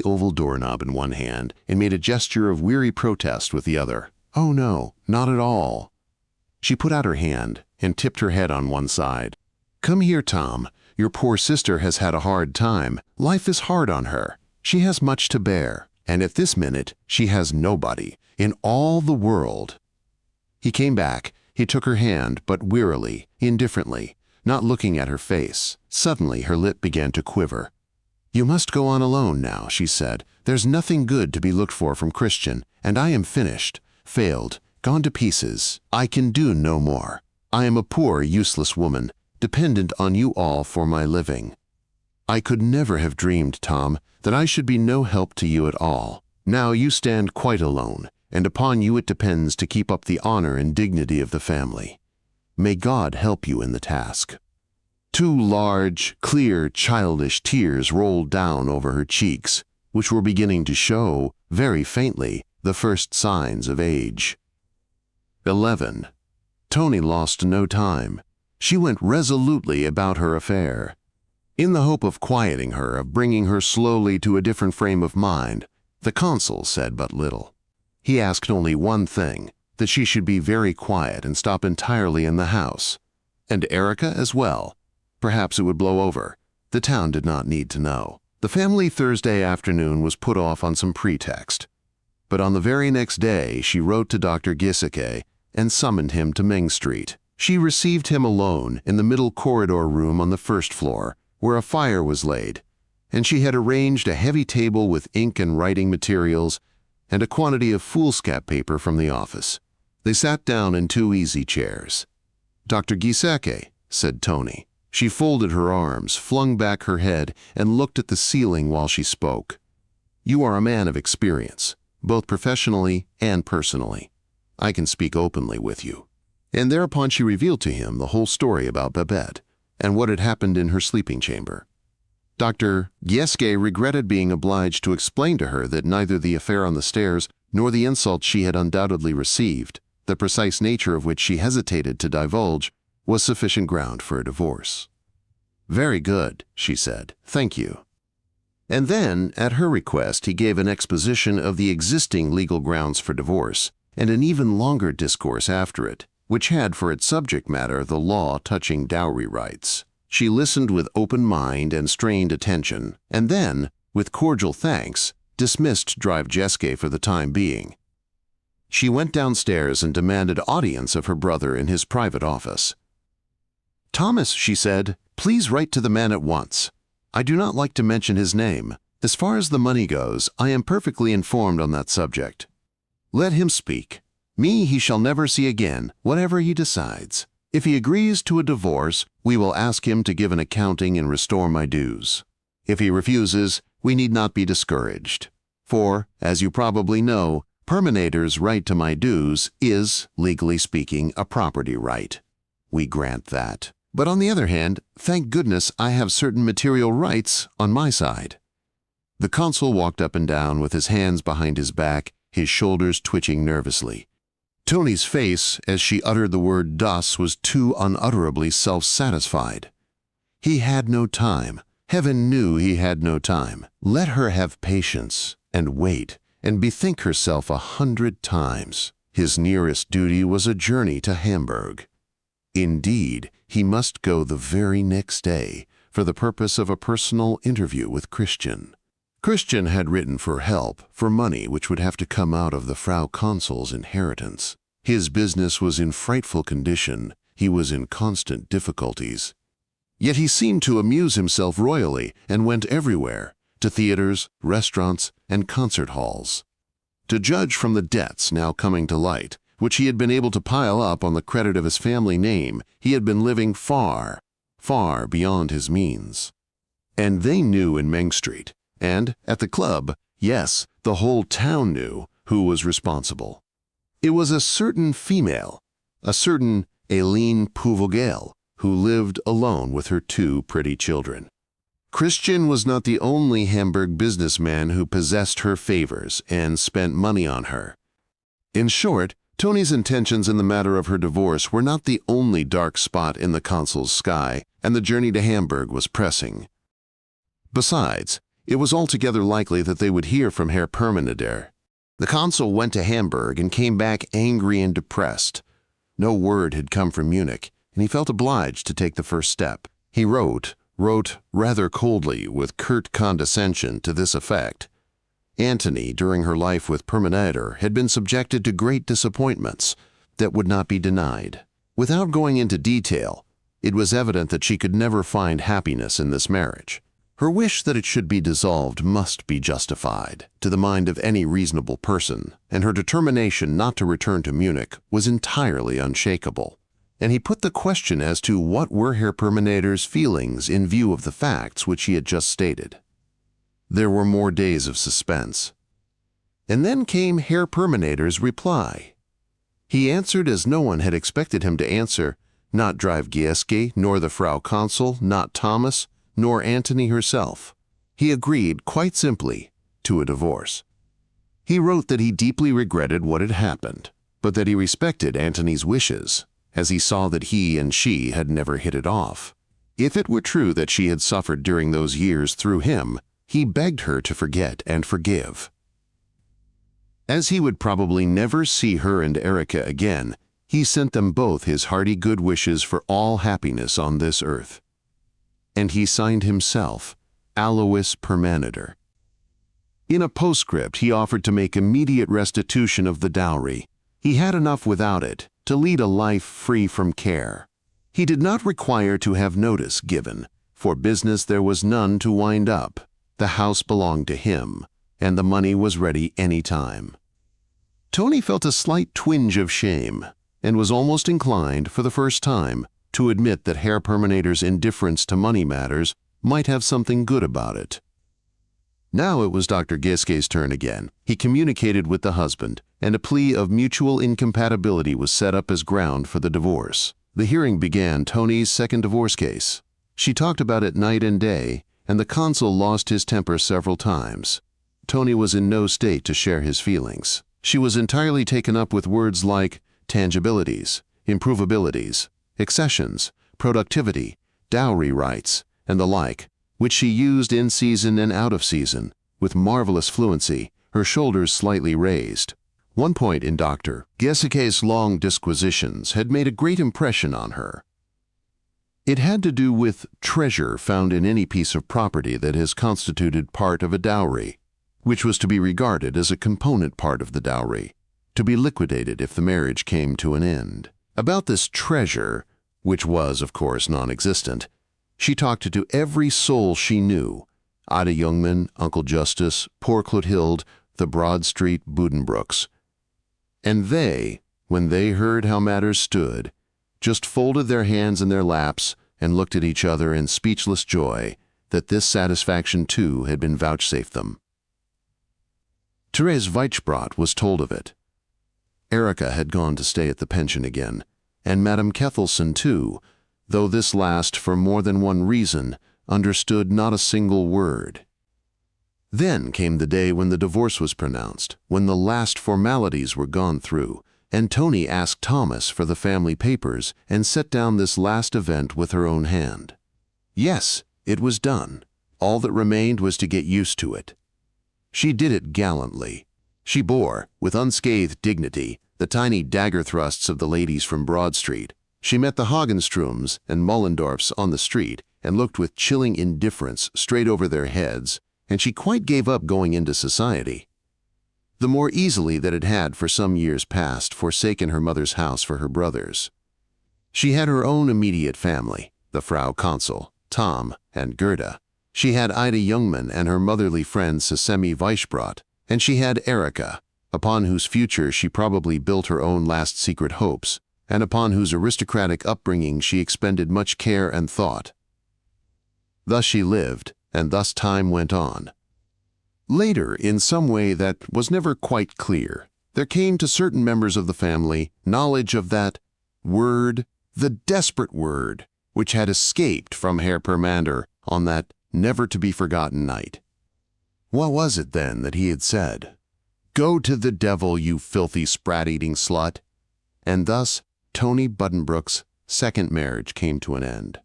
oval doorknob in one hand and made a gesture of weary protest with the other. "Oh no, not at all." She put out her hand and tipped her head on one side. "Come here, Tom. Your poor sister has had a hard time. Life is hard on her. She has much to bear, and at this minute she has nobody in all the world." He came back. He took her hand, but wearily, indifferently, not looking at her face. Suddenly her lip began to quiver. "You must go on alone now," she said. "There's nothing good to be looked for from Christian, and I am finished, failed, gone to pieces. I can do no more. I am a poor, useless woman, dependent on you all for my living. I could never have dreamed, Tom, that I should be no help to you at all. Now you stand quite alone, and upon you it depends to keep up the honor and dignity of the family. May God help you in the task." 2 large, clear, childish tears rolled down over her cheeks, which were beginning to show, very faintly, the first signs of age. 11. Tony lost no time. She went resolutely about her affair. In the hope of quieting her, of bringing her slowly to a different frame of mind, the consul said but little. He asked only one thing, that she should be very quiet and stop entirely in the house. And Erica as well. Perhaps it would blow over. The town did not need to know. The family Thursday afternoon was put off on some pretext. But on the very next day she wrote to Dr. Giesecke and summoned him to Ming Street. She received him alone in the middle corridor room on the first floor, where a fire was laid, and she had arranged a heavy table with ink and writing materials and a quantity of foolscap paper from the office. They sat down in 2 easy chairs. "Dr. Giesecke," said Tony. She folded her arms, flung back her head, and looked at the ceiling while she spoke. "You are a man of experience, both professionally and personally. I can speak openly with you." And thereupon she revealed to him the whole story about Babette and what had happened in her sleeping chamber. Dr. Giesecke regretted being obliged to explain to her that neither the affair on the stairs nor the insult she had undoubtedly received, the precise nature of which she hesitated to divulge, was sufficient ground for a divorce. "Very good," she said. "Thank you." And then, at her request, he gave an exposition of the existing legal grounds for divorce, and an even longer discourse after it, which had for its subject matter the law touching dowry rights. She listened with open mind and strained attention, and then, with cordial thanks, dismissed Drive Giesecke for the time being. She went downstairs and demanded audience of her brother in his private office. "Thomas," she said, "please write to the man at once. I do not like to mention his name. As far as the money goes, I am perfectly informed on that subject. Let him speak. Me he shall never see again, whatever he decides. If he agrees to a divorce, we will ask him to give an accounting and restore my dues. If he refuses, we need not be discouraged. For, as you probably know, Perminator's right to my dues is, legally speaking, a property right. We grant that. But on the other hand, thank goodness I have certain material rights on my side." The consul walked up and down with his hands behind his back, his shoulders twitching nervously. Tony's face, as she uttered the word "das," was too unutterably self-satisfied. He had no time. Heaven knew he had no time. Let her have patience, and wait, and bethink herself 100 times. His nearest duty was a journey to Hamburg. Indeed, he must go the very next day for the purpose of a personal interview with Christian. Christian had written for help, for money which would have to come out of the Frau Consul's inheritance. His business was in frightful condition. He was in constant difficulties. Yet he seemed to amuse himself royally and went everywhere, to theaters, restaurants, and concert halls. To judge from the debts now coming to light, which he had been able to pile up on the credit of his family name, he had been living far, far beyond his means. And they knew in Ming Street, and at the club, yes, the whole town knew, who was responsible. It was a certain female, a certain Aileen Pouvogel, who lived alone with her 2 pretty children. Christian was not the only Hamburg businessman who possessed her favors and spent money on her. In short, Tony's intentions in the matter of her divorce were not the only dark spot in the consul's sky, and the journey to Hamburg was pressing. Besides, it was altogether likely that they would hear from Herr Permaneder. The consul went to Hamburg and came back angry and depressed. No word had come from Munich, and he felt obliged to take the first step. He wrote rather coldly with curt condescension to this effect. Antony, during her life with Permaneder, had been subjected to great disappointments that would not be denied. Without going into detail, it was evident that she could never find happiness in this marriage. Her wish that it should be dissolved must be justified to the mind of any reasonable person, and her determination not to return to Munich was entirely unshakable. And he put the question as to what were Herr Permaneder's feelings in view of the facts which he had just stated. There were more days of suspense. And then came Herr Permaneder's reply. He answered as no one had expected him to answer, not Drive Gieske, nor the Frau Consul, not Thomas, nor Antony herself. He agreed, quite simply, to a divorce. He wrote that he deeply regretted what had happened, but that he respected Antony's wishes, as he saw that he and she had never hit it off. If it were true that she had suffered during those years through him, he begged her to forget and forgive. As he would probably never see her and Erika again, he sent them both his hearty good wishes for all happiness on this earth. And he signed himself, Alois Permaneder. In a postscript, he offered to make immediate restitution of the dowry. He had enough without it to lead a life free from care. He did not require to have notice given. For business there was none to wind up. The house belonged to him, and the money was ready any time. Tony felt a slight twinge of shame, and was almost inclined, for the first time, to admit that Herr Permaneder's indifference to money matters might have something good about it. Now it was Dr. Gieske's turn again. He communicated with the husband, and a plea of mutual incompatibility was set up as ground for the divorce. The hearing began Tony's second divorce case. She talked about it night and day, and the consul lost his temper several times. Tony was in no state to share his feelings. She was entirely taken up with words like tangibilities, improvabilities, accessions, productivity, dowry rights, and the like, which she used in season and out of season, with marvelous fluency, her shoulders slightly raised. One point in Dr. Gieseke's long disquisitions had made a great impression on her. It had to do with treasure found in any piece of property that has constituted part of a dowry, which was to be regarded as a component part of the dowry, to be liquidated if the marriage came to an end. About this treasure, which was, of course, non-existent, she talked to every soul she knew, Ida Jungmann, Uncle Justus, poor Clotilde, the Broad Street Buddenbrooks. And they, when they heard how matters stood, just folded their hands in their laps and looked at each other in speechless joy that this satisfaction too had been vouchsafed them. Therese Weichbrot was told of it. Erika had gone to stay at the pension again, and Madame Kethelson too, though this last, for more than one reason, understood not a single word. Then came the day when the divorce was pronounced, when the last formalities were gone through, and Tony asked Thomas for the family papers and set down this last event with her own hand. Yes, it was done. All that remained was to get used to it. She did it gallantly. She bore, with unscathed dignity, the tiny dagger thrusts of the ladies from Broad Street. She met the Hagenstroms and Mollendorfs on the street and looked with chilling indifference straight over their heads, and she quite gave up going into society. The more easily that it had for some years past forsaken her mother's house for her brothers. She had her own immediate family, the Frau Consul, Tom, and Gerda. She had Ida Jungmann and her motherly friend Sesemi Weichbrot, and she had Erika, upon whose future she probably built her own last secret hopes, and upon whose aristocratic upbringing she expended much care and thought. Thus she lived, and thus time went on. Later, in some way that was never quite clear, there came to certain members of the family knowledge of that word, the desperate word, which had escaped from Herr Permaneder on that never-to-be-forgotten night. What was it, then, that he had said? "Go to the devil, you filthy sprat-eating slut!" And thus Tony Buddenbrooks' second marriage came to an end.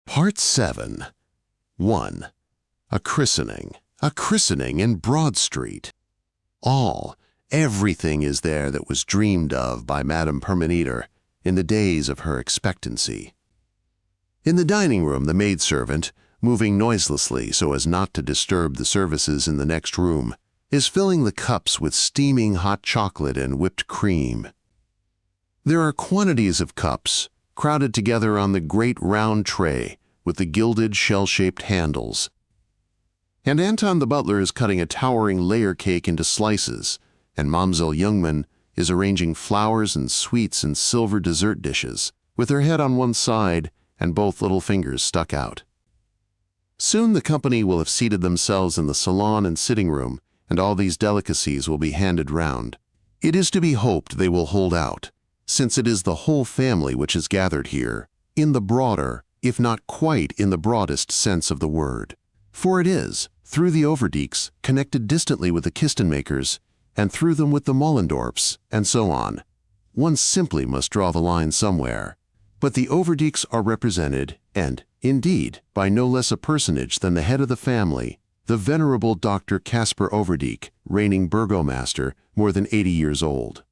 Part 7. 1. A christening in Broad Street. Everything is there that was dreamed of by Madame Permaneter in the days of her expectancy. In the dining room, the maidservant, moving noiselessly so as not to disturb the services in the next room, is filling the cups with steaming hot chocolate and whipped cream. There are quantities of cups crowded together on the great round tray with the gilded shell-shaped handles. And Anton the butler is cutting a towering layer cake into slices, and Mamselle Jungmann is arranging flowers and sweets in silver dessert dishes, with her head on one side and both little fingers stuck out. Soon the company will have seated themselves in the salon and sitting room, and all these delicacies will be handed round. It is to be hoped they will hold out, since it is the whole family which is gathered here, in the broader, if not quite in the broadest sense of the word. For it is, through the Overdyks, connected distantly with the Kistenmakers, and through them with the Mollendorfs, and so on. One simply must draw the line somewhere. But the Overdyks are represented, and, indeed, by no less a personage than the head of the family, the venerable Dr. Caspar Overdyk, reigning burgomaster, more than 80 years old.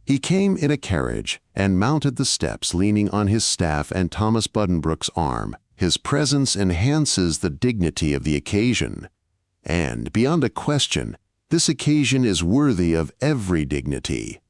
He came in a carriage and mounted the steps leaning on his staff and Thomas Buddenbrooks' arm. His presence enhances the dignity of the occasion, and, beyond a question, this occasion is worthy of every dignity.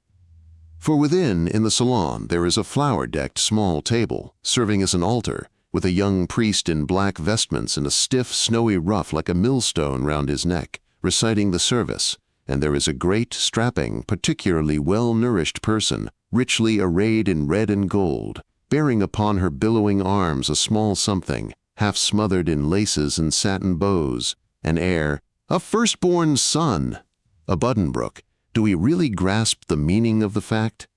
For within, in the salon, there is a flower-decked small table, serving as an altar, with a young priest in black vestments and a stiff, snowy ruff like a millstone round his neck, reciting the service, and there is a great, strapping, particularly well-nourished person, richly arrayed in red and gold, bearing upon her billowing arms a small something, half smothered in laces and satin bows, an air, a firstborn son, a Buddenbrook. Do we really grasp the meaning of the fact?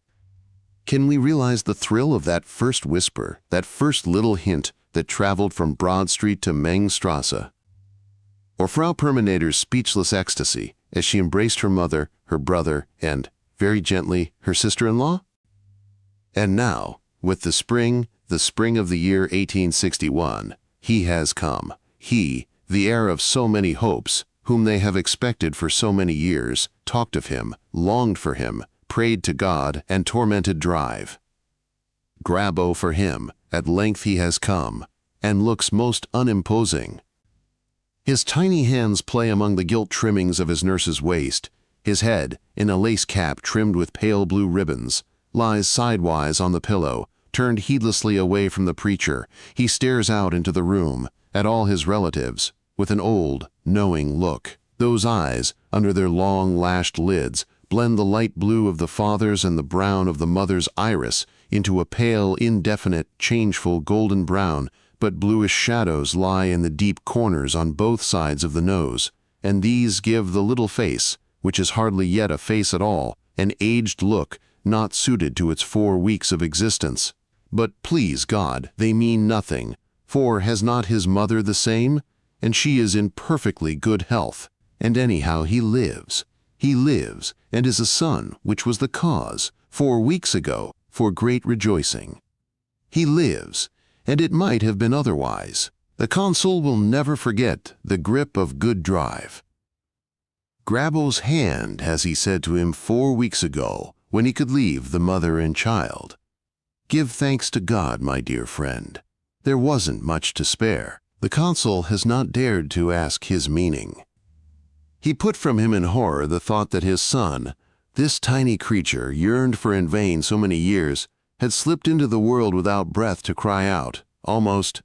Can we realize the thrill of that first whisper, that first little hint that traveled from Broad Street to Mengstrasse? Or Frau Permaneter's speechless ecstasy as she embraced her mother, her brother, and, very gently, her sister-in-law? And now, with the spring of the year 1861, he has come. He, the heir of so many hopes, whom they have expected for so many years, talked of him, longed for him, prayed to God, and tormented Drive. Grabo for him, at length he has come, and looks most unimposing. His tiny hands play among the gilt trimmings of his nurse's waist. His head, in a lace cap trimmed with pale blue ribbons, lies sidewise on the pillow, turned heedlessly away from the preacher. He stares out into the room, at all his relatives, with an old, knowing look. Those eyes, under their long lashed lids, blend the light blue of the father's and the brown of the mother's iris into a pale, indefinite, changeful golden brown, but bluish shadows lie in the deep corners on both sides of the nose, and these give the little face, which is hardly yet a face at all, an aged look not suited to its 4 weeks of existence. But, please God, they mean nothing, for has not his mother the same? And she is in perfectly good health, and anyhow he lives, and is a son, which was the cause, 4 weeks ago, for great rejoicing. He lives, and it might have been otherwise. The consul will never forget the grip of good Drive. Grabo's hand, as he said to him 4 weeks ago, when he could leave the mother and child. Give thanks to God, my dear friend. There wasn't much to spare. The consul has not dared to ask his meaning. He put from him in horror the thought that his son, this tiny creature yearned for in vain so many years, had slipped into the world without breath to cry out, almost,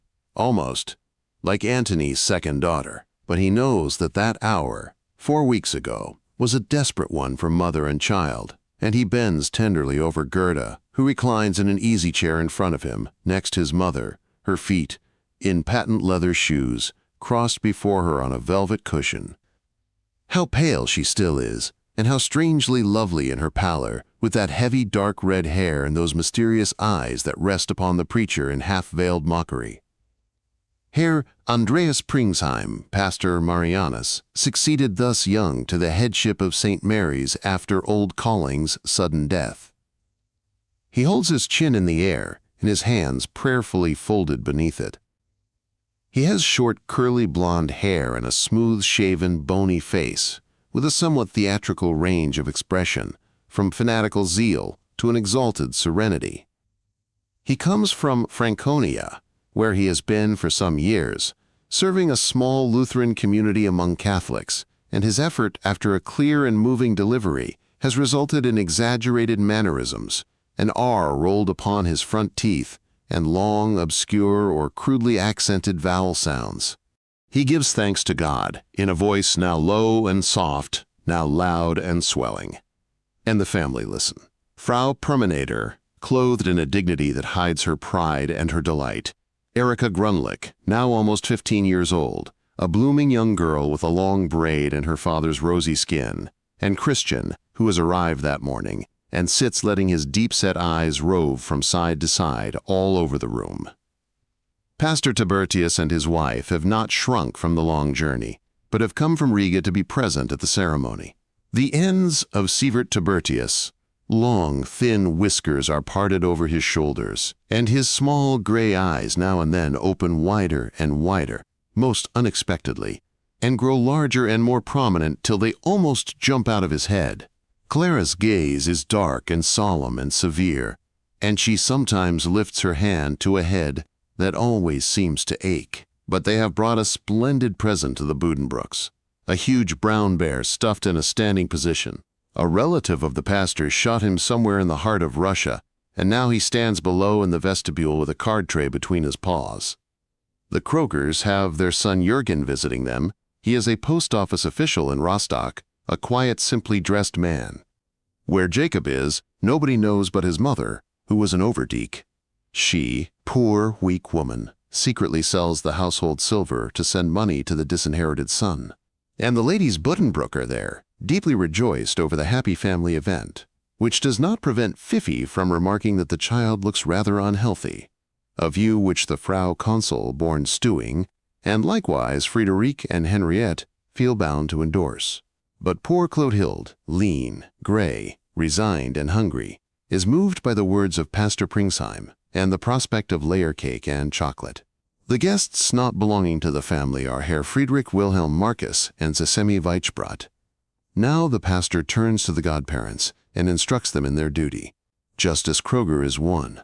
like Antony's second daughter. But he knows that that hour, 4 weeks ago, was a desperate one for mother and child, and he bends tenderly over Gerda, who reclines in an easy chair in front of him, next his mother, her feet, in patent leather shoes, crossed before her on a velvet cushion. How pale she still is, and how strangely lovely in her pallor, with that heavy dark red hair and those mysterious eyes that rest upon the preacher in half-veiled mockery. Herr Andreas Pringsheim, Pastor Marianus, succeeded thus young to the headship of St. Mary's after old Colling's sudden death. He holds his chin in the air, and his hands prayerfully folded beneath it. He has short, curly blonde hair and a smooth-shaven, bony face, with a somewhat theatrical range of expression, from fanatical zeal to an exalted serenity. He comes from Franconia, where he has been for some years, serving a small Lutheran community among Catholics, and his effort after a clear and moving delivery has resulted in exaggerated mannerisms, an R rolled upon his front teeth, and long, obscure, or crudely accented vowel sounds. He gives thanks to God, in a voice now low and soft, now loud and swelling. And the family listen. Frau Perminator, clothed in a dignity that hides her pride and her delight. Erika Grunlick, now almost 15 years old, a blooming young girl with a long braid and her father's rosy skin. And Christian, who has arrived that morning, and sits letting his deep-set eyes rove from side to side all over the room. Pastor Tiburtius and his wife have not shrunk from the long journey, but have come from Riga to be present at the ceremony. The ends of Sievert Tiburtius, long, thin whiskers are parted over his shoulders, and his small gray eyes now and then open wider and wider, most unexpectedly, and grow larger and more prominent till they almost jump out of his head. Clara's gaze is dark and solemn and severe, and she sometimes lifts her hand to a head that always seems to ache. But they have brought a splendid present to the Buddenbrooks, a huge brown bear stuffed in a standing position. A relative of the pastor shot him somewhere in the heart of Russia, and now he stands below in the vestibule with a card tray between his paws. The Krogers have their son Jürgen visiting them. He is a post office official in Rostock, a quiet, simply dressed man. Where Jacob is, nobody knows but his mother, who was an Overdyk. She, poor, weak woman, secretly sells the household silver to send money to the disinherited son. And the ladies Buddenbrook are there, deeply rejoiced over the happy family event, which does not prevent Fifi from remarking that the child looks rather unhealthy, a view which the Frau Consul, born stewing, and likewise Friederike and Henriette, feel bound to endorse. But poor Clotilde, lean, gray, resigned, and hungry, is moved by the words of Pastor Pringsheim and the prospect of layer cake and chocolate. The guests not belonging to the family are Herr Friedrich Wilhelm Marcus and Sesemi Weichbrat. Now the pastor turns to the godparents and instructs them in their duty. Justice Kroger is one.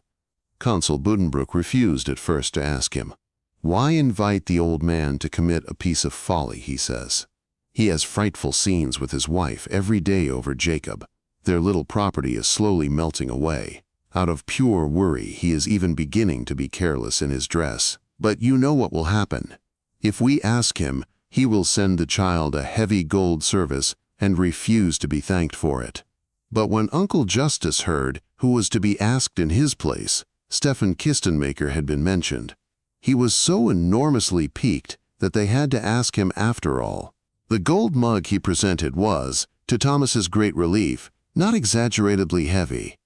Consul Buddenbrook refused at first to ask him. Why invite the old man to commit a piece of folly, he says. He has frightful scenes with his wife every day over Jacob. Their little property is slowly melting away. Out of pure worry, he is even beginning to be careless in his dress. But you know what will happen. If we ask him, he will send the child a heavy gold service and refuse to be thanked for it. But when Uncle Justus heard who was to be asked in his place, Stefan Kistenmaker had been mentioned. He was so enormously piqued that they had to ask him after all. The gold mug he presented was, to Thomas's great relief, not exaggeratedly heavy.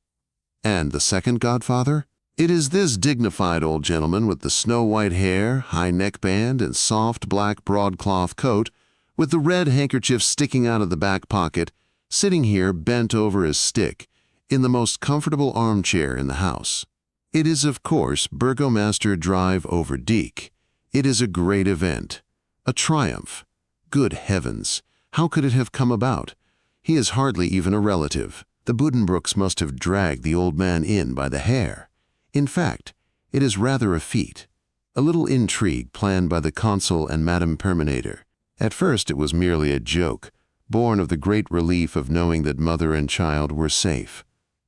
And the second godfather? It is this dignified old gentleman with the snow-white hair, high neckband, and soft black broadcloth coat, with the red handkerchief sticking out of the back pocket, sitting here bent over his stick, in the most comfortable armchair in the house. It is, of course, Burgomaster Drive Overdyk. It is a great event, a triumph. Good heavens, how could it have come about? He is hardly even a relative. The Buddenbrooks must have dragged the old man in by the hair. In fact, it is rather a feat, a little intrigue planned by the consul and Madame Perminator. At first it was merely a joke, born of the great relief of knowing that mother and child were safe.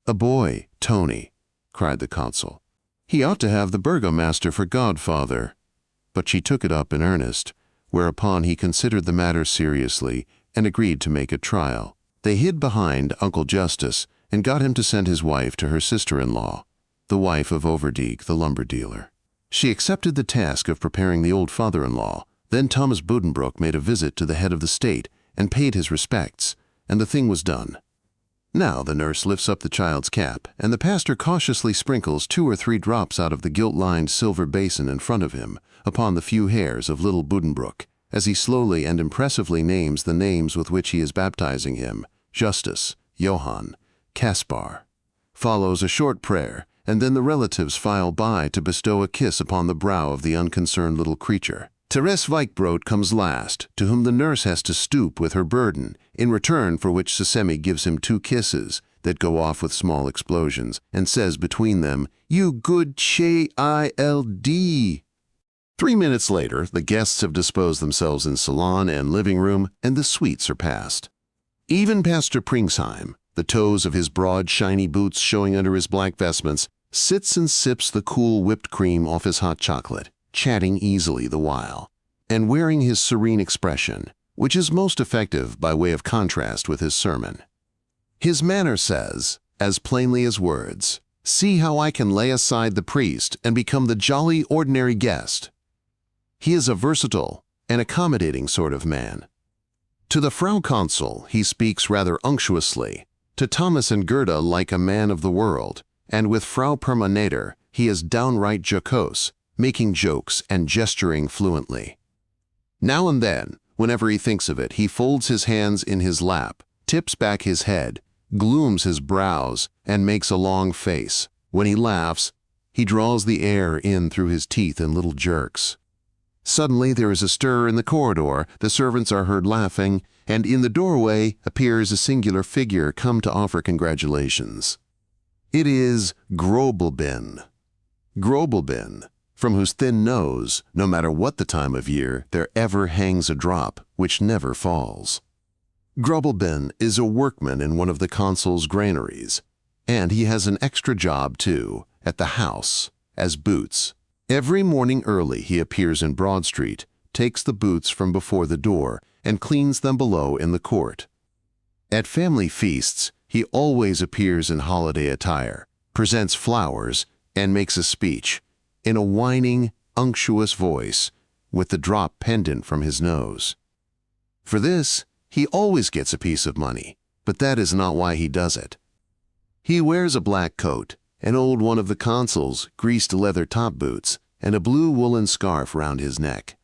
A boy, Tony, cried the consul. He ought to have the burgomaster for godfather. But she took it up in earnest, whereupon he considered the matter seriously and agreed to make a trial. They hid behind Uncle Justus and got him to send his wife to her sister-in-law, the wife of Overdyk, the lumber dealer. She accepted the task of preparing the old father-in-law. Then Thomas Buddenbrook made a visit to the head of the state and paid his respects, and the thing was done. Now the nurse lifts up the child's cap, and the pastor cautiously sprinkles 2 or 3 drops out of the gilt-lined silver basin in front of him upon the few hairs of little Buddenbrook, as he slowly and impressively names the names with which he is baptizing him: Justus, Johann, Caspar. Follows a short prayer, and then the relatives file by to bestow a kiss upon the brow of the unconcerned little creature. Therese Weichbrot comes last, to whom the nurse has to stoop with her burden, in return for which Sesame gives him 2 kisses that go off with small explosions, and says between them, "You good child." 3 minutes later, the guests have disposed themselves in salon and living room, and the sweets are passed. Even Pastor Pringsheim, the toes of his broad, shiny boots showing under his black vestments, sits and sips the cool whipped cream off his hot chocolate, chatting easily the while, and wearing his serene expression, which is most effective by way of contrast with his sermon. His manner says, as plainly as words, "See how I can lay aside the priest and become the jolly, ordinary guest." He is a versatile and accommodating sort of man. To the Frau Consul he speaks rather unctuously, to Thomas and Gerda like a man of the world, and with Frau Permanator he is downright jocose, making jokes and gesturing fluently. Now and then, whenever he thinks of it, he folds his hands in his lap, tips back his head, glooms his brows, and makes a long face. When he laughs, he draws the air in through his teeth in little jerks. Suddenly there is a stir in the corridor, the servants are heard laughing, and in the doorway appears a singular figure come to offer congratulations. It is Grobelben. Grobelben, from whose thin nose, no matter what the time of year, there ever hangs a drop which never falls. Grobelben is a workman in one of the consul's granaries, and he has an extra job, too, at the house, as boots. Every morning early he appears in Broad Street, takes the boots from before the door, and cleans them below in the court. At family feasts, he always appears in holiday attire, presents flowers, and makes a speech, in a whining, unctuous voice, with the drop pendant from his nose. For this, he always gets a piece of money, but that is not why he does it. He wears a black coat, an old one of the consul's greased leather top boots, and a blue woolen scarf round his neck.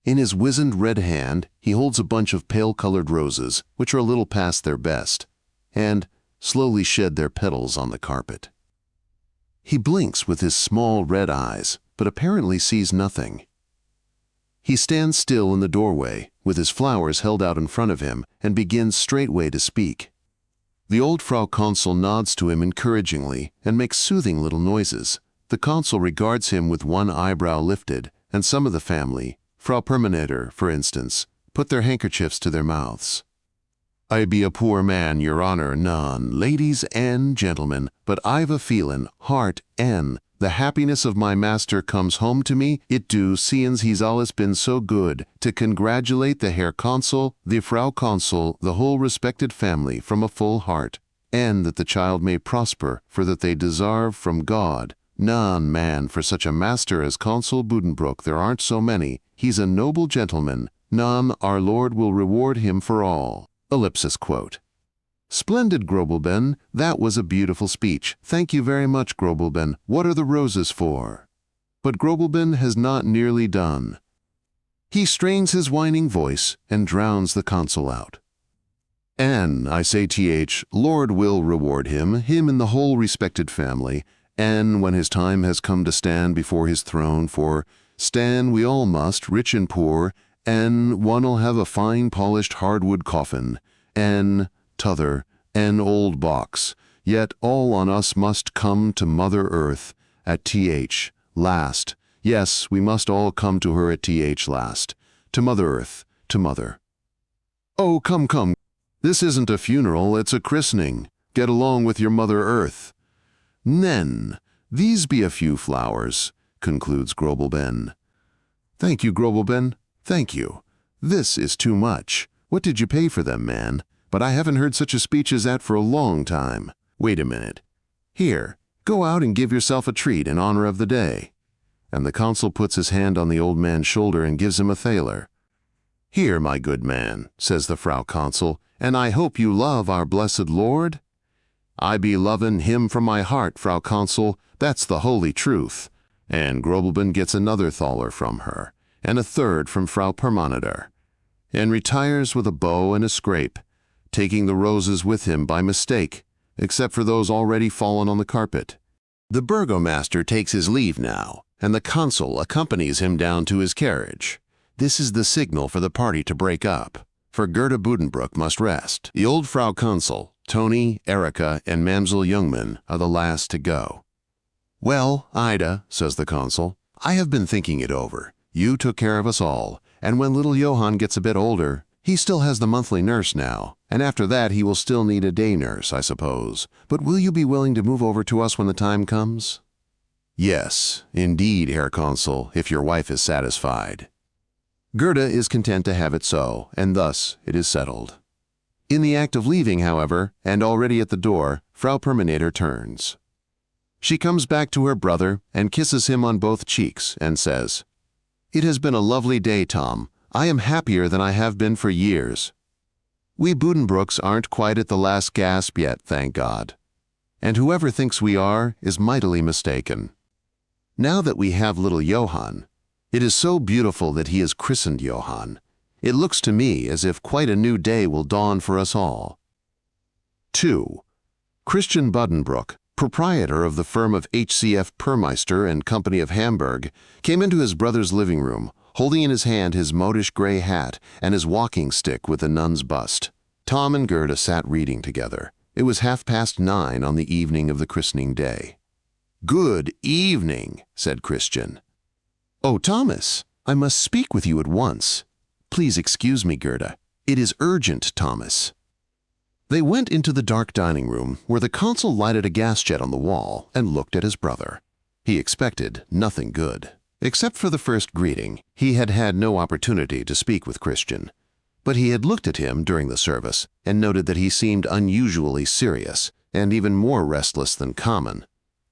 In his wizened red hand he holds a bunch of pale-colored roses, which are a little past their best, and slowly shed their petals on the carpet. He blinks with his small red eyes, but apparently sees nothing. He stands still in the doorway, with his flowers held out in front of him, and begins straightway to speak. The old Frau Consul nods to him encouragingly and makes soothing little noises. The consul regards him with one eyebrow lifted, and some of the family, Frau Permanator, for instance, put their handkerchiefs to their mouths. "I be a poor man, your honor, none, ladies and gentlemen, but I've a feelin', heart, and the happiness of my master comes home to me, it do, seein's he's allus been so good, to congratulate the Herr Consul, the Frau Consul, the whole respected family from a full heart, and that the child may prosper, for that they deserve from God. None, man, for such a master as Consul Buddenbrook there aren't so many, he's a noble gentleman, none, our Lord will reward him for all." Ellipsis quote. "Splendid, Grobelben. That was a beautiful speech. Thank you very much, Grobelben. What are the roses for?" But Grobelben has not nearly done. He strains his whining voice and drowns the consul out. "And, I say, Lord will reward him and the whole respected family, and when his time has come to stand before his throne, for stand we all must, rich and poor, and one'll have a fine polished hardwood coffin, and t'other, an old box, yet all on us must come to Mother Earth at last. Yes, we must all come to her at last. To Mother Earth, to Mother." "Oh, come. This isn't a funeral, it's a christening. Get along with your Mother Earth." "Nen, these be a few flowers," concludes Grobelben. "Thank you, Grobelben. Thank you. This is too much. What did you pay for them, man? But I haven't heard such a speech as that for a long time. Wait a minute. Here, go out and give yourself a treat in honor of the day." And the consul puts his hand on the old man's shoulder and gives him a thaler. "Here, my good man," says the Frau Consul, "and I hope you love our blessed Lord?" "I be lovin' him from my heart, Frau Consul, that's the holy truth." And Grobelben gets another thaler from her, and a third from Frau Permanator, and retires with a bow and a scrape, taking the roses with him by mistake, except for those already fallen on the carpet. The burgomaster takes his leave now, and the consul accompanies him down to his carriage. This is the signal for the party to break up, for Gerda Buddenbrook must rest. The old Frau Consul, Tony, Erica, and Mamsell Jungmann are the last to go. "Well, Ida," says the consul, "I have been thinking it over. You took care of us all, and when little Johann gets a bit older, he still has the monthly nurse now, and after that he will still need a day nurse, I suppose. But will you be willing to move over to us when the time comes?" "Yes, indeed, Herr Consul, if your wife is satisfied." Gerda is content to have it so, and thus it is settled. In the act of leaving, however, and already at the door, Frau Perminator turns. She comes back to her brother and kisses him on both cheeks and says, "It has been a lovely day, Tom. I am happier than I have been for years. We Buddenbrooks aren't quite at the last gasp yet, thank God. And whoever thinks we are is mightily mistaken. Now that we have little Johann, it is so beautiful that he is christened Johann. It looks to me as if quite a new day will dawn for us all." 2. Christian Buddenbrook, proprietor of the firm of HCF Permeister and Company of Hamburg, came into his brother's living room, holding in his hand his modish gray hat and his walking stick with the nun's bust. Tom and Gerda sat reading together. It was 9:30 on the evening of the christening day. "Good evening," said Christian. "Oh, Thomas, I must speak with you at once. Please excuse me, Gerda. It is urgent, Thomas." They went into the dark dining room, where the consul lighted a gas jet on the wall and looked at his brother. He expected nothing good. Except for the first greeting, he had had no opportunity to speak with Christian. But he had looked at him during the service and noted that he seemed unusually serious and even more restless than common.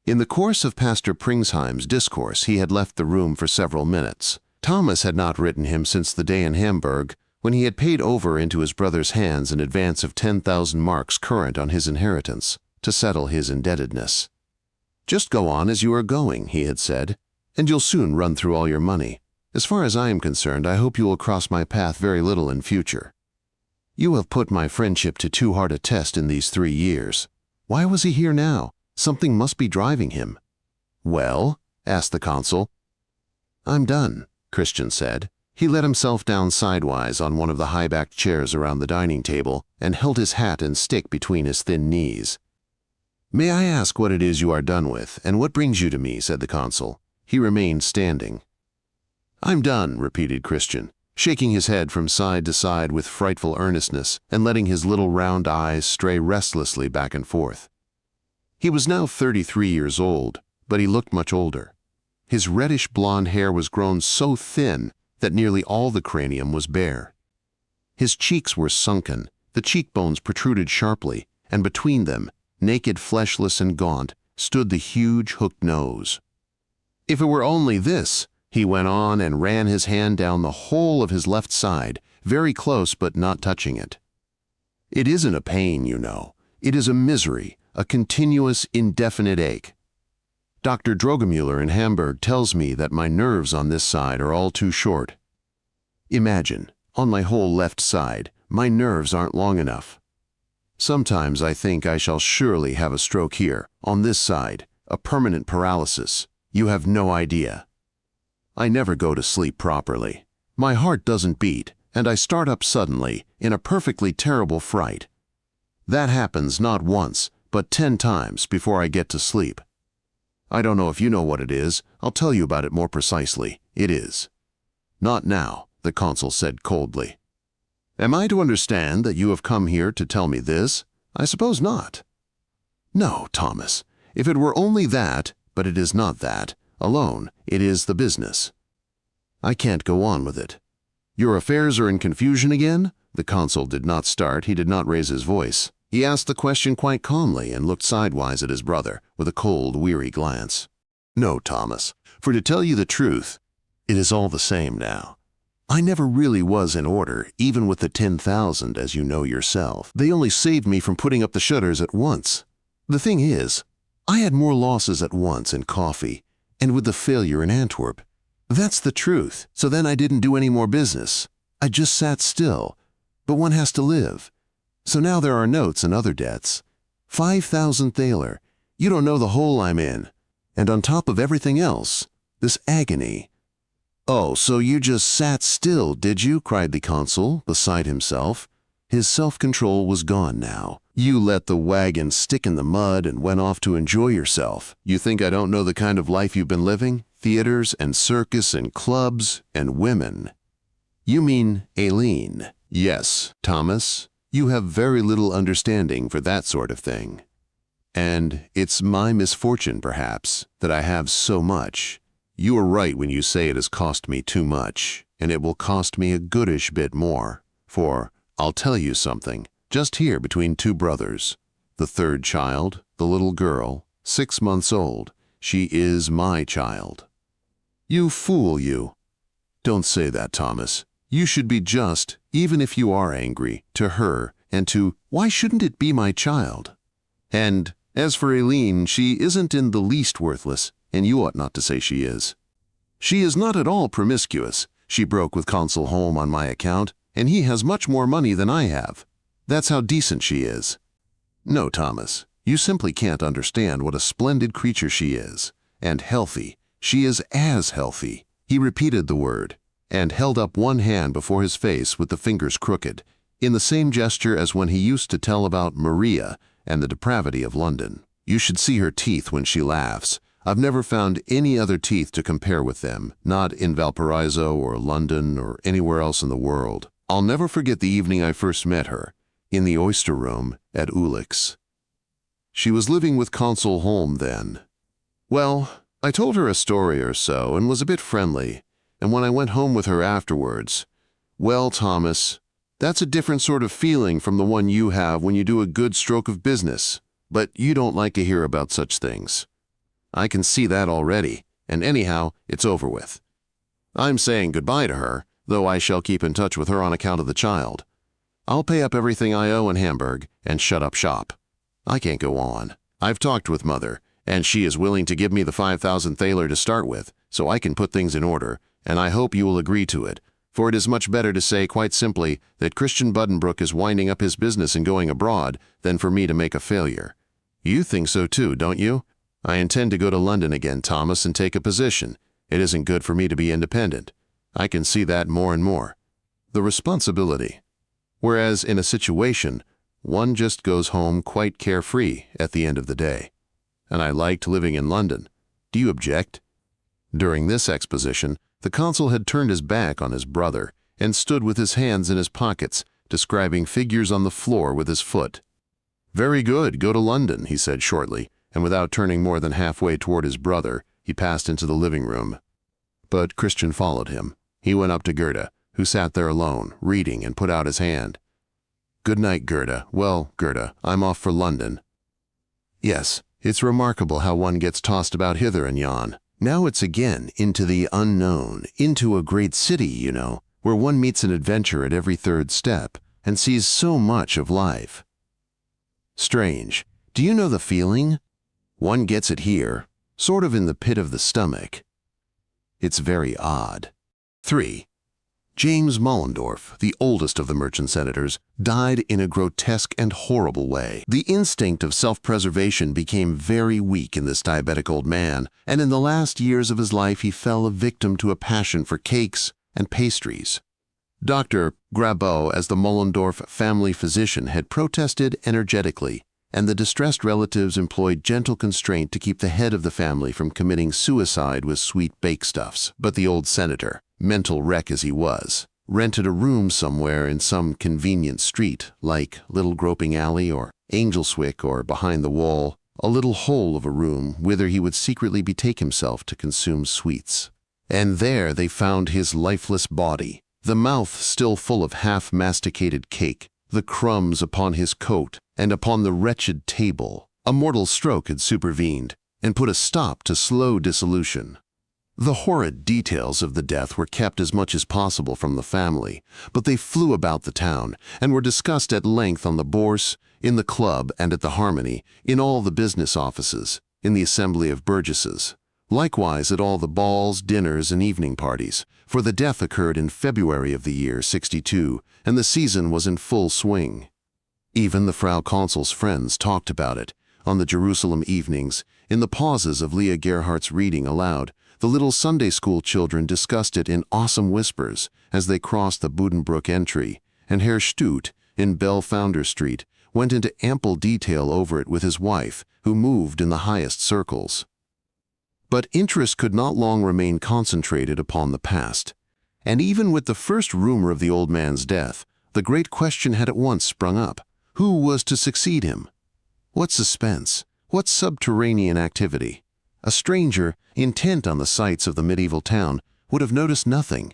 In the course of Pastor Pringsheim's discourse, he had left the room for several minutes. Thomas had not written him since the day in Hamburg, when he had paid over into his brother's hands an advance of 10,000 marks current on his inheritance, to settle his indebtedness. "Just go on as you are going," he had said, "and you'll soon run through all your money. As far as I am concerned, I hope you will cross my path very little in future. You have put my friendship to too hard a test in these 3 years. Why was he here now? Something must be driving him." "Well?" asked the consul. "I'm done," Christian said. He let himself down sidewise on one of the high-backed chairs around the dining table and held his hat and stick between his thin knees. "May I ask what it is you are done with, and what brings you to me?" said the consul. He remained standing. "I'm done," repeated Christian, shaking his head from side to side with frightful earnestness and letting his little round eyes stray restlessly back and forth. He was now 33 years old, but he looked much older. His reddish blonde hair was grown so thin that nearly all the cranium was bare. His cheeks were sunken, the cheekbones protruded sharply, and between them, naked, fleshless, and gaunt, stood the huge hooked nose. "If it were only this," he went on and ran his hand down the whole of his left side, very close but not touching it. "It isn't a pain, you know. It is a misery, a continuous, indefinite ache. Dr. Drogemuller in Hamburg tells me that my nerves on this side are all too short. Imagine, on my whole left side, my nerves aren't long enough. Sometimes I think I shall surely have a stroke here, on this side, a permanent paralysis. You have no idea. I never go to sleep properly. My heart doesn't beat, and I start up suddenly, in a perfectly terrible fright. That happens not once, but 10 times before I get to sleep. I don't know if you know what it is. I'll tell you about it more precisely. It is." "Not now," the consul said coldly. "Am I to understand that you have come here to tell me this? I suppose not." "No, Thomas. If it were only that, but it is not that, alone, it is the business. I can't go on with it. Your affairs are in confusion again?" The consul did not start, he did not raise his voice. He asked the question quite calmly and looked sidewise at his brother with a cold, weary glance. "No, Thomas, for to tell you the truth, it is all the same now. I never really was in order, even with the 10,000, as you know yourself. They only saved me from putting up the shutters at once. The thing is, I had more losses at once in coffee, and with the failure in Antwerp. That's the truth. So then I didn't do any more business. I just sat still. But one has to live. So now there are notes and other debts. 5,000 thaler. You don't know the hole I'm in. And on top of everything else, this agony. "Oh, so you just sat still, did you?" cried the consul, beside himself. His self-control was gone now. "You let the wagon stick in the mud and went off to enjoy yourself. You think I don't know the kind of life you've been living? Theaters and circus and clubs and women." "You mean Aileen?" "Yes, Thomas. You have very little understanding for that sort of thing. And it's my misfortune, perhaps, that I have so much. You are right when you say it has cost me too much, and it will cost me a goodish bit more. For, I'll tell you something, just here between two brothers. The third child, the little girl, 6 months old, she is my child." "You fool, you." "Don't say that, Thomas. You should be just, even if you are angry, to her, and to, why shouldn't it be my child? And as for Aileen, she isn't in the least worthless, and you ought not to say she is. She is not at all promiscuous. She broke with Consul Holm on my account, and he has much more money than I have. That's how decent she is. No, Thomas, you simply can't understand what a splendid creature she is. And healthy. She is as healthy." He repeated the word, and held up one hand before his face with the fingers crooked, in the same gesture as when he used to tell about Maria and the depravity of London. "You should see her teeth when she laughs. I've never found any other teeth to compare with them, not in Valparaiso or London or anywhere else in the world. I'll never forget the evening I first met her, in the oyster room at Ulick's. She was living with Consul Holm then. Well, I told her a story or so and was a bit friendly, and when I went home with her afterwards, well, Thomas, that's a different sort of feeling from the one you have when you do a good stroke of business, but you don't like to hear about such things. I can see that already, and anyhow, it's over with. I'm saying goodbye to her, though I shall keep in touch with her on account of the child. I'll pay up everything I owe in Hamburg and shut up shop. I can't go on. I've talked with Mother, and she is willing to give me the 5,000 thaler to start with, so I can put things in order, and I hope you will agree to it, for it is much better to say quite simply that Christian Buddenbrook is winding up his business and going abroad than for me to make a failure. You think so too, don't you? I intend to go to London again, Thomas, and take a position. It isn't good for me to be independent. I can see that more and more. The responsibility. Whereas in a situation, one just goes home quite carefree at the end of the day. And I liked living in London. Do you object?" During this exposition, the consul had turned his back on his brother and stood with his hands in his pockets, describing figures on the floor with his foot. "Very good, go to London," he said shortly, and without turning more than halfway toward his brother, he passed into the living room. But Christian followed him. He went up to Gerda, who sat there alone, reading, and put out his hand. "Good night, Gerda. Well, Gerda, I'm off for London." "Yes, it's remarkable how one gets tossed about hither and yon. Now it's again into the unknown, into a great city, you know, where one meets an adventure at every third step and sees so much of life. Strange. Do you know the feeling? One gets it here, sort of in the pit of the stomach. It's very odd." 3. James Mollendorf, the oldest of the merchant senators, died in a grotesque and horrible way. The instinct of self-preservation became very weak in this diabetic old man, and in the last years of his life he fell a victim to a passion for cakes and pastries. Dr. Grabeau, as the Mollendorf family physician, had protested energetically, and the distressed relatives employed gentle constraint to keep the head of the family from committing suicide with sweet bakestuffs. But the old senator, mental wreck as he was, rented a room somewhere in some convenient street, like Little Groping Alley or Angelswick, or behind the wall, a little hole of a room whither he would secretly betake himself to consume sweets. And there they found his lifeless body, the mouth still full of half-masticated cake, the crumbs upon his coat and upon the wretched table. A mortal stroke had supervened and put a stop to slow dissolution. The horrid details of the death were kept as much as possible from the family, but they flew about the town and were discussed at length on the Bourse, in the club and at the Harmony, in all the business offices, in the Assembly of Burgesses, likewise at all the balls, dinners, and evening parties, for the death occurred in February of the year 62, and the season was in full swing. Even the Frau Consul's friends talked about it, on the Jerusalem evenings, In the pauses of Leah Gerhardt's reading aloud, the little Sunday school children discussed it in awesome whispers as they crossed the Buddenbrook entry, and Herr Stute, in Bell Founder Street, went into ample detail over it with his wife, who moved in the highest circles. But interest could not long remain concentrated upon the past, and even with the first rumor of the old man's death, the great question had at once sprung up: who was to succeed him? What suspense? What subterranean activity? A stranger, intent on the sights of the medieval town, would have noticed nothing.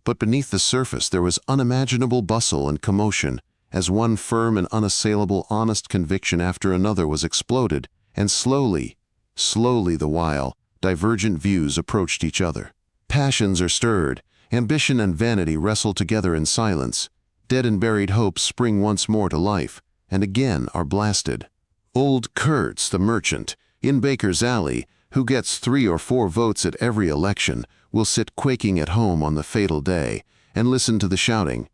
But beneath the surface there was unimaginable bustle and commotion, as one firm and unassailable honest conviction after another was exploded, and slowly the while, divergent views approached each other. Passions are stirred, ambition and vanity wrestle together in silence, dead and buried hopes spring once more to life, and again are blasted. Old Kurtz, the merchant, in Baker's Alley, who gets 3 or 4 votes at every election, will sit quaking at home on the fatal day and listen to the shouting,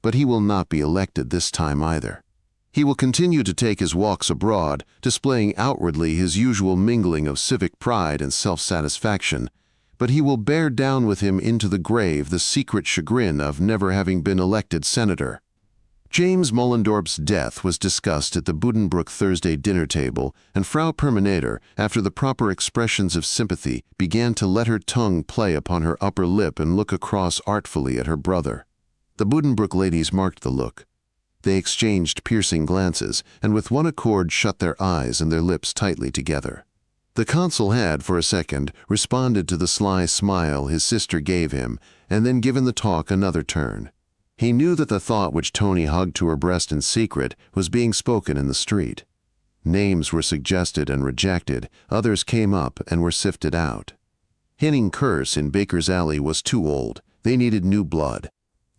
but he will not be elected this time either. He will continue to take his walks abroad, displaying outwardly his usual mingling of civic pride and self-satisfaction, but he will bear down with him into the grave the secret chagrin of never having been elected senator. James Mollendorp's death was discussed at the Buddenbrook Thursday dinner table, and Frau Perminator, after the proper expressions of sympathy, began to let her tongue play upon her upper lip and look across artfully at her brother. The Buddenbrook ladies marked the look. They exchanged piercing glances, and with one accord shut their eyes and their lips tightly together. The consul had, for a second, responded to the sly smile his sister gave him, and then given the talk another turn. He knew that the thought which Tony hugged to her breast in secret was being spoken in the street. Names were suggested and rejected, others came up and were sifted out. Henning Kurse in Baker's Alley was too old. They needed new blood.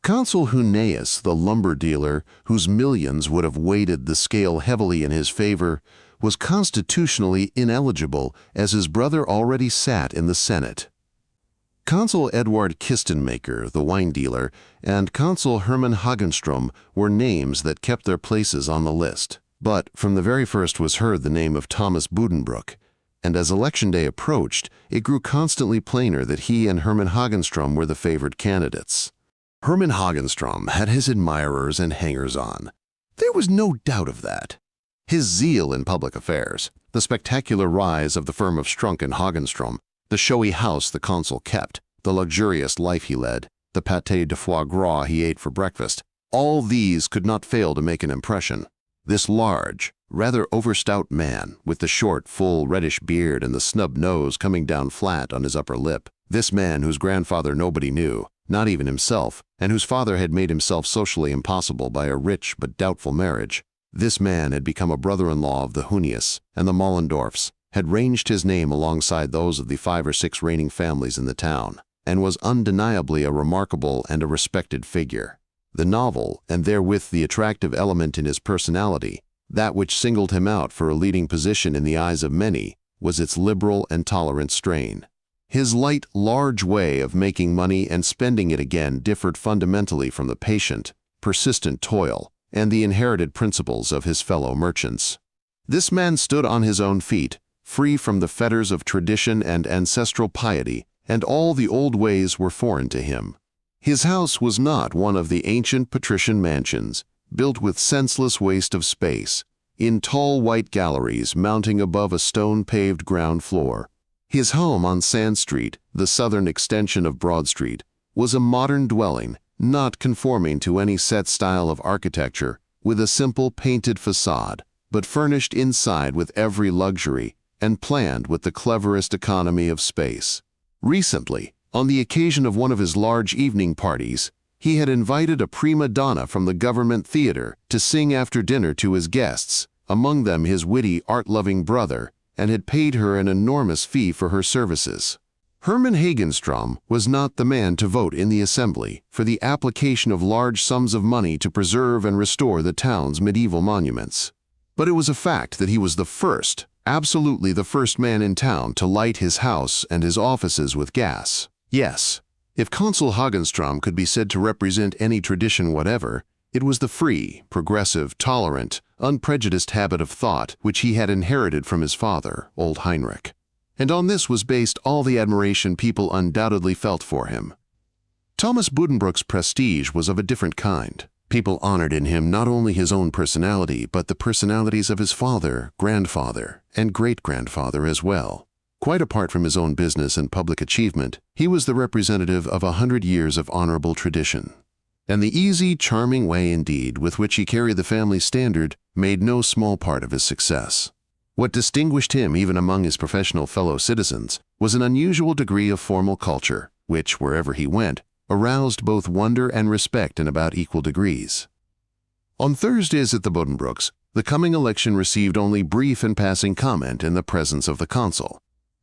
Consul Huneeus, the lumber dealer, whose millions would have weighted the scale heavily in his favor, was constitutionally ineligible, as his brother already sat in the Senate. Consul Eduard Kistenmaker, the wine dealer, and Consul Hermann Hagenstrom were names that kept their places on the list. But from the very first was heard the name of Thomas Buddenbrook, and as election day approached, it grew constantly plainer that he and Hermann Hagenstrom were the favored candidates. Hermann Hagenstrom had his admirers and hangers-on. There was no doubt of that. His zeal in public affairs, the spectacular rise of the firm of Strunk and Hagenstrom, the showy house the consul kept, the luxurious life he led, the pâté de foie gras he ate for breakfast, all these could not fail to make an impression. This large, rather overstout man, with the short, full, reddish beard and the snub nose coming down flat on his upper lip, this man whose grandfather nobody knew, not even himself, and whose father had made himself socially impossible by a rich but doubtful marriage, this man had become a brother-in-law of the Huneeus and the Mollendorfs, had ranged his name alongside those of the 5 or 6 reigning families in the town, and was undeniably a remarkable and a respected figure. The novel, and therewith the attractive element in his personality, that which singled him out for a leading position in the eyes of many, was its liberal and tolerant strain. His light, large way of making money and spending it again differed fundamentally from the patient, persistent toil, and the inherited principles of his fellow merchants. This man stood on his own feet, free from the fetters of tradition and ancestral piety, and all the old ways were foreign to him. His house was not one of the ancient patrician mansions, built with senseless waste of space, in tall white galleries mounting above a stone-paved ground floor. His home on Sand Street, the southern extension of Broad Street, was a modern dwelling, not conforming to any set style of architecture, with a simple painted facade, but furnished inside with every luxury, and planned with the cleverest economy of space. Recently, on the occasion of one of his large evening parties, he had invited a prima donna from the government theater to sing after dinner to his guests, among them his witty, art-loving brother, and had paid her an enormous fee for her services. Hermann Hagenstrom was not the man to vote in the assembly for the application of large sums of money to preserve and restore the town's medieval monuments. But it was a fact that he was the first, absolutely the first man in town to light his house and his offices with gas. Yes, if Consul Hagenstrom could be said to represent any tradition whatever, It was the free, progressive, tolerant, unprejudiced habit of thought which he had inherited from his father, old Heinrich. And on this was based all the admiration people undoubtedly felt for him. Thomas Buddenbrooks' prestige was of a different kind. People honored in him not only his own personality, but the personalities of his father, grandfather, and great-grandfather as well. Quite apart from his own business and public achievement, he was the representative of 100 years of honorable tradition. And the easy, charming way indeed with which he carried the family standard made no small part of his success. What distinguished him even among his professional fellow citizens was an unusual degree of formal culture, which, wherever he went, aroused both wonder and respect in about equal degrees. On Thursdays at the Buddenbrooks, the coming election received only brief and passing comment in the presence of the consul.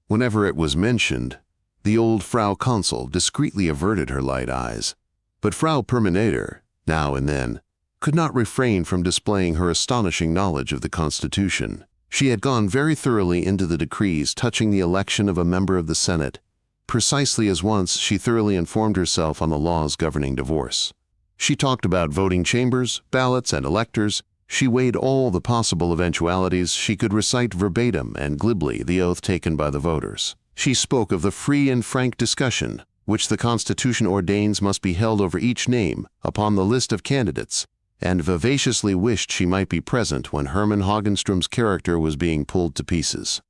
Whenever it was mentioned, the old Frau Consul discreetly averted her light eyes. But Frau Perminator, now and then, could not refrain from displaying her astonishing knowledge of the Constitution. She had gone very thoroughly into the decrees touching the election of a member of the Senate, precisely as once she thoroughly informed herself on the laws governing divorce. She talked about voting chambers, ballots, and electors. She weighed all the possible eventualities. She could recite verbatim and glibly the oath taken by the voters. She spoke of the free and frank discussion which the Constitution ordains must be held over each name upon the list of candidates, and vivaciously wished she might be present when Hermann Hagenstrom's character was being pulled to pieces.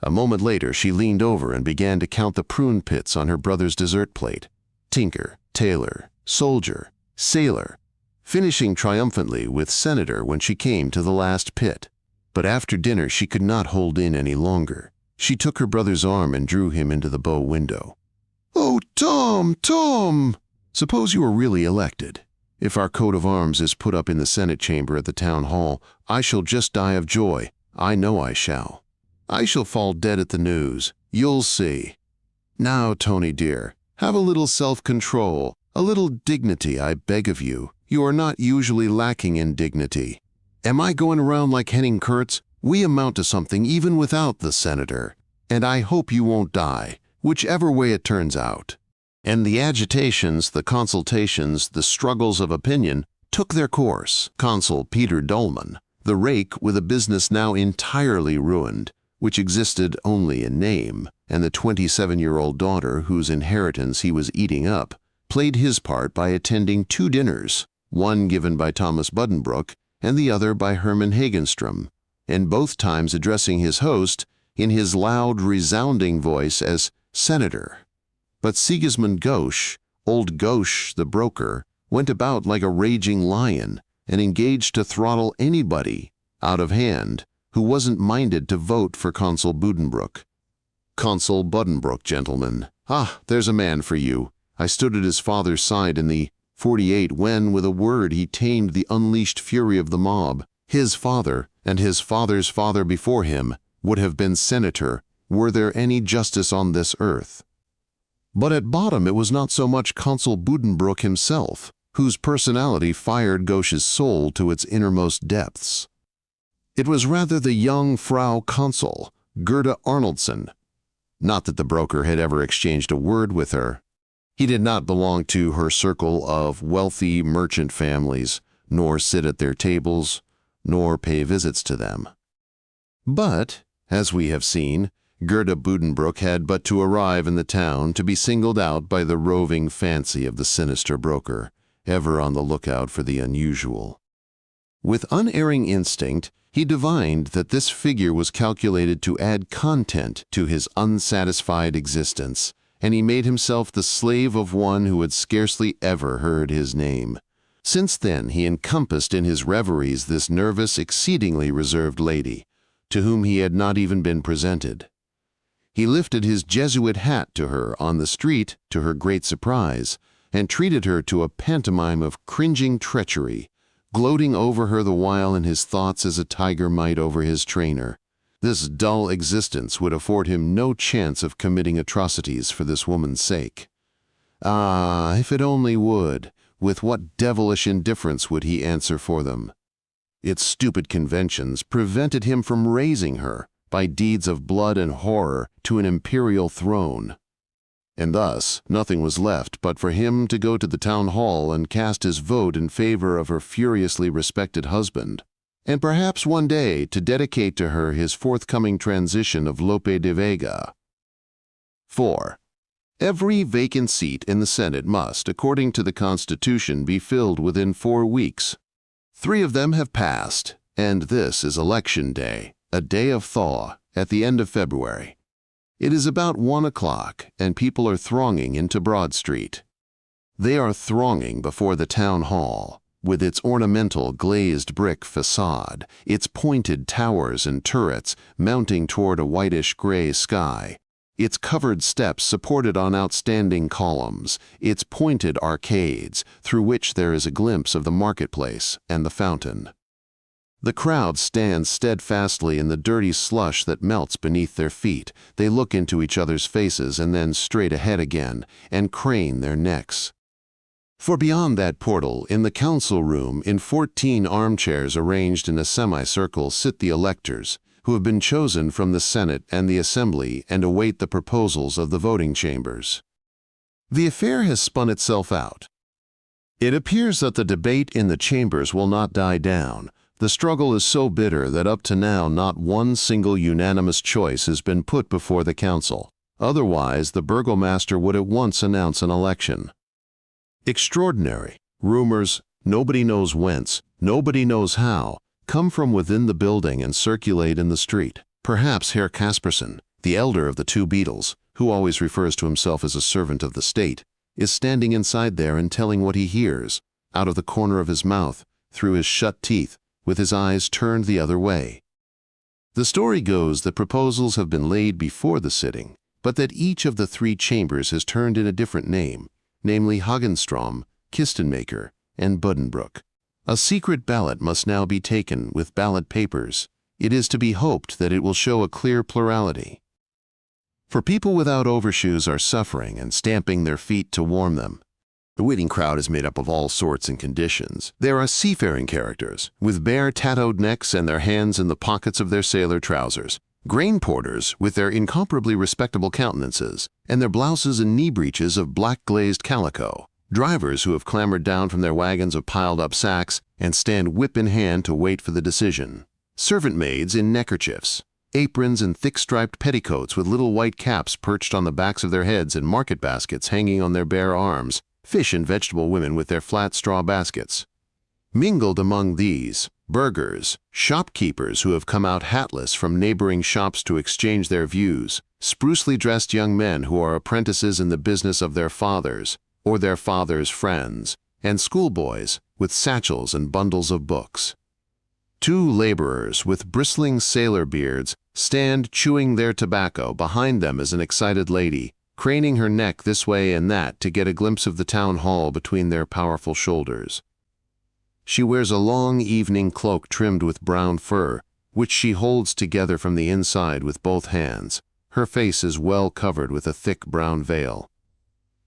A moment later she leaned over and began to count the prune pits on her brother's dessert plate. Tinker, tailor, soldier, sailor, finishing triumphantly with senator when she came to the last pit. But after dinner she could not hold in any longer. She took her brother's arm and drew him into the bow window. "Oh, Tom, Tom! Suppose you were really elected. If our coat of arms is put up in the Senate chamber at the town hall, I shall just die of joy. I know I shall. I shall fall dead at the news. You'll see. Now, Tony dear, have a little self-control, a little dignity, I beg of you. You are not usually lacking in dignity. Am I going around like Henning Kurtz? We amount to something even without the senator. And I hope you won't die, whichever way it turns out." And the agitations, the consultations, the struggles of opinion took their course. Consul Peter Dolman, the rake with a business now entirely ruined, which existed only in name, and the 27-year-old daughter whose inheritance he was eating up, played his part by attending 2 dinners, one given by Thomas Buddenbrook and the other by Hermann Hagenstrom, and both times addressing his host in his loud, resounding voice as Senator. But Sigismund Gauche, old Gauche the broker, went about like a raging lion and engaged to throttle anybody, out of hand, who wasn't minded to vote for Consul Buddenbrook. Consul Buddenbrook, gentlemen. Ah, there's a man for you. I stood at his father's side in the 48 when, with a word, he tamed the unleashed fury of the mob. His father, and his father's father before him, would have been senator were there any justice on this earth. But at bottom it was not so much Consul Buddenbrook himself, whose personality fired Gauche's soul to its innermost depths. It was rather the young Frau Consul, Gerda Arnoldson. Not that the broker had ever exchanged a word with her. He did not belong to her circle of wealthy merchant families, nor sit at their tables, nor pay visits to them. But, as we have seen, Gerda Buddenbrook had but to arrive in the town to be singled out by the roving fancy of the sinister broker, ever on the lookout for the unusual. With unerring instinct, he divined that this figure was calculated to add content to his unsatisfied existence, and he made himself the slave of one who had scarcely ever heard his name. Since then he encompassed in his reveries this nervous, exceedingly reserved lady, to whom he had not even been presented. He lifted his Jesuit hat to her on the street, to her great surprise, and treated her to a pantomime of cringing treachery, gloating over her the while in his thoughts as a tiger might over his trainer. This dull existence would afford him no chance of committing atrocities for this woman's sake. Ah, if it only would, with what devilish indifference would he answer for them? Its stupid conventions prevented him from raising her, by deeds of blood and horror, to an imperial throne. and thus nothing was left but for him to go to the town hall and cast his vote in favor of her furiously respected husband, and perhaps one day to dedicate to her his forthcoming transition of Lope de Vega. 4. Every vacant seat in the Senate must, according to the Constitution, be filled within 4 weeks. 3 of them have passed, and this is Election Day, a day of thaw, at the end of February. It is about 1 o'clock, and people are thronging into Broad Street. They are thronging before the town hall, with its ornamental glazed brick facade, its pointed towers and turrets mounting toward a whitish-gray sky, its covered steps supported on outstanding columns, its pointed arcades, through which there is a glimpse of the marketplace and the fountain. The crowd stands steadfastly in the dirty slush that melts beneath their feet. They look into each other's faces and then straight ahead again, and crane their necks. For beyond that portal, in the council room, in 14 armchairs arranged in a semicircle, sit the electors, who have been chosen from the Senate and the Assembly and await the proposals of the voting chambers. The affair has spun itself out. It appears that the debate in the chambers will not die down. The struggle is so bitter that up to now not one single unanimous choice has been put before the council. Otherwise, the burgomaster would at once announce an election. Extraordinary rumors, nobody knows whence, nobody knows how, come from within the building and circulate in the street. Perhaps Herr Kaspersen, the elder of the 2 beadles, who always refers to himself as a servant of the state, is standing inside there and telling what he hears, out of the corner of his mouth, through his shut teeth, with his eyes turned the other way. The story goes that proposals have been laid before the sitting, but that each of the 3 chambers has turned in a different name, namely Hagenstrom, Kistenmaker, and Buddenbrook. A secret ballot must now be taken with ballot papers. It is to be hoped that it will show a clear plurality. For people without overshoes are suffering and stamping their feet to warm them. The waiting crowd is made up of all sorts and conditions. There are seafaring characters, with bare tattooed necks and their hands in the pockets of their sailor trousers, grain porters with their incomparably respectable countenances, and their blouses and knee breeches of black glazed calico, drivers who have clambered down from their wagons of piled-up sacks and stand whip in hand to wait for the decision, servant maids in neckerchiefs, aprons and thick-striped petticoats with little white caps perched on the backs of their heads and market baskets hanging on their bare arms, fish and vegetable women with their flat straw baskets. Mingled among these, burghers, shopkeepers who have come out hatless from neighboring shops to exchange their views, sprucely dressed young men who are apprentices in the business of their fathers or their fathers' friends, and schoolboys with satchels and bundles of books. 2 laborers with bristling sailor beards stand chewing their tobacco. Behind them is an excited lady, craning her neck this way and that to get a glimpse of the town hall between their powerful shoulders. She wears a long evening cloak trimmed with brown fur, which she holds together from the inside with both hands. Her face is well covered with a thick brown veil.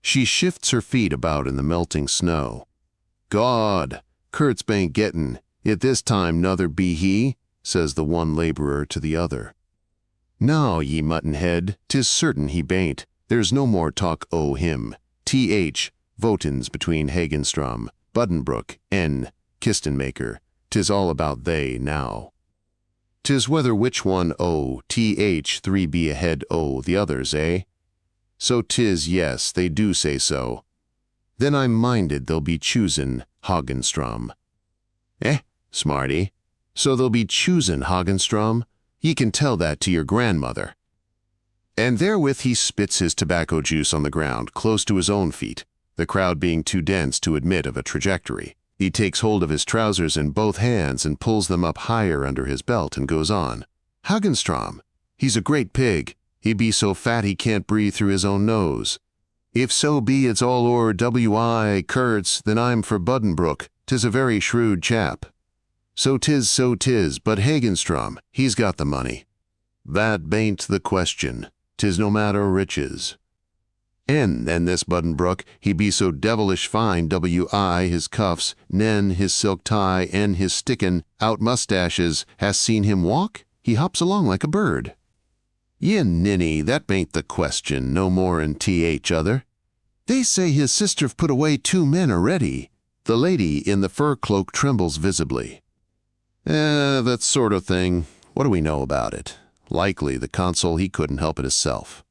She shifts her feet about in the melting snow. "God, Kurtz bain't gettin' it this time, nuther be he," says the one laborer to the other. "Now, ye mutton-head, 'tis certain he bain't. There's no more talk o' him. Th. Votins between Hagenstrom, Buddenbrook, N. Kistenmaker. 'Tis all about they now. 'Tis whether which one o' th 3 be ahead o' the others, eh? So 'tis, yes, they do say so. Then I'm minded they'll be choosin' Hagenstrom." "Eh, smarty, so they'll be choosin' Hagenstrom? Ye can tell that to your grandmother." And therewith he spits his tobacco juice on the ground, close to his own feet, the crowd being too dense to admit of a trajectory. He takes hold of his trousers in both hands and pulls them up higher under his belt and goes on. "Hagenstrom, he's a great pig. He be so fat he can't breathe through his own nose. If so be it's all o'er W.I. Kurtz, then I'm for Buddenbrook. 'Tis a very shrewd chap." So 'tis, but Hagenstrom, he's got the money." "That bain't the question. 'Tis no matter riches." "And this Buddenbrook, he be so devilish fine, W.I. his cuffs, nen his silk tie, and his stickin' out mustaches, hast seen him walk? He hops along like a bird." Ye ninny, that bain't the question, no more'n th other. They say his sister've put away 2 men already. The lady in the fur cloak trembles visibly. That sort of thing. What do we know about it? Likely the consul he couldn't help it hisself.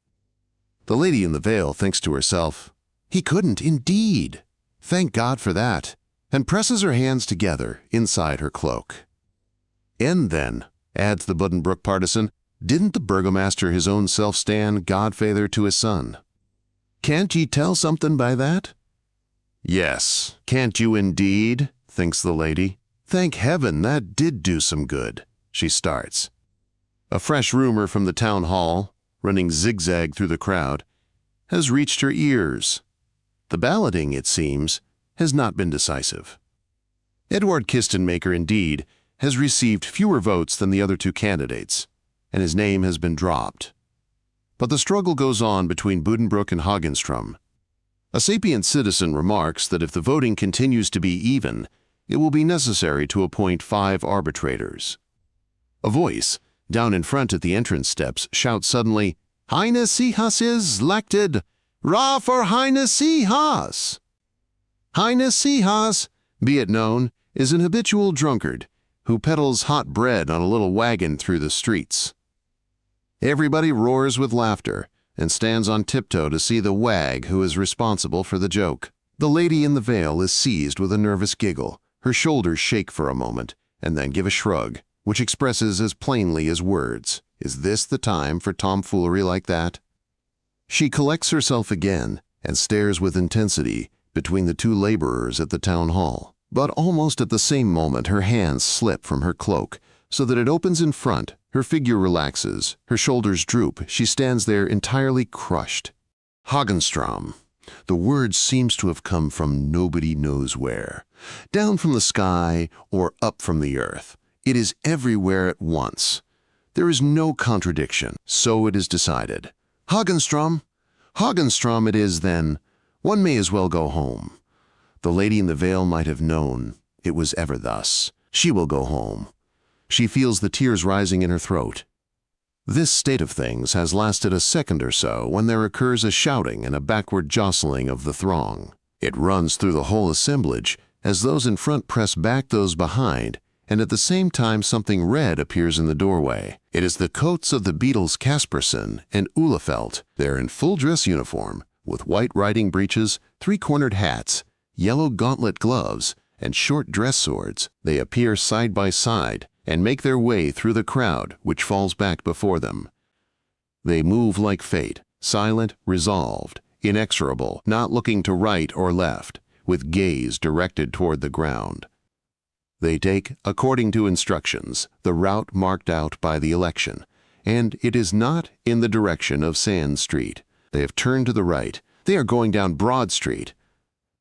The lady in the veil thinks to herself, he couldn't indeed. Thank God for that, and presses her hands together inside her cloak. And then, adds the Buddenbrook partisan, didn't the burgomaster his own self stand godfather to his son? Can't ye tell something by that? Yes, can't you indeed, thinks the lady. Thank heaven that did do some good, she starts. A fresh rumor from the town hall, running zigzag through the crowd, has reached her ears. The balloting, it seems, has not been decisive. Edward Kistenmaker, indeed, has received fewer votes than the other 2 candidates, and his name has been dropped. But the struggle goes on between Buddenbrook and Hagenstrom. A sapient citizen remarks that if the voting continues to be even, it will be necessary to appoint 5 arbitrators. A voice, down in front at the entrance steps, shouts suddenly, Heine Seehas is elected! Ra for Heine Seehas! Heine Seehas, be it known, is an habitual drunkard who peddles hot bread on a little wagon through the streets. Everybody roars with laughter and stands on tiptoe to see the wag who is responsible for the joke. The lady in the veil is seized with a nervous giggle. Her shoulders shake for a moment and then give a shrug, which expresses as plainly as words, is this the time for tomfoolery like that? She collects herself again and stares with intensity between the 2 laborers at the town hall. But almost at the same moment her hands slip from her cloak so that it opens in front. Her figure relaxes, her shoulders droop, she stands there entirely crushed. Hagenstrom. The word seems to have come from nobody knows where. Down from the sky or up from the earth. It is everywhere at once. There is no contradiction, so it is decided. Hagenstrom! Hagenstrom it is then. One may as well go home. The lady in the veil might have known it was ever thus. She will go home. She feels the tears rising in her throat. This state of things has lasted a second or so when there occurs a shouting and a backward jostling of the throng. It runs through the whole assemblage as those in front press back those behind, and at the same time something red appears in the doorway. It is the coats of the beadles Kasperson and Ulefelt. They're in full dress uniform, with white riding breeches, 3-cornered hats, yellow gauntlet gloves, and short dress swords. They appear side by side and make their way through the crowd which falls back before them. They move like fate, silent, resolved, inexorable, not looking to right or left, with gaze directed toward the ground. They take, according to instructions, the route marked out by the election, and it is not in the direction of Sand Street. They have turned to the right. They are going down Broad Street.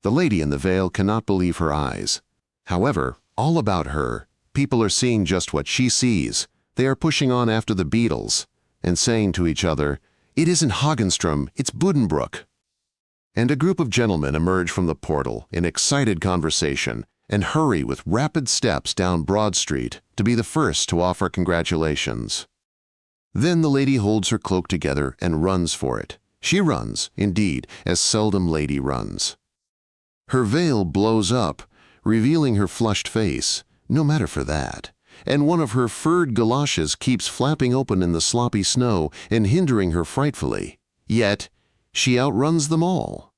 The lady in the veil cannot believe her eyes. However, all about her, people are seeing just what she sees. They are pushing on after the beadles and saying to each other, "It isn't Hagenstrom, it's Buddenbrook." And a group of gentlemen emerge from the portal in excited conversation and hurry with rapid steps down Broad Street to be the first to offer congratulations. Then the lady holds her cloak together and runs for it. She runs, indeed, as seldom lady runs. Her veil blows up, revealing her flushed face, no matter for that, and one of her furred galoshes keeps flapping open in the sloppy snow and hindering her frightfully. Yet, she outruns them all.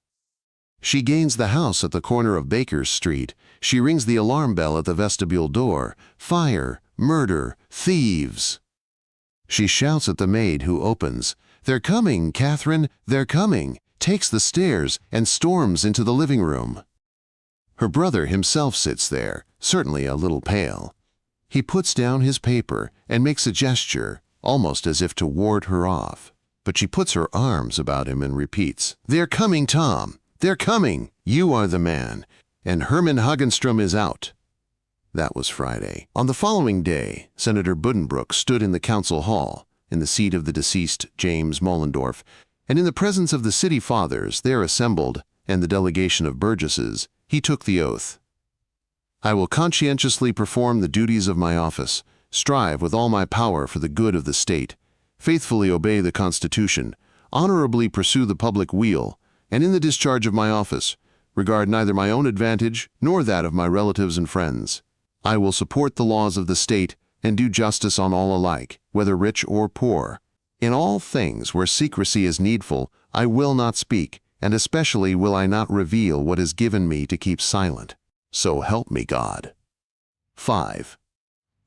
She gains the house at the corner of Baker's Street. She rings the alarm bell at the vestibule door. Fire, murder, thieves. She shouts at the maid who opens, "They're coming, Catherine, they're coming," takes the stairs and storms into the living room. Her brother himself sits there, certainly a little pale. He puts down his paper and makes a gesture, almost as if to ward her off. But she puts her arms about him and repeats, "They're coming, Tom. They're coming. You are the man. And Herman Hagenstrom is out." That was Friday. On the following day, Senator Buddenbrooks stood in the council hall, in the seat of the deceased James Mollendorf, and in the presence of the city fathers there assembled and the delegation of burgesses, he took the oath. "I will conscientiously perform the duties of my office, strive with all my power for the good of the state, faithfully obey the Constitution, honorably pursue the public weal, and in the discharge of my office, regard neither my own advantage nor that of my relatives and friends. I will support the laws of the state and do justice on all alike, whether rich or poor. In all things where secrecy is needful, I will not speak, and especially will I not reveal what is given me to keep silent. So help me God. 5.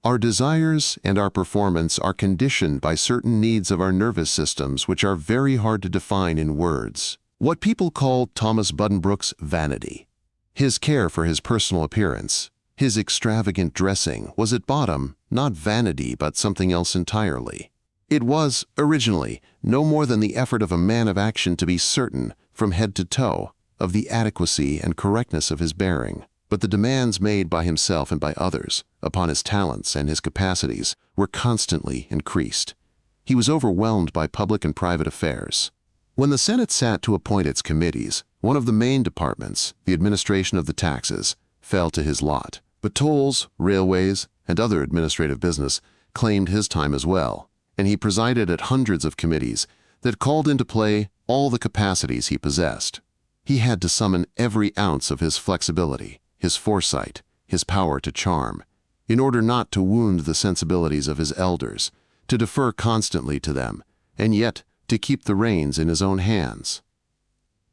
Our desires and our performance are conditioned by certain needs of our nervous systems which are very hard to define in words. What people call Thomas Buddenbrooks vanity, his care for his personal appearance, his extravagant dressing was at bottom not vanity but something else entirely. It was, originally, no more than the effort of a man of action to be certain, from head to toe, of the adequacy and correctness of his bearing. But the demands made by himself and by others upon his talents and his capacities were constantly increased. He was overwhelmed by public and private affairs. When the Senate sat to appoint its committees, one of the main departments, the administration of the taxes, fell to his lot. But tolls, railways, and other administrative business claimed his time as well, and he presided at hundreds of committees that called into play all the capacities he possessed. He had to summon every ounce of his flexibility, his foresight, his power to charm, in order not to wound the sensibilities of his elders, to defer constantly to them, and yet to keep the reins in his own hands.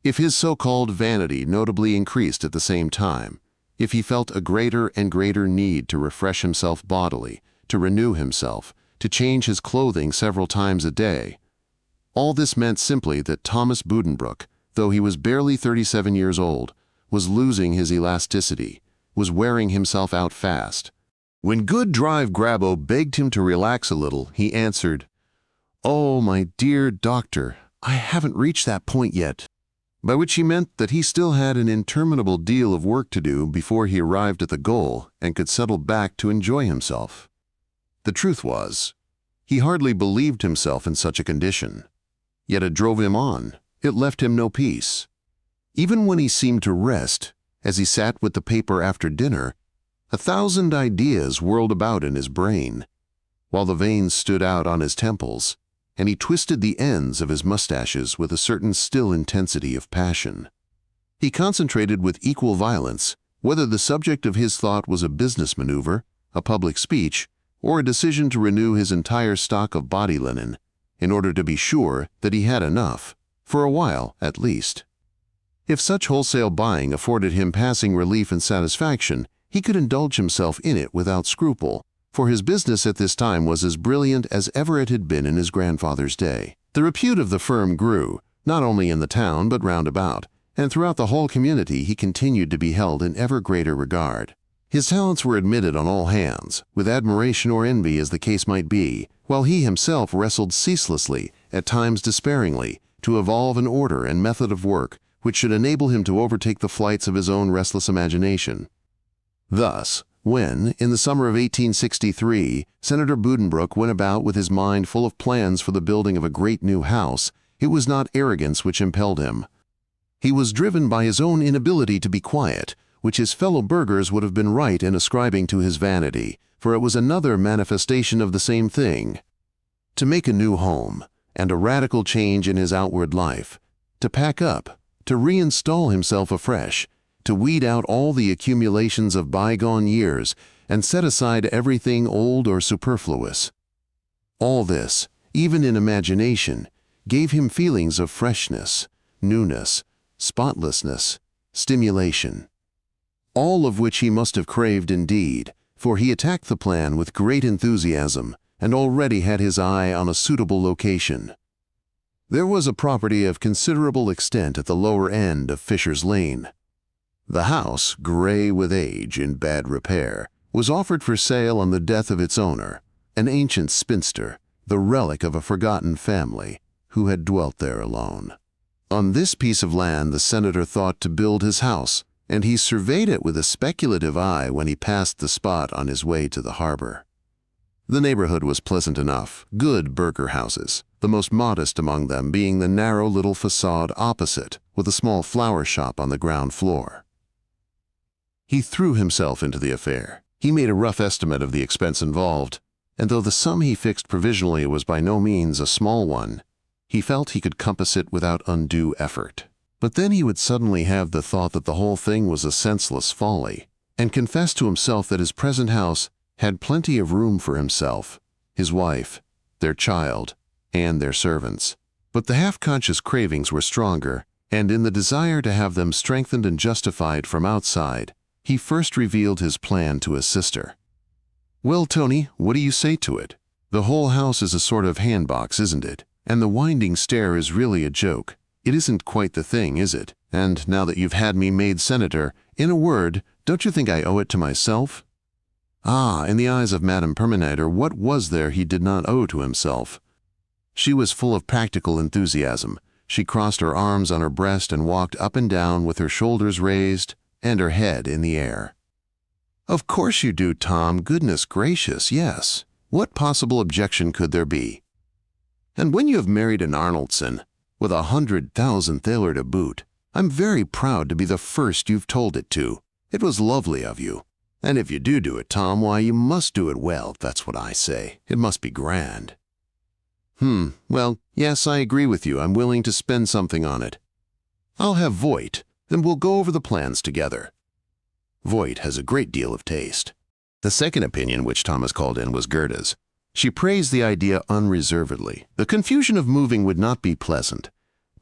If his so-called vanity notably increased at the same time, if he felt a greater and greater need to refresh himself bodily, to renew himself, to change his clothing several times a day, all this meant simply that Thomas Buddenbrook, though he was barely 37 years old, was losing his elasticity, was wearing himself out fast. When good drive Grabo begged him to relax a little, he answered, "Oh, my dear doctor, I haven't reached that point yet," by which he meant that he still had an interminable deal of work to do before he arrived at the goal and could settle back to enjoy himself. The truth was, he hardly believed himself in such a condition. Yet it drove him on. It left him no peace. Even when he seemed to rest, as he sat with the paper after dinner, 1,000 ideas whirled about in his brain, while the veins stood out on his temples, and he twisted the ends of his mustaches with a certain still intensity of passion. He concentrated with equal violence whether the subject of his thought was a business maneuver, a public speech, or a decision to renew his entire stock of body linen, in order to be sure that he had enough, for a while at least. If such wholesale buying afforded him passing relief and satisfaction, he could indulge himself in it without scruple, for his business at this time was as brilliant as ever it had been in his grandfather's day. The repute of the firm grew, not only in the town but round about, and throughout the whole community he continued to be held in ever greater regard. His talents were admitted on all hands, with admiration or envy as the case might be, while he himself wrestled ceaselessly, at times despairingly, to evolve an order and method of work which should enable him to overtake the flights of his own restless imagination. Thus, when, in the summer of 1863, Senator Buddenbrook went about with his mind full of plans for the building of a great new house, it was not arrogance which impelled him. He was driven by his own inability to be quiet, which his fellow burghers would have been right in ascribing to his vanity, for it was another manifestation of the same thing. To make a new home, and a radical change in his outward life, to pack up, to reinstall himself afresh, to weed out all the accumulations of bygone years and set aside everything old or superfluous. All this, even in imagination, gave him feelings of freshness, newness, spotlessness, stimulation. All of which he must have craved indeed, for he attacked the plan with great enthusiasm and already had his eye on a suitable location. There was a property of considerable extent at the lower end of Fisher's Lane. The house, gray with age, in bad repair, was offered for sale on the death of its owner, an ancient spinster, the relic of a forgotten family, who had dwelt there alone. On this piece of land the senator thought to build his house, and he surveyed it with a speculative eye when he passed the spot on his way to the harbor. The neighborhood was pleasant enough, good burgher houses, the most modest among them being the narrow little facade opposite, with a small flower shop on the ground floor. He threw himself into the affair. He made a rough estimate of the expense involved, and though the sum he fixed provisionally was by no means a small one, he felt he could compass it without undue effort. But then he would suddenly have the thought that the whole thing was a senseless folly, and confess to himself that his present house had plenty of room for himself, his wife, their child, and their servants. But the half-conscious cravings were stronger, and in the desire to have them strengthened and justified from outside, he first revealed his plan to his sister. "Well, Tony, what do you say to it? The whole house is a sort of handbox, isn't it? And the winding stair is really a joke. It isn't quite the thing, is it? And now that you've had me made senator, in a word, don't you think I owe it to myself?" Ah, in the eyes of Madame Perminator, what was there he did not owe to himself? She was full of practical enthusiasm. She crossed her arms on her breast and walked up and down with her shoulders raised and her head in the air. "Of course you do, Tom. Goodness gracious, yes. What possible objection could there be? And when you have married an Arnoldson, with 100,000 thaler to boot, I'm very proud to be the first you've told it to. It was lovely of you. And if you do it, Tom, why, you must do it well, that's what I say. It must be grand." Well, yes, I agree with you. I'm willing to spend something on it. I'll have Voigt, then we'll go over the plans together. Voigt has a great deal of taste. The second opinion which Thomas called in was Gerda's. She praised the idea unreservedly. The confusion of moving would not be pleasant,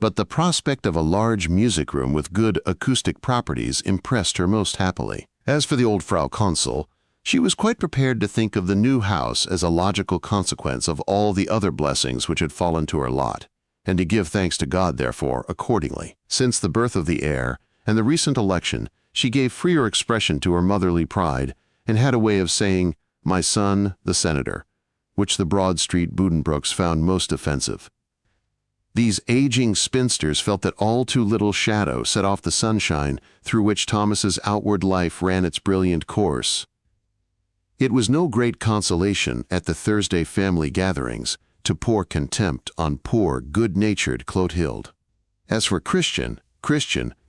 but the prospect of a large music room with good acoustic properties impressed her most happily. As for the old Frau Consul, she was quite prepared to think of the new house as a logical consequence of all the other blessings which had fallen to her lot, and to give thanks to God, therefore, accordingly. Since the birth of the heir and the recent election, she gave freer expression to her motherly pride, and had a way of saying, "My son, the senator," which the Broad Street Buddenbrooks found most offensive. These aging spinsters felt that all too little shadow set off the sunshine through which Thomas's outward life ran its brilliant course. It was no great consolation at the Thursday family gatherings to pour contempt on poor, good-natured Clotilde. As for Christian,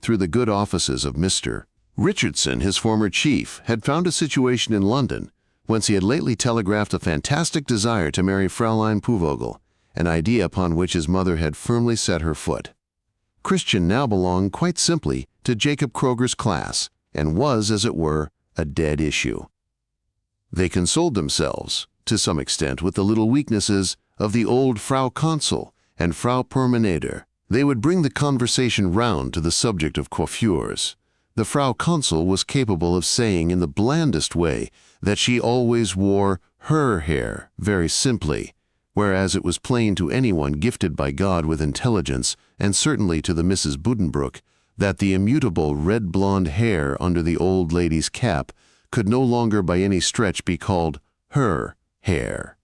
through the good offices of Mr. Richardson, his former chief, had found a situation in London, whence he had lately telegraphed a fantastic desire to marry Fraulein Puvogel, an idea upon which his mother had firmly set her foot. Christian now belonged quite simply to Jacob Kroger's class, and was, as it were, a dead issue. They consoled themselves, to some extent, with the little weaknesses of the old Frau Consul and Frau Perminator. They would bring the conversation round to the subject of coiffures. The Frau Consul was capable of saying in the blandest way that she always wore her hair very simply, whereas it was plain to anyone gifted by God with intelligence, and certainly to the Mrs. Buddenbrook, that the immutable red-blonde hair under the old lady's cap could no longer by any stretch be called her hair.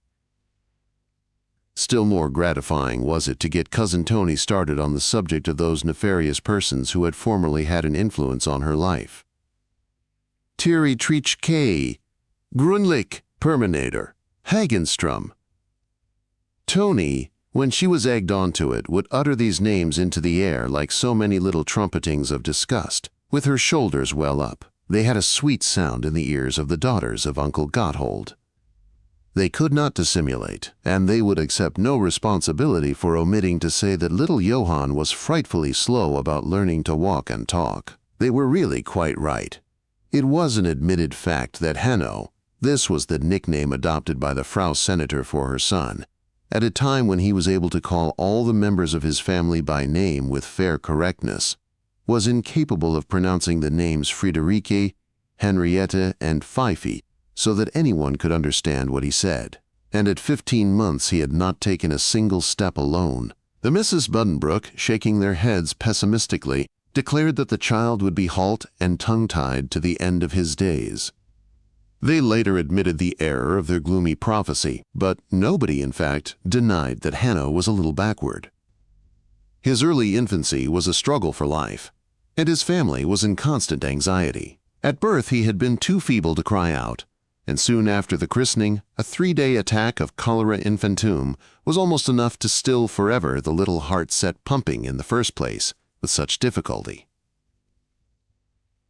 Still more gratifying was it to get Cousin Tony started on the subject of those nefarious persons who had formerly had an influence on her life. Thierry Trichke, Grunlich, Perminator, Hagenstrom. Tony, when she was egged onto it, would utter these names into the air like so many little trumpetings of disgust, with her shoulders well up. They had a sweet sound in the ears of the daughters of Uncle Gotthold. They could not dissimulate, and they would accept no responsibility for omitting to say that little Johann was frightfully slow about learning to walk and talk. They were really quite right. It was an admitted fact that Hanno, this was the nickname adopted by the Frau Senator for her son, at a time when he was able to call all the members of his family by name with fair correctness, was incapable of pronouncing the names Friederike, Henriette, and Pfeife, so that anyone could understand what he said. And at 15 months he had not taken a single step alone. The Misses Buddenbrook, shaking their heads pessimistically, declared that the child would be halt and tongue-tied to the end of his days. They later admitted the error of their gloomy prophecy, but nobody, in fact, denied that Hanno was a little backward. His early infancy was a struggle for life, and his family was in constant anxiety. At birth he had been too feeble to cry out, and soon after the christening, a 3-day attack of cholera infantum was almost enough to still forever the little heart set pumping in the first place with such difficulty.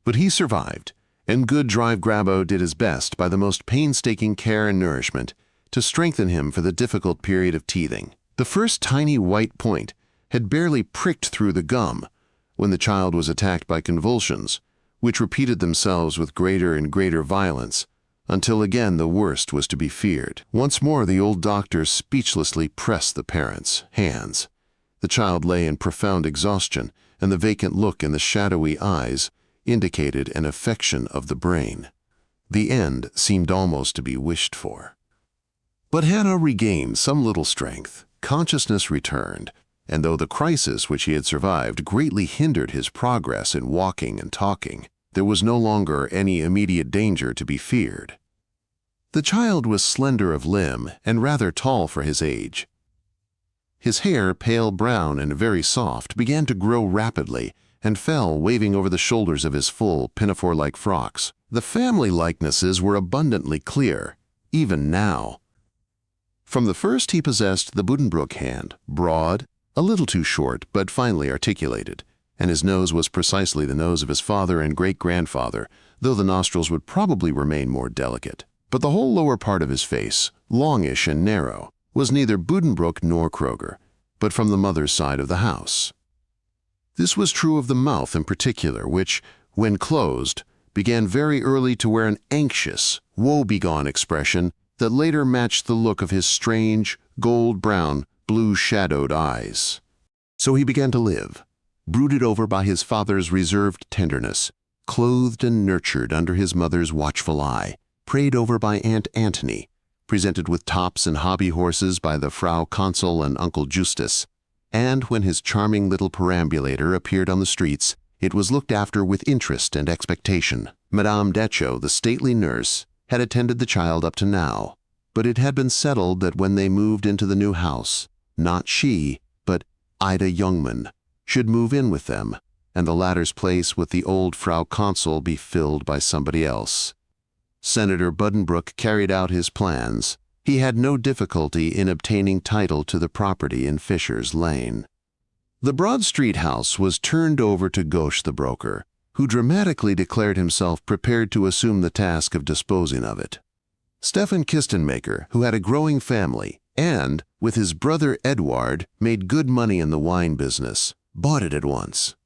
But he survived, and good Drive Grabo did his best by the most painstaking care and nourishment to strengthen him for the difficult period of teething. The first tiny white point had barely pricked through the gum when the child was attacked by convulsions, which repeated themselves with greater and greater violence, until again the worst was to be feared. Once more the old doctor speechlessly pressed the parents' hands. The child lay in profound exhaustion, and the vacant look in the shadowy eyes indicated an affection of the brain. The end seemed almost to be wished for. But Hannah regained some little strength. Consciousness returned, and though the crisis which he had survived greatly hindered his progress in walking and talking, there was no longer any immediate danger to be feared. The child was slender of limb and rather tall for his age. His hair, pale brown and very soft, began to grow rapidly and fell waving over the shoulders of his full, pinafore-like frocks. The family likenesses were abundantly clear, even now. From the first he possessed the Buddenbrooks hand, broad, a little too short, but finely articulated, and his nose was precisely the nose of his father and great-grandfather, though the nostrils would probably remain more delicate. But the whole lower part of his face, longish and narrow, was neither Buddenbrooks nor Kroger, but from the mother's side of the house. This was true of the mouth in particular, which, when closed, began very early to wear an anxious, woe-begone expression that later matched the look of his strange, gold-brown, blue-shadowed eyes. So he began to live, brooded over by his father's reserved tenderness, clothed and nurtured under his mother's watchful eye, prayed over by Aunt Antony, presented with tops and hobby horses by the Frau Consul and Uncle Justus, and when his charming little perambulator appeared on the streets, it was looked after with interest and expectation. Madame Decho, the stately nurse, had attended the child up to now, but it had been settled that when they moved into the new house, not she, but Ida Youngman, should move in with them, and the latter's place with the old Frau Consul be filled by somebody else. Senator Buddenbrooks carried out his plans. He had no difficulty in obtaining title to the property in Fisher's Lane. The Broad Street house was turned over to Gauche the broker, who dramatically declared himself prepared to assume the task of disposing of it. Stephen Kistenmaker, who had a growing family and, with his brother Edward, made good money in the wine business, bought it at once.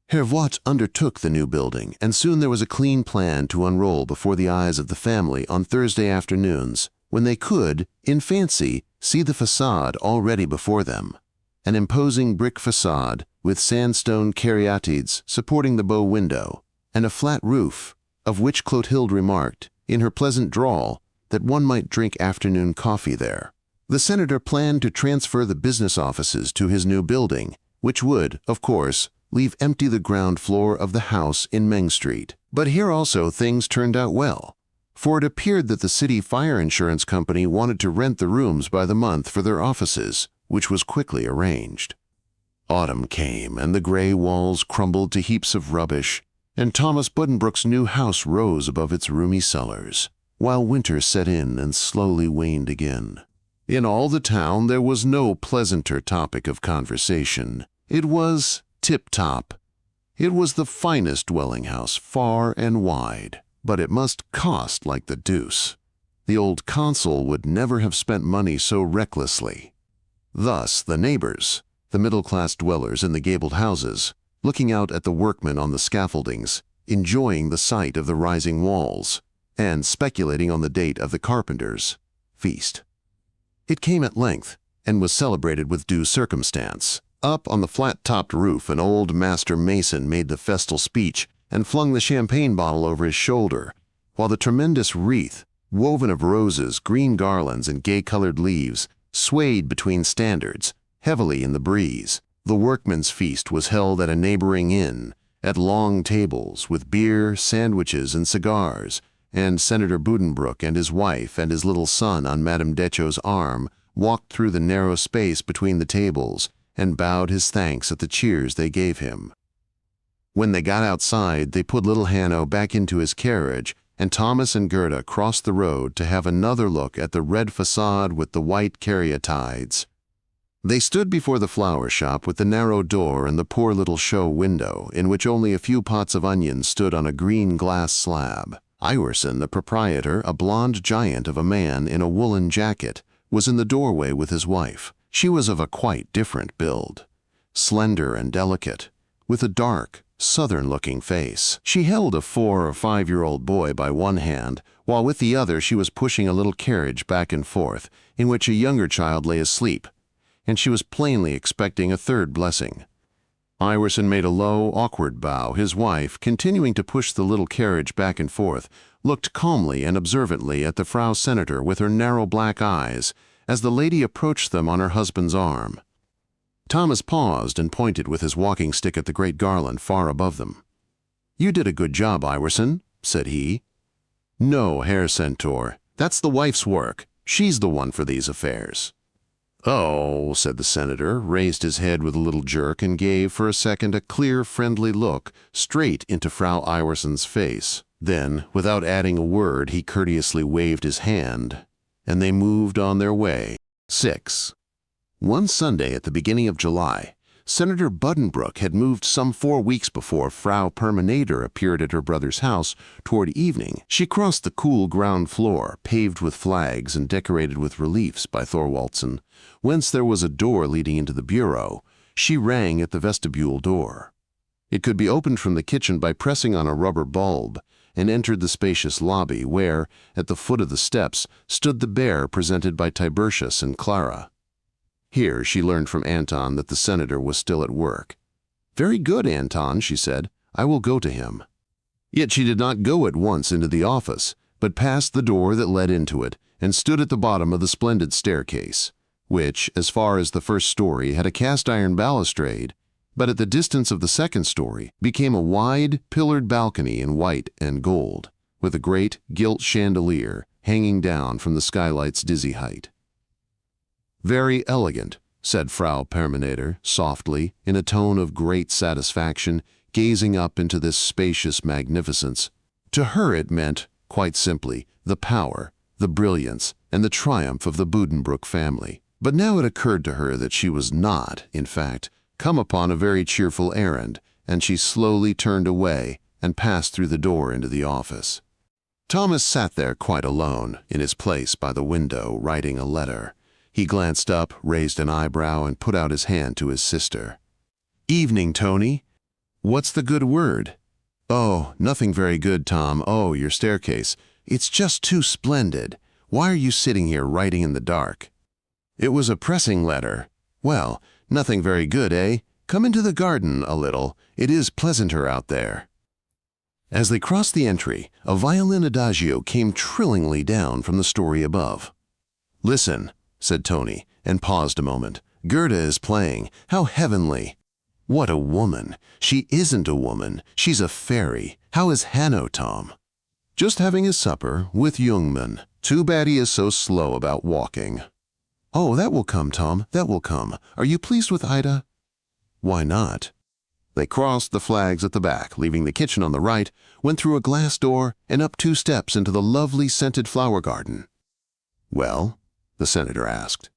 Herr Voigt undertook the new building, and soon there was a clean plan to unroll before the eyes of the family on Thursday afternoons, when they could, in fancy, see the facade already before them. An imposing brick facade with sandstone caryatides supporting the bow window, and a flat roof, of which Clotilde remarked, in her pleasant drawl, that one might drink afternoon coffee there. The senator planned to transfer the business offices to his new building, which would, of course, leave empty the ground floor of the house in Meng Street. But here also things turned out well, for it appeared that the city fire insurance company wanted to rent the rooms by the month for their offices, which was quickly arranged. Autumn came, and the gray walls crumbled to heaps of rubbish, and Thomas Buddenbrooks' new house rose above its roomy cellars, while winter set in and slowly waned again. In all the town there was no pleasanter topic of conversation. It was tip-top. It was the finest dwelling house far and wide, but it must cost like the deuce. The old consul would never have spent money so recklessly. Thus the neighbors, the middle-class dwellers in the gabled houses, looking out at the workmen on the scaffoldings, enjoying the sight of the rising walls, and speculating on the date of the carpenter's feast. It came at length, and was celebrated with due circumstance. Up on the flat-topped roof an old master mason made the festal speech and flung the champagne bottle over his shoulder, while the tremendous wreath, woven of roses, green garlands, and gay-colored leaves, swayed between standards, heavily in the breeze. The workmen's feast was held at a neighboring inn, at long tables, with beer, sandwiches, and cigars, and Senator Buddenbrooks and his wife and his little son on Madame Decho's arm walked through the narrow space between the tables and bowed his thanks at the cheers they gave him. When they got outside, they put little Hanno back into his carriage, and Thomas and Gerda crossed the road to have another look at the red facade with the white caryatides. They stood before the flower shop with the narrow door and the poor little show window, in which only a few pots of onions stood on a green glass slab. Iwerson, the proprietor, a blond giant of a man in a woolen jacket, was in the doorway with his wife. She was of a quite different build, slender and delicate, with a dark, southern-looking face. She held a 4- or 5-year-old boy by one hand, while with the other she was pushing a little carriage back and forth, in which a younger child lay asleep, and she was plainly expecting a third blessing. Iwerson made a low, awkward bow. His wife, continuing to push the little carriage back and forth, looked calmly and observantly at the Frau Senator with her narrow black eyes as the lady approached them on her husband's arm. Thomas paused and pointed with his walking stick at the great garland far above them. "You did a good job, Iwerson," said he. "No, Herr Centaur, that's the wife's work. She's the one for these affairs." "Oh," said the senator, raised his head with a little jerk, and gave for a second a clear, friendly look straight into Frau Iwerson's face. Then, without adding a word, he courteously waved his hand, and they moved on their way. 6. One Sunday at the beginning of July, Senator Buddenbrooks had moved some 4 weeks before Frau Permanator appeared at her brother's house toward evening. She crossed the cool ground floor, paved with flags and decorated with reliefs by Thorwaldsen, whence there was a door leading into the bureau. She rang at the vestibule door. It could be opened from the kitchen by pressing on a rubber bulb, and entered the spacious lobby where, at the foot of the steps, stood the bear presented by Tiburtius and Clara. Here she learned from Anton that the senator was still at work. "Very good, Anton," she said. "I will go to him." Yet she did not go at once into the office, but passed the door that led into it and stood at the bottom of the splendid staircase, which, as far as the first story, had a cast-iron balustrade, but at the distance of the second story became a wide, pillared balcony in white and gold, with a great gilt chandelier hanging down from the skylight's dizzy height. "Very elegant," said Frau Permanator softly, in a tone of great satisfaction, gazing up into this spacious magnificence. To her it meant, quite simply, the power, the brilliance, and the triumph of the Buddenbrooks family. But now it occurred to her that she was not, in fact, come upon a very cheerful errand, and she slowly turned away and passed through the door into the office. Thomas sat there quite alone, in his place by the window, writing a letter. He glanced up, raised an eyebrow, and put out his hand to his sister. "Evening, Tony. What's the good word?" "Oh, nothing very good, Tom. Oh, your staircase. It's just too splendid. Why are you sitting here writing in the dark?" "It was a pressing letter." "Well, nothing very good, eh? Come into the garden a little. It is pleasanter out there." As they crossed the entry, a violin adagio came trillingly down from the story above. "Listen," said Tony, and paused a moment. "Gerda is playing. How heavenly!" "What a woman! She isn't a woman. She's a fairy. How is Hanno, Tom?" "Just having his supper, with Jungmann. Too bad he is so slow about walking." "Oh, that will come, Tom, that will come. Are you pleased with Ida?" "Why not?" They crossed the flags at the back, leaving the kitchen on the right, went through a glass door, and up 2 steps into the lovely scented flower garden. "Well?" the senator asked.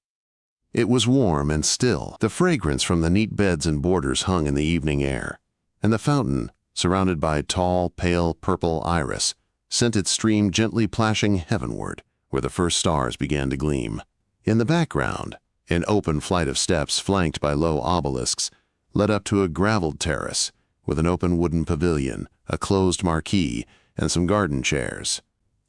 It was warm and still. The fragrance from the neat beds and borders hung in the evening air, and the fountain, surrounded by tall, pale purple iris, sent its stream gently plashing heavenward, where the first stars began to gleam. In the background, an open flight of steps flanked by low obelisks led up to a gravelled terrace, with an open wooden pavilion, a closed marquee, and some garden chairs.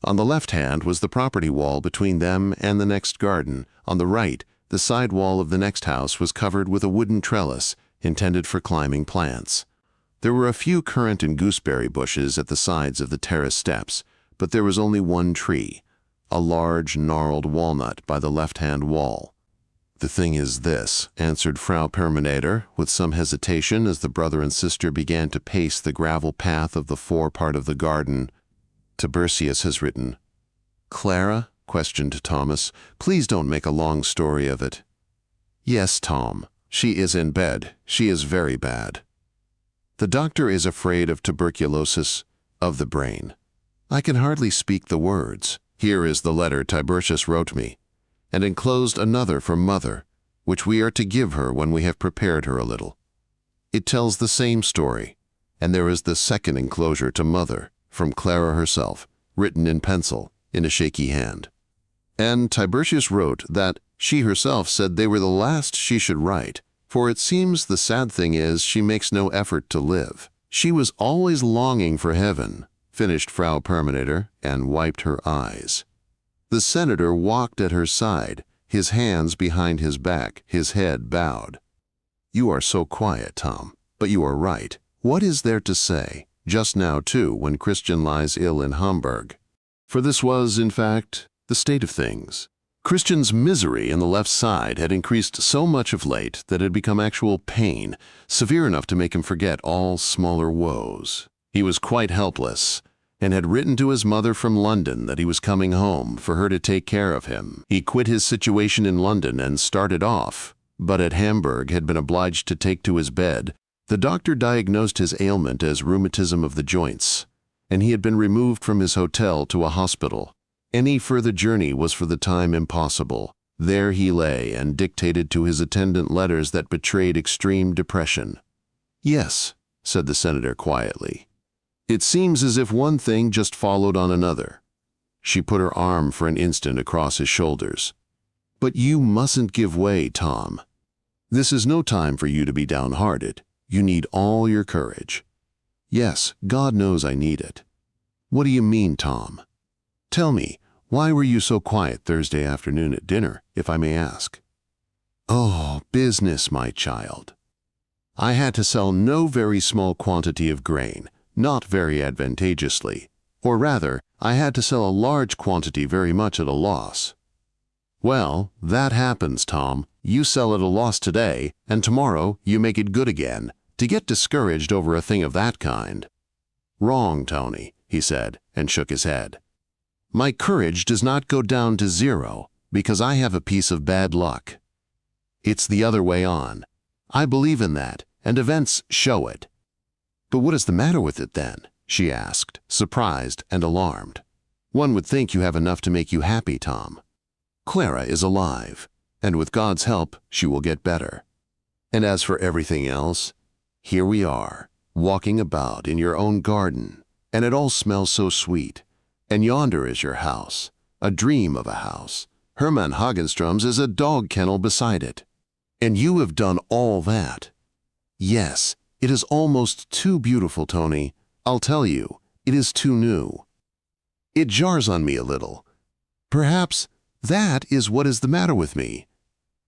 On the left hand was the property wall between them and the next garden. On the right, the side wall of the next house was covered with a wooden trellis intended for climbing plants. There were a few currant and gooseberry bushes at the sides of the terrace steps, but there was only one tree, a large gnarled walnut by the left-hand wall. "The thing is this," answered Frau Permanator, with some hesitation as the brother and sister began to pace the gravel path of the forepart of the garden. "Tiburtius has written." "Clara?" questioned Thomas. "Please don't make a long story of it." "Yes, Tom. She is in bed. She is very bad. The doctor is afraid of tuberculosis of the brain. I can hardly speak the words. Here is the letter Tiburtius wrote me, and enclosed another from Mother, which we are to give her when we have prepared her a little. It tells the same story, and there is the second enclosure to Mother, from Clara herself, written in pencil, in a shaky hand. And Tibertius wrote that she herself said they were the last she should write, for it seems the sad thing is she makes no effort to live. She was always longing for heaven, finished Frau Perminator, and wiped her eyes. The senator walked at her side, his hands behind his back, his head bowed. You are so quiet, Tom, but you are right. What is there to say? Just now, too, when Christian lies ill in Hamburg. For this was, in fact, the state of things. Christian's misery in the left side had increased so much of late that it had become actual pain, severe enough to make him forget all smaller woes. He was quite helpless, and had written to his mother from London that he was coming home for her to take care of him. He quit his situation in London and started off, but at Hamburg had been obliged to take to his bed. The doctor diagnosed his ailment as rheumatism of the joints, and he had been removed from his hotel to a hospital. Any further journey was for the time impossible. There he lay and dictated to his attendant letters that betrayed extreme depression. Yes, said the senator quietly. It seems as if one thing just followed on another. She put her arm for an instant across his shoulders. But you mustn't give way, Tom. This is no time for you to be downhearted. You need all your courage. Yes, God knows I need it. What do you mean, Tom? Tell me, why were you so quiet Thursday afternoon at dinner, if I may ask? Oh, business, my child. I had to sell no very small quantity of grain, not very advantageously, or rather, I had to sell a large quantity very much at a loss. Well, that happens, Tom. You sell at a loss today, and tomorrow you make it good again. To get discouraged over a thing of that kind. Wrong, Tony, he said, and shook his head. My courage does not go down to zero because I have a piece of bad luck. It's the other way on. I believe in that, and events show it. But what is the matter with it then? She asked, surprised and alarmed. One would think you have enough to make you happy, Tom. Clara is alive, and with God's help, she will get better. And as for everything else, here we are, walking about in your own garden, and it all smells so sweet. And yonder is your house, a dream of a house. Hermann Hagenstrom's is a dog kennel beside it. And you have done all that. Yes, it is almost too beautiful, Tony. I'll tell you, it is too new. It jars on me a little. Perhaps that is what is the matter with me.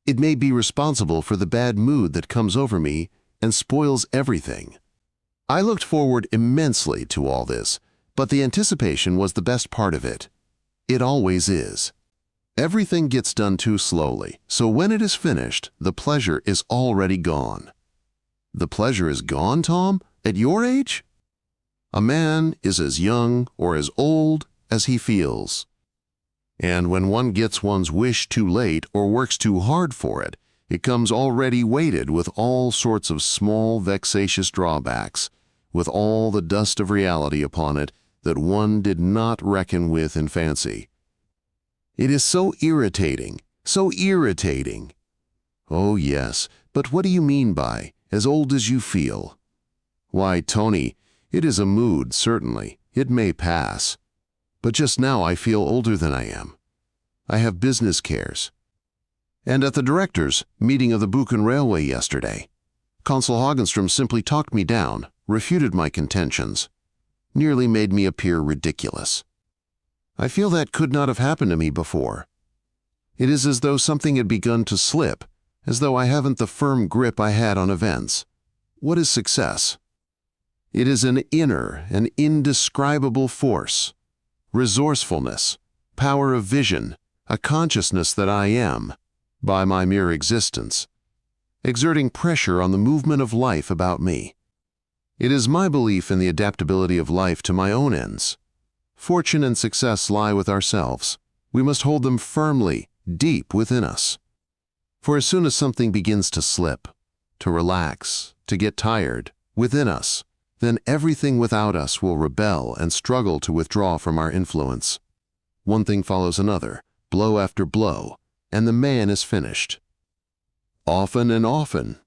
It may be responsible for the bad mood that comes over me and spoils everything. I looked forward immensely to all this, but the anticipation was the best part of it. It always is. Everything gets done too slowly, so when it is finished, the pleasure is already gone. The pleasure is gone, Tom, at your age? A man is as young or as old as he feels. And when one gets one's wish too late or works too hard for it, it comes already weighted with all sorts of small vexatious drawbacks, with all the dust of reality upon it that one did not reckon with in fancy. It is so irritating, so irritating. Oh yes, but what do you mean by as old as you feel? Why, Tony, it is a mood, certainly. It may pass. But just now I feel older than I am. I have business cares. And at the directors' meeting of the Buchen Railway yesterday, Consul Hagenstrom simply talked me down, refuted my contentions, nearly made me appear ridiculous. I feel that could not have happened to me before. It is as though something had begun to slip, as though I haven't the firm grip I had on events. What is success? It is an inner and indescribable force, resourcefulness, power of vision, a consciousness that I am, by my mere existence, exerting pressure on the movement of life about me. It is my belief in the adaptability of life to my own ends. Fortune and success lie with ourselves. We must hold them firmly, deep within us. For as soon as something begins to slip, to relax, to get tired, within us, then everything without us will rebel and struggle to withdraw from our influence. One thing follows another, blow after blow, and the man is finished. Often and often,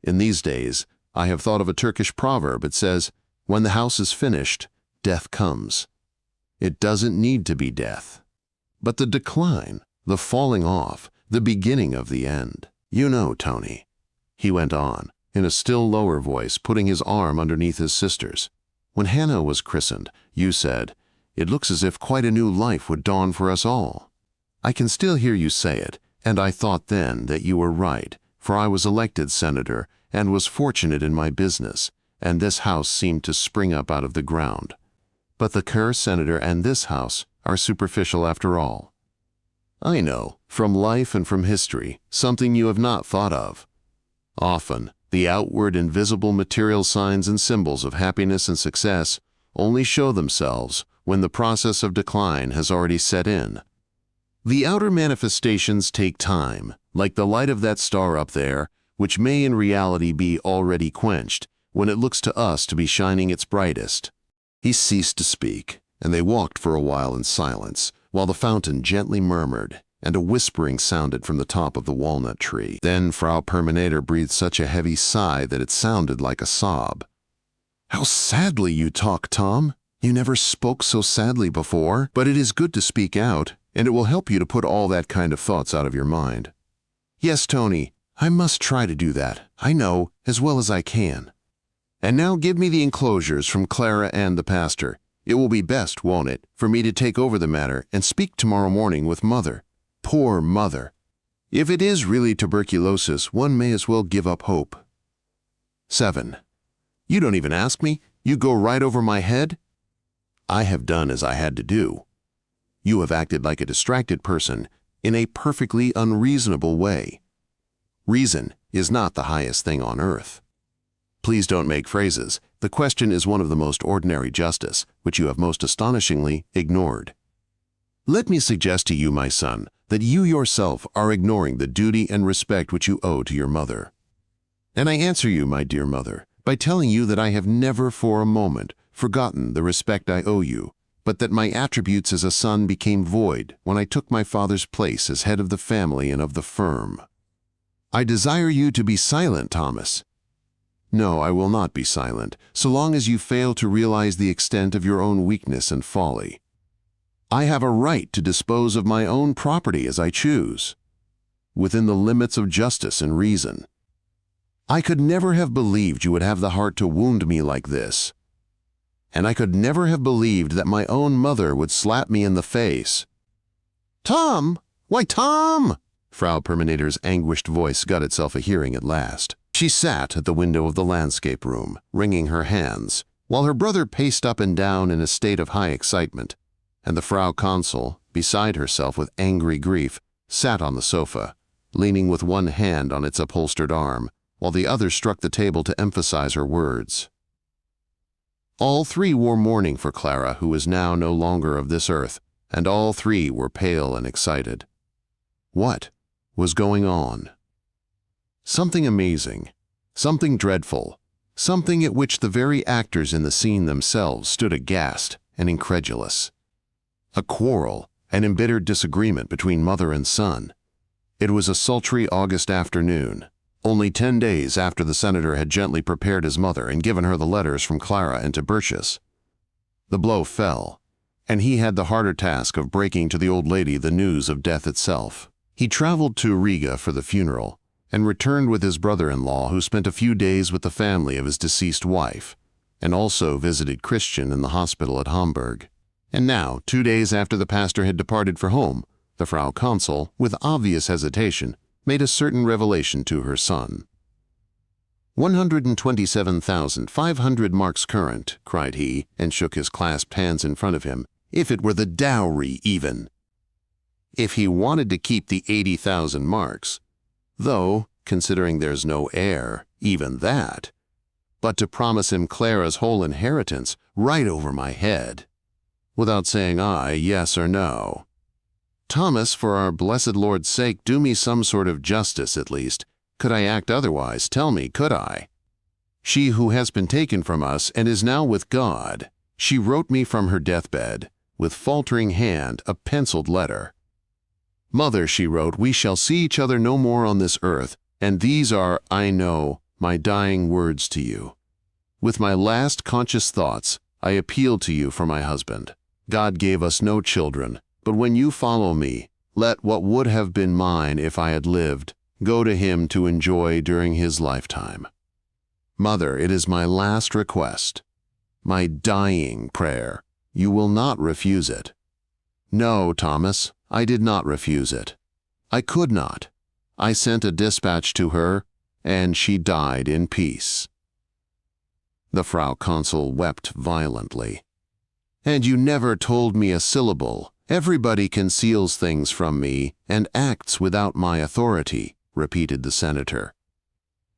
in these days, I have thought of a Turkish proverb. It says, when the house is finished, death comes. It doesn't need to be death. But the decline, the falling off, the beginning of the end. You know, Tony," he went on, in a still lower voice, putting his arm underneath his sister's. "When Hannah was christened, you said, 'It looks as if quite a new life would dawn for us all.' I can still hear you say it, and I thought then that you were right, for I was elected senator and was fortunate in my business, and this house seemed to spring up out of the ground. But the Kerr senator and this house are superficial after all. I know, from life and from history, something you have not thought of. Often, the outward and visible material signs and symbols of happiness and success only show themselves when the process of decline has already set in. The outer manifestations take time, like the light of that star up there, which may in reality be already quenched, when it looks to us to be shining its brightest." He ceased to speak, and they walked for a while in silence, while the fountain gently murmured, and a whispering sounded from the top of the walnut tree. Then Frau Perminator breathed such a heavy sigh that it sounded like a sob. "How sadly you talk, Tom! You never spoke so sadly before, but it is good to speak out, and it will help you to put all that kind of thoughts out of your mind." "Yes, Tony, I must try to do that, I know, as well as I can. And now give me the enclosures from Clara and the pastor. It will be best, won't it, for me to take over the matter and speak tomorrow morning with Mother. Poor Mother! If it is really tuberculosis, one may as well give up hope." 7. "You don't even ask me? You go right over my head?" "I have done as I had to do. You have acted like a distracted person in a perfectly unreasonable way. Reason is not the highest thing on earth. Please don't make phrases. The question is one of the most ordinary justice, which you have most astonishingly ignored. Let me suggest to you, my son, that you yourself are ignoring the duty and respect which you owe to your mother. And I answer you, my dear mother, by telling you that I have never for a moment forgotten the respect I owe you, but that my attributes as a son became void when I took my father's place as head of the family and of the firm. I desire you to be silent, Thomas. No, I will not be silent, so long as you fail to realize the extent of your own weakness and folly. I have a right to dispose of my own property as I choose, within the limits of justice and reason. I could never have believed you would have the heart to wound me like this, and I could never have believed that my own mother would slap me in the face." "Tom! Why, Tom!" Frau Perminator's anguished voice got itself a hearing at last. She sat at the window of the landscape room, wringing her hands, while her brother paced up and down in a state of high excitement, and the Frau Consul, beside herself with angry grief, sat on the sofa, leaning with one hand on its upholstered arm, while the other struck the table to emphasize her words. All three wore mourning for Clara, who was now no longer of this earth, and all three were pale and excited. What was going on? Something amazing, something dreadful, something at which the very actors in the scene themselves stood aghast and incredulous. A quarrel, an embittered disagreement between mother and son. It was a sultry August afternoon, only 10 days after the senator had gently prepared his mother and given her the letters from Clara and Tiburtius. The blow fell, and he had the harder task of breaking to the old lady the news of death itself. He traveled to Riga for the funeral, and returned with his brother-in-law, who spent a few days with the family of his deceased wife, and also visited Christian in the hospital at Hamburg. And now, 2 days after the pastor had departed for home, the Frau Consul, with obvious hesitation, made a certain revelation to her son. 127,500 marks current, cried he, and shook his clasped hands in front of him, if it were the dowry even. If he wanted to keep the 80,000 marks, though, considering there's no heir, even that, but to promise him Clara's whole inheritance right over my head, without saying aye, yes or no. Thomas, for our blessed Lord's sake, do me some sort of justice at least. Could I act otherwise? Tell me, could I? She who has been taken from us and is now with God, she wrote me from her deathbed, with faltering hand, a penciled letter. Mother, she wrote, we shall see each other no more on this earth, and these are, I know, my dying words to you. With my last conscious thoughts, I appeal to you for my husband. God gave us no children, but when you follow me, let what would have been mine if I had lived go to him to enjoy during his lifetime. Mother, it is my last request, my dying prayer. You will not refuse it." "No, Thomas, I did not refuse it. I could not. I sent a dispatch to her, and she died in peace." The Frau Consul wept violently. "And you never told me a syllable. Everybody conceals things from me and acts without my authority," repeated the senator.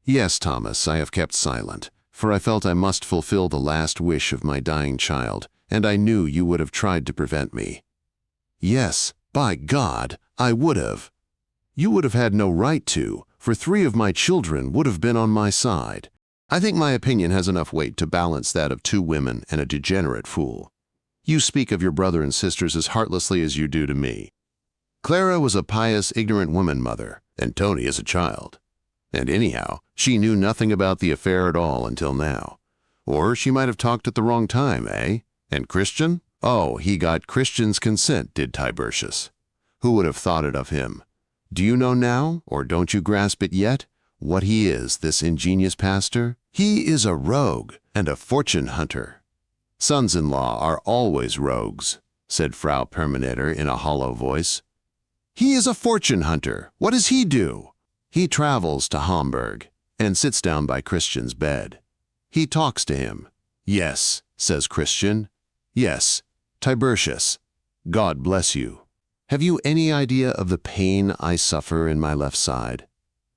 "Yes, Thomas, I have kept silent, for I felt I must fulfill the last wish of my dying child, and I knew you would have tried to prevent me." "Yes, by God, I would have. You would have had no right to, for 3 of my children would have been on my side. I think my opinion has enough weight to balance that of 2 women and a degenerate fool. You speak of your brother and sisters as heartlessly as you do to me. Clara was a pious, ignorant woman, Mother, and Tony is a child. And anyhow, she knew nothing about the affair at all until now. Or she might have talked at the wrong time, eh? And Christian? Oh, he got Christian's consent, did Tiburtius. Who would have thought it of him? Do you know now, or don't you grasp it yet, what he is, this ingenious pastor? He is a rogue and a fortune hunter." "Sons-in-law are always rogues," said Frau Perminator in a hollow voice. "He is a fortune hunter. What does he do?" "He travels to Hamburg and sits down by Christian's bed. He talks to him. 'Yes,' says Christian. 'Yes, Tiburtius, God bless you. Have you any idea of the pain I suffer in my left side?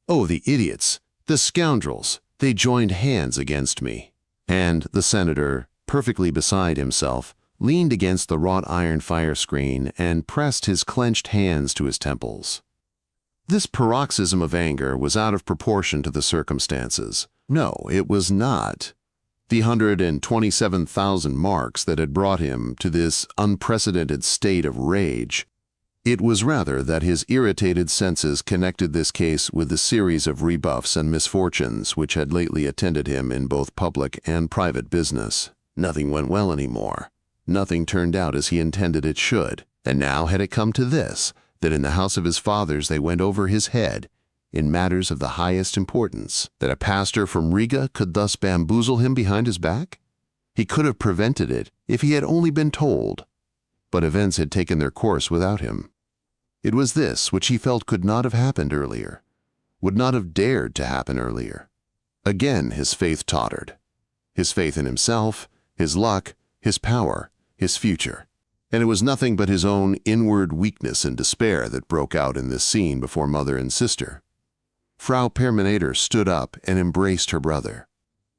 Oh, the idiots, the scoundrels, they joined hands against me." And the senator, perfectly beside himself, leaned against the wrought iron fire screen and pressed his clenched hands to his temples. This paroxysm of anger was out of proportion to the circumstances. No, it was not. The 127,000 marks that had brought him to this unprecedented state of rage. It was rather that his irritated senses connected this case with the series of rebuffs and misfortunes which had lately attended him in both public and private business. Nothing went well anymore. Nothing turned out as he intended it should. And now had it come to this, that in the house of his fathers they went over his head, in matters of the highest importance, that a pastor from Riga could thus bamboozle him behind his back? He could have prevented it if he had only been told. But events had taken their course without him. It was this which he felt could not have happened earlier, would not have dared to happen earlier. Again his faith tottered. His faith in himself, his luck, his power, his future. And it was nothing but his own inward weakness and despair that broke out in this scene before mother and sister. Frau Perminator stood up and embraced her brother.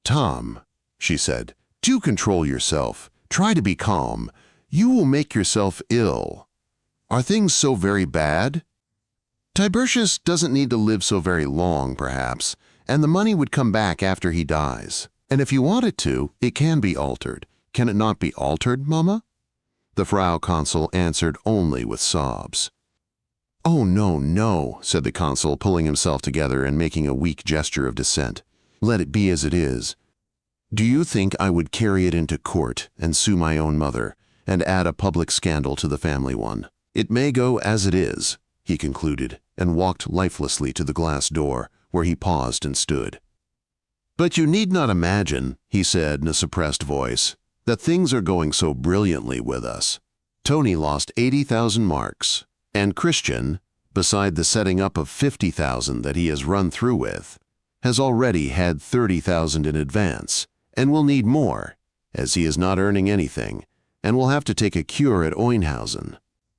"Tom," she said, "do control yourself. Try to be calm. You will make yourself ill. Are things so very bad? Tiburtius doesn't need to live so very long, perhaps, and the money would come back after he dies. And if you want it to, it can be altered. Can it not be altered, Mama?" The Frau Consul answered only with sobs. "Oh, no, no," said the consul, pulling himself together and making a weak gesture of dissent. "Let it be as it is. Do you think I would carry it into court and sue my own mother and add a public scandal to the family one? It may go as it is," he concluded, and walked lifelessly to the glass door, where he paused and stood. "But you need not imagine," he said in a suppressed voice, "that things are going so brilliantly with us. Tony lost 80,000 marks, and Christian, beside the setting up of 50,000 that he has run through with, has already had 30,000 in advance, and will need more, as he is not earning anything, and will have to take a cure at Oinhausen.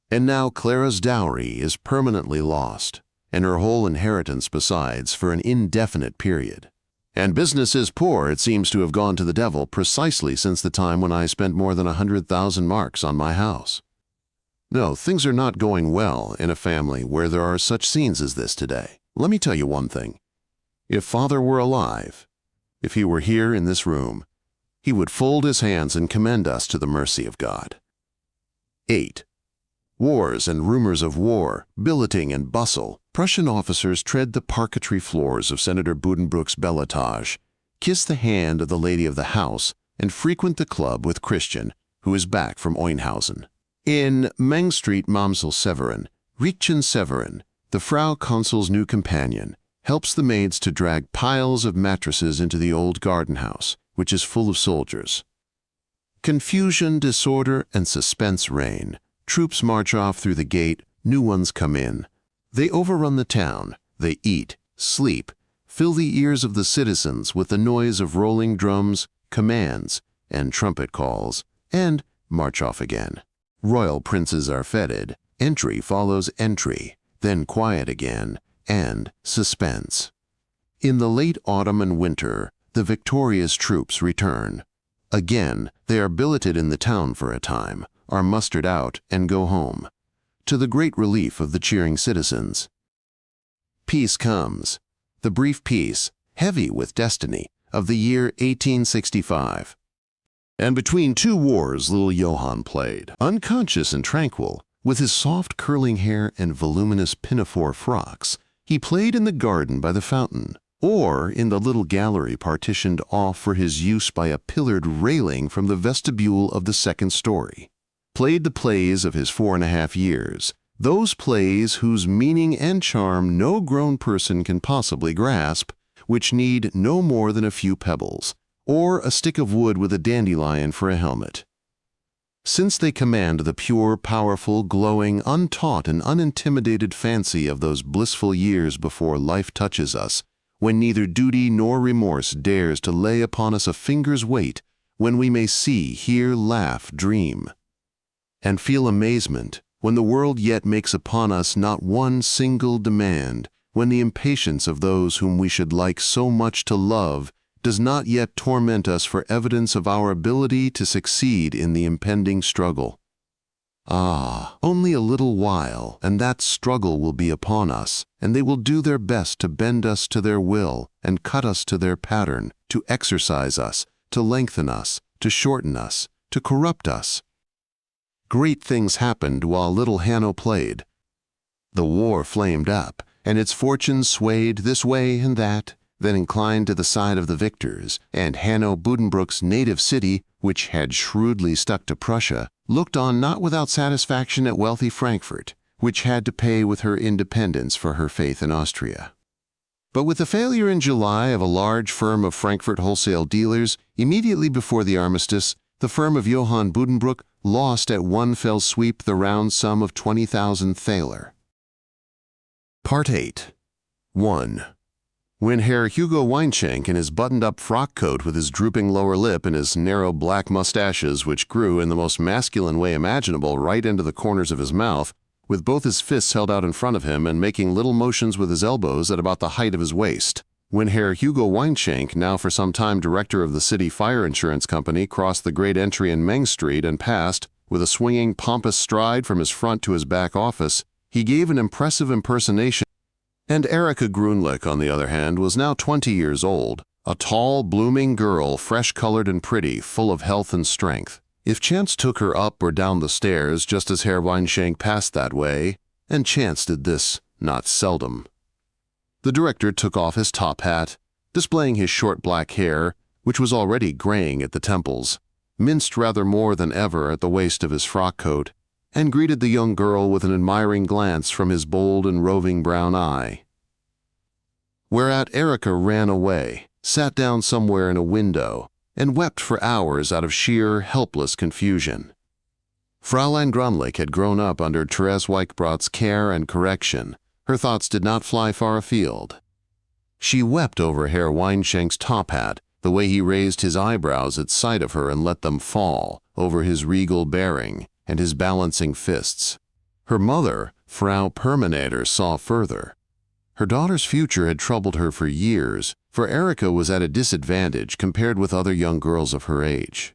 And now Clara's dowry is permanently lost, and her whole inheritance besides for an indefinite period. And business is poor. It seems to have gone to the devil precisely since the time when I spent more than 100,000 marks on my house. No, things are not going well in a family where there are such scenes as this today. Let me tell you one thing. If Father were alive, if he were here in this room, he would fold his hands and commend us to the mercy of God." 8. Wars and rumors of war, billeting and bustle. Prussian officers tread the parquetry floors of Senator Buddenbrooks' bel etage, kiss the hand of the lady of the house, and frequent the club with Christian, who is back from Oinhausen. In Meng Street Mamsel Severin, Richtchen Severin, the Frau Consul's new companion, helps the maids to drag piles of mattresses into the old garden house, which is full of soldiers. Confusion, disorder, and suspense reign. Troops march off through the gate, new ones come in. They overrun the town, they eat, sleep, fill the ears of the citizens with the noise of rolling drums, commands, and trumpet calls, and march off again. Royal princes are feted, entry follows entry, then quiet again, and suspense. In the late autumn and winter, the victorious troops return. Again, they are billeted in the town for a time, are mustered out, and go home, to the great relief of the cheering citizens. Peace comes, the brief peace, heavy with destiny, of the year 1865. And between two wars little Johann played, unconscious and tranquil, with his soft curling hair and voluminous pinafore frocks. He played in the garden by the fountain, or in the little gallery partitioned off for his use by a pillared railing from the vestibule of the second story. Played the plays of his 4.5 years, those plays whose meaning and charm no grown person can possibly grasp, which need no more than a few pebbles, or a stick of wood with a dandelion for a helmet. Since they command the pure, powerful, glowing, untaught, and unintimidated fancy of those blissful years before life touches us, when neither duty nor remorse dares to lay upon us a finger's weight, when we may see, hear, laugh, dream, and feel amazement, when the world yet makes upon us not one single demand, when the impatience of those whom we should like so much to love does not yet torment us for evidence of our ability to succeed in the impending struggle. Ah, only a little while, and that struggle will be upon us, and they will do their best to bend us to their will, and cut us to their pattern, to exercise us, to lengthen us, to shorten us, to corrupt us. Great things happened while little Hanno played. The war flamed up, and its fortunes swayed this way and that, then inclined to the side of the victors, and Hanno Buddenbrooks' native city, which had shrewdly stuck to Prussia, looked on not without satisfaction at wealthy Frankfurt, which had to pay with her independence for her faith in Austria. But with the failure in July of a large firm of Frankfurt wholesale dealers, immediately before the armistice, the firm of Johann Buddenbrook lost at one fell sweep the round sum of 20,000 thaler. Part 8. 1. When Herr Hugo Weinschenk, in his buttoned-up frock coat with his drooping lower lip and his narrow black mustaches which grew in the most masculine way imaginable right into the corners of his mouth, with both his fists held out in front of him and making little motions with his elbows at about the height of his waist. When Herr Hugo Weinschenk, now for some time director of the city fire insurance company, crossed the great entry in Meng Street and passed, with a swinging, pompous stride from his front to his back office, he gave an impressive impersonation. And Erika Grunlich, on the other hand, was now 20 years old, a tall, blooming girl, fresh-colored and pretty, full of health and strength. If chance took her up or down the stairs just as Herr Weinschenk passed that way, and chance did this not seldom, the director took off his top hat, displaying his short black hair, which was already graying at the temples, minced rather more than ever at the waist of his frock coat, and greeted the young girl with an admiring glance from his bold and roving brown eye. Whereat Erika ran away, sat down somewhere in a window, and wept for hours out of sheer, helpless confusion. Fräulein Grunlich had grown up under Therese Weichbrot's care and correction. Her thoughts did not fly far afield. She wept over Herr Weinschenk's top hat, the way he raised his eyebrows at sight of her and let them fall, over his regal bearing, and his balancing fists. Her mother, Frau Perminator, saw further. Her daughter's future had troubled her for years, for Erika was at a disadvantage compared with other young girls of her age.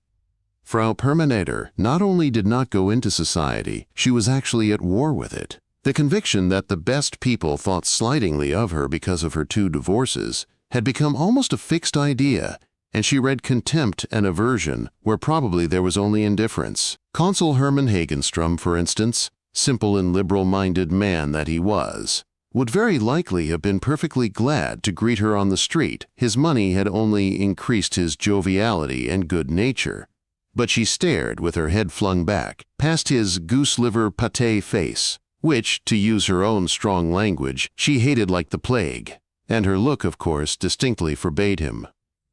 Frau Perminator not only did not go into society, she was actually at war with it. The conviction that the best people thought slightingly of her because of her 2 divorces had become almost a fixed idea, and she read contempt and aversion where probably there was only indifference. Consul Hermann Hagenstrom, for instance, simple and liberal-minded man that he was, would very likely have been perfectly glad to greet her on the street. His money had only increased his joviality and good nature. But she stared with her head flung back, past his goose-liver pâté face, which, to use her own strong language, she hated like the plague, and her look, of course, distinctly forbade him.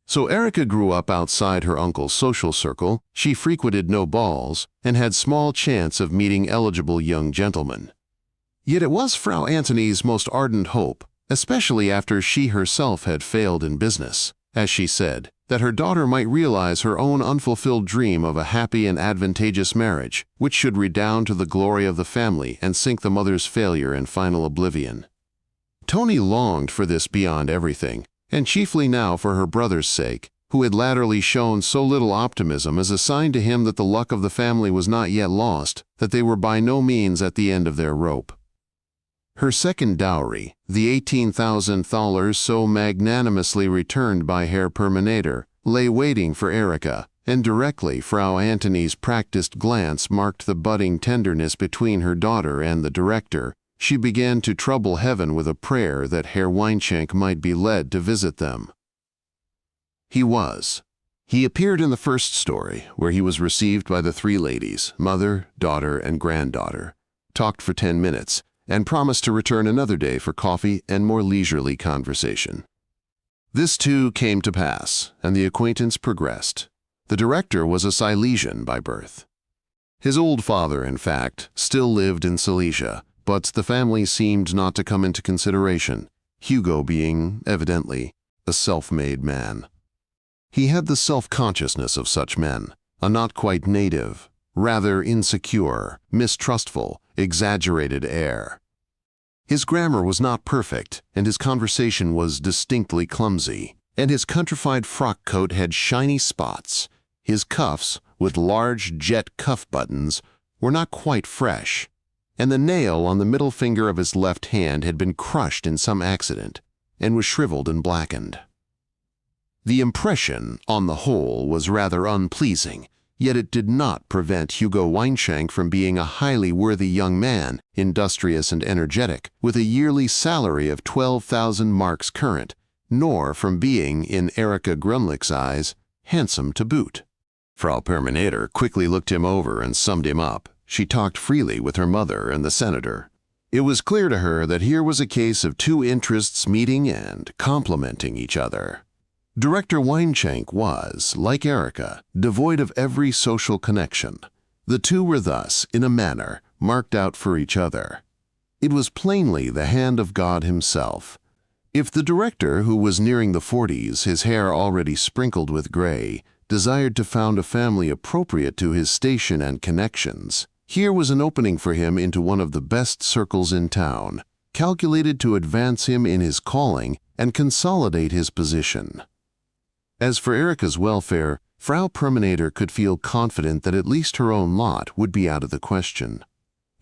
So Erica grew up outside her uncle's social circle, she frequented no balls, and had small chance of meeting eligible young gentlemen. Yet it was Frau Antony's most ardent hope, especially after she herself had failed in business, as she said, that her daughter might realize her own unfulfilled dream of a happy and advantageous marriage, which should redound to the glory of the family and sink the mother's failure in final oblivion. Tony longed for this beyond everything, and chiefly now for her brother's sake, who had latterly shown so little optimism as a sign to him that the luck of the family was not yet lost, that they were by no means at the end of their rope. Her second dowry, the $18,000 so magnanimously returned by Herr Perminator, lay waiting for Erica, and directly Frau Antony's practiced glance marked the budding tenderness between her daughter and the director, she began to trouble heaven with a prayer that Herr Weinschenk might be led to visit them. He was. He appeared in the first story, where he was received by the three ladies, mother, daughter, and granddaughter, talked for 10 minutes, and promised to return another day for coffee and more leisurely conversation. This too came to pass, and the acquaintance progressed. The director was a Silesian by birth. His old father, in fact, still lived in Silesia, but the family seemed not to come into consideration, Hugo being, evidently, a self-made man. He had the self-consciousness of such men, a not quite native, rather insecure, mistrustful, exaggerated air. His grammar was not perfect, and his conversation was distinctly clumsy, and his countrified frock coat had shiny spots. His cuffs, with large jet cuff buttons, were not quite fresh, and the nail on the middle finger of his left hand had been crushed in some accident, and was shriveled and blackened. The impression, on the whole, was rather unpleasing, yet it did not prevent Hugo Weinschenk from being a highly worthy young man, industrious and energetic, with a yearly salary of 12,000 marks current, nor from being, in Erica Grunlich's eyes, handsome to boot. Frau Perminator quickly looked him over and summed him up. She talked freely with her mother and the senator. It was clear to her that here was a case of two interests meeting and complementing each other. Director Weinschenk was, like Erica, devoid of every social connection. The two were thus, in a manner, marked out for each other. It was plainly the hand of God himself. If the director, who was nearing the 40s, his hair already sprinkled with gray, desired to found a family appropriate to his station and connections, here was an opening for him into one of the best circles in town, calculated to advance him in his calling and consolidate his position. As for Erica's welfare, Frau Perminator could feel confident that at least her own lot would be out of the question.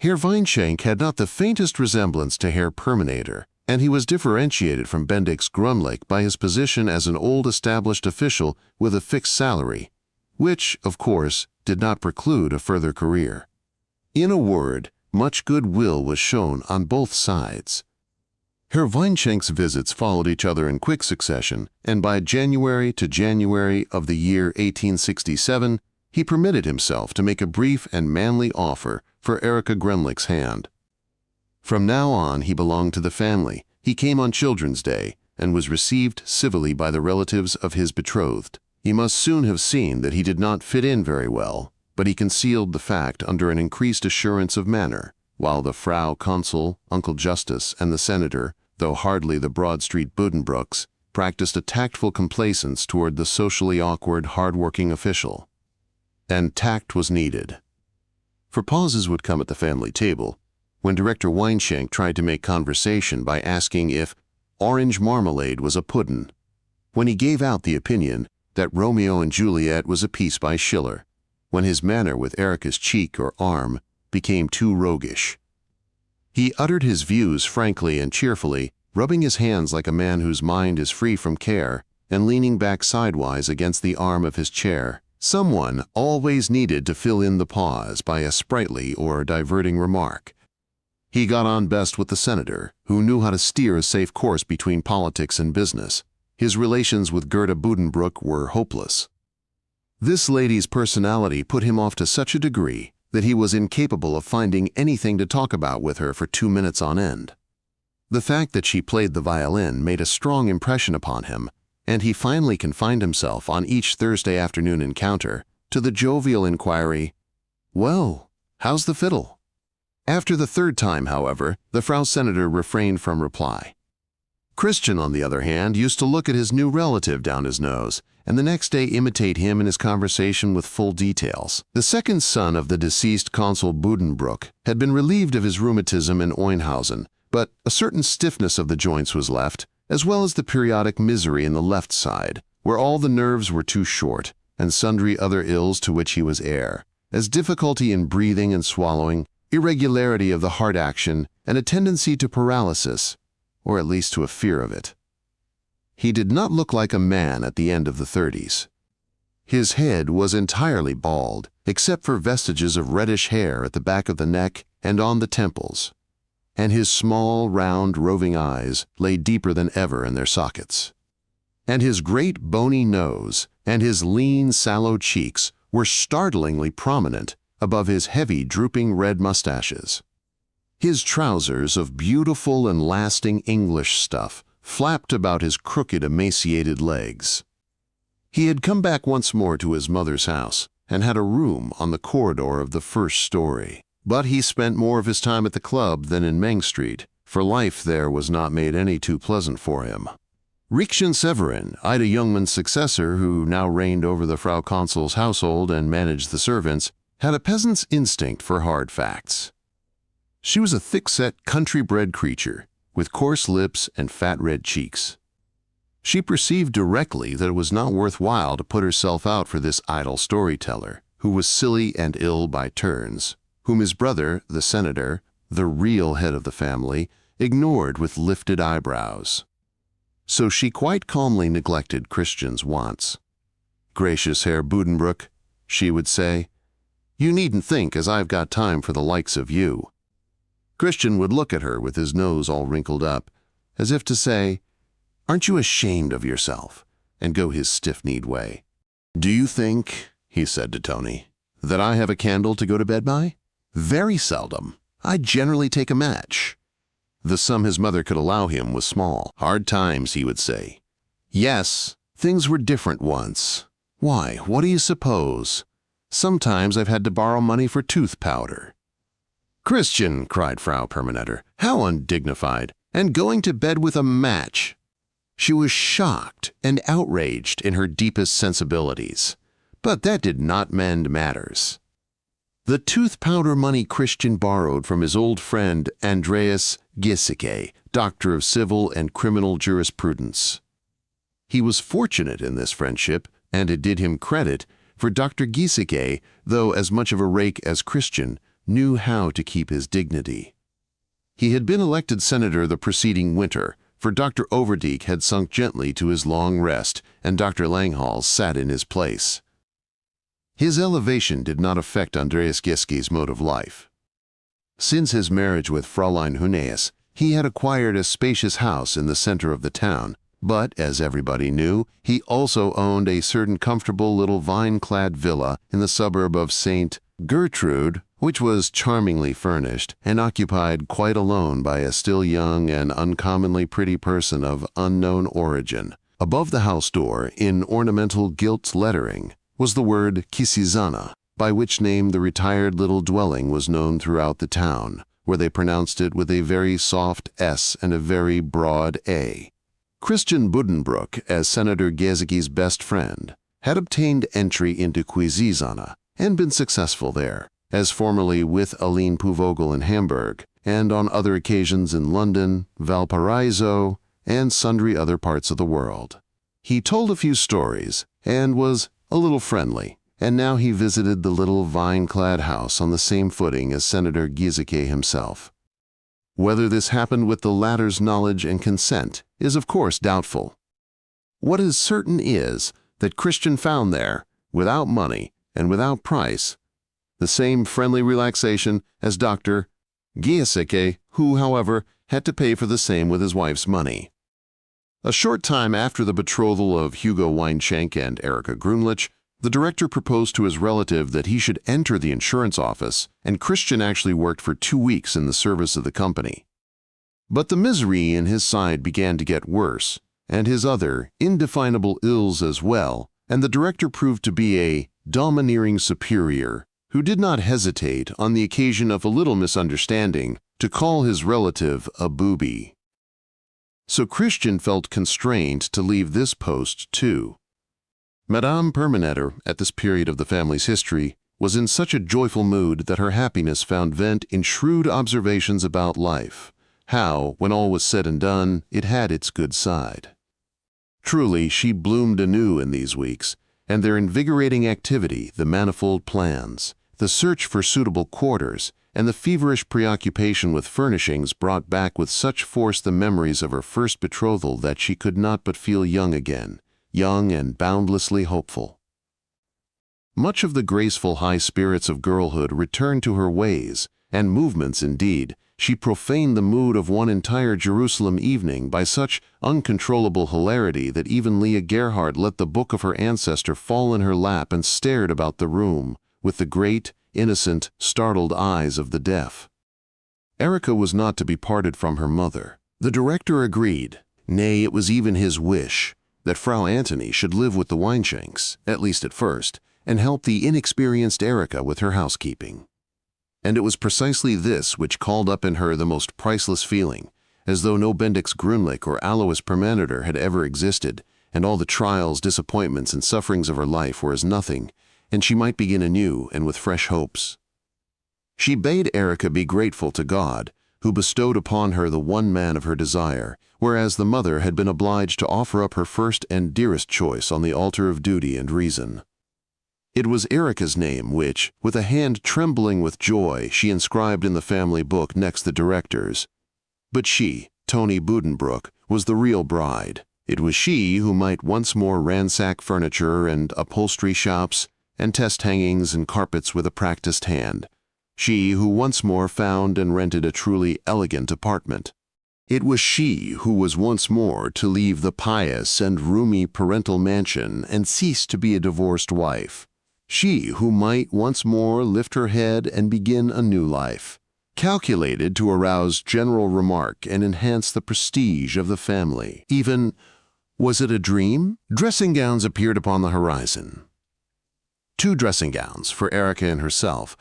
Herr Weinschenk had not the faintest resemblance to Herr Perminator, and he was differentiated from Bendix Grunlich by his position as an old established official with a fixed salary, which, of course, did not preclude a further career. In a word, much goodwill was shown on both sides. Herr Weinschenk's visits followed each other in quick succession, and by January to January of the year 1867, he permitted himself to make a brief and manly offer for Erica Grunlich's hand. From now on he belonged to the family. He came on Children's Day, and was received civilly by the relatives of his betrothed. He must soon have seen that he did not fit in very well, but he concealed the fact under an increased assurance of manner, while the Frau Consul, Uncle Justice, and the Senator, though hardly the Broad Street Buddenbrooks, practiced a tactful complacence toward the socially awkward, hard-working official. And tact was needed. For pauses would come at the family table, when Director Weinschenk tried to make conversation by asking if orange marmalade was a puddin', when he gave out the opinion that Romeo and Juliet was a piece by Schiller, when his manner with Erica's cheek or arm became too roguish. He uttered his views frankly and cheerfully, rubbing his hands like a man whose mind is free from care, and leaning back sidewise against the arm of his chair. Someone always needed to fill in the pause by a sprightly or diverting remark. He got on best with the senator, who knew how to steer a safe course between politics and business. His relations with Gerda Buddenbrook were hopeless. This lady's personality put him off to such a degree that he was incapable of finding anything to talk about with her for 2 minutes on end. The fact that she played the violin made a strong impression upon him, and he finally confined himself on each Thursday afternoon encounter to the jovial inquiry, "Well, how's the fiddle?" After the third time, however, the Frau Senator refrained from reply. Christian, on the other hand, used to look at his new relative down his nose, and the next day imitate him in his conversation with full details. The second son of the deceased Consul Buddenbrooks had been relieved of his rheumatism in Oinhausen, but a certain stiffness of the joints was left, as well as the periodic misery in the left side, where all the nerves were too short, and sundry other ills to which he was heir, as difficulty in breathing and swallowing, irregularity of the heart action, and a tendency to paralysis, or at least to a fear of it. He did not look like a man at the end of the 30s. His head was entirely bald, except for vestiges of reddish hair at the back of the neck and on the temples, and his small, round, roving eyes lay deeper than ever in their sockets. And his great bony nose and his lean, sallow cheeks were startlingly prominent above his heavy, drooping red mustaches. His trousers of beautiful and lasting English stuff flapped about his crooked, emaciated legs. He had come back once more to his mother's house and had a room on the corridor of the first story. But he spent more of his time at the club than in Meng Street, for life there was not made any too pleasant for him. Riekchen Severin, Ida Jungmann's successor, who now reigned over the Frau Consul's household and managed the servants, had a peasant's instinct for hard facts. She was a thick-set, country-bred creature, with coarse lips and fat red cheeks. She perceived directly that it was not worthwhile to put herself out for this idle storyteller, who was silly and ill by turns, whom his brother, the senator, the real head of the family, ignored with lifted eyebrows. So she quite calmly neglected Christian's wants. "Gracious Herr Buddenbrooks," she would say, "you needn't think as I've got time for the likes of you." Christian would look at her with his nose all wrinkled up, as if to say, "Aren't you ashamed of yourself?" and go his stiff-kneed way. "Do you think," he said to Tony, "that I have a candle to go to bed by? Very seldom. I generally take a match." The sum his mother could allow him was small. "Hard times," he would say. "Yes, things were different once. Why, what do you suppose? Sometimes I've had to borrow money for tooth powder." "Christian," cried Frau Permanenter, "how undignified! And going to bed with a match!" She was shocked and outraged in her deepest sensibilities, but that did not mend matters. The tooth powder money Christian borrowed from his old friend Andreas Giesecke, Doctor of Civil and Criminal Jurisprudence. He was fortunate in this friendship, and it did him credit, for Dr. Giesecke, though as much of a rake as Christian, knew how to keep his dignity. He had been elected senator the preceding winter, for Dr. Overdyk had sunk gently to his long rest, and Dr. Langhals sat in his place. His elevation did not affect Andreas Giesecke's mode of life. Since his marriage with Fräulein Huneis, he had acquired a spacious house in the center of the town, but, as everybody knew, he also owned a certain comfortable little vine-clad villa in the suburb of St. Gertrude, which was charmingly furnished and occupied quite alone by a still young and uncommonly pretty person of unknown origin. Above the house door, in ornamental gilt lettering, was the word Kisizana, by which name the retired little dwelling was known throughout the town, where they pronounced it with a very soft S and a very broad A. Christian Buddenbrooks, as Senator Giesecke's best friend, had obtained entry into Kisizana and been successful there, as formerly with Aline Pouvogel in Hamburg, and on other occasions in London, Valparaiso, and sundry other parts of the world. He told a few stories, and was a little friendly, and now he visited the little vine-clad house on the same footing as Senator Giesecke himself. Whether this happened with the latter's knowledge and consent is of course doubtful. What is certain is that Christian found there, without money and without price, the same friendly relaxation as Dr. Giesecke, who, however, had to pay for the same with his wife's money. A short time after the betrothal of Hugo Weinschenk and Erika Grunlich, The director proposed to his relative that he should enter the insurance office, and Christian actually worked for 2 weeks in the service of the company. But the misery in his side began to get worse, and his other, indefinable ills as well, and the director proved to be a domineering superior who did not hesitate, on the occasion of a little misunderstanding, to call his relative a booby. So Christian felt constrained to leave this post too. Madame Permanetter, at this period of the family's history, was in such a joyful mood that her happiness found vent in shrewd observations about life, how, when all was said and done, it had its good side. Truly, she bloomed anew in these weeks, and their invigorating activity, the manifold plans, the search for suitable quarters, and the feverish preoccupation with furnishings brought back with such force the memories of her first betrothal that she could not but feel young again, young and boundlessly hopeful. Much of the graceful high spirits of girlhood returned to her ways, and movements indeed. She profaned the mood of one entire Jerusalem evening by such uncontrollable hilarity that even Leah Gerhardt let the book of her ancestor fall in her lap and stared about the room with the great, innocent, startled eyes of the deaf. Erica was not to be parted from her mother. The director agreed, nay, it was even his wish, that Frau Antony should live with the Weinschenks, at least at first, and help the inexperienced Erica with her housekeeping. And it was precisely this which called up in her the most priceless feeling, as though no Bendix Grünlich or Alois Permanetter had ever existed, and all the trials, disappointments, and sufferings of her life were as nothing, and she might begin anew and with fresh hopes. She bade Erica be grateful to God, who bestowed upon her the one man of her desire, whereas the mother had been obliged to offer up her first and dearest choice on the altar of duty and reason. It was Erica's name which, with a hand trembling with joy, she inscribed in the family book next the director's. But she, Toni Buddenbrook, was the real bride. It was she who might once more ransack furniture and upholstery shops, and test hangings and carpets with a practiced hand. She who once more found and rented a truly elegant apartment. It was she who was once more to leave the pious and roomy parental mansion and cease to be a divorced wife. She who might once more lift her head and begin a new life, calculated to arouse general remark and enhance the prestige of the family. Even, was it a dream? Dressing gowns appeared upon the horizon. 2 dressing gowns for Erica and herself,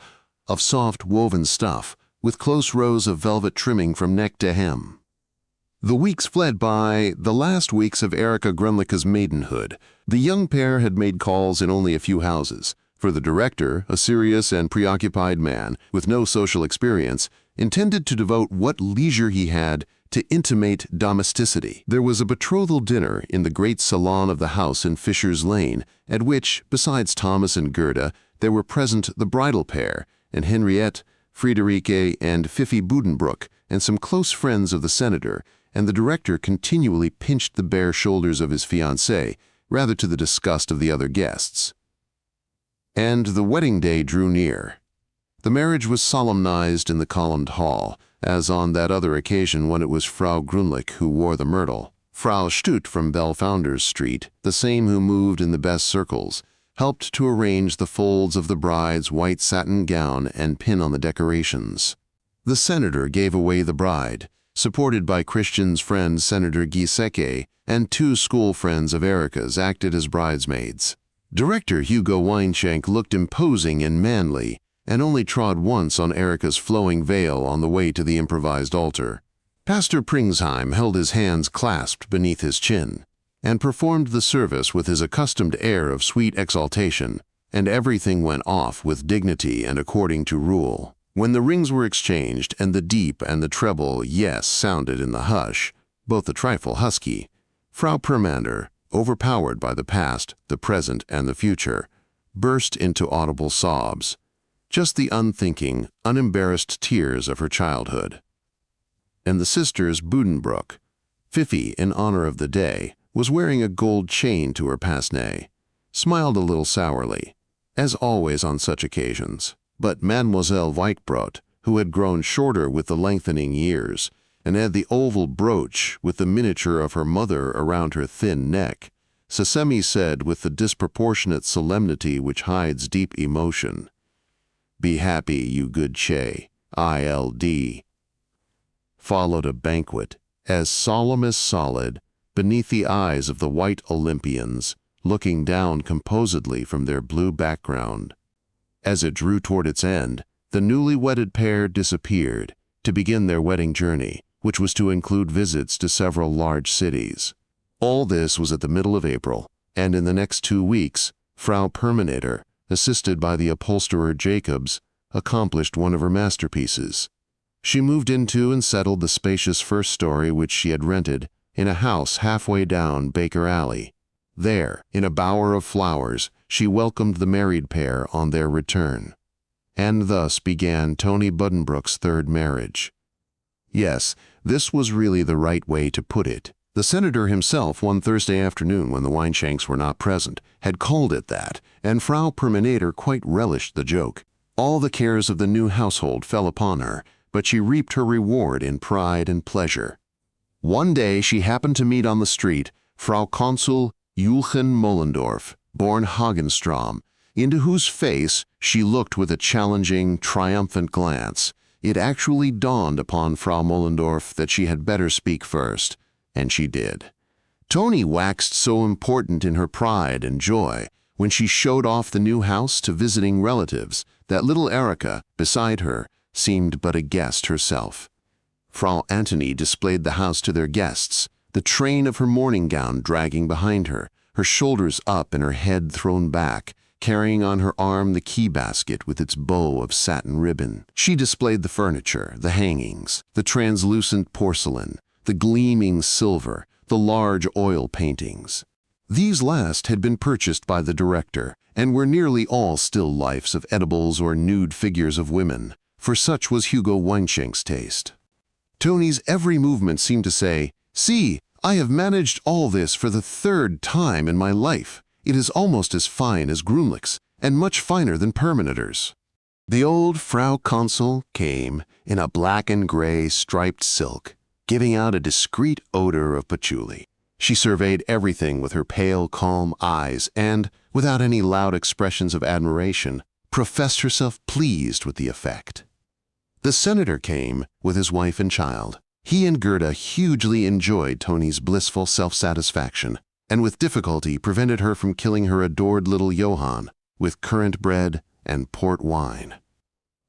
of soft woven stuff, with close rows of velvet trimming from neck to hem. The weeks fled by, the last weeks of Erica Grünlich's maidenhood. The young pair had made calls in only a few houses, for the director, a serious and preoccupied man with no social experience, intended to devote what leisure he had to intimate domesticity. There was a betrothal dinner in the great salon of the house in Fisher's Lane, at which, besides Thomas and Gerda, there were present the bridal pair, and Henriette, Friederike, and Pfiffi Buddenbrook, and some close friends of the senator, and the director continually pinched the bare shoulders of his fiancée, rather to the disgust of the other guests. And the wedding day drew near. The marriage was solemnized in the columned hall, as on that other occasion when it was Frau Grünlich who wore the myrtle. Frau Stutt from Belfounders Street, the same who moved in the best circles, helped to arrange the folds of the bride's white satin gown and pin on the decorations. The senator gave away the bride, supported by Christian's friend Senator Giesecke, and 2 school friends of Erica's acted as bridesmaids. Director Hugo Weinschenk looked imposing and manly, and only trod once on Erica's flowing veil on the way to the improvised altar. Pastor Pringsheim held his hands clasped beneath his chin, and performed the service with his accustomed air of sweet exaltation, and everything went off with dignity and according to rule. When the rings were exchanged, and the deep and the treble yes sounded in the hush, both a trifle husky, Frau Permander, overpowered by the past, the present, and the future, burst into audible sobs, just the unthinking, unembarrassed tears of her childhood. And the sisters Buddenbrook, Pfiffi, in honor of the day, was wearing a gold chain to her pince-nez, smiled a little sourly, as always on such occasions. But Mademoiselle Weichbrot, who had grown shorter with the lengthening years, and had the oval brooch with the miniature of her mother around her thin neck, Sesame said with the disproportionate solemnity which hides deep emotion, "Be happy, you good Che, ILD." Followed a banquet, as solemn as solid, beneath the eyes of the white Olympians, looking down composedly from their blue background. As it drew toward its end, the newly wedded pair disappeared to begin their wedding journey, which was to include visits to several large cities. All this was at the middle of April, and in the next 2 weeks, Frau Perminator, assisted by the upholsterer Jacobs, accomplished one of her masterpieces. She moved into and settled the spacious first story which she had rented in a house halfway down Baker Alley. There, in a bower of flowers, she welcomed the married pair on their return. And thus began Tony Buddenbrooks' third marriage. Yes, this was really the right way to put it. The senator himself, one Thursday afternoon when the Wineshanks were not present, had called it that, and Frau Perminator quite relished the joke. All the cares of the new household fell upon her, but she reaped her reward in pride and pleasure. One day she happened to meet on the street Frau Consul Joachim Mollendorf, born Hagenstrom, into whose face she looked with a challenging, triumphant glance. It actually dawned upon Frau Mollendorf that she had better speak first, and she did. Tony waxed so important in her pride and joy when she showed off the new house to visiting relatives that little Erica, beside her, seemed but a guest herself. Frau Antony displayed the house to their guests, the train of her morning gown dragging behind her, her shoulders up and her head thrown back, carrying on her arm the key basket with its bow of satin ribbon. She displayed the furniture, the hangings, the translucent porcelain, the gleaming silver, the large oil paintings. These last had been purchased by the director, and were nearly all still lifes of edibles or nude figures of women, for such was Hugo Wineshank's taste. Tony's every movement seemed to say, "See, I have managed all this for the 3rd time in my life. It is almost as fine as Grunlich's, and much finer than Perminator's." The old Frau Consul came in a black and gray striped silk, giving out a discreet odor of patchouli. She surveyed everything with her pale, calm eyes and, without any loud expressions of admiration, professed herself pleased with the effect. The senator came with his wife and child. He and Gerda hugely enjoyed Tony's blissful self-satisfaction, and with difficulty prevented her from killing her adored little Johann with currant bread and port wine.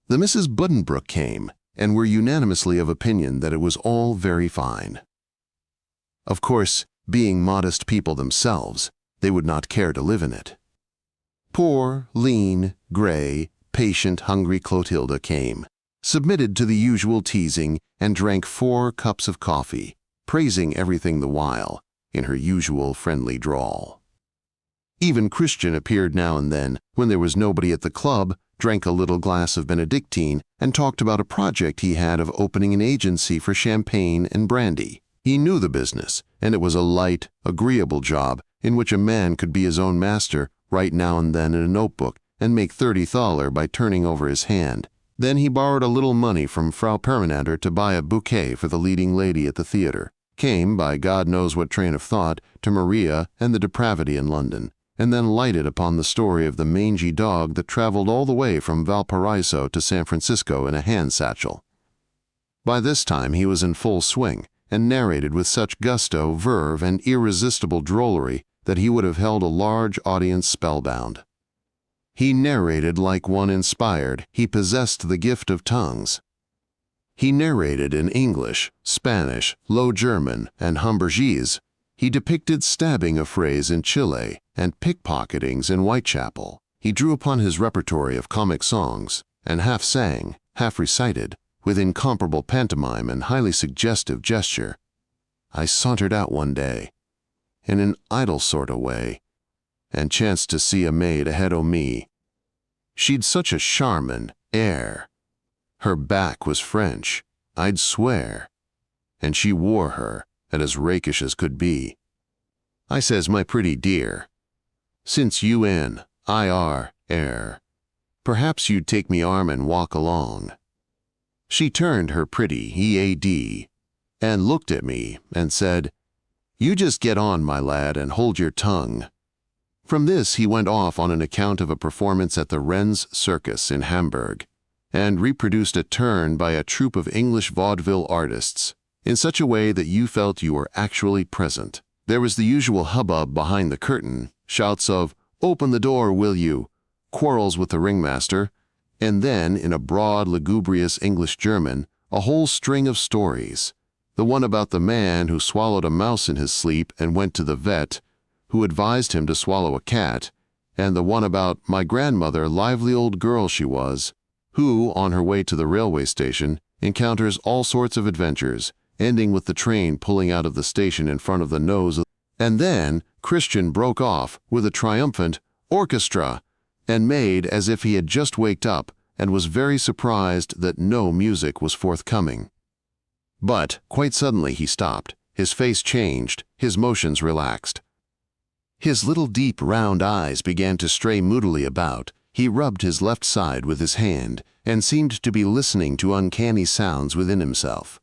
The Mrs. Buddenbrook came, and were unanimously of opinion that it was all very fine. Of course, being modest people themselves, they would not care to live in it. Poor, lean, gray, patient, hungry Clotilda came, submitted to the usual teasing, and drank 4 cups of coffee, praising everything the while, in her usual friendly drawl. Even Christian appeared now and then, when there was nobody at the club, drank a little glass of Benedictine, and talked about a project he had of opening an agency for champagne and brandy. He knew the business, and it was a light, agreeable job in which a man could be his own master, write now and then in a notebook, and make 30 thaler by turning over his hand. Then he borrowed a little money from Frau Perminator to buy a bouquet for the leading lady at the theater, came, by God knows what train of thought, to Maria and the depravity in London, and then lighted upon the story of the mangy dog that traveled all the way from Valparaiso to San Francisco in a hand satchel. By this time he was in full swing, and narrated with such gusto, verve, and irresistible drollery that he would have held a large audience spellbound. He narrated like one inspired. He possessed the gift of tongues. He narrated in English, Spanish, Low German, and Hamburgese. He depicted stabbing affrays in Chile and pickpocketings in Whitechapel. He drew upon his repertory of comic songs, and half sang, half recited, with incomparable pantomime and highly suggestive gesture. I sauntered out one day, in an idle sort of way, and chanced to see a maid ahead o' me. She'd such a charmin' air. Her back was French, I'd swear, and she wore her, and as rakish as could be. I says, "My pretty dear, since you in I.R. air, perhaps you'd take me arm and walk along." She turned her pretty EAD, and looked at me, and said, You just get on, my lad, and hold your tongue." From this he went off on an account of a performance at the Rennes Circus in Hamburg, and reproduced a turn by a troupe of English vaudeville artists in such a way that you felt you were actually present. There was the usual hubbub behind the curtain, shouts of, "Open the door, will you?" quarrels with the ringmaster, and then, in a broad, lugubrious English German, a whole string of stories. The one about the man who swallowed a mouse in his sleep and went to the vet, who advised him to swallow a cat, and the one about my grandmother, lively old girl she was, who, on her way to the railway station, encounters all sorts of adventures, ending with the train pulling out of the station in front of the nose. And then Christian broke off with a triumphant orchestra and made as if he had just waked up and was very surprised that no music was forthcoming. But quite suddenly he stopped, his face changed, his motions relaxed. His little deep round eyes began to stray moodily about. He rubbed his left side with his hand and seemed to be listening to uncanny sounds within himself.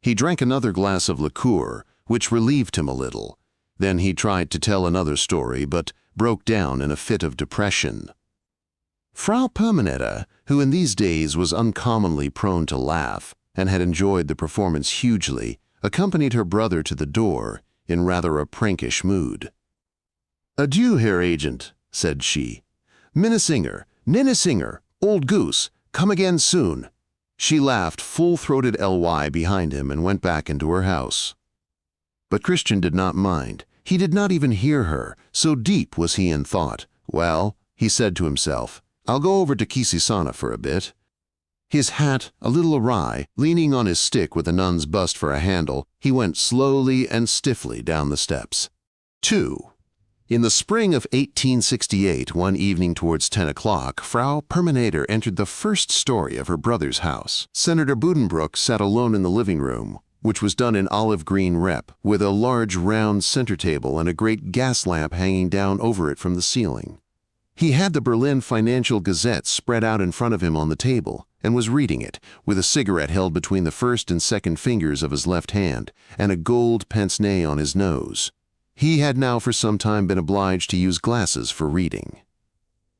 He drank another glass of liqueur, which relieved him a little. Then he tried to tell another story, but broke down in a fit of depression. Frau Permanetta, who in these days was uncommonly prone to laugh, and had enjoyed the performance hugely, accompanied her brother to the door in rather a prankish mood. "Adieu, Herr Agent," said she. Minnesinger, old goose, come again soon." She laughed full-throated ly behind him and went back into her house. But Christian did not mind. He did not even hear her, so deep was he in thought. "Well," he said to himself, "I'll go over to Kisisana for a bit." His hat a little awry, leaning on his stick with a nun's bust for a handle, he went slowly and stiffly down the steps. 2. In the spring of 1868, one evening towards 10 o'clock, Frau Permaneder entered the first story of her brother's house. Senator Buddenbrooks sat alone in the living room, which was done in olive green rep, with a large round center table and a great gas lamp hanging down over it from the ceiling. He had the Berlin Financial Gazette spread out in front of him on the table, and was reading it, with a cigarette held between the first and second fingers of his left hand, and a gold pince-nez on his nose. He had now for some time been obliged to use glasses for reading.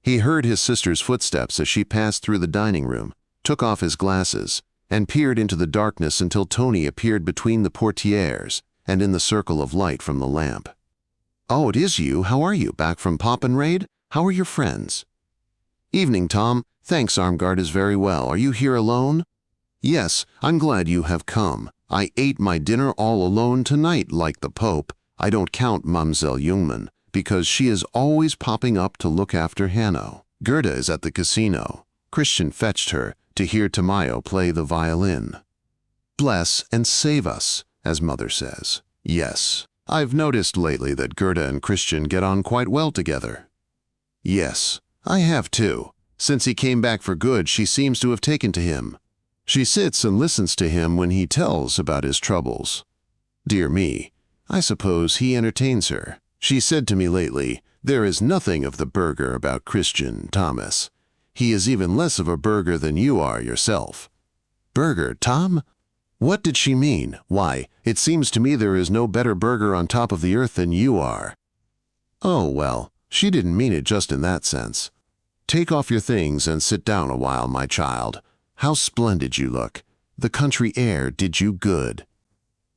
He heard his sister's footsteps as she passed through the dining room, took off his glasses, and peered into the darkness until Tony appeared between the portières and in the circle of light from the lamp. "Oh, it is you. How are you? Back from Poppenrade? How are your friends?" "Evening, Tom. Thanks, Armgard is very well. Are you here alone?" "Yes, I'm glad you have come. I ate my dinner all alone tonight, like the Pope. I don't count Mamselle Jungmann, because she is always popping up to look after Hanno. Gerda is at the casino. Christian fetched her to hear Tamayo play the violin. Bless and save us, as Mother says. Yes, I've noticed lately that Gerda and Christian get on quite well together." "Yes, I have too. Since he came back for good, she seems to have taken to him. She sits and listens to him when he tells about his troubles. Dear me, I suppose he entertains her. She said to me lately, 'There is nothing of the burgher about Christian, Thomas. He is even less of a burgher than you are yourself.'" "Burgher, Tom?" What did she mean? Why, it seems to me there is no better burgher on top of the earth than you are. Oh, well, she didn't mean it just in that sense. Take off your things and sit down a while, my child. How splendid you look. The country air did you good.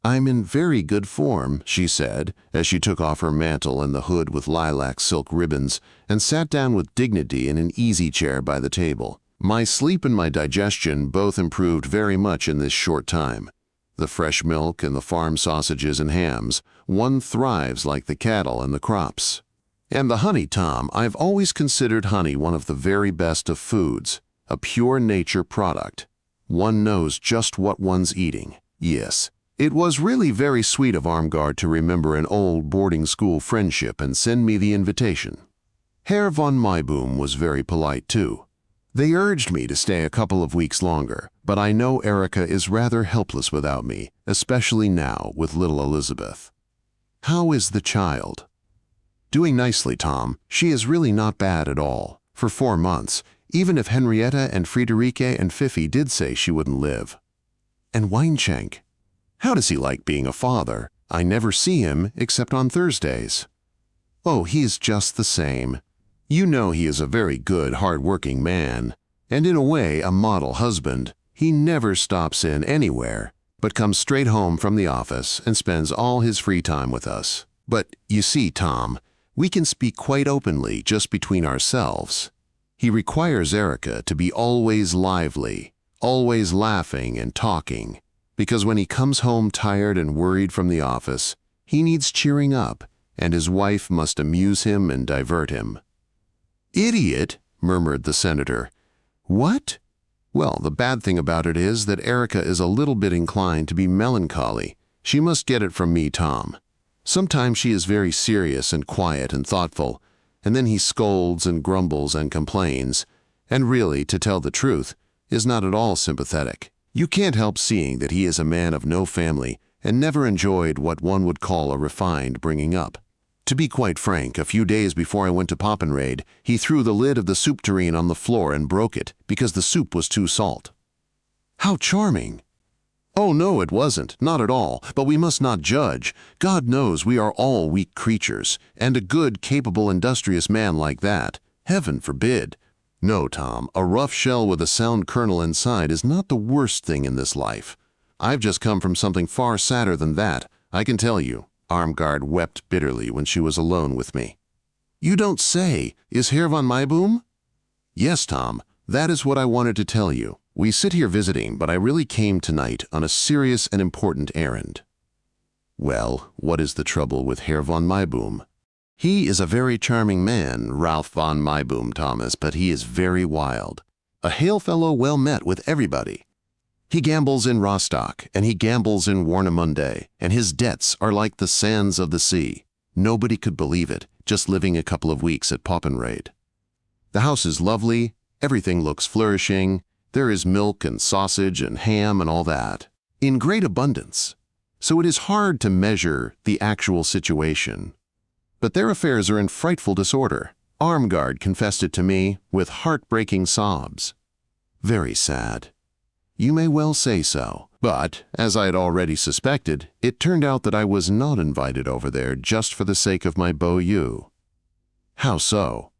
"I'm in very good form," she said, as she took off her mantle and the hood with lilac silk ribbons, and sat down with dignity in an easy chair by the table. "My sleep and my digestion both improved very much in this short time. The fresh milk and the farm sausages and hams, one thrives like the cattle and the crops. And the honey, Tom, I've always considered honey one of the very best of foods, a pure nature product. One knows just what one's eating. Yes. It was really very sweet of Armgard to remember an old boarding school friendship and send me the invitation. Herr von Mayboom was very polite too. They urged me to stay a couple of weeks longer, but I know Erica is rather helpless without me, especially now with little Elizabeth. How is the child?" "Doing nicely, Tom. She is really not bad at all. For 4 months, even if Henrietta and Friederike and Fifi did say she wouldn't live." "And Weinschenk? How does he like being a father?" I never see him except on Thursdays." "Oh, he's just the same. You know he is a very good, hard-working man, and in a way a model husband. He never stops in anywhere, but comes straight home from the office and spends all his free time with us. But you see, Tom, we can speak quite openly just between ourselves. He requires Erica to be always lively, always laughing and talking, because when he comes home tired and worried from the office, he needs cheering up, and his wife must amuse him and divert him." "Idiot," murmured the senator. "What?" "Well, the bad thing about it is that Erica is a little bit inclined to be melancholy. She must get it from me, Tom. Sometimes she is very serious and quiet and thoughtful, and then he scolds and grumbles and complains, and really, to tell the truth, is not at all sympathetic. You can't help seeing that he is a man of no family and never enjoyed what one would call a refined bringing up. To be quite frank, a few days before I went to Poppenrade, he threw the lid of the soup tureen on the floor and broke it because the soup was too salt." "How charming!" "Oh, no, it wasn't, not at all, but we must not judge. God knows we are all weak creatures, and a good, capable, industrious man like that, heaven forbid. No, Tom, a rough shell with a sound kernel inside is not the worst thing in this life. I've just come from something far sadder than that, I can tell you." Armgard wept bitterly when she was alone with me. "You don't say! Is Herr von Mayboom?" "Yes, Tom, that is what I wanted to tell you. We sit here visiting, but I really came tonight on a serious and important errand." "Well, what is the trouble with Herr von Mayboom?" "He is a very charming man, Ralph von Mayboom, Thomas, but he is very wild. A hail fellow well met with everybody. He gambles in Rostock, and he gambles in Warnemünde, and his debts are like the sands of the sea. Nobody could believe it, just living a couple of weeks at Poppenrade. The house is lovely, everything looks flourishing, there is milk and sausage and ham and all that, in great abundance. So it is hard to measure the actual situation. But their affairs are in frightful disorder. Armgard confessed it to me with heartbreaking sobs. Very sad. You may well say so, but, as I had already suspected, it turned out that I was not invited over there just for the sake of my beau ewe. How so?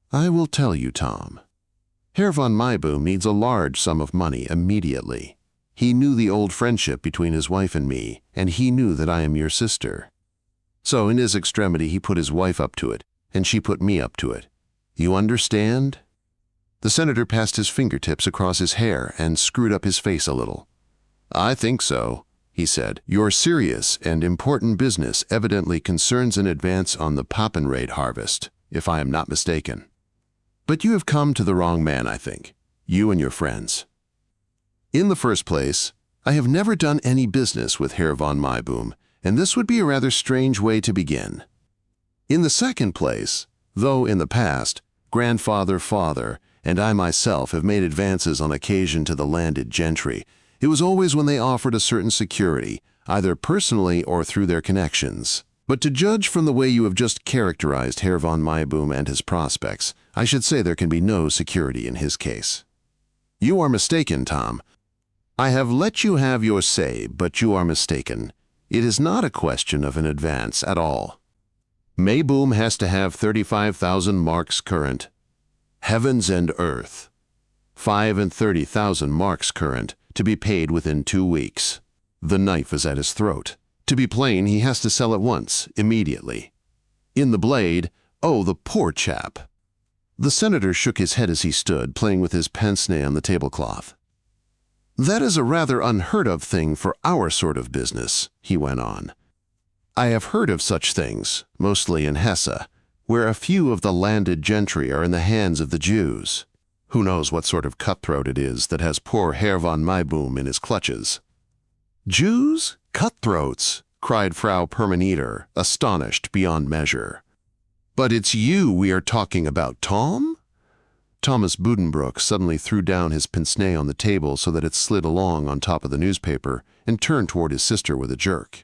I will tell you, Tom. Herr von Mayboom needs a large sum of money immediately. He knew the old friendship between his wife and me, and he knew that I am your sister. So in his extremity he put his wife up to it, and she put me up to it. You understand? The senator passed his fingertips across his hair and screwed up his face a little. I think so, he said. Your serious and important business evidently concerns an advance on the Poppenrade harvest, if I am not mistaken. But you have come to the wrong man, I think, you and your friends. In the first place, I have never done any business with Herr von Mayboom, and this would be a rather strange way to begin. In the second place, though in the past, grandfather, father, and I myself have made advances on occasion to the landed gentry, it was always when they offered a certain security, either personally or through their connections. But to judge from the way you have just characterized Herr von Mayboom and his prospects, I should say there can be no security in his case. You are mistaken, Tom. I have let you have your say, but you are mistaken. It is not a question of an advance at all. Mayboom has to have 35,000 marks current. Heavens and earth. 35,000 marks current, to be paid within 2 weeks. The knife is at his throat. To be plain, he has to sell at once, immediately. In the blade, oh, the poor chap. The senator shook his head as he stood, playing with his pince-nez on the tablecloth. That is a rather unheard-of thing for our sort of business, he went on. I have heard of such things, mostly in Hesse, where a few of the landed gentry are in the hands of the Jews. Who knows what sort of cutthroat it is that has poor Herr von Mayboom in his clutches? Jews? Cutthroats, cried Frau Permaneder, astonished beyond measure. But it's you we are talking about, Tom? Thomas Buddenbrooks suddenly threw down his pince-nez on the table so that it slid along on top of the newspaper and turned toward his sister with a jerk.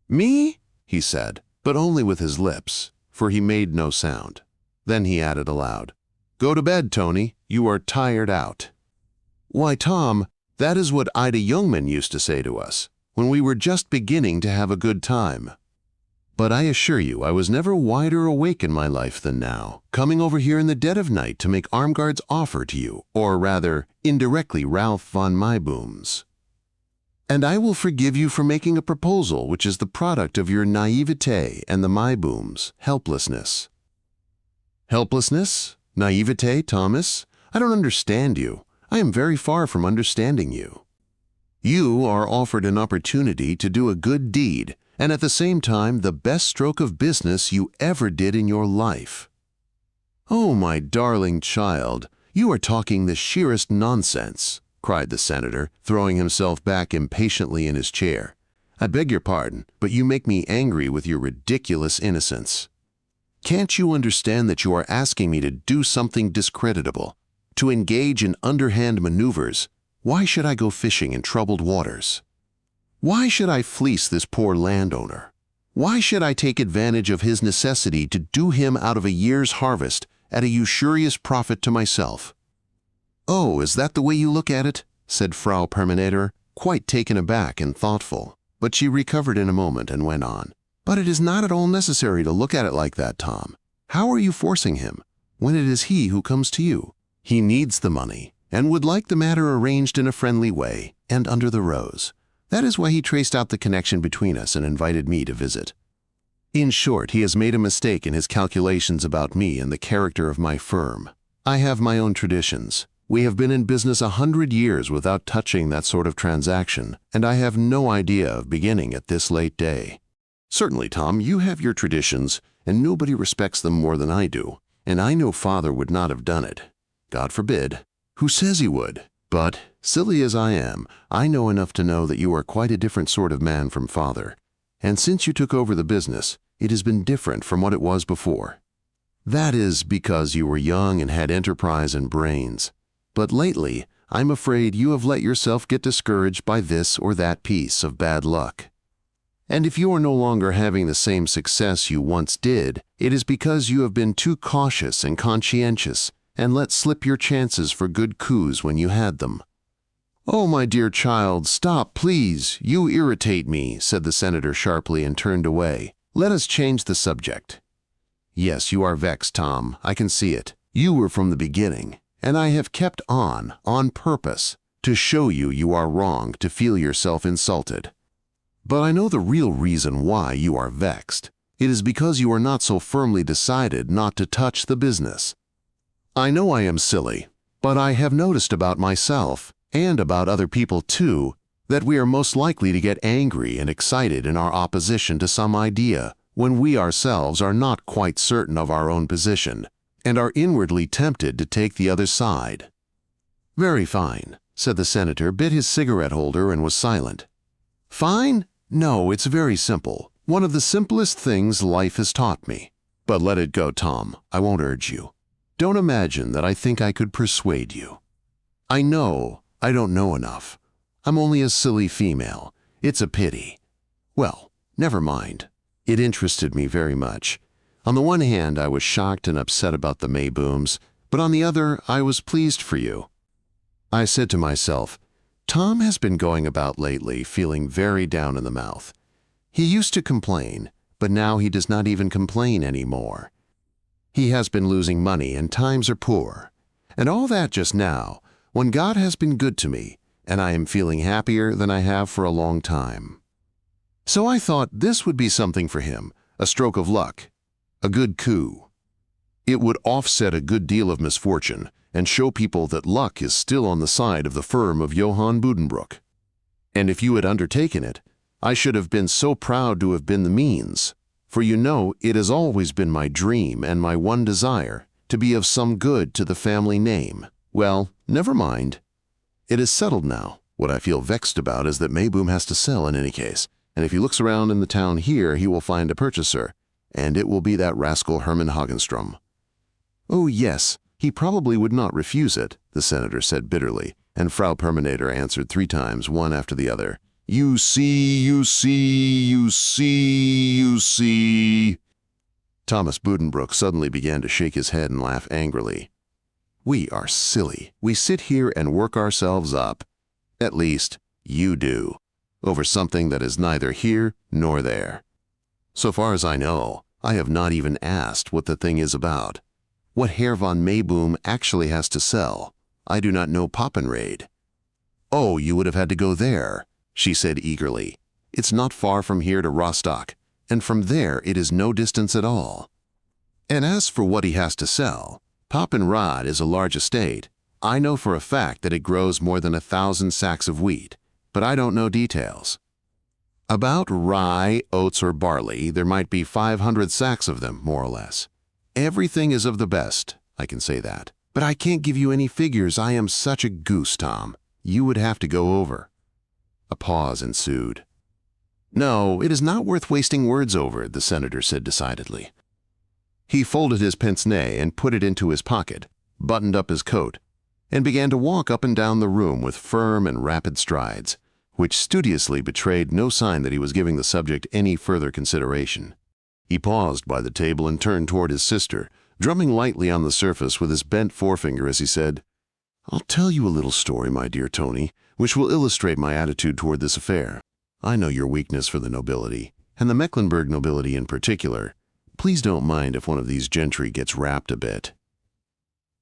Me? He said, but only with his lips, for he made no sound. Then he added aloud, Go to bed, Tony. You are tired out. Why, Tom, that is what Ida Youngman used to say to us. when we were just beginning to have a good time. But I assure you, I was never wider awake in my life than now, coming over here in the dead of night to make Armgard's offer to you, or rather, indirectly Ralph von Myboom's. And I will forgive you for making a proposal which is the product of your naivete and the Myboom's helplessness. Helplessness? Naivete, Thomas? I don't understand you. I am very far from understanding you. You are offered an opportunity to do a good deed, and at the same time the best stroke of business you ever did in your life. Oh, my darling child, you are talking the sheerest nonsense, cried the senator, throwing himself back impatiently in his chair. I beg your pardon, but you make me angry with your ridiculous innocence. Can't you understand that you are asking me to do something discreditable, to engage in underhand maneuvers? Why should I go fishing in troubled waters? Why should I fleece this poor landowner? Why should I take advantage of his necessity to do him out of a year's harvest at a usurious profit to myself? Oh, is that the way you look at it? Said Frau Perminator, quite taken aback and thoughtful. But she recovered in a moment and went on. But it is not at all necessary to look at it like that, Tom. How are you forcing him, when it is he who comes to you? He needs the money, and would like the matter arranged in a friendly way, and under the rose. That is why he traced out the connection between us and invited me to visit. In short, he has made a mistake in his calculations about me and the character of my firm. I have my own traditions. We have been in business 100 years without touching that sort of transaction, and I have no idea of beginning at this late day. Certainly, Tom, you have your traditions, and nobody respects them more than I do, and I know Father would not have done it. God forbid. Who says he would? But, silly as I am, I know enough to know that you are quite a different sort of man from Father. And since you took over the business, it has been different from what it was before. That is because you were young and had enterprise and brains. But lately, I'm afraid you have let yourself get discouraged by this or that piece of bad luck. And if you are no longer having the same success you once did, it is because you have been too cautious and conscientious and let slip your chances for good coups when you had them. Oh, my dear child, stop, please. You irritate me, said the senator sharply and turned away. Let us change the subject. Yes, you are vexed, Tom. I can see it. You were from the beginning, and I have kept on purpose, to show you are wrong to feel yourself insulted. But I know the real reason why you are vexed. It is because you are not so firmly decided not to touch the business. I know I am silly, but I have noticed about myself, and about other people too, that we are most likely to get angry and excited in our opposition to some idea when we ourselves are not quite certain of our own position, and are inwardly tempted to take the other side. Very fine, said the senator, bit his cigarette holder and was silent. Fine? No, it's very simple. One of the simplest things life has taught me. But let it go, Tom. I won't urge you. Don't imagine that I think I could persuade you. I know I don't know enough. I'm only a silly female. It's a pity. Well, never mind. It interested me very much. On the one hand, I was shocked and upset about the Maybooms, but on the other, I was pleased for you. I said to myself, Tom has been going about lately feeling very down in the mouth. He used to complain, but now he does not even complain anymore. He has been losing money and times are poor. And all that just now, when God has been good to me, and I am feeling happier than I have for a long time. So I thought this would be something for him, a stroke of luck, a good coup. It would offset a good deal of misfortune and show people that luck is still on the side of the firm of Johann Buddenbrook. And if you had undertaken it, I should have been so proud to have been the means, for you know it has always been my dream and my one desire to be of some good to the family name. Well, never mind. It is settled now. What I feel vexed about is that Mayboom has to sell in any case, and if he looks around in the town here, he will find a purchaser, and it will be that rascal Hermann Hagenstrom. Oh, yes, he probably would not refuse it, the senator said bitterly, and Frau Perminator answered 3 times, one after the other. You see, you see, you see, you see. Thomas Buddenbrooks suddenly began to shake his head and laugh angrily. We are silly. We sit here and work ourselves up. At least, you do. over something that is neither here nor there. So far as I know, I have not even asked what the thing is about. What Herr von Mayboom actually has to sell. I do not know Poppenrade. Oh, you would have had to go there, she said eagerly. It's not far from here to Rostock, and from there it is no distance at all. And as for what he has to sell, Poppenrade is a large estate. I know for a fact that it grows more than 1,000 sacks of wheat, but I don't know details. About rye, oats, or barley, there might be 500 sacks of them, more or less. Everything is of the best, I can say that. But I can't give you any figures. I am such a goose, Tom. You would have to go over. A pause ensued. No, it is not worth wasting words over, the senator said decidedly. He folded his pince-nez and put it into his pocket, buttoned up his coat, and began to walk up and down the room with firm and rapid strides, which studiously betrayed no sign that he was giving the subject any further consideration. He paused by the table and turned toward his sister, drumming lightly on the surface with his bent forefinger as he said, I'll tell you a little story, my dear Tony, which will illustrate my attitude toward this affair. I know your weakness for the nobility, and the Mecklenburg nobility in particular. Please don't mind if one of these gentry gets rapped a bit.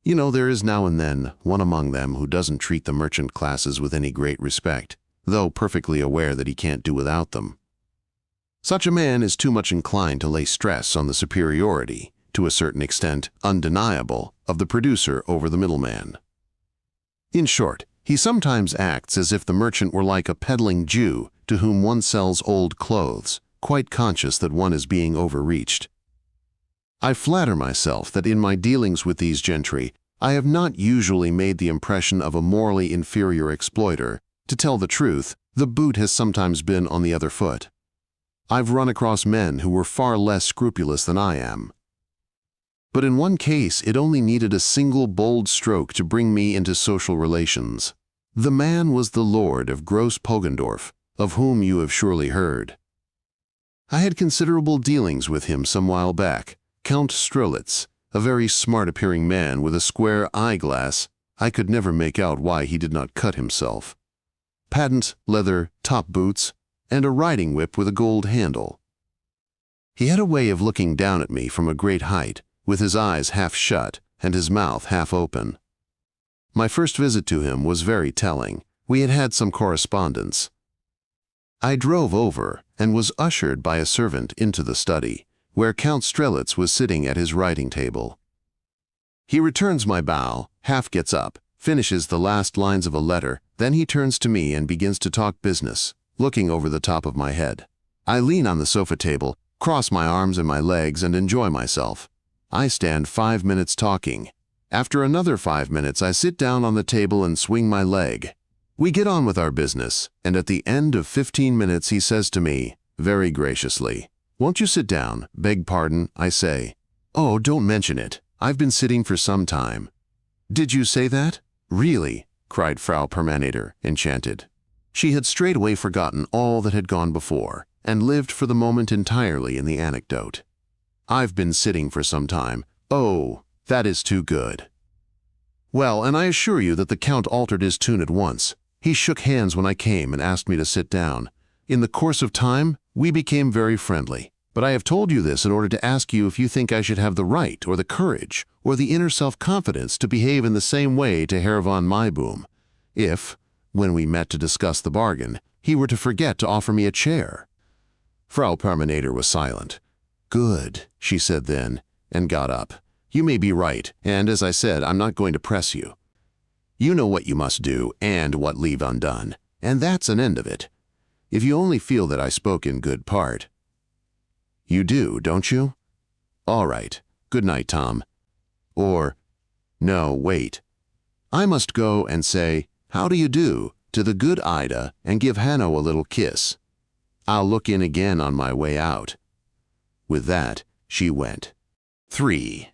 You know, there is now and then one among them who doesn't treat the merchant classes with any great respect, though perfectly aware that he can't do without them. Such a man is too much inclined to lay stress on the superiority, to a certain extent undeniable, of the producer over the middleman. In short, he sometimes acts as if the merchant were like a peddling Jew to whom one sells old clothes, quite conscious that one is being overreached. I flatter myself that in my dealings with these gentry, I have not usually made the impression of a morally inferior exploiter. To tell the truth, the boot has sometimes been on the other foot. I've run across men who were far less scrupulous than I am. But in one case, it only needed a single bold stroke to bring me into social relations. The man was the Lord of Gross-Pogendorf, of whom you have surely heard. I had considerable dealings with him some while back. Count Strelitz, a very smart-appearing man with a square eyeglass. I could never make out why he did not cut himself. Patent leather top boots, and a riding whip with a gold handle. He had a way of looking down at me from a great height, with his eyes half shut and his mouth half open. My first visit to him was very telling. We had had some correspondence. I drove over and was ushered by a servant into the study, where Count Strelitz was sitting at his writing table. He returns my bow, half gets up, finishes the last lines of a letter, then he turns to me and begins to talk business, looking over the top of my head. I lean on the sofa table, cross my arms and my legs, and enjoy myself. I stand 5 minutes talking. After another 5 minutes, I sit down on the table and swing my leg. We get on with our business, and at the end of 15 minutes he says to me, very graciously, "Won't you sit down? Beg pardon," I say. "Oh, don't mention it. I've been sitting for some time." "Did you say that? Really?" cried Frau Permanator, enchanted. She had straightway forgotten all that had gone before, and lived for the moment entirely in the anecdote. "I've been sitting for some time. Oh, that is too good." Well, and I assure you that the Count altered his tune at once. He shook hands when I came and asked me to sit down. In the course of time, we became very friendly. But I have told you this in order to ask you if you think I should have the right or the courage or the inner self-confidence to behave in the same way to Herr von Mayboom, if, when we met to discuss the bargain, he were to forget to offer me a chair. Frau Permanator was silent. "Good," she said then, and got up. "You may be right, and as I said, I'm not going to press you. You know what you must do and what leave undone, and that's an end of it. If you only feel that I spoke in good part." "You do, don't you? All right. Good night, Tom." Or, no, wait. I must go and say, "How do you do?" to the good Ida and give Hanno a little kiss. I'll look in again on my way out. With that, she went. 3.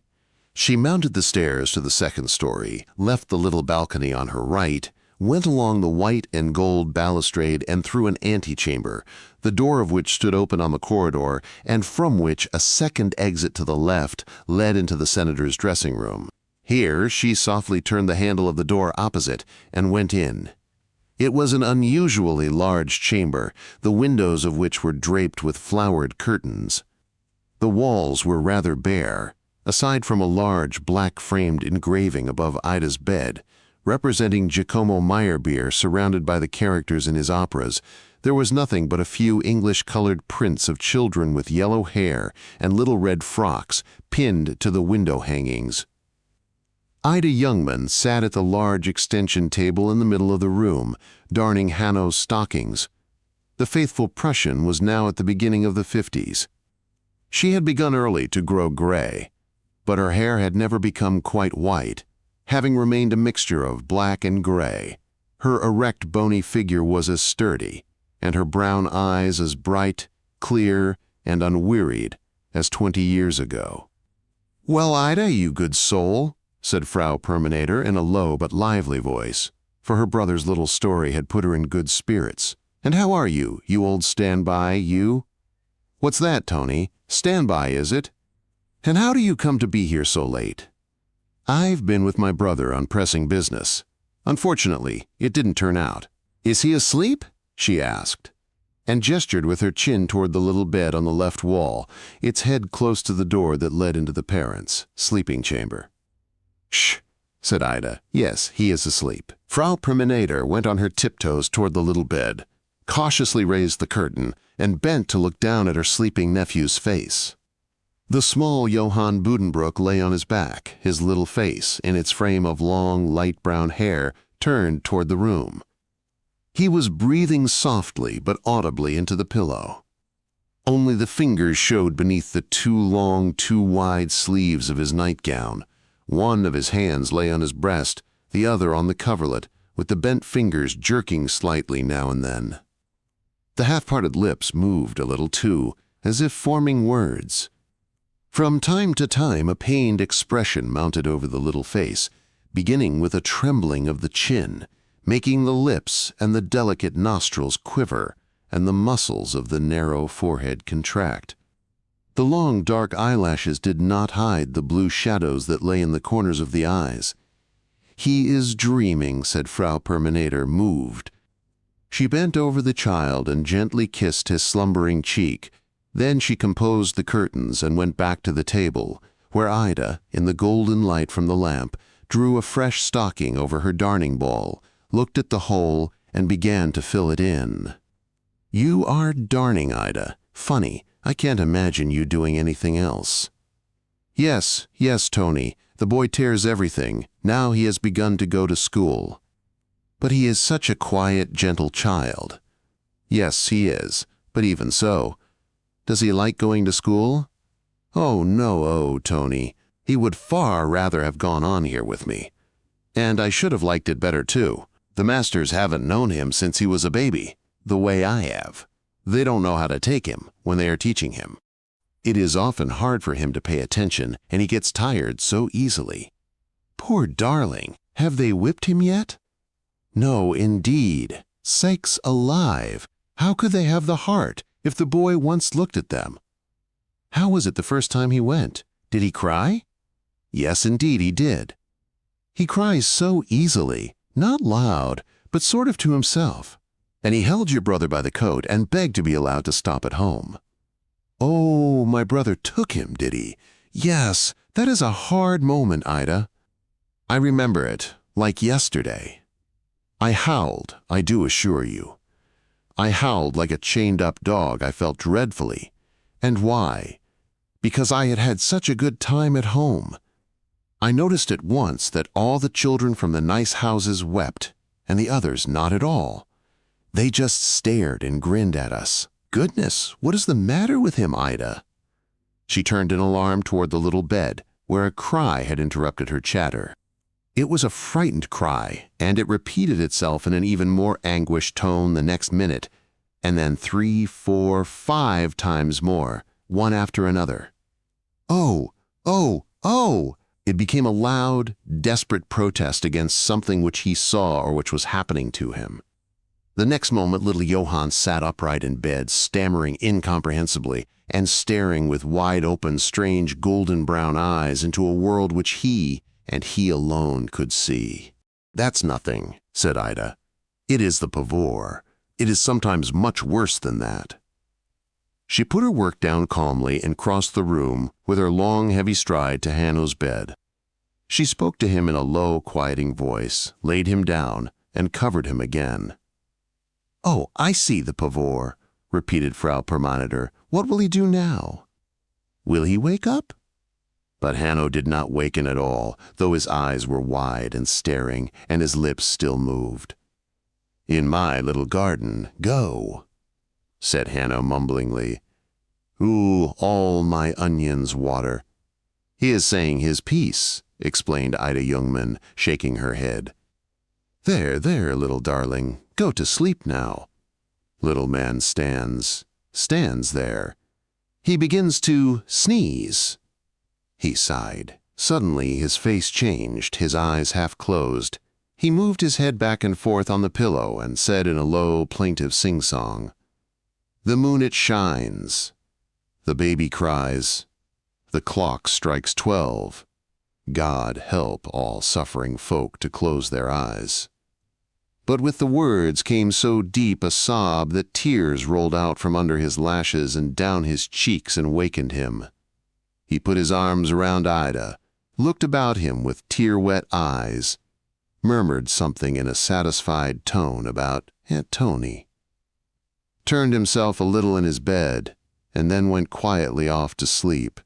She mounted the stairs to the second story, left the little balcony on her right, went along the white and gold balustrade and through an antechamber, the door of which stood open on the corridor, and from which a second exit to the left led into the senator's dressing room. Here she softly turned the handle of the door opposite and went in. It was an unusually large chamber, the windows of which were draped with flowered curtains. The walls were rather bare, aside from a large black-framed engraving above Ida's bed, representing Giacomo Meyerbeer surrounded by the characters in his operas. There was nothing but a few English-colored prints of children with yellow hair and little red frocks pinned to the window hangings. Ida Youngman sat at the large extension table in the middle of the room, darning Hanno's stockings. The faithful Prussian was now at the beginning of the 50s. She had begun early to grow gray, but her hair had never become quite white, having remained a mixture of black and gray. Her erect, bony figure was as sturdy, and her brown eyes as bright, clear, and unwearied as 20 years ago. "Well, Ida, you good soul," said Frau Perminator in a low but lively voice, for her brother's little story had put her in good spirits. "And how are you, you old standby, you?" "What's that, Tony? Standby, is it? And how do you come to be here so late?" "I've been with my brother on pressing business. Unfortunately, it didn't turn out." "Is he asleep?" she asked, and gestured with her chin toward the little bed on the left wall, its head close to the door that led into the parents' sleeping chamber. "Shh," said Ida. "Yes, he is asleep." Frau Perminator went on her tiptoes toward the little bed, cautiously raised the curtain, and bent to look down at her sleeping nephew's face. The small Johann Buddenbrook lay on his back, his little face, in its frame of long, light brown hair, turned toward the room. He was breathing softly but audibly into the pillow. Only the fingers showed beneath the too long, too wide sleeves of his nightgown. One of his hands lay on his breast, the other on the coverlet, with the bent fingers jerking slightly now and then. The half-parted lips moved a little too, as if forming words. From time to time a pained expression mounted over the little face, beginning with a trembling of the chin, making the lips and the delicate nostrils quiver, and the muscles of the narrow forehead contract. The long dark eyelashes did not hide the blue shadows that lay in the corners of the eyes. "He is dreaming," said Frau Perminator, moved. She bent over the child and gently kissed his slumbering cheek. Then she composed the curtains and went back to the table, where Ida, in the golden light from the lamp, drew a fresh stocking over her darning ball, looked at the hole, and began to fill it in. "You are darning, Ida. Funny. I can't imagine you doing anything else." "Yes, yes, Tony. The boy tears everything. Now he has begun to go to school." "But he is such a quiet, gentle child." "Yes, he is. But even so. Does he like going to school?" "Oh, no, oh, Tony. He would far rather have gone on here with me. And I should have liked it better, too. The masters haven't known him since he was a baby, the way I have. They don't know how to take him when they are teaching him. It is often hard for him to pay attention, and he gets tired so easily." "Poor darling. Have they whipped him yet?" "No, indeed. Sakes alive! How could they have the heart if the boy once looked at them?" "How was it the first time he went? Did he cry?" "Yes, indeed he did." "He cries so easily, not loud, but sort of to himself. And he held your brother by the coat and begged to be allowed to stop at home." "Oh, my brother took him, did he? Yes, that is a hard moment, Ida." "I remember it, like yesterday. I howled, I do assure you. I howled like a chained-up dog. I felt dreadfully. And why? Because I had had such a good time at home. I noticed at once that all the children from the nice houses wept, and the others not at all. They just stared and grinned at us. Goodness, what is the matter with him, Ida?" She turned in alarm toward the little bed, where a cry had interrupted her chatter. It was a frightened cry, and it repeated itself in an even more anguished tone the next minute, and then 3, 4, 5 times more, one after another. "Oh, oh, oh!" It became a loud, desperate protest against something which he saw or which was happening to him. The next moment little Johann sat upright in bed, stammering incomprehensibly, and staring with wide-open, strange, golden-brown eyes into a world which he, and he alone, could see. "That's nothing," said Ida. It is the pavor. It is sometimes much worse than that." She put her work down calmly and crossed the room with her long, heavy stride to Hanno's bed. She spoke to him in a low, quieting voice, laid him down, and covered him again. "Oh, I see the pavor," repeated Frau Permanitor. "What will he do now? Will he wake up?" But Hanno did not waken at all, though his eyes were wide and staring, and his lips still moved. "In my little garden, go," said Hanno mumblingly. "Ooh, all my onions water." "He is saying his piece," explained Ida Jungmann, shaking her head. "There, there, little darling, go to sleep now." Little man stands there. He begins to sneeze. He sighed. Suddenly his face changed, his eyes half closed. He moved his head back and forth on the pillow and said in a low, plaintive sing-song, "The moon it shines. The baby cries. The clock strikes 12. God help all suffering folk to close their eyes." But with the words came so deep a sob that tears rolled out from under his lashes and down his cheeks and wakened him. He put his arms around Ida, looked about him with tear-wet eyes, murmured something in a satisfied tone about Aunt Tony, turned himself a little in his bed, and then went quietly off to sleep.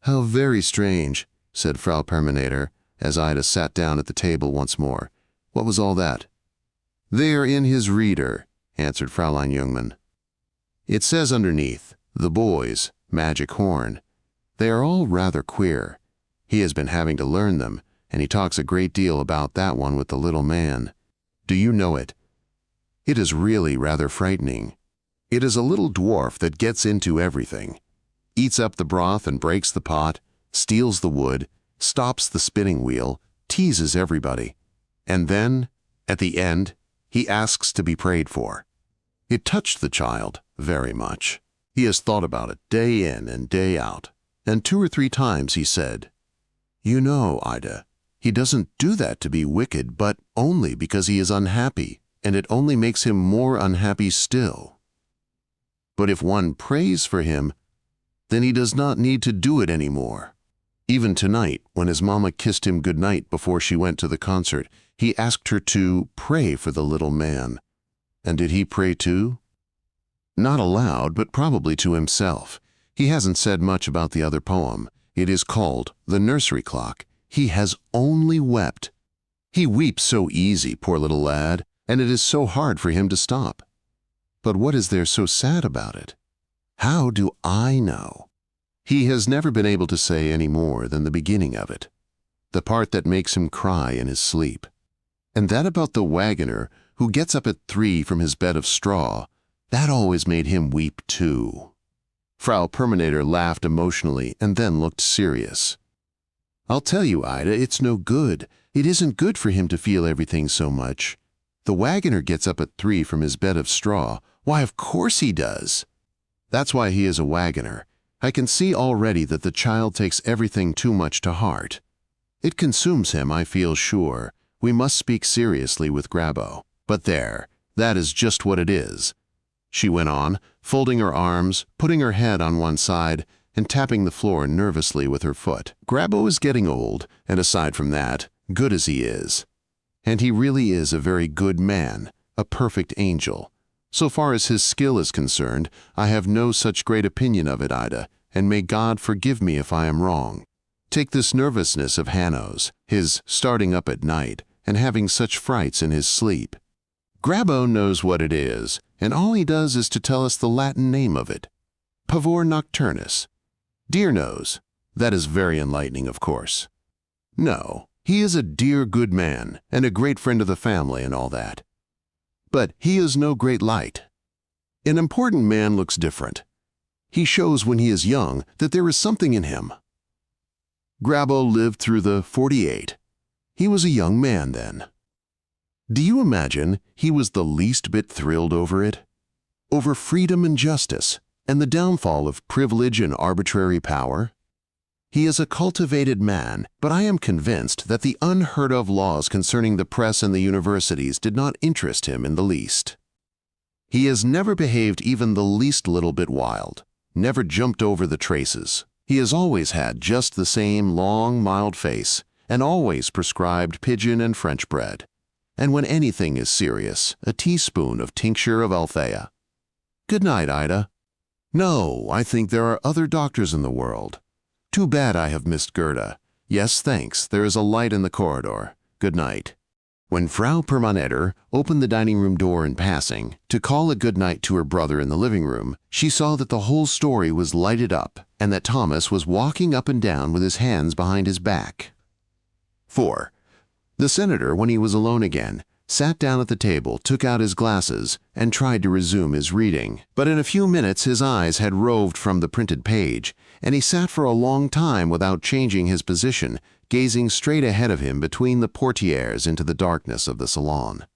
"How very strange," said Frau Permanitor, as Ida sat down at the table once more. "What was all that?" "They are in his reader," answered Fraulein Jungmann. "It says underneath, 'The boys, magic horn.' They are all rather queer. He has been having to learn them, and he talks a great deal about that one with the little man. Do you know it? It is really rather frightening. It is a little dwarf that gets into everything, eats up the broth and breaks the pot, steals the wood, stops the spinning wheel, teases everybody, and then, at the end, he asks to be prayed for." It touched the child very much. He has thought about it day in and day out, and 2 or 3 times he said, "You know, Ida, he doesn't do that to be wicked, but only because he is unhappy, and it only makes him more unhappy still. But if one prays for him, then he does not need to do it anymore." Even tonight, when his mama kissed him good night before she went to the concert, he asked her to pray for the little man. And did he pray too? Not aloud, but probably to himself. He hasn't said much about the other poem. It is called The Nursery Clock. He has only wept. He weeps so easy, poor little lad, and it is so hard for him to stop. But what is there so sad about it? How do I know? He has never been able to say any more than the beginning of it, the part that makes him cry in his sleep. And that about the wagoner who gets up at 3 from his bed of straw, that always made him weep too. Frau Permanitor laughed emotionally and then looked serious. "I'll tell you, Ida, it's no good. It isn't good for him to feel everything so much. The wagoner gets up at 3 from his bed of straw. Why, of course he does. That's why he is a wagoner. I can see already that the child takes everything too much to heart. It consumes him, I feel sure. We must speak seriously with Grabo. But there, that is just what it is," she went on, folding her arms, putting her head on one side, and tapping the floor nervously with her foot. "Grabo is getting old, and aside from that, good as he is. And he really is a very good man, a perfect angel. So far as his skill is concerned, I have no such great opinion of it, Ida, and may God forgive me if I am wrong. Take this nervousness of Hanno's, his starting up at night, and having such frights in his sleep. Grabo knows what it is, and all he does is to tell us the Latin name of it. Pavor nocturnus. Dear knows. That is very enlightening, of course. No, he is a dear good man, and a great friend of the family and all that. But he is no great light. An important man looks different. He shows when he is young that there is something in him. Grabo lived through the 48. He was a young man then. Do you imagine he was the least bit thrilled over it? Over freedom and justice, and the downfall of privilege and arbitrary power? He is a cultivated man, but I am convinced that the unheard-of laws concerning the press and the universities did not interest him in the least. He has never behaved even the least little bit wild, never jumped over the traces. He has always had just the same long, mild face, and always prescribed pigeon and French bread. And when anything is serious, a teaspoon of tincture of Althea. Good night, Ida. No, I think there are other doctors in the world. Too bad I have missed Gerda. Yes, thanks, there is a light in the corridor. Good night. When Frau Permanetter opened the dining room door in passing to call a good night to her brother in the living room, she saw that the whole story was lighted up and that Thomas was walking up and down with his hands behind his back. 4. The senator, when he was alone again, sat down at the table, took out his glasses, and tried to resume his reading. But in a few minutes his eyes had roved from the printed page, and he sat for a long time without changing his position, gazing straight ahead of him between the portieres into the darkness of the salon.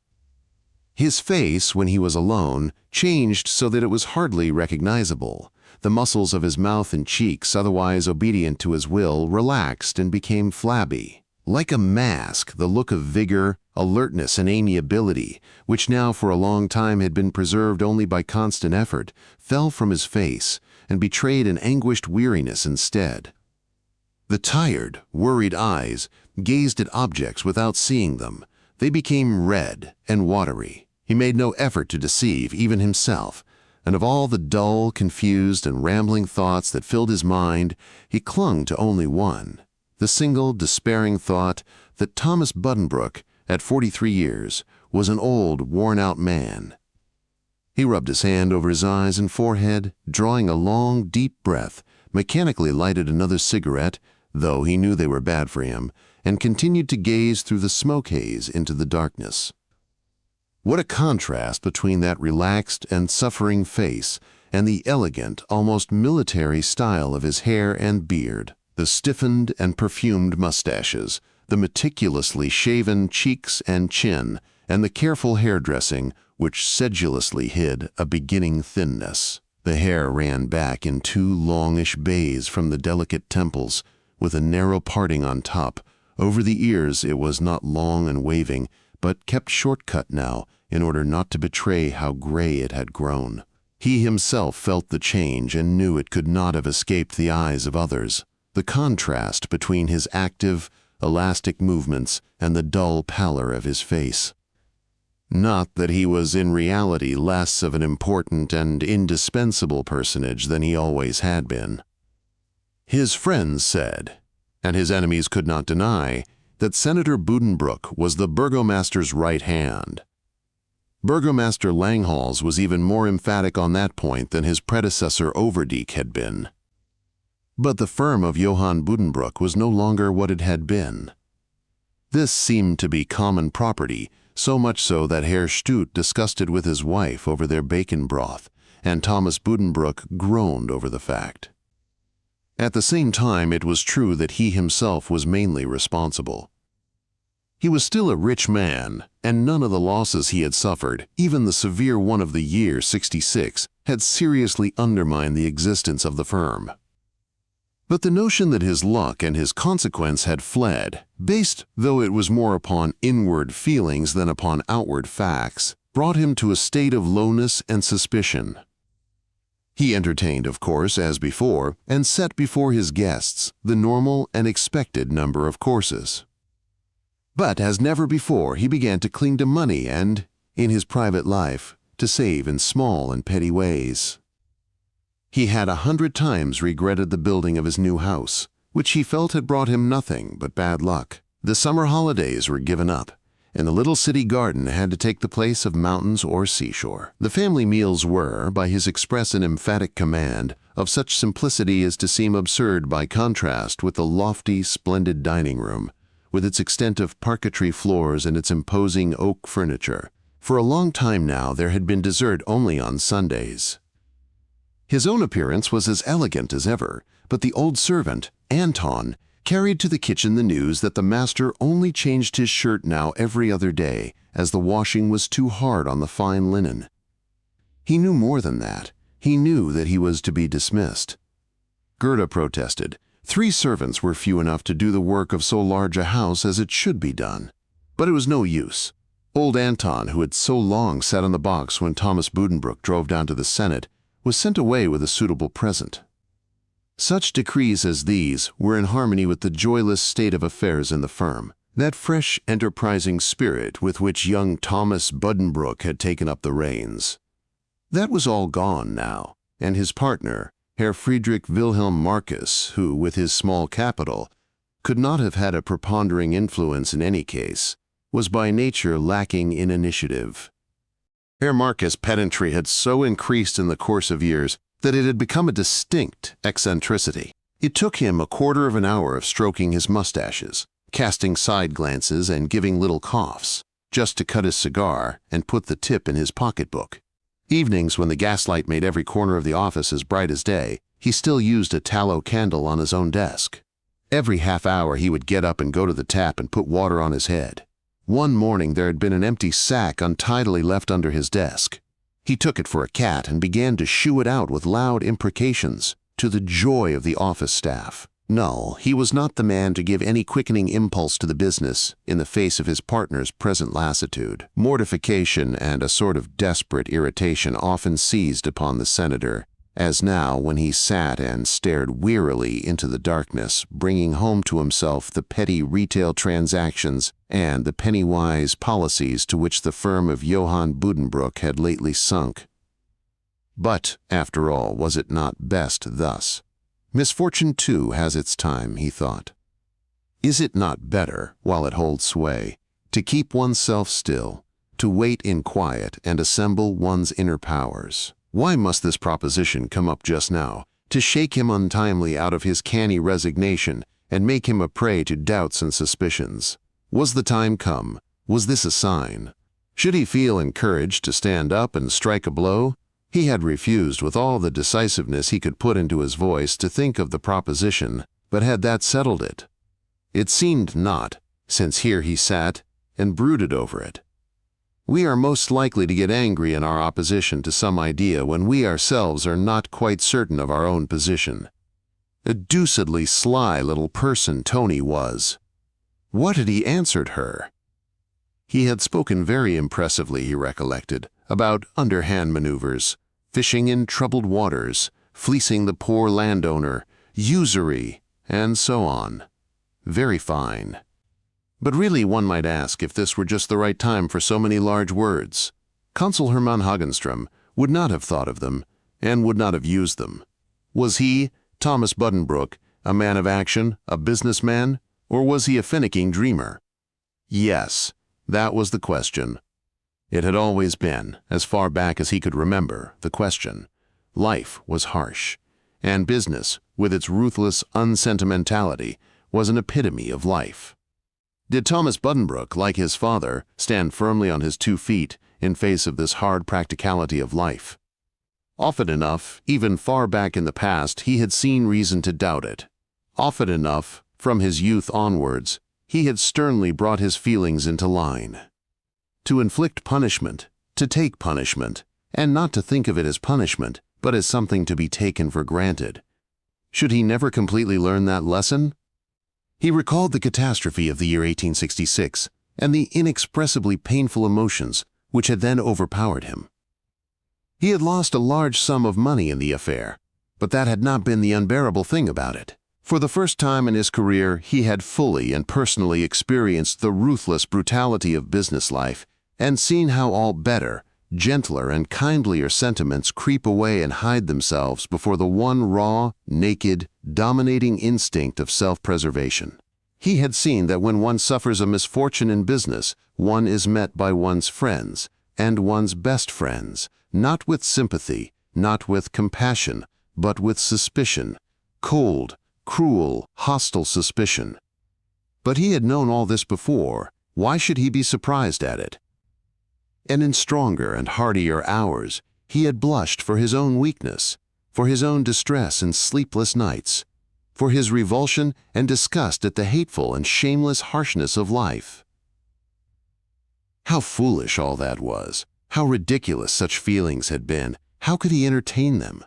His face, when he was alone, changed so that it was hardly recognizable. The muscles of his mouth and cheeks, otherwise obedient to his will, relaxed and became flabby. Like a mask, the look of vigor, alertness, and amiability, which now for a long time had been preserved only by constant effort, fell from his face and betrayed an anguished weariness instead. The tired, worried eyes gazed at objects without seeing them. They became red and watery. He made no effort to deceive even himself, and of all the dull, confused, and rambling thoughts that filled his mind, he clung to only one. The single, despairing thought that Thomas Buddenbrook, at 43 years, was an old, worn-out man. He rubbed his hand over his eyes and forehead, drawing a long, deep breath, mechanically lighted another cigarette, though he knew they were bad for him, and continued to gaze through the smoke haze into the darkness. What a contrast between that relaxed and suffering face and the elegant, almost military style of his hair and beard. The stiffened and perfumed mustaches, the meticulously shaven cheeks and chin, and the careful hairdressing which sedulously hid a beginning thinness. The hair ran back in two longish bays from the delicate temples, with a narrow parting on top. Over the ears it was not long and waving, but kept short-cut now, in order not to betray how gray it had grown. He himself felt the change and knew it could not have escaped the eyes of others. The contrast between his active, elastic movements and the dull pallor of his face. Not that he was in reality less of an important and indispensable personage than he always had been. His friends said, and his enemies could not deny, that Senator Buddenbrook was the burgomaster's right hand. Burgomaster Langhals was even more emphatic on that point than his predecessor Overdyk had been. But the firm of Johann Buddenbrook was no longer what it had been. This seemed to be common property, so much so that Herr Stute disgusted with his wife over their bacon broth, and Thomas Buddenbrook groaned over the fact. At the same time, it was true that he himself was mainly responsible. He was still a rich man, and none of the losses he had suffered, even the severe one of the year '66, had seriously undermined the existence of the firm. But the notion that his luck and his consequence had fled, based though it was more upon inward feelings than upon outward facts, brought him to a state of lowness and suspicion. He entertained, of course, as before, and set before his guests the normal and expected number of courses. But as never before, he began to cling to money and, in his private life, to save in small and petty ways. He had 100 times regretted the building of his new house, which he felt had brought him nothing but bad luck. The summer holidays were given up, and the little city garden had to take the place of mountains or seashore. The family meals were, by his express and emphatic command, of such simplicity as to seem absurd by contrast with the lofty, splendid dining room, with its extent of parquetry floors and its imposing oak furniture. For a long time now there had been dessert only on Sundays. His own appearance was as elegant as ever, but the old servant, Anton, carried to the kitchen the news that the master only changed his shirt now every other day, as the washing was too hard on the fine linen. He knew more than that. He knew that he was to be dismissed. Gerda protested, 3 servants were few enough to do the work of so large a house as it should be done. But it was no use. Old Anton, who had so long sat on the box when Thomas Buddenbrooks drove down to the Senate, was sent away with a suitable present. Such decrees as these were in harmony with the joyless state of affairs in the firm. That fresh, enterprising spirit with which young Thomas Buddenbrooks had taken up the reins. That was all gone now, and his partner, Herr Friedrich Wilhelm Marcus, who, with his small capital, could not have had a preponderating influence in any case, was by nature lacking in initiative. Herr Marcus' pedantry had so increased in the course of years that it had become a distinct eccentricity. It took him a quarter of an hour of stroking his mustaches, casting side glances and giving little coughs, just to cut his cigar and put the tip in his pocketbook. Evenings, when the gaslight made every corner of the office as bright as day, he still used a tallow candle on his own desk. Every half hour he would get up and go to the tap and put water on his head. One morning there had been an empty sack untidily left under his desk. He took it for a cat and began to shoo it out with loud imprecations, to the joy of the office staff. No, he was not the man to give any quickening impulse to the business in the face of his partner's present lassitude. Mortification and a sort of desperate irritation often seized upon the senator, as now when he sat and stared wearily into the darkness, bringing home to himself the petty retail transactions and the penny-wise policies to which the firm of Johann Buddenbrooks had lately sunk. But, after all, was it not best thus? Misfortune, too, has its time, he thought. Is it not better, while it holds sway, to keep oneself still, to wait in quiet and assemble one's inner powers? Why must this proposition come up just now, to shake him untimely out of his canny resignation and make him a prey to doubts and suspicions? Was the time come? Was this a sign? Should he feel encouraged to stand up and strike a blow? He had refused with all the decisiveness he could put into his voice to think of the proposition, but had that settled it? It seemed not, since here he sat and brooded over it. We are most likely to get angry in our opposition to some idea when we ourselves are not quite certain of our own position. A deucedly sly little person Tony was. What had he answered her? He had spoken very impressively, he recollected, about underhand maneuvers, fishing in troubled waters, fleecing the poor landowner, usury, and so on. Very fine. But really one might ask if this were just the right time for so many large words. Consul Hermann Hagenstrom would not have thought of them, and would not have used them. Was he, Thomas Buddenbrooks, a man of action, a businessman, or was he a finicking dreamer? Yes, that was the question. It had always been, as far back as he could remember, the question. Life was harsh, and business, with its ruthless unsentimentality, was an epitome of life. Did Thomas Buddenbrooks, like his father, stand firmly on his 2 feet in face of this hard practicality of life? Often enough, even far back in the past, he had seen reason to doubt it. Often enough, from his youth onwards, he had sternly brought his feelings into line. To inflict punishment, to take punishment, and not to think of it as punishment, but as something to be taken for granted. Should he never completely learn that lesson? He recalled the catastrophe of the year 1866 and the inexpressibly painful emotions which had then overpowered him. He had lost a large sum of money in the affair, but that had not been the unbearable thing about it. For the first time in his career, he had fully and personally experienced the ruthless brutality of business life and seen how all better, gentler, and kindlier sentiments creep away and hide themselves before the one raw, naked, dominating instinct of self-preservation. He had seen that when one suffers a misfortune in business, one is met by one's friends, and one's best friends, not with sympathy, not with compassion, but with suspicion, cold, cruel, hostile suspicion. But he had known all this before. Why should he be surprised at it? And in stronger and heartier hours, he had blushed for his own weakness, for his own distress and sleepless nights, for his revulsion and disgust at the hateful and shameless harshness of life. How foolish all that was! How ridiculous such feelings had been! How could he entertain them?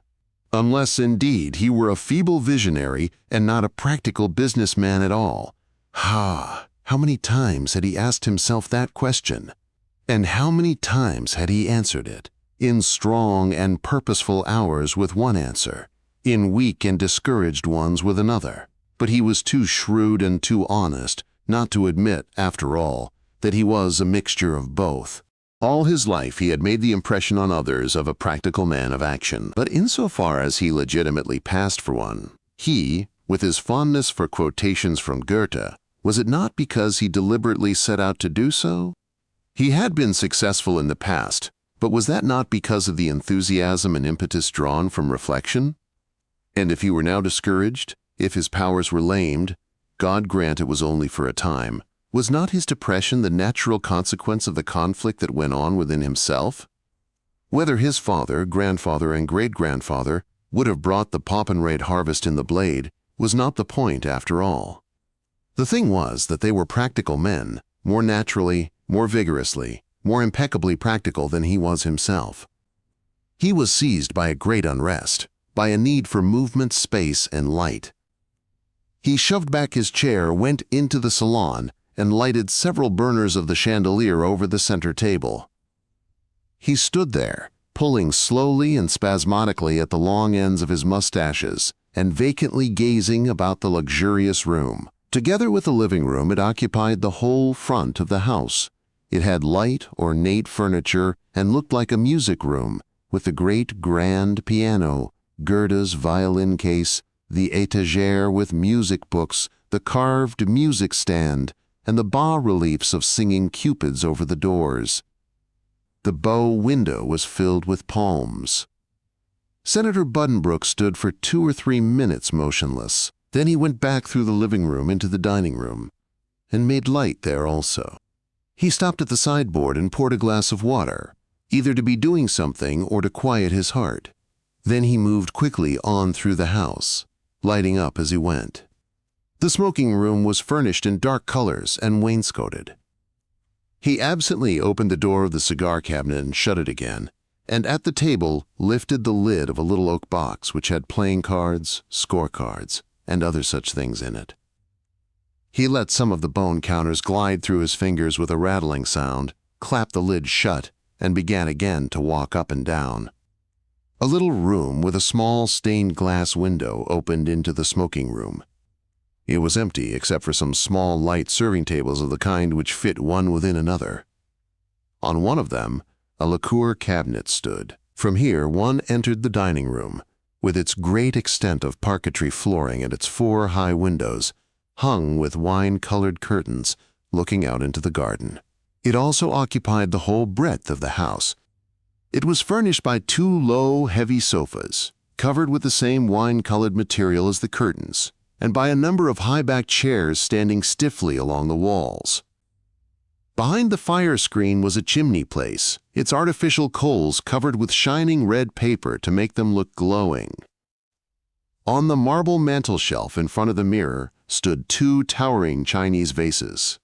Unless indeed he were a feeble visionary and not a practical businessman at all. How many times had he asked himself that question? And how many times had he answered it? In strong and purposeful hours with one answer, in weak and discouraged ones with another. But he was too shrewd and too honest not to admit, after all, that he was a mixture of both. All his life he had made the impression on others of a practical man of action, but insofar as he legitimately passed for one, he, with his fondness for quotations from Goethe, was it not because he deliberately set out to do so? He had been successful in the past, but was that not because of the enthusiasm and impetus drawn from reflection? And if he were now discouraged, if his powers were lamed, God grant it was only for a time, was not his depression the natural consequence of the conflict that went on within himself? Whether his father, grandfather, and great-grandfather would have brought the Poppenrade harvest in the blade was not the point after all. The thing was that they were practical men, more naturally, more vigorously, more impeccably practical than he was himself. He was seized by a great unrest, by a need for movement, space, and light. He shoved back his chair, went into the salon, and lighted several burners of the chandelier over the center table. He stood there, pulling slowly and spasmodically at the long ends of his mustaches and vacantly gazing about the luxurious room. Together with the living room, it occupied the whole front of the house. It had light, ornate furniture and looked like a music room, with the great grand piano, Goethe's violin case, the étagère with music books, the carved music stand, and the bas-reliefs of singing cupids over the doors. The bow window was filled with palms. Senator Buddenbrooks stood for 2 or 3 minutes motionless. Then he went back through the living room into the dining room, and made light there also. He stopped at the sideboard and poured a glass of water, either to be doing something or to quiet his heart. Then he moved quickly on through the house, lighting up as he went. The smoking room was furnished in dark colors and wainscoted. He absently opened the door of the cigar cabinet and shut it again, and at the table lifted the lid of a little oak box which had playing cards, scorecards, and other such things in it. He let some of the bone counters glide through his fingers with a rattling sound, clapped the lid shut, and began again to walk up and down. A little room with a small stained glass window opened into the smoking room. It was empty except for some small light serving tables of the kind which fit one within another. On one of them, a lacquer cabinet stood. From here one entered the dining room, with its great extent of parquetry flooring and its 4 high windows, hung with wine-colored curtains, looking out into the garden. It also occupied the whole breadth of the house. It was furnished by 2 low, heavy sofas, covered with the same wine-colored material as the curtains, and by a number of high-backed chairs standing stiffly along the walls. Behind the fire screen was a chimney place, its artificial coals covered with shining red paper to make them look glowing. On the marble mantel-shelf in front of the mirror stood 2 towering Chinese vases.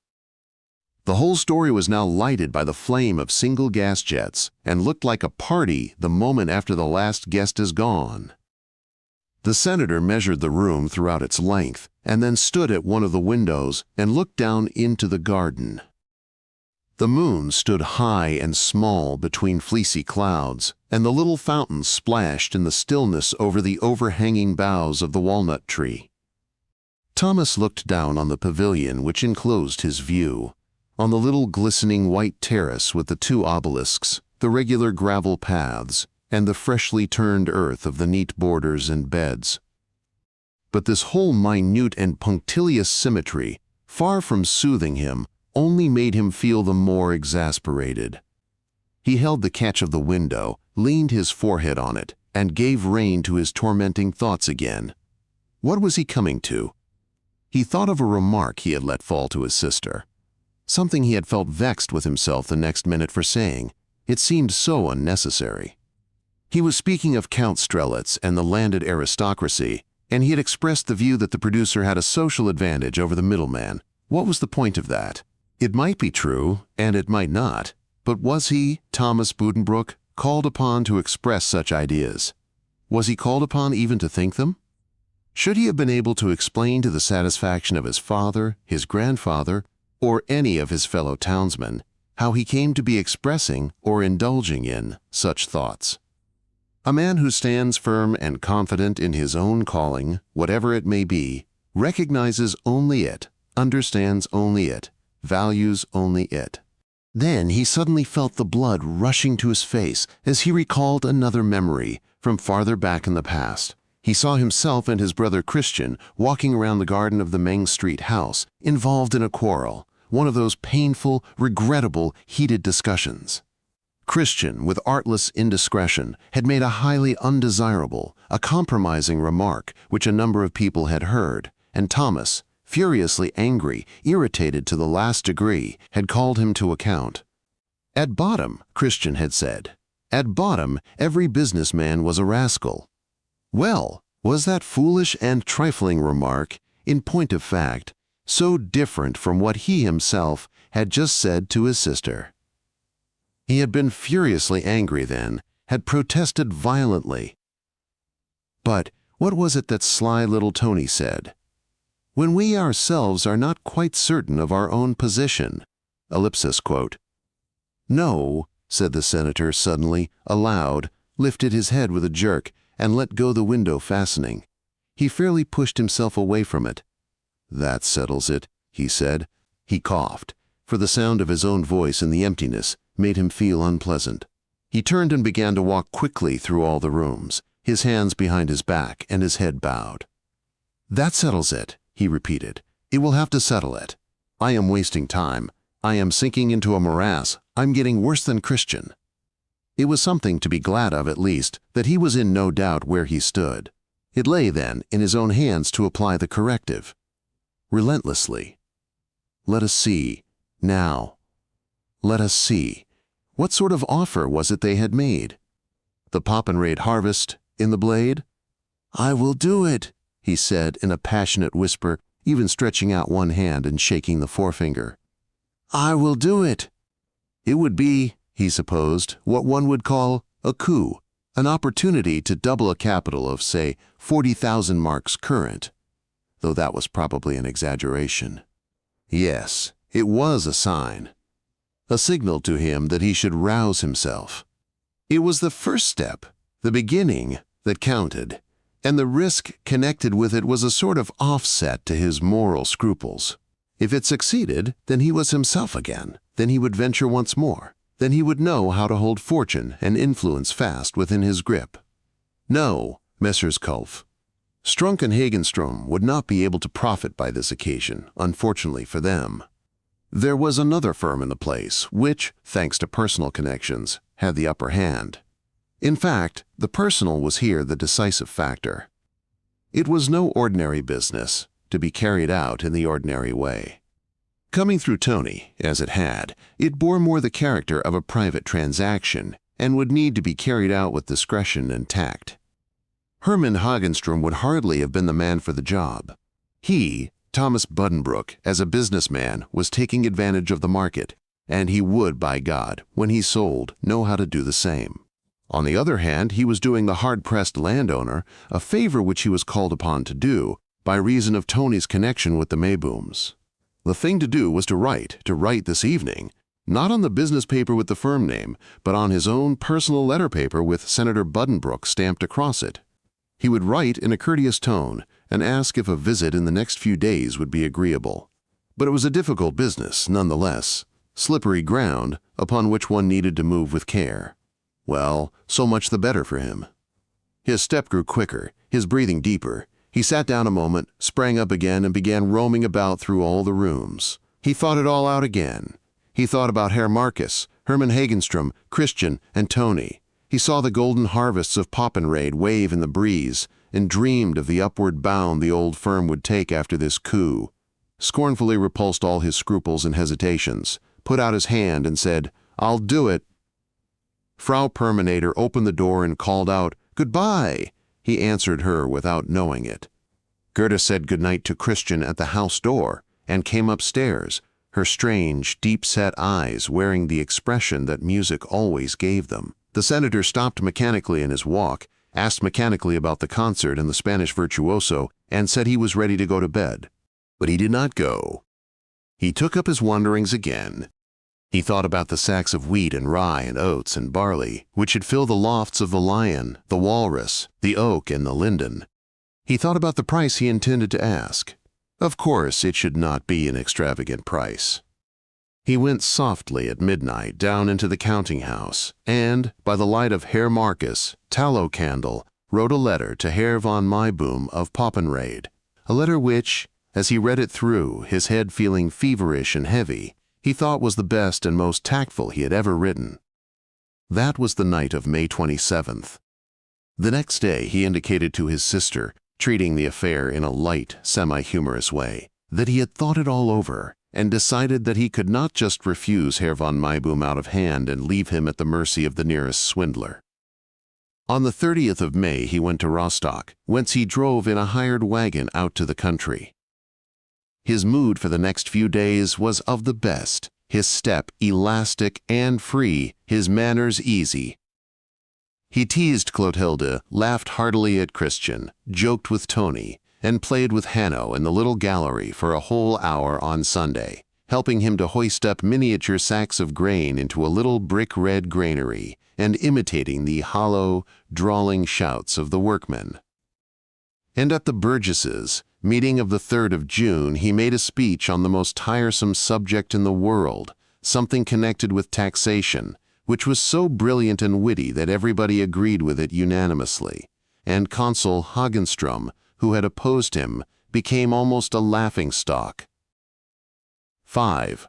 The whole story was now lighted by the flame of single gas jets and looked like a party the moment after the last guest is gone. The senator measured the room throughout its length and then stood at one of the windows and looked down into the garden. The moon stood high and small between fleecy clouds, and the little fountain splashed in the stillness over the overhanging boughs of the walnut tree. Thomas looked down on the pavilion which enclosed his view, on the little glistening white terrace with the 2 obelisks, the regular gravel paths, and the freshly turned earth of the neat borders and beds. But this whole minute and punctilious symmetry, far from soothing him, only made him feel the more exasperated. He held the catch of the window, leaned his forehead on it, and gave rein to his tormenting thoughts again. What was he coming to? He thought of a remark he had let fall to his sister, something he had felt vexed with himself the next minute for saying. It seemed so unnecessary. He was speaking of Count Strelitz and the landed aristocracy, and he had expressed the view that the producer had a social advantage over the middleman. What was the point of that? It might be true, and it might not, but was he, Thomas Buddenbrook, called upon to express such ideas? Was he called upon even to think them? Should he have been able to explain to the satisfaction of his father, his grandfather, or any of his fellow townsmen how he came to be expressing or indulging in such thoughts? A man who stands firm and confident in his own calling, whatever it may be, recognizes only it, understands only it, values only it. Then he suddenly felt the blood rushing to his face as he recalled another memory from farther back in the past. He saw himself and his brother Christian walking around the garden of the Meng Street house, involved in a quarrel, one of those painful, regrettable, heated discussions. Christian, with artless indiscretion, had made a highly undesirable, a compromising remark which a number of people had heard, and Thomas, furiously angry, irritated to the last degree, had called him to account. At bottom, Christian had said, at bottom, every businessman was a rascal. Well, was that foolish and trifling remark, in point of fact, so different from what he himself had just said to his sister? He had been furiously angry then, had protested violently. But what was it that sly little Tony said? When we ourselves are not quite certain of our own position. Ellipsis quote. No, said the senator suddenly, aloud, lifted his head with a jerk, and let go the window fastening. He fairly pushed himself away from it. That settles it, he said. He coughed, for the sound of his own voice in the emptiness made him feel unpleasant. He turned and began to walk quickly through all the rooms, his hands behind his back and his head bowed. That settles it, he repeated. It will have to settle it. I am wasting time. I am sinking into a morass. I'm getting worse than Christian. It was something to be glad of, at least, that he was in no doubt where he stood. It lay, then, in his own hands to apply the corrective. Relentlessly. Let us see. Now. Let us see. What sort of offer was it they had made? The Poppenrade harvest in the blade? I will do it, he said in a passionate whisper, even stretching out one hand and shaking the forefinger. I will do it. It would be, he supposed, what one would call a coup, an opportunity to double a capital of, say, 40,000 marks current, though that was probably an exaggeration. Yes, it was a sign, a signal to him that he should rouse himself. It was the first step, the beginning, that counted, and the risk connected with it was a sort of offset to his moral scruples. If it succeeded, then he was himself again, then he would venture once more. Then he would know how to hold fortune and influence fast within his grip. No, Messrs. Kulf. Strunk and Hagenstrom would not be able to profit by this occasion, unfortunately for them. There was another firm in the place, which, thanks to personal connections, had the upper hand. In fact, the personal was here the decisive factor. It was no ordinary business, to be carried out in the ordinary way. Coming through Tony, as it had, it bore more the character of a private transaction and would need to be carried out with discretion and tact. Hermann Hagenstrom would hardly have been the man for the job. He, Thomas Buddenbrook, as a businessman, was taking advantage of the market, and he would, by God, when he sold, know how to do the same. On the other hand, he was doing the hard-pressed landowner a favor which he was called upon to do by reason of Tony's connection with the Maybooms. The thing to do was to write this evening, not on the business paper with the firm name, but on his own personal letter paper with Senator Buddenbrooks stamped across it. He would write in a courteous tone and ask if a visit in the next few days would be agreeable. But it was a difficult business, nonetheless, slippery ground upon which one needed to move with care. Well, so much the better for him. His step grew quicker, his breathing deeper. He sat down a moment, sprang up again, and began roaming about through all the rooms. He thought it all out again. He thought about Herr Marcus, Hermann Hagenstrom, Christian, and Tony. He saw the golden harvests of Poppenrade wave in the breeze, and dreamed of the upward bound the old firm would take after this coup. Scornfully repulsed all his scruples and hesitations, put out his hand and said, "I'll do it." Frau Perminator opened the door and called out, "Goodbye." He answered her without knowing it. Gerda said goodnight to Christian at the house door and came upstairs, her strange, deep-set eyes wearing the expression that music always gave them. The senator stopped mechanically in his walk, asked mechanically about the concert and the Spanish virtuoso, and said he was ready to go to bed. But he did not go. He took up his wanderings again. He thought about the sacks of wheat and rye and oats and barley, which should fill the lofts of the lion, the walrus, the oak, and the linden. He thought about the price he intended to ask. Of course, it should not be an extravagant price. He went softly at midnight down into the counting house, and, by the light of Herr Marcus' tallow candle, wrote a letter to Herr von Mayboom of Poppenrade, a letter which, as he read it through, his head feeling feverish and heavy, he thought was the best and most tactful he had ever written. That was the night of May 27th. The next day he indicated to his sister, treating the affair in a light, semi-humorous way, that he had thought it all over, and decided that he could not just refuse Herr von Mayboom out of hand and leave him at the mercy of the nearest swindler. On the 30th of May he went to Rostock, whence he drove in a hired wagon out to the country. His mood for the next few days was of the best, his step elastic and free, his manners easy. He teased Clotilde, laughed heartily at Christian, joked with Tony, and played with Hanno in the little gallery for a whole hour on Sunday, helping him to hoist up miniature sacks of grain into a little brick-red granary and imitating the hollow, drawling shouts of the workmen. And at the Burgesses' meeting of the 3rd of June, he made a speech on the most tiresome subject in the world, something connected with taxation, which was so brilliant and witty that everybody agreed with it unanimously, and Consul Hagenstrom, who had opposed him, became almost a laughing-stock. 5.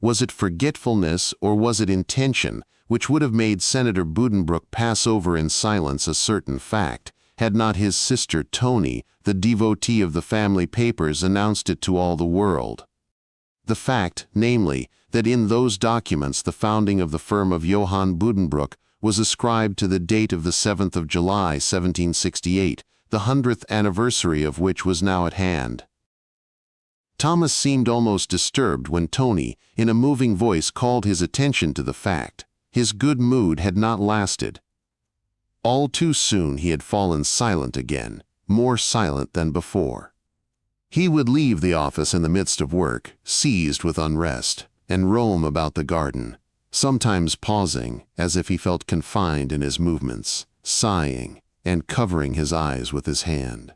Was it forgetfulness or was it intention which would have made Senator Buddenbrooks pass over in silence a certain fact, had not his sister Tony, the devotee of the family papers, announced it to all the world? The fact, namely, that in those documents the founding of the firm of Johann Buddenbrooks was ascribed to the date of the 7th of July, 1768, the 100th anniversary of which was now at hand. Thomas seemed almost disturbed when Tony, in a moving voice, called his attention to the fact. His good mood had not lasted. All too soon he had fallen silent again, more silent than before. He would leave the office in the midst of work, seized with unrest, and roam about the garden, sometimes pausing as if he felt confined in his movements, sighing, and covering his eyes with his hand.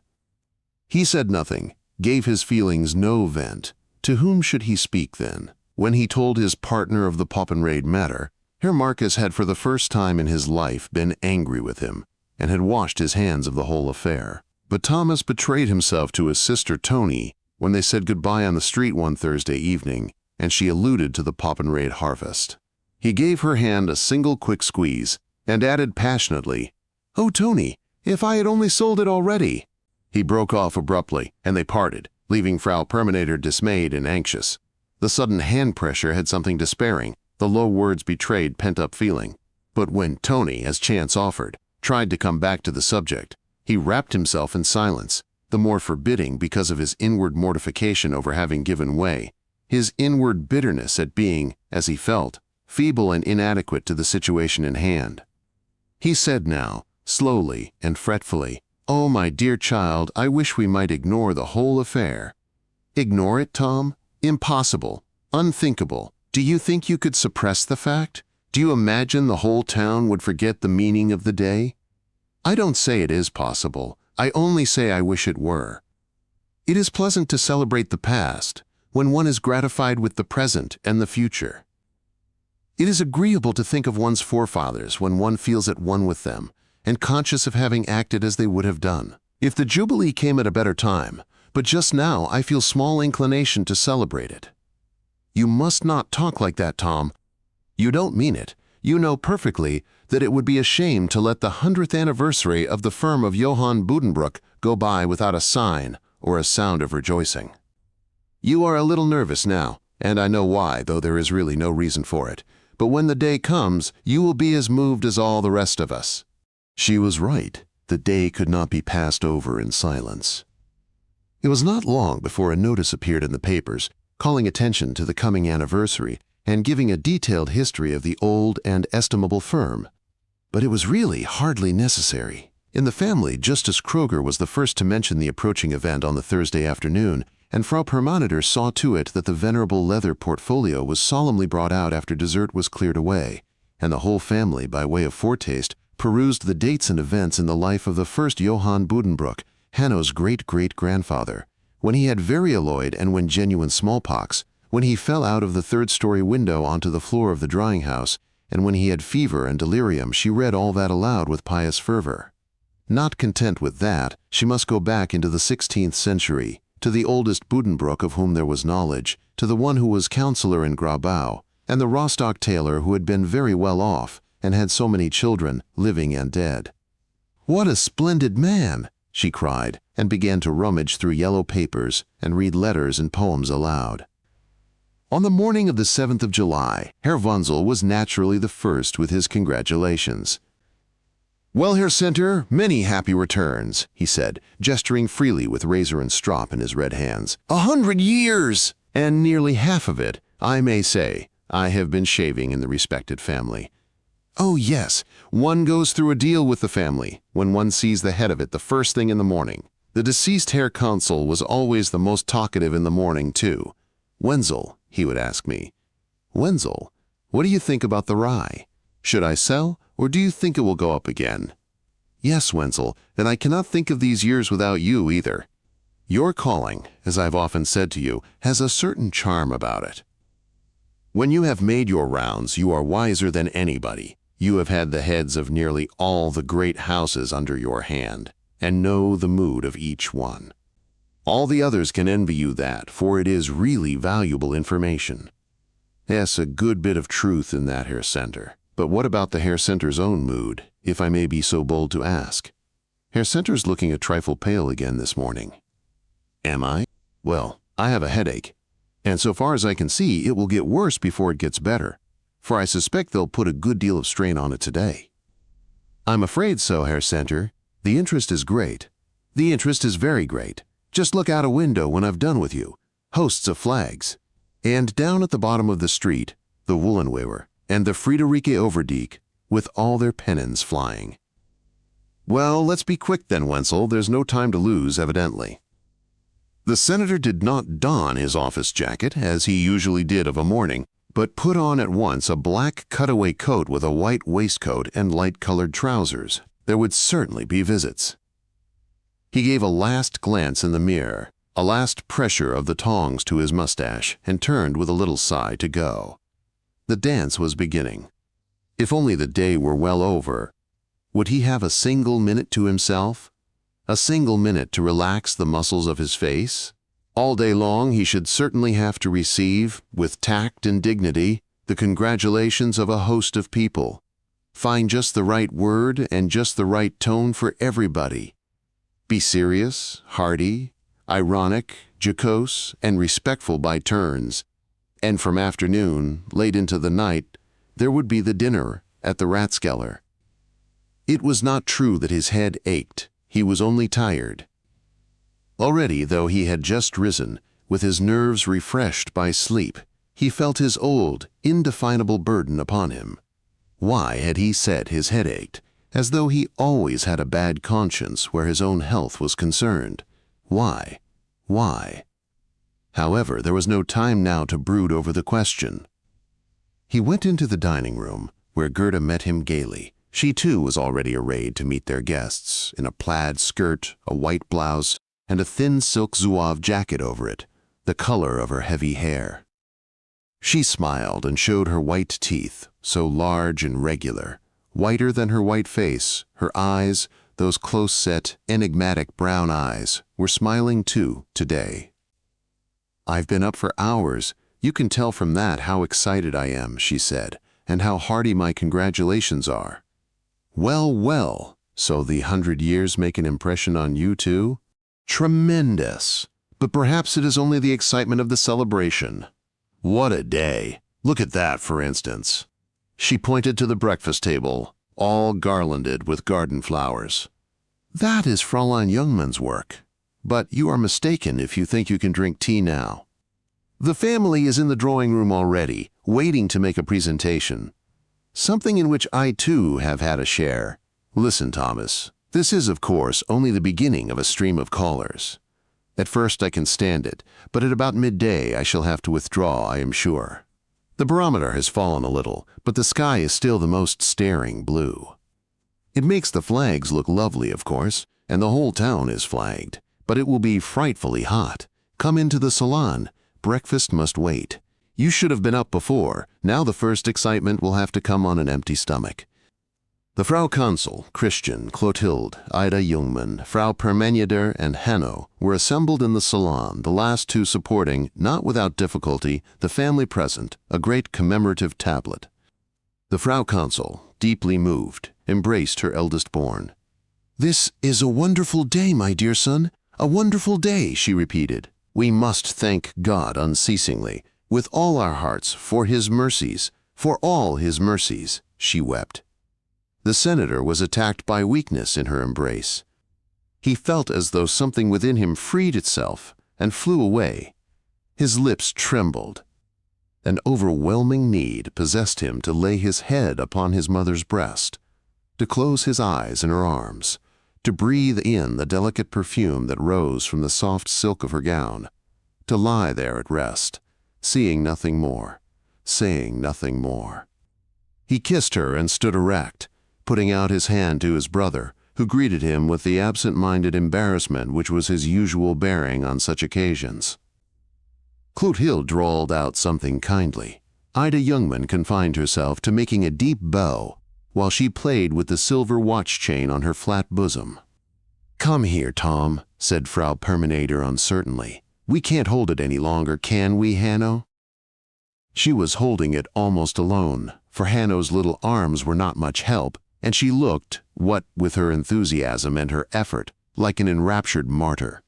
He said nothing, gave his feelings no vent. To whom should he speak then? When he told his partner of the Poppenrade matter, Herr Marcus had for the first time in his life been angry with him, and had washed his hands of the whole affair. But Thomas betrayed himself to his sister Tony when they said goodbye on the street one Thursday evening, and she alluded to the Poppenrade harvest. He gave her hand a single quick squeeze, and added passionately, "Oh, Tony, if I had only sold it already!" He broke off abruptly, and they parted, leaving Frau Perminator dismayed and anxious. The sudden hand pressure had something despairing, the low words betrayed pent-up feeling. But when Tony, as chance offered, tried to come back to the subject, he wrapped himself in silence, the more forbidding because of his inward mortification over having given way, his inward bitterness at being, as he felt, feeble and inadequate to the situation in hand. He said now, slowly and fretfully, "Oh, my dear child, I wish we might ignore the whole affair." "Ignore it, Tom? Impossible. Unthinkable. Do you think you could suppress the fact? Do you imagine the whole town would forget the meaning of the day? I don't say it is possible. I only say I wish it were. It is pleasant to celebrate the past when one is gratified with the present and the future. It is agreeable to think of one's forefathers when one feels at one with them and conscious of having acted as they would have done. If the Jubilee came at a better time, but just now I feel small inclination to celebrate it." "You must not talk like that, Tom. You don't mean it. You know perfectly that it would be a shame to let the 100th anniversary of the firm of Johann Buddenbrooks go by without a sign or a sound of rejoicing. You are a little nervous now, and I know why, though there is really no reason for it. But when the day comes, you will be as moved as all the rest of us." She was right. The day could not be passed over in silence. It was not long before a notice appeared in the papers, calling attention to the coming anniversary and giving a detailed history of the old and estimable firm. But it was really hardly necessary. In the family, Justice Kroger was the first to mention the approaching event on the Thursday afternoon, and Frau Permanitor saw to it that the venerable leather portfolio was solemnly brought out after dessert was cleared away, and the whole family, by way of foretaste, perused the dates and events in the life of the first Johann Buddenbrook, Hanno's great-great-grandfather, when he had varioloid and when genuine smallpox, when he fell out of the third-story window onto the floor of the drying house, and when he had fever and delirium. She read all that aloud with pious fervor. Not content with that, she must go back into the 16th century, to the oldest Buddenbrook of whom there was knowledge, to the one who was counselor in Grabau, and the Rostock tailor who had been very well off and had so many children, living and dead. "What a splendid man!" she cried, and began to rummage through yellow papers and read letters and poems aloud. On the morning of the 7th of July, Herr Wenzel was naturally the first with his congratulations. "Well, Herr Center, many happy returns," he said, gesturing freely with razor and strop in his red hands. 100 years! And nearly half of it, I may say, I have been shaving in the respected family. Oh yes, one goes through a deal with the family when one sees the head of it the first thing in the morning. The deceased Herr Consul was always the most talkative in the morning, too. "Wenzel," he would ask me, "Wenzel, what do you think about the rye? Should I sell, or do you think it will go up again?" "Yes, Wenzel, and I cannot think of these years without you either. Your calling, as I've often said to you, has a certain charm about it. When you have made your rounds, you are wiser than anybody. You have had the heads of nearly all the great houses under your hand, and know the mood of each one. All the others can envy you that, for it is really valuable information." Yes, a good bit of truth in that, Herr Center. But what about the Herr Center's own mood, if I may be so bold to ask? Herr Center's looking a trifle pale again this morning. Am I? Well, I have a headache, and so far as I can see, it will get worse before it gets better, for I suspect they'll put a good deal of strain on it today. I'm afraid so, Herr Center. The interest is great. The interest is very great. Just look out a window when I've done with you. Hosts of flags. And down at the bottom of the street, the Woolenweber and the Friederike Overdyk, with all their pennons flying. Well, let's be quick then, Wenzel. There's no time to lose, evidently. The senator did not don his office jacket, as he usually did of a morning, but put on at once a black cutaway coat with a white waistcoat and light-colored trousers. There would certainly be visits. He gave a last glance in the mirror, a last pressure of the tongs to his mustache, and turned with a little sigh to go. The dance was beginning. If only the day were well over. Would he have a single minute to himself? A single minute to relax the muscles of his face? All day long he should certainly have to receive, with tact and dignity, the congratulations of a host of people. Find just the right word and just the right tone for everybody. Be serious, hearty, ironic, jocose, and respectful by turns. And from afternoon, late into the night, there would be the dinner at the Ratskeller. It was not true that his head ached. He was only tired. Already, though he had just risen, with his nerves refreshed by sleep, he felt his old, indefinable burden upon him. Why had he said his head ached, as though he always had a bad conscience where his own health was concerned? Why? Why? However, there was no time now to brood over the question. He went into the dining room, where Gerda met him gaily. She too was already arrayed to meet their guests, in a plaid skirt, a white blouse, and a thin silk zouave jacket over it, the color of her heavy hair. She smiled and showed her white teeth, so large and regular, whiter than her white face. Her eyes, those close-set, enigmatic brown eyes, were smiling too today. "I've been up for hours. You can tell from that how excited I am," she said, "and how hearty my congratulations are." "Well, well, so the 100 years make an impression on you too?" "Tremendous! But perhaps it is only the excitement of the celebration." "What a day! Look at that, for instance." She pointed to the breakfast table, all garlanded with garden flowers. "That is Fräulein Jungmann's work. But you are mistaken if you think you can drink tea now. The family is in the drawing-room already, waiting to make a presentation. Something in which I too have had a share. Listen, Thomas, This is, of course, only the beginning of a stream of callers. At first I can stand it, but at about midday I shall have to withdraw, I am sure. The barometer has fallen a little, but the sky is still the most staring blue. It makes the flags look lovely, of course, and the whole town is flagged, but it will be frightfully hot. Come into the salon. Breakfast must wait. You should have been up before. Now the first excitement will have to come on an empty stomach. The Frau Consul, Christian, Clotilde, Ida Jungmann, Frau Permanieder, and Hanno were assembled in the salon, the last two supporting, not without difficulty, the family present, a great commemorative tablet. The Frau Consul, deeply moved, embraced her eldest born. "This is a wonderful day, my dear son, a wonderful day," she repeated. "We must thank God unceasingly, with all our hearts, for His mercies, for all His mercies," she wept. The senator was attacked by weakness in her embrace. He felt as though something within him freed itself and flew away. His lips trembled. An overwhelming need possessed him to lay his head upon his mother's breast, to close his eyes in her arms, to breathe in the delicate perfume that rose from the soft silk of her gown, to lie there at rest, seeing nothing more, saying nothing more. He kissed her and stood erect, putting out his hand to his brother, who greeted him with the absent-minded embarrassment which was his usual bearing on such occasions. Clotilde drawled out something kindly. Ida Jungmann confined herself to making a deep bow, while she played with the silver watch chain on her flat bosom. "Come here, Tom," said Frau Permanieder uncertainly. "We can't hold it any longer, can we, Hanno?" She was holding it almost alone, for Hanno's little arms were not much help, and she looked, what with her enthusiasm and her effort, like an enraptured martyr.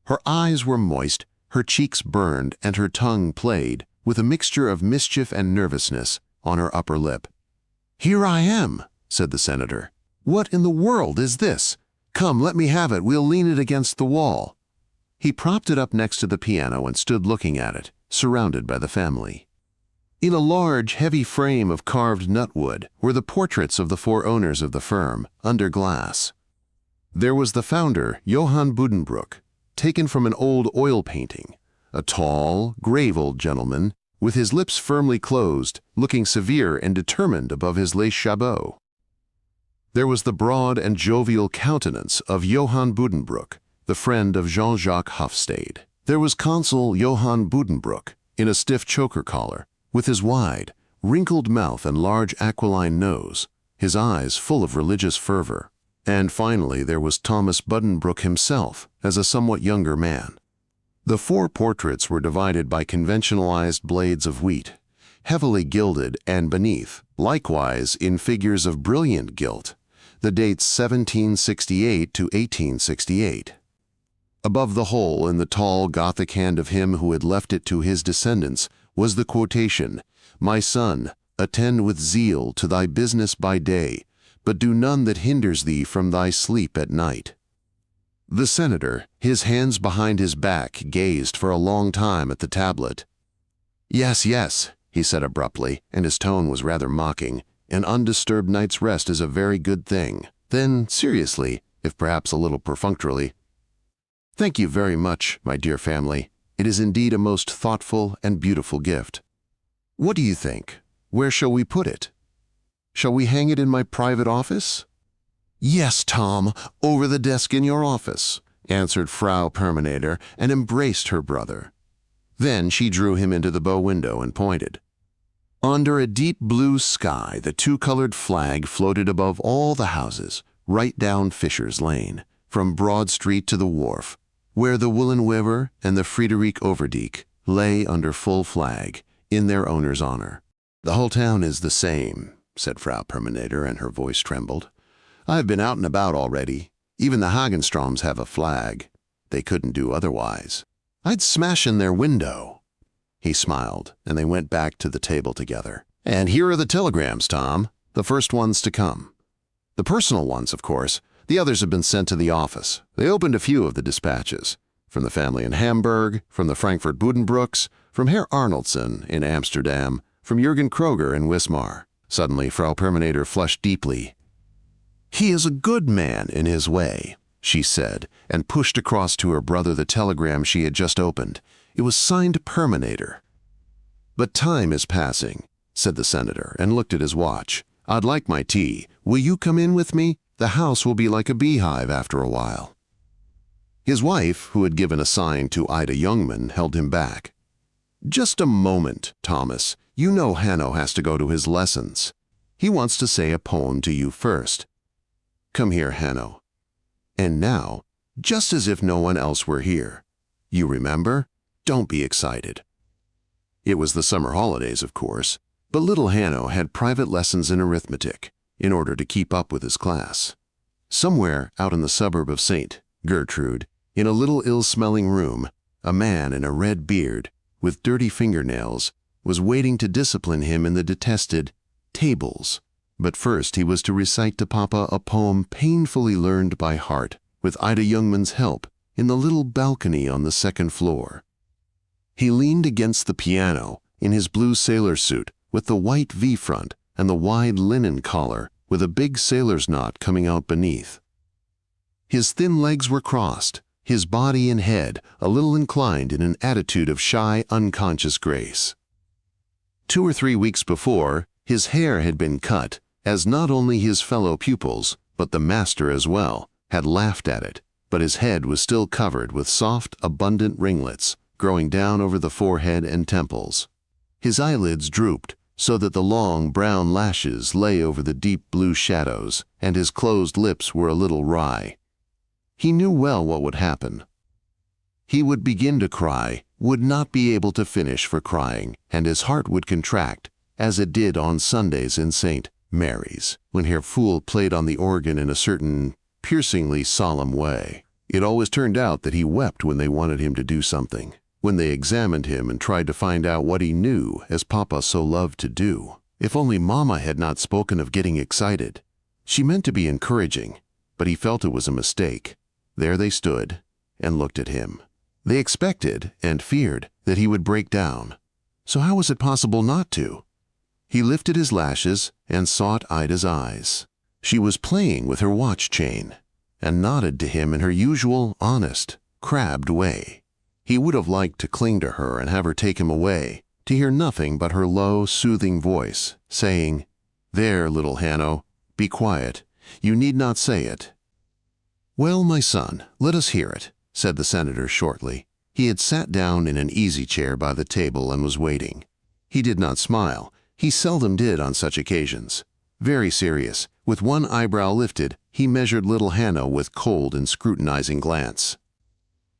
Her eyes were moist, her cheeks burned, and her tongue played, with a mixture of mischief and nervousness, on her upper lip. "Here I am," said the senator. "What in the world is this? Come, let me have it. We'll lean it against the wall." He propped it up next to the piano and stood looking at it, surrounded by the family. In a large, heavy frame of carved nutwood were the portraits of the four owners of the firm, under glass. There was the founder, Johann Buddenbrook, taken from an old oil painting, a tall, grave old gentleman, with his lips firmly closed, looking severe and determined above his lace jabot. There was the broad and jovial countenance of Johann Buddenbrook, the friend of Jean-Jacques Hofstede. There was Consul Johann Buddenbrook, in a stiff choker collar, with his wide, wrinkled mouth and large aquiline nose, his eyes full of religious fervor. And finally there was Thomas Buddenbrook himself, as a somewhat younger man. The four portraits were divided by conventionalized blades of wheat, heavily gilded, and beneath, likewise in figures of brilliant gilt, the dates 1768 to 1868. Above the whole, in the tall Gothic hand of him who had left it to his descendants, was the quotation, "My son, attend with zeal to thy business by day, but do none that hinders thee from thy sleep at night." The senator, his hands behind his back, gazed for a long time at the tablet. "Yes, yes," he said abruptly, and his tone was rather mocking. "An undisturbed night's rest is a very good thing." Then, seriously, if perhaps a little perfunctorily, "Thank you very much, my dear family. It is indeed a most thoughtful and beautiful gift. What do you think? Where shall we put it? Shall we hang it in my private office?" "Yes, Tom, over the desk in your office," answered Frau Permanieder, and embraced her brother. Then she drew him into the bow window and pointed. Under a deep blue sky, the two-colored flag floated above all the houses, right down Fisher's Lane, from Broad Street to the wharf, where the Willenweber and the Friederike Overdyk lay under full flag, in their owner's honor. "The whole town is the same," said Frau Permanieder, and her voice trembled. "I've been out and about already. Even the Hagenstroms have a flag. They couldn't do otherwise. I'd smash in their window." He smiled, and they went back to the table together. "And here are the telegrams, Tom, the first ones to come. The personal ones, of course. The others have been sent to the office. They opened a few of the dispatches. From the family in Hamburg, from the Frankfurt Buddenbrooks, from Herr Arnoldson in Amsterdam, from Jürgen Kroger in Wismar." Suddenly Frau Permanieder flushed deeply. "He is a good man in his way," she said, and pushed across to her brother the telegram she had just opened. It was signed Perminator. "But time is passing," said the senator, and looked at his watch. "I'd like my tea. Will you come in with me? The house will be like a beehive after a while." His wife, who had given a sign to Ida Youngman, held him back. "Just a moment, Thomas. You know Hanno has to go to his lessons. He wants to say a poem to you first. Come here, Hanno." And now, just as if no one else were here, "You remember? Don't be excited." It was the summer holidays, of course, but little Hanno had private lessons in arithmetic in order to keep up with his class. Somewhere out in the suburb of St. Gertrude, in a little ill-smelling room, a man in a red beard, with dirty fingernails, was waiting to discipline him in the detested tables. But first he was to recite to Papa a poem painfully learned by heart, with Ida Youngman's help, in the little balcony on the second floor. He leaned against the piano in his blue sailor suit with the white V-front and the wide linen collar with a big sailor's knot coming out beneath. His thin legs were crossed, his body and head a little inclined in an attitude of shy, unconscious grace. 2 or 3 weeks before, his hair had been cut, as not only his fellow pupils, but the master as well, had laughed at it, but his head was still covered with soft, abundant ringlets, growing down over the forehead and temples. His eyelids drooped, so that the long brown lashes lay over the deep blue shadows, and his closed lips were a little wry. He knew well what would happen. He would begin to cry, would not be able to finish for crying, and his heart would contract, as it did on Sundays in St. Mary's, when Herr Pfuhl played on the organ in a certain piercingly solemn way. It always turned out that he wept when they wanted him to do something, when they examined him and tried to find out what he knew, as Papa so loved to do. If only Mama had not spoken of getting excited. She meant to be encouraging, but he felt it was a mistake. There they stood and looked at him. They expected and feared that he would break down. So how was it possible not to? He lifted his lashes and sought Ida's eyes. She was playing with her watch chain and nodded to him in her usual, honest, crabbed way. He would have liked to cling to her and have her take him away, to hear nothing but her low, soothing voice, saying, "There, little Hanno, be quiet. You need not say it." "Well, my son, let us hear it," said the senator shortly. He had sat down in an easy chair by the table and was waiting. He did not smile. He seldom did on such occasions. Very serious, with one eyebrow lifted, he measured little Hanno with cold and scrutinizing glance.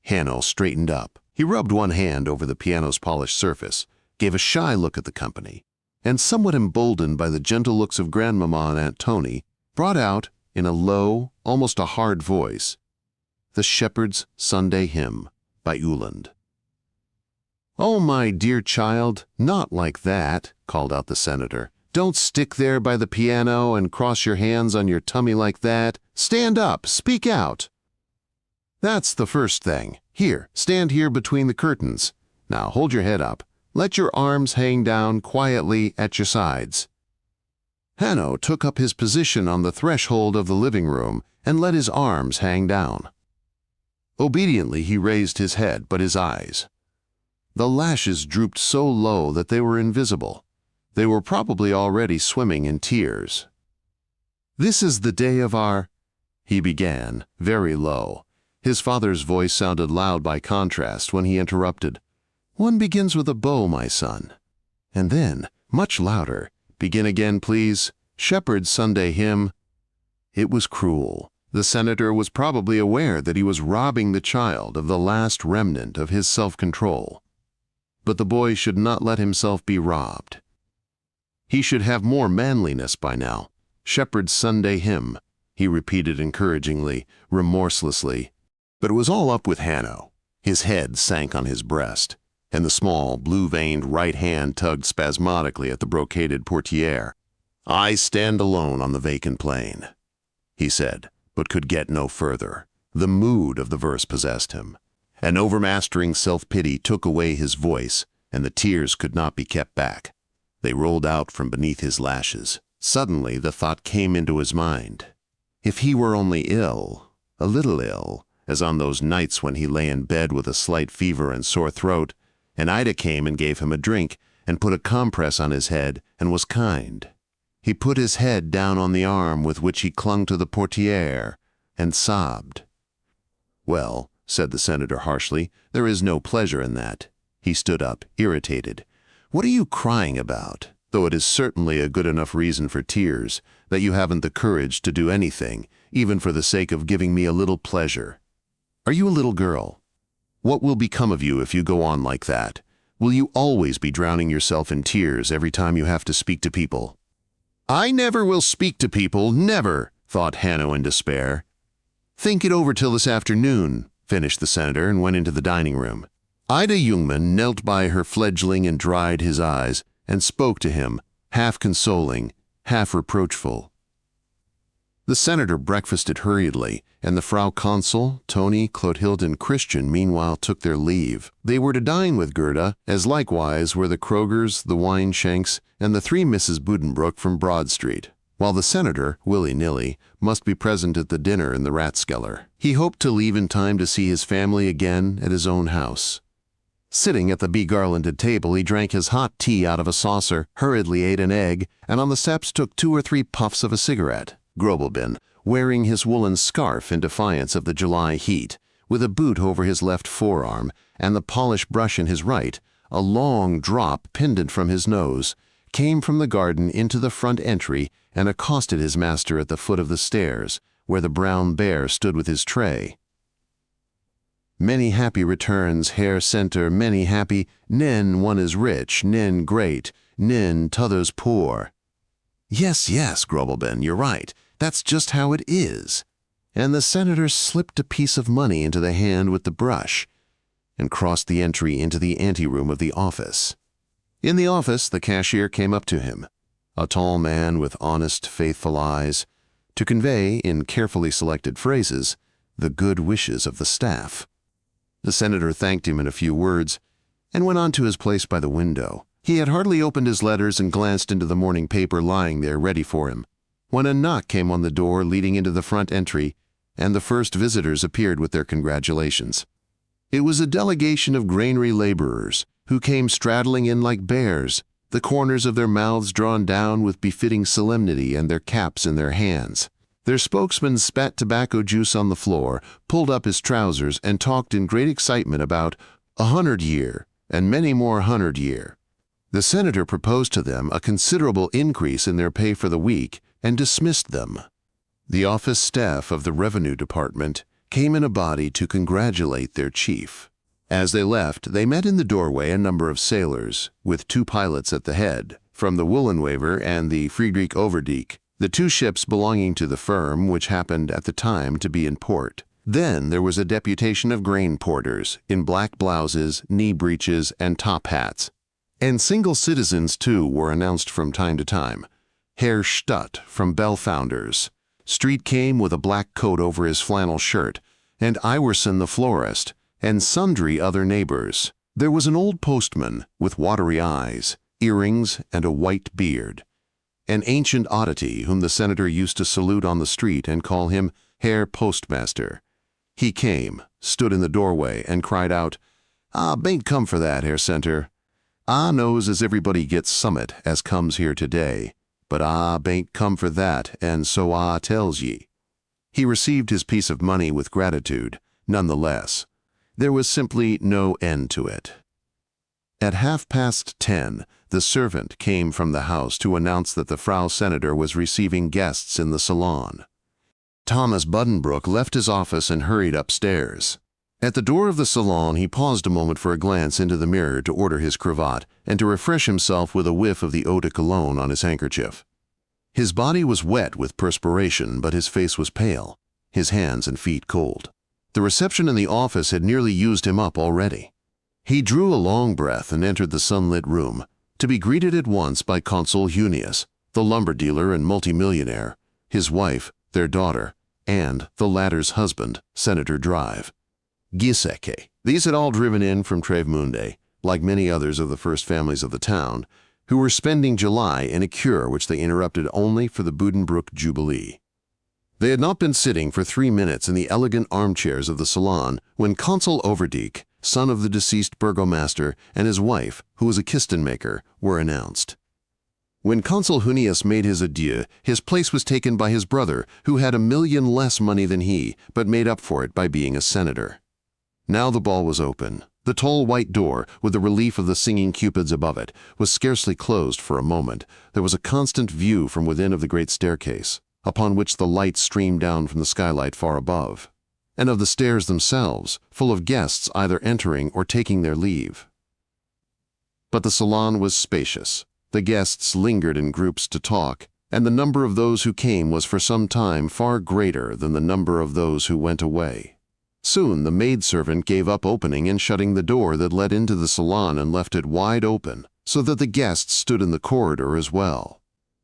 Hanno straightened up. He rubbed one hand over the piano's polished surface, gave a shy look at the company, and somewhat emboldened by the gentle looks of Grandmama and Aunt Tony, brought out, in a low, almost a hard voice, the Shepherd's Sunday Hymn by Uhland. "Oh, my dear child, not like that," called out the senator. "Don't stick there by the piano and cross your hands on your tummy like that. Stand up, speak out. That's the first thing. Here, stand here between the curtains. Now hold your head up. Let your arms hang down quietly at your sides." Hanno took up his position on the threshold of the living room and let his arms hang down. Obediently he raised his head, but his eyes. The lashes drooped so low that they were invisible. They were probably already swimming in tears. "This is the day of our—" he began, very low. His father's voice sounded loud by contrast when he interrupted. "One begins with a bow, my son." And then, much louder, "Begin again, please. Shepherd's Sunday Hymn." It was cruel. The senator was probably aware that he was robbing the child of the last remnant of his self-control. But the boy should not let himself be robbed. He should have more manliness by now. "Shepherd's Sunday Hymn," he repeated encouragingly, remorselessly. But it was all up with Hanno. His head sank on his breast, and the small, blue-veined right hand tugged spasmodically at the brocaded portiere. "I stand alone on the vacant plain," he said, but could get no further. The mood of the verse possessed him. An overmastering self-pity took away his voice, and the tears could not be kept back. They rolled out from beneath his lashes. Suddenly the thought came into his mind. If he were only ill, a little ill, as on those nights when he lay in bed with a slight fever and sore throat, and Ida came and gave him a drink and put a compress on his head and was kind. He put his head down on the arm with which he clung to the portiere and sobbed. "Well," said the senator harshly, "there is no pleasure in that." He stood up, irritated. "What are you crying about? Though it is certainly a good enough reason for tears, that you haven't the courage to do anything, even for the sake of giving me a little pleasure. Are you a little girl? What will become of you if you go on like that? Will you always be drowning yourself in tears every time you have to speak to people?" "I never will speak to people, never," thought Hanno in despair. "Think it over till this afternoon," finished the senator and went into the dining room. Ida Jungmann knelt by her fledgling and dried his eyes and spoke to him, half consoling, half reproachful. The senator breakfasted hurriedly, and the Frau Consul, Toni, Clotilde, and Christian meanwhile took their leave. They were to dine with Gerda, as likewise were the Krogers, the Wineshanks, and the 3 Misses Buddenbrook from Broad Street, while the senator, willy-nilly, must be present at the dinner in the Rathskeller. He hoped to leave in time to see his family again at his own house. Sitting at the be-garlanded table, he drank his hot tea out of a saucer, hurriedly ate an egg, and on the steps took 2 or 3 puffs of a cigarette. Grobelben, wearing his woolen scarf in defiance of the July heat, with a boot over his left forearm and the polished brush in his right, a long drop pendant from his nose, came from the garden into the front entry and accosted his master at the foot of the stairs, where the brown bear stood with his tray. "Many happy returns, Herr Center, many happy, nen one is rich, nen great, nen t'other's poor." "Yes, yes, Grobelben, you're right. That's just how it is." And the senator slipped a piece of money into the hand with the brush and crossed the entry into the anteroom of the office. In the office, the cashier came up to him, a tall man with honest, faithful eyes, to convey, in carefully selected phrases, the good wishes of the staff. The senator thanked him in a few words and went on to his place by the window. He had hardly opened his letters and glanced into the morning paper lying there ready for him, when a knock came on the door leading into the front entry, and the first visitors appeared with their congratulations. It was a delegation of granary laborers, who came straddling in like bears, the corners of their mouths drawn down with befitting solemnity and their caps in their hands. Their spokesman spat tobacco juice on the floor, pulled up his trousers, and talked in great excitement about 100-year and many more 100-year. The senator proposed to them a considerable increase in their pay for the week and dismissed them. The office staff of the Revenue Department came in a body to congratulate their chief. As they left, they met in the doorway a number of sailors, with 2 pilots at the head, from the Wollenweber and the Friedrich Overdyk, the 2 ships belonging to the firm which happened at the time to be in port. Then there was a deputation of grain porters, in black blouses, knee breeches, and top hats. And single citizens, too, were announced from time to time. Herr Stutt from Bell Founders. Street came with a black coat over his flannel shirt, and Iwerson the florist, and sundry other neighbors. There was an old postman with watery eyes, earrings, and a white beard. An ancient oddity whom the senator used to salute on the street and call him Herr Postmaster. He came, stood in the doorway, and cried out, "Ah, bain't come for that, Herr Center. Ah knows as everybody gets summat as comes here today, but ah bain't come for that, and so ah tells ye." He received his piece of money with gratitude, none the less. There was simply no end to it. At 10:30, the servant came from the house to announce that the Frau Senator was receiving guests in the salon. Thomas Buddenbrook left his office and hurried upstairs. At the door of the salon, he paused a moment for a glance into the mirror to order his cravat and to refresh himself with a whiff of the eau de cologne on his handkerchief. His body was wet with perspiration, but his face was pale, his hands and feet cold. The reception in the office had nearly used him up already. He drew a long breath and entered the sunlit room, to be greeted at once by Consul Junius, the lumber dealer and multimillionaire, his wife, their daughter, and the latter's husband, Senator Drive. Giesecke. These had all driven in from Travemünde, like many others of the first families of the town, who were spending July in a cure which they interrupted only for the Buddenbrook Jubilee. They had not been sitting for 3 minutes in the elegant armchairs of the salon when Consul Overdyk, son of the deceased burgomaster, and his wife, who was a kistenmaker, were announced. When Consul Hunius made his adieu, his place was taken by his brother, who had 1,000,000 less money than he, but made up for it by being a senator. Now the ball was open. The tall white door, with the relief of the singing cupids above it, was scarcely closed for a moment. There was a constant view from within of the great staircase, upon which the light streamed down from the skylight far above, and of the stairs themselves, full of guests either entering or taking their leave. But the salon was spacious. The guests lingered in groups to talk, and the number of those who came was for some time far greater than the number of those who went away. Soon the maidservant gave up opening and shutting the door that led into the salon and left it wide open, so that the guests stood in the corridor as well.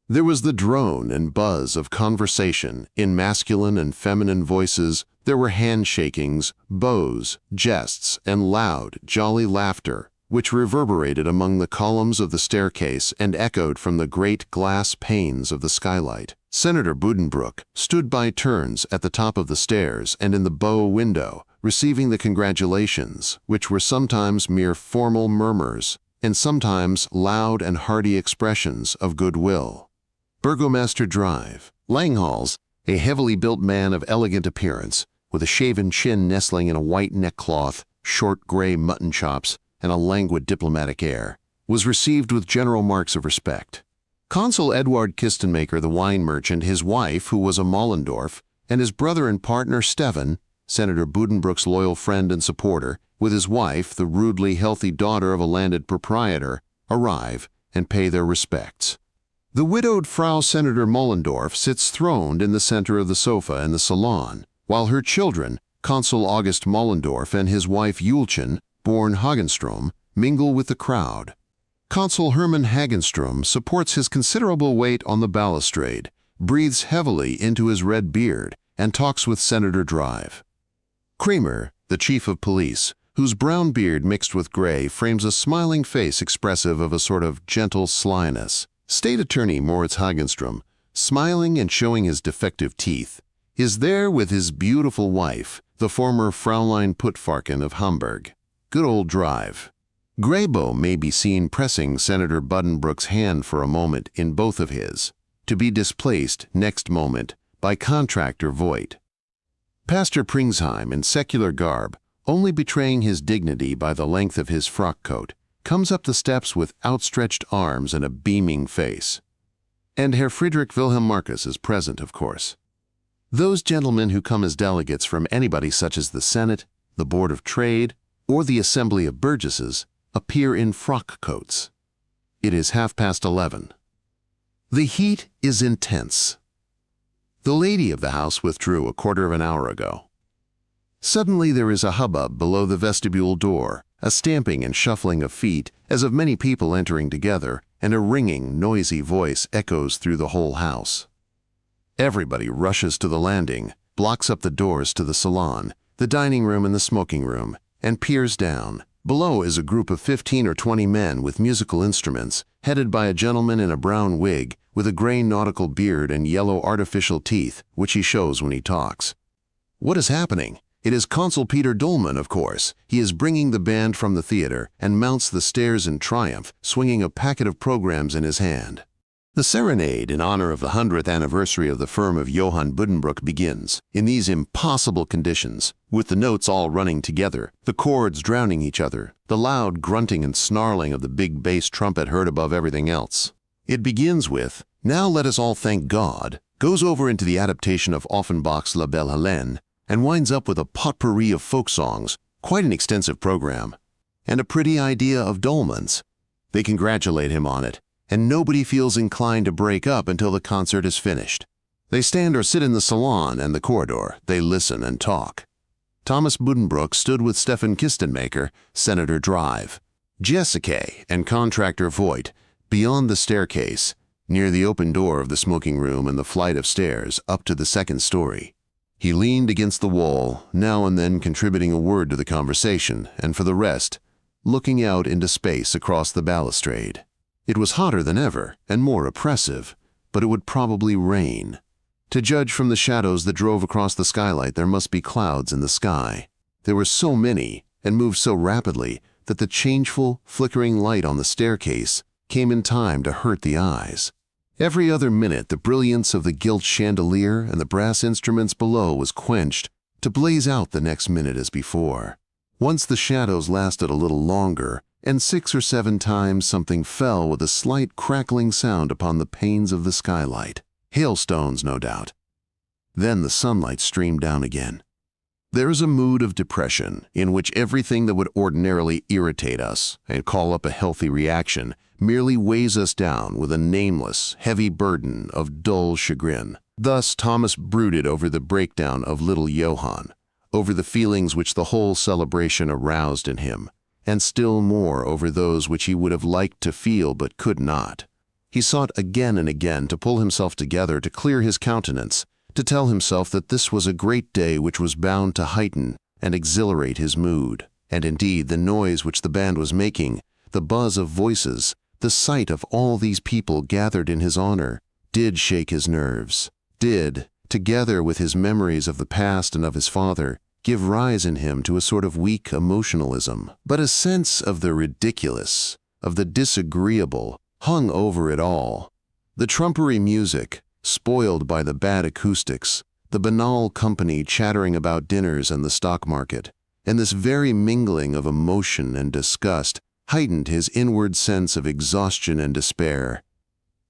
There was the drone and buzz of conversation in masculine and feminine voices. There were handshakings, bows, jests, and loud, jolly laughter, which reverberated among the columns of the staircase and echoed from the great glass panes of the skylight. Senator Buddenbrooks stood by turns at the top of the stairs and in the bow window, receiving the congratulations, which were sometimes mere formal murmurs, and sometimes loud and hearty expressions of goodwill. Burgomaster Drive, Langhals, a heavily built man of elegant appearance, with a shaven chin nestling in a white neckcloth, short gray mutton chops, and a languid diplomatic air, was received with general marks of respect. Consul Eduard Kistenmaker, the wine merchant, his wife, who was a Mollendorf, and his brother and partner Stephan, Senator Buddenbrooks' loyal friend and supporter, with his wife, the rudely healthy daughter of a landed proprietor, arrive and pay their respects. The widowed Frau Senator Mollendorf sits throned in the center of the sofa in the salon, while her children, Consul August Mollendorf and his wife Julchen, born Hagenstrom, mingle with the crowd. Consul Hermann Hagenstrom supports his considerable weight on the balustrade, breathes heavily into his red beard, and talks with Senator Drive. Kramer, the chief of police, whose brown beard mixed with gray frames a smiling face expressive of a sort of gentle slyness. State Attorney Moritz Hagenstrom, smiling and showing his defective teeth, is there with his beautiful wife, the former Fraulein Puttfarken of Hamburg. Good old Drive. Graybo may be seen pressing Senator Buddenbrooks' hand for a moment in both of his, to be displaced next moment by contractor Voigt. Pastor Pringsheim, in secular garb, only betraying his dignity by the length of his frock coat, comes up the steps with outstretched arms and a beaming face. And Herr Friedrich Wilhelm Marcus is present, of course. Those gentlemen who come as delegates from anybody such as the Senate, the Board of Trade, or the Assembly of Burgesses, appear in frock coats. It is 11:30. The heat is intense. The lady of the house withdrew a quarter of an hour ago. Suddenly there is a hubbub below the vestibule door, a stamping and shuffling of feet as of many people entering together, and a ringing, noisy voice echoes through the whole house. Everybody rushes to the landing, blocks up the doors to the salon, the dining room and the smoking room, and peers down. Below is a group of 15 or 20 men with musical instruments, headed by a gentleman in a brown wig with a gray nautical beard and yellow artificial teeth, which he shows when he talks. What is happening? It is Consul Peter Dolman, of course. He is bringing the band from the theater and mounts the stairs in triumph, swinging a packet of programs in his hand. The serenade in honor of the 100th anniversary of the firm of Johann Buddenbrooks begins, in these impossible conditions, with the notes all running together, the chords drowning each other, the loud grunting and snarling of the big bass trumpet heard above everything else. It begins with, "Now let us all thank God," goes over into the adaptation of Offenbach's La Belle Hélène, and winds up with a potpourri of folk songs, quite an extensive program, and a pretty idea of Dolman's. They congratulate him on it, and nobody feels inclined to break up until the concert is finished. They stand or sit in the salon and the corridor. They listen and talk. Thomas Buddenbrooks stood with Stephan Kistenmaker, Senator Drive, Jessica and contractor Voigt, beyond the staircase, near the open door of the smoking room and the flight of stairs up to the second story. He leaned against the wall, now and then contributing a word to the conversation, and for the rest, looking out into space across the balustrade. It was hotter than ever and more oppressive, but it would probably rain. To judge from the shadows that drove across the skylight, there must be clouds in the sky. There were so many, and moved so rapidly, that the changeful, flickering light on the staircase came in time to hurt the eyes. Every other minute, the brilliance of the gilt chandelier and the brass instruments below was quenched, to blaze out the next minute as before. Once the shadows lasted a little longer, and 6 or 7 times something fell with a slight crackling sound upon the panes of the skylight. Hailstones, no doubt. Then the sunlight streamed down again. There is a mood of depression in which everything that would ordinarily irritate us and call up a healthy reaction merely weighs us down with a nameless, heavy burden of dull chagrin. Thus Thomas brooded over the breakdown of little Johann, over the feelings which the whole celebration aroused in him, and still more over those which he would have liked to feel but could not. He sought again and again to pull himself together, to clear his countenance, to tell himself that this was a great day which was bound to heighten and exhilarate his mood. And indeed, the noise which the band was making, the buzz of voices, the sight of all these people gathered in his honor, did shake his nerves, did, together with his memories of the past and of his father, give rise in him to a sort of weak emotionalism. But a sense of the ridiculous, of the disagreeable, hung over it all. The trumpery music, spoiled by the bad acoustics, the banal company chattering about dinners and the stock market, and this very mingling of emotion and disgust heightened his inward sense of exhaustion and despair.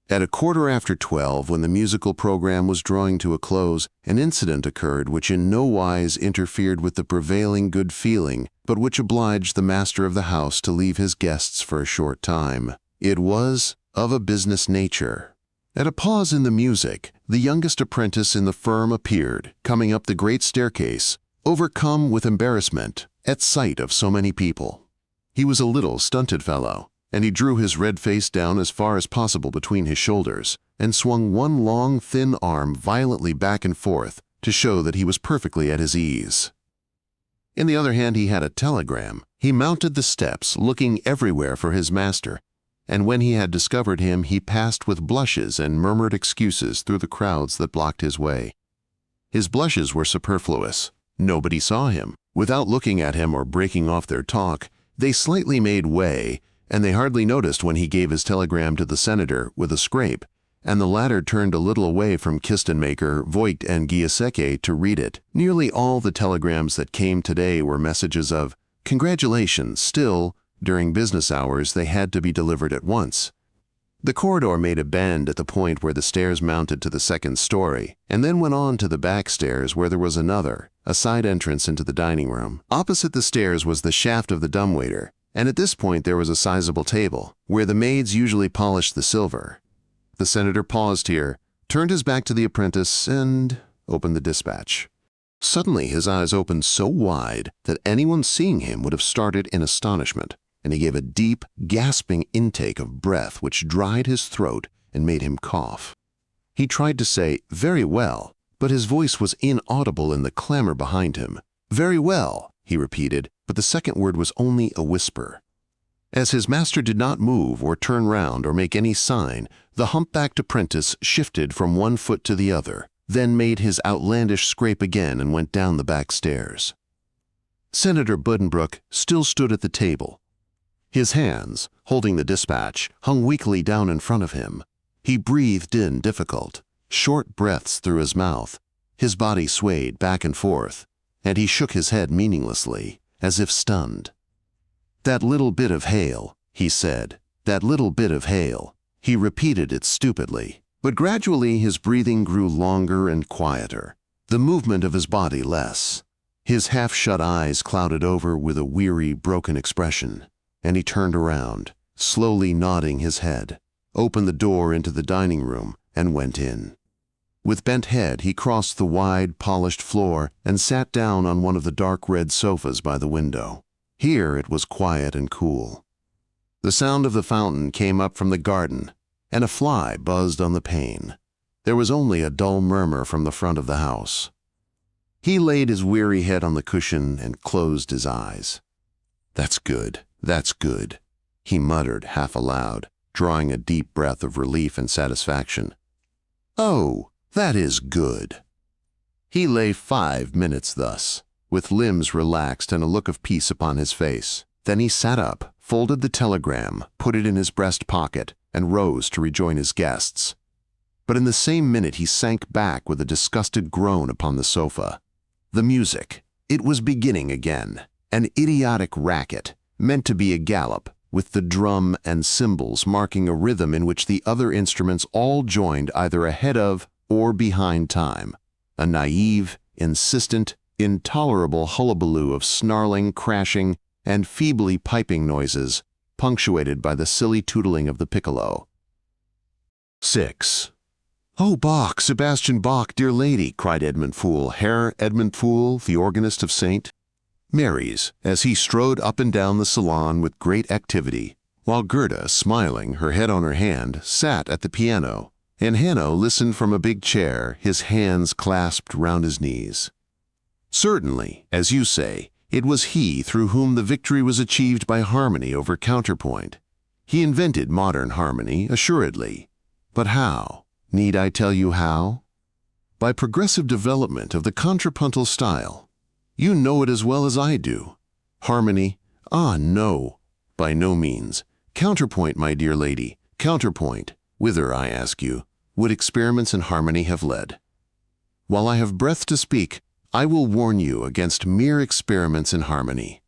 At 12:15, when the musical program was drawing to a close, an incident occurred which in no wise interfered with the prevailing good feeling, but which obliged the master of the house to leave his guests for a short time. It was of a business nature. At a pause in the music, the youngest apprentice in the firm appeared, coming up the great staircase, overcome with embarrassment at sight of so many people. He was a little, stunted fellow, and he drew his red face down as far as possible between his shoulders, and swung one long, thin arm violently back and forth to show that he was perfectly at his ease. In the other hand, he had a telegram. He mounted the steps, looking everywhere for his master, and when he had discovered him, he passed with blushes and murmured excuses through the crowds that blocked his way. His blushes were superfluous. Nobody saw him. Without looking at him or breaking off their talk, they slightly made way, and they hardly noticed when he gave his telegram to the senator with a scrape, and the latter turned a little away from Kistenmaker, Voigt, and Giesecke to read it. Nearly all the telegrams that came today were messages of congratulations. Still, during business hours, they had to be delivered at once. The corridor made a bend at the point where the stairs mounted to the second story, and then went on to the back stairs where there was another, a side entrance into the dining room. Opposite the stairs was the shaft of the dumbwaiter, and at this point there was a sizable table, where the maids usually polished the silver. The senator paused here, turned his back to the apprentice, and opened the dispatch. Suddenly his eyes opened so wide that anyone seeing him would have started in astonishment, and he gave a deep, gasping intake of breath which dried his throat and made him cough. He tried to say, "Very well," but his voice was inaudible in the clamor behind him. "Very well," he repeated, but the second word was only a whisper. As his master did not move or turn round or make any sign, the humpbacked apprentice shifted from one foot to the other, then made his outlandish scrape again and went down the back stairs. Senator Buddenbrooks still stood at the table. His hands, holding the dispatch, hung weakly down in front of him. He breathed in difficult, short breaths through his mouth. His body swayed back and forth, and he shook his head meaninglessly, as if stunned. "That little bit of hail," he said, "that little bit of hail." He repeated it stupidly, but gradually his breathing grew longer and quieter, the movement of his body less. His half-shut eyes clouded over with a weary, broken expression, and he turned around, slowly nodding his head, opened the door into the dining room, and went in. With bent head, he crossed the wide, polished floor and sat down on one of the dark red sofas by the window. Here it was quiet and cool. The sound of the fountain came up from the garden, and a fly buzzed on the pane. There was only a dull murmur from the front of the house. He laid his weary head on the cushion and closed his eyes. "That's good, that's good," he muttered half aloud, drawing a deep breath of relief and satisfaction. "Oh, That is good." He lay 5 minutes thus, with limbs relaxed and a look of peace upon his face. Then he sat up, folded the telegram, put it in his breast pocket, and rose to rejoin his guests. But in the same minute he sank back with a disgusted groan upon the sofa. The music. It was beginning again, an idiotic racket, meant to be a gallop, with the drum and cymbals marking a rhythm in which the other instruments all joined either ahead of or behind time. A naive, insistent, intolerable hullabaloo of snarling, crashing, and feebly piping noises, punctuated by the silly tootling of the piccolo. 6. "Oh, Bach, Sebastian Bach, dear lady," cried Edmund Fool, Herr Edmund Fool, the organist of St. Mary's, as he strode up and down the salon with great activity, while Gerda, smiling, her head on her hand, sat at the piano, and Hanno listened from a big chair, his hands clasped round his knees. "Certainly, as you say, it was he through whom the victory was achieved by harmony over counterpoint. He invented modern harmony, assuredly. But how? Need I tell you how? By progressive development of the contrapuntal style. You know it as well as I do. Harmony? Ah, no, by no means. Counterpoint, my dear lady, counterpoint. Whither, I ask you, would experiments in harmony have led? While I have breath to speak, I will warn you against mere experiments in harmony."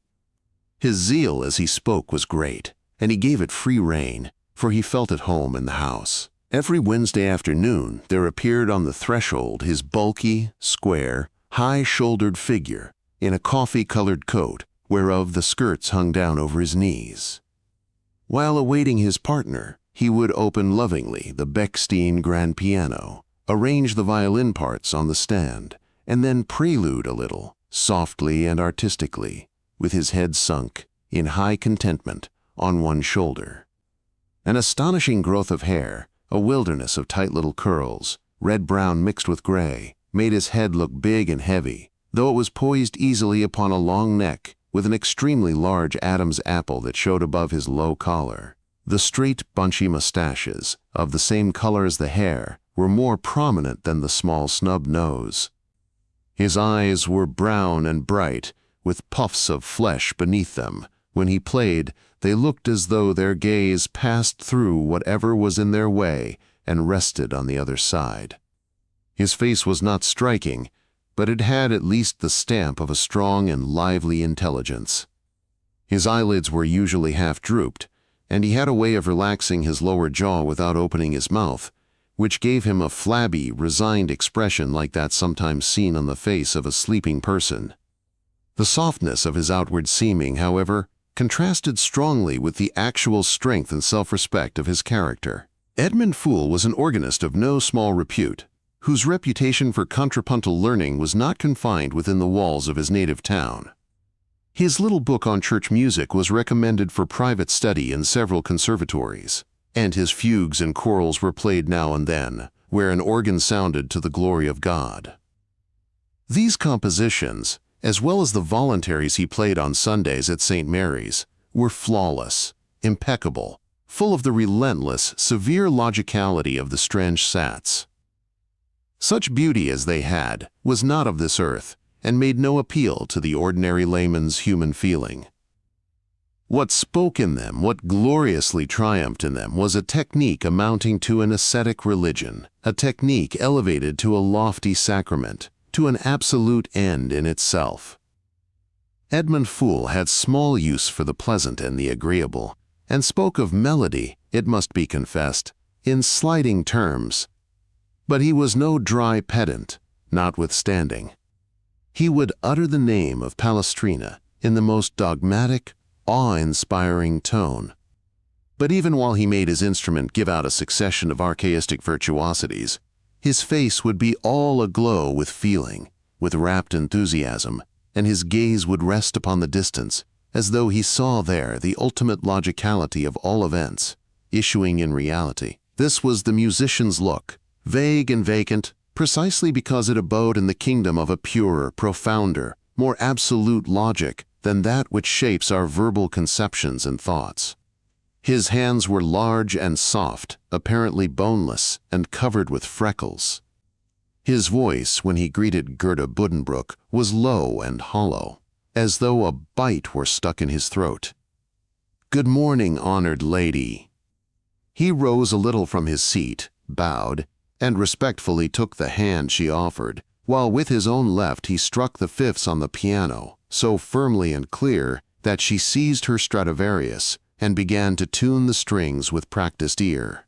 His zeal as he spoke was great, and he gave it free rein, for he felt at home in the house. Every Wednesday afternoon there appeared on the threshold his bulky, square, high-shouldered figure in a coffee-colored coat, whereof the skirts hung down over his knees. While awaiting his partner, he would open lovingly the Bechstein grand piano, arrange the violin parts on the stand, and then prelude a little, softly and artistically, with his head sunk, in high contentment, on one shoulder. An astonishing growth of hair, a wilderness of tight little curls, red-brown mixed with gray, made his head look big and heavy, though it was poised easily upon a long neck, with an extremely large Adam's apple that showed above his low collar. The straight, bunchy mustaches, of the same color as the hair, were more prominent than the small snub nose. His eyes were brown and bright, with puffs of flesh beneath them. When he played, they looked as though their gaze passed through whatever was in their way and rested on the other side. His face was not striking, but it had at least the stamp of a strong and lively intelligence. His eyelids were usually half drooped, and he had a way of relaxing his lower jaw without opening his mouth, which gave him a flabby, resigned expression like that sometimes seen on the face of a sleeping person. The softness of his outward seeming, however, contrasted strongly with the actual strength and self-respect of his character. Edmund Fool was an organist of no small repute, whose reputation for contrapuntal learning was not confined within the walls of his native town. His little book on church music was recommended for private study in several conservatories, and his fugues and chorals were played now and then, where an organ sounded to the glory of God. These compositions, as well as the voluntaries he played on Sundays at St. Mary's, were flawless, impeccable, full of the relentless, severe logicality of the Strange Sats. Such beauty as they had was not of this earth, and made no appeal to the ordinary layman's human feeling. What spoke in them, what gloriously triumphed in them, was a technique amounting to an ascetic religion, a technique elevated to a lofty sacrament, to an absolute end in itself. Edmund Fool had small use for the pleasant and the agreeable, and spoke of melody, it must be confessed, in slighting terms. But he was no dry pedant, notwithstanding. He would utter the name of Palestrina in the most dogmatic, awe-inspiring tone. But even while he made his instrument give out a succession of archaistic virtuosities, his face would be all aglow with feeling, with rapt enthusiasm, and his gaze would rest upon the distance, as though he saw there the ultimate logicality of all events, issuing in reality. This was the musician's look, vague and vacant, precisely because it abode in the kingdom of a purer, profounder, more absolute logic than that which shapes our verbal conceptions and thoughts. His hands were large and soft, apparently boneless, and covered with freckles. His voice, when he greeted Gerda Buddenbrook, was low and hollow, as though a bite were stuck in his throat. "Good morning, honored lady." He rose a little from his seat, bowed, and respectfully took the hand she offered, while with his own left he struck the fifths on the piano, so firmly and clear that she seized her Stradivarius and began to tune the strings with practiced ear.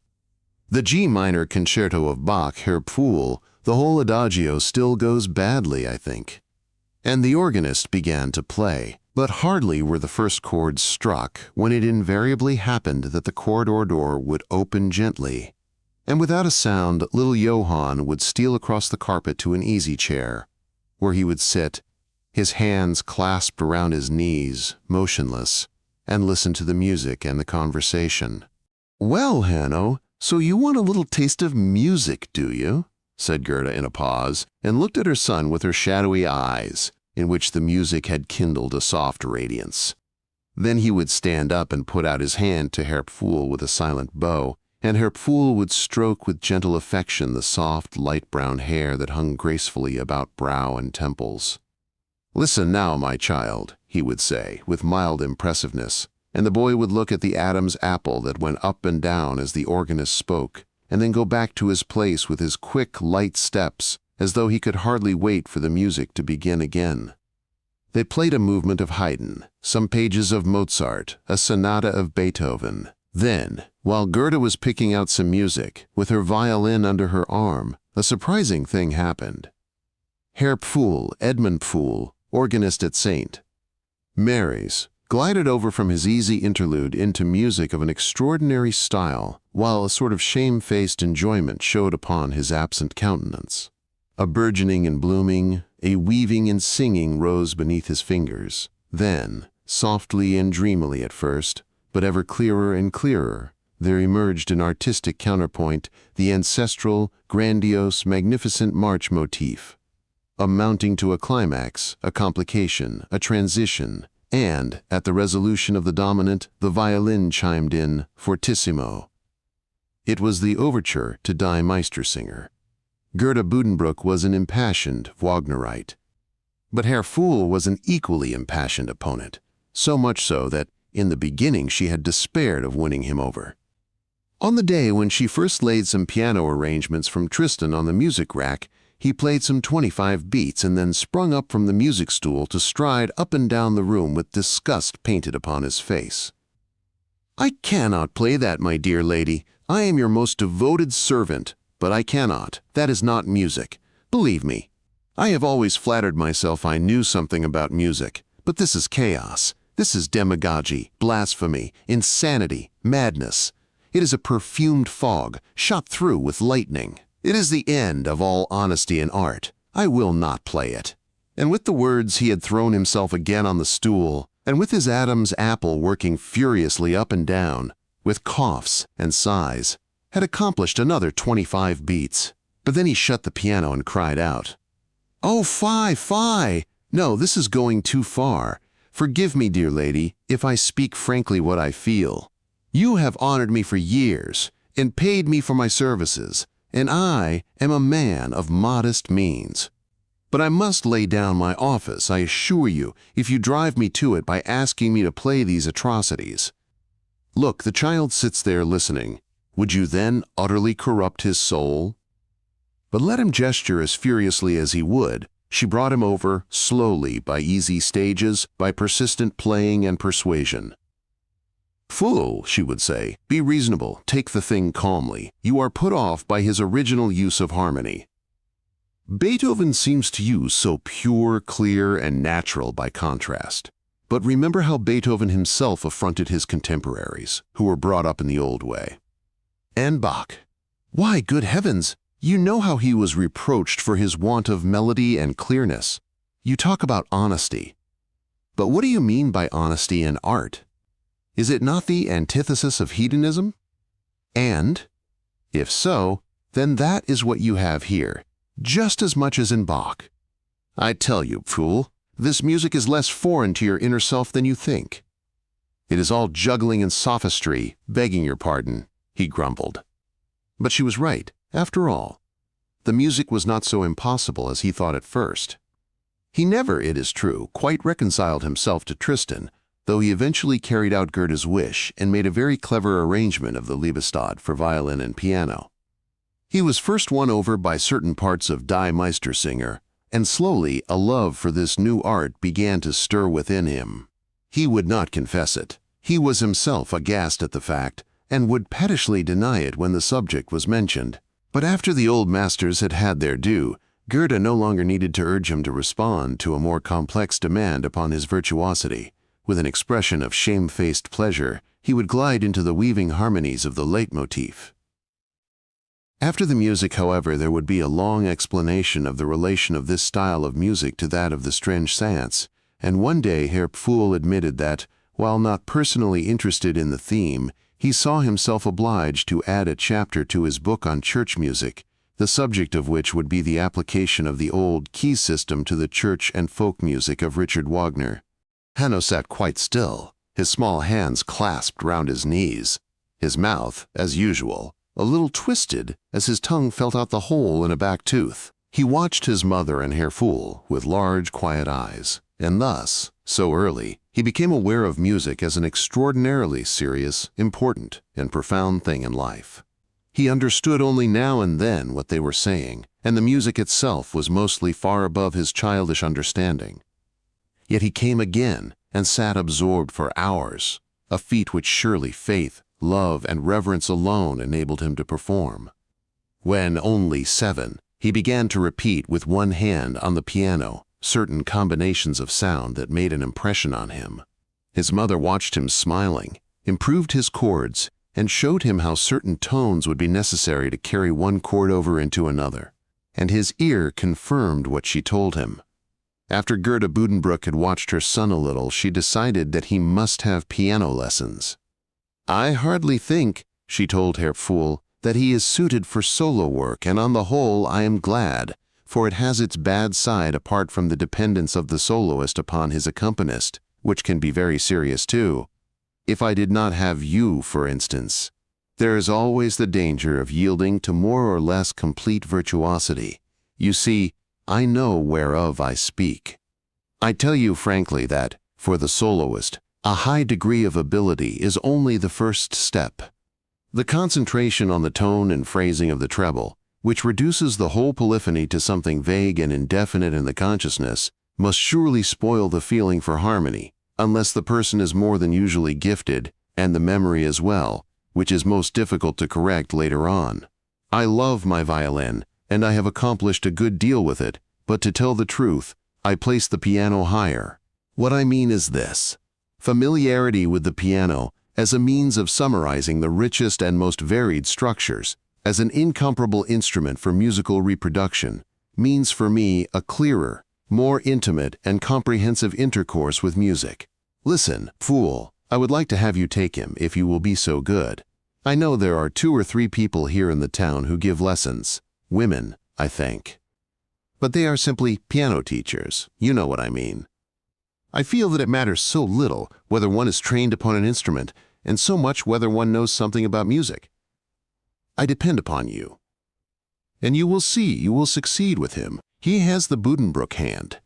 The G minor concerto of Bach, Herr Pfuhl, the whole adagio still goes badly, I think. And the organist began to play, but hardly were the first chords struck when it invariably happened that the corridor door would open gently, and without a sound little Johann would steal across the carpet to an easy chair, where he would sit, his hands clasped around his knees, motionless, and listen to the music and the conversation. "Well, Hanno, so you want a little taste of music, do you?" said Gerda in a pause, and looked at her son with her shadowy eyes, in which the music had kindled a soft radiance. Then he would stand up and put out his hand to Herr Pfuhl with a silent bow, and Herr Pfuhl would stroke with gentle affection the soft, light brown hair that hung gracefully about brow and temples. "Listen now, my child," he would say, with mild impressiveness, and the boy would look at the Adam's apple that went up and down as the organist spoke, and then go back to his place with his quick, light steps, as though he could hardly wait for the music to begin again. They played a movement of Haydn, some pages of Mozart, a sonata of Beethoven. Then, while Gerda was picking out some music, with her violin under her arm, a surprising thing happened. Herr Pfuhl, Edmund Pfuhl, organist at St. Mary's, glided over from his easy interlude into music of an extraordinary style, while a sort of shamefaced enjoyment showed upon his absent countenance. A burgeoning and blooming, a weaving and singing rose beneath his fingers. Then, softly and dreamily at first, but ever clearer and clearer, there emerged in artistic counterpoint the ancestral, grandiose, magnificent march motif, amounting to a climax, a complication, a transition, and, at the resolution of the dominant, the violin chimed in, fortissimo. It was the overture to Die Meistersinger. Gerda Buddenbrook was an impassioned Wagnerite. But Herr Pfuhl was an equally impassioned opponent, so much so that, in the beginning, she had despaired of winning him over. On the day when she first laid some piano arrangements from Tristan on the music rack, he played some 25 beats and then sprung up from the music stool to stride up and down the room with disgust painted upon his face. "I cannot play that, my dear lady. I am your most devoted servant, but I cannot. That is not music. Believe me. I have always flattered myself I knew something about music, but this is chaos. This is demagogy, blasphemy, insanity, madness. It is a perfumed fog, shot through with lightning. It is the end of all honesty in art. I will not play it." And with the words he had thrown himself again on the stool, and with his Adam's apple working furiously up and down, with coughs and sighs, had accomplished another 25 beats. But then he shut the piano and cried out, "Oh, fie! No, this is going too far. Forgive me, dear lady, if I speak frankly what I feel. You have honored me for years, and paid me for my services, and I am a man of modest means. But I must lay down my office, I assure you, if you drive me to it by asking me to play these atrocities. Look, the child sits there listening. Would you then utterly corrupt his soul?" But let him gesture as furiously as he would, she brought him over, slowly, by easy stages, by persistent playing and persuasion. "Fool," she would say, "be reasonable, take the thing calmly. You are put off by his original use of harmony. Beethoven seems to you so pure, clear, and natural by contrast. But remember how Beethoven himself affronted his contemporaries, who were brought up in the old way. And Bach. Why, good heavens, you know how he was reproached for his want of melody and clearness. You talk about honesty. But what do you mean by honesty in art? Is it not the antithesis of hedonism? And, if so, then that is what you have here, just as much as in Bach. I tell you, fool, this music is less foreign to your inner self than you think. It is all juggling and sophistry, begging your pardon," he grumbled. But she was right, after all. the music was not so impossible as he thought at first. He never, it is true, quite reconciled himself to Tristan, though he eventually carried out Goethe's wish and made a very clever arrangement of the Liebestod for violin and piano. He was first won over by certain parts of Die Meistersinger, and slowly a love for this new art began to stir within him. He would not confess it. He was himself aghast at the fact, and would pettishly deny it when the subject was mentioned. But after the old masters had had their due, Goethe no longer needed to urge him to respond to a more complex demand upon his virtuosity. With an expression of shamefaced pleasure, he would glide into the weaving harmonies of the leitmotif. After the music, however, there would be a long explanation of the relation of this style of music to that of the strange seance, and one day Herr Pfuhl admitted that, while not personally interested in the theme, he saw himself obliged to add a chapter to his book on church music, the subject of which would be the application of the old key system to the church and folk music of Richard Wagner. Hanno sat quite still, his small hands clasped round his knees, his mouth, as usual, a little twisted as his tongue felt out the hole in a back tooth. He watched his mother and Herr Pfuhl with large, quiet eyes, and thus, so early, he became aware of music as an extraordinarily serious, important, and profound thing in life. He understood only now and then what they were saying, and the music itself was mostly far above his childish understanding. Yet he came again and sat absorbed for hours, a feat which surely faith, love, and reverence alone enabled him to perform. When only 7, he began to repeat with one hand on the piano certain combinations of sound that made an impression on him. His mother watched him smiling, improved his chords, and showed him how certain tones would be necessary to carry one chord over into another, and his ear confirmed what she told him. After Gerda Buddenbrooks had watched her son a little, she decided that he must have piano lessons. "I hardly think," she told Herr Pfuhl, "that he is suited for solo work, and on the whole I am glad, for it has its bad side apart from the dependence of the soloist upon his accompanist, which can be very serious too. If I did not have you, for instance, there is always the danger of yielding to more or less complete virtuosity. You see, I know whereof I speak. I tell you frankly that, for the soloist, a high degree of ability is only the first step. The concentration on the tone and phrasing of the treble, which reduces the whole polyphony to something vague and indefinite in the consciousness, must surely spoil the feeling for harmony, unless the person is more than usually gifted, and the memory as well, which is most difficult to correct later on. I love my violin, and I have accomplished a good deal with it, but to tell the truth, I place the piano higher. What I mean is this: familiarity with the piano as a means of summarizing the richest and most varied structures, as an incomparable instrument for musical reproduction, means for me a clearer, more intimate and comprehensive intercourse with music. Listen, Pfuhl, I would like to have you take him, if you will be so good. I know there are 2 or 3 people here in the town who give lessons. Women, I think. But they are simply piano teachers. You know what I mean. I feel that it matters so little whether one is trained upon an instrument, and so much whether one knows something about music. I depend upon you. And you will see you will succeed with him. He has the Buddenbrooks hand.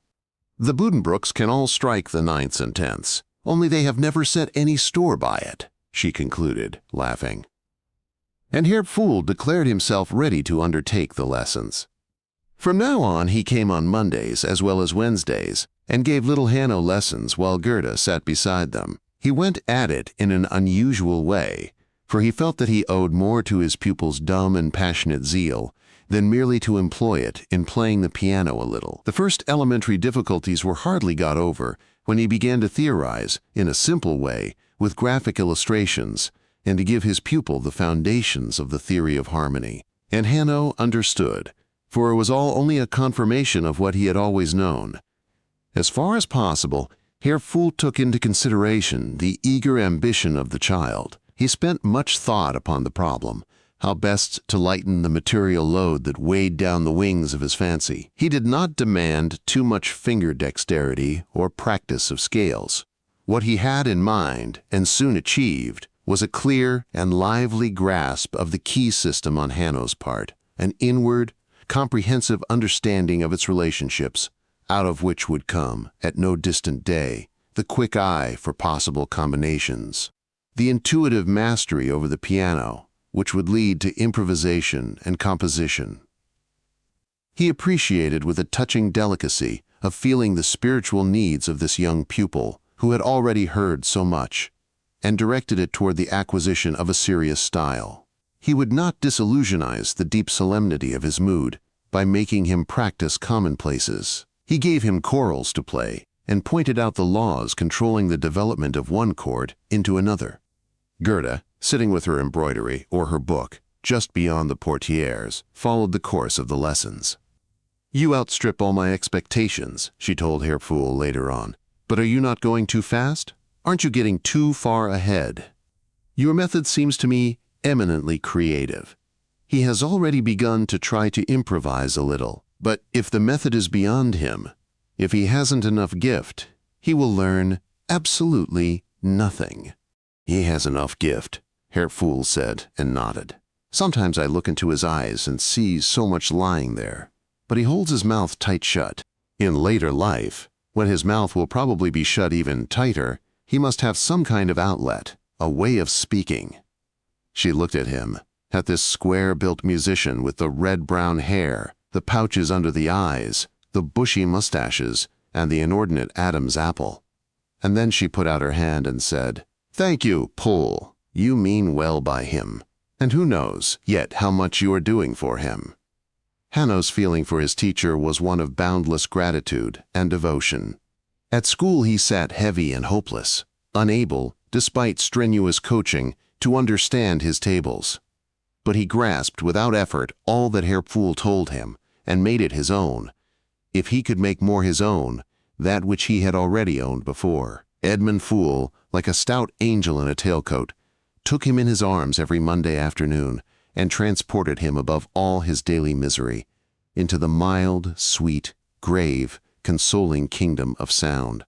The Buddenbrooks can all strike the 9ths and 10ths, only they have never set any store by it," she concluded, laughing. And Herr Pfuhl declared himself ready to undertake the lessons. From now on he came on Mondays as well as Wednesdays, and gave little Hanno lessons while Gerda sat beside them. He went at it in an unusual way, for he felt that he owed more to his pupil's dumb and passionate zeal than merely to employ it in playing the piano a little. The first elementary difficulties were hardly got over when he began to theorize, in a simple way, with graphic illustrations, and to give his pupil the foundations of the theory of harmony. And Hanno understood, for it was all only a confirmation of what he had always known. As far as possible, Herr Pfuhl took into consideration the eager ambition of the child. He spent much thought upon the problem, how best to lighten the material load that weighed down the wings of his fancy. He did not demand too much finger dexterity or practice of scales. What he had in mind, and soon achieved, was a clear and lively grasp of the key system on Hanno's part, an inward, comprehensive understanding of its relationships, out of which would come, at no distant day, the quick eye for possible combinations, the intuitive mastery over the piano, which would lead to improvisation and composition. He appreciated with a touching delicacy of feeling the spiritual needs of this young pupil who had already heard so much, and directed it toward the acquisition of a serious style. He would not disillusionize the deep solemnity of his mood by making him practice commonplaces. He gave him chorals to play and pointed out the laws controlling the development of one chord into another. Gerda, sitting with her embroidery or her book just beyond the portieres, followed the course of the lessons. "You outstrip all my expectations," she told Herr Pfuhl later on. "But are you not going too fast? Aren't you getting too far ahead? Your method seems to me eminently creative." He has already begun to try to improvise a little, but if the method is beyond him, if he hasn't enough gift, he will learn absolutely nothing. "He has enough gift," Herr Pfuhl said and nodded. "Sometimes I look into his eyes and see so much lying there, but he holds his mouth tight shut. In later life, when his mouth will probably be shut even tighter, he must have some kind of outlet, a way of speaking." She looked at him, at this square-built musician with the red-brown hair, the pouches under the eyes, the bushy mustaches, and the inordinate Adam's apple. And then she put out her hand and said, "Thank you, Pfuhl. You mean well by him. And who knows yet how much you are doing for him." Hanno's feeling for his teacher was one of boundless gratitude and devotion. At school he sat heavy and hopeless, unable, despite strenuous coaching, to understand his tables. But he grasped without effort all that Herr Pfuhl told him and made it his own. If he could make more his own, that which he had already owned before. Edmund Pfuhl, like a stout angel in a tailcoat, took him in his arms every Monday afternoon and transported him above all his daily misery into the mild, sweet, grave, consoling kingdom of sound.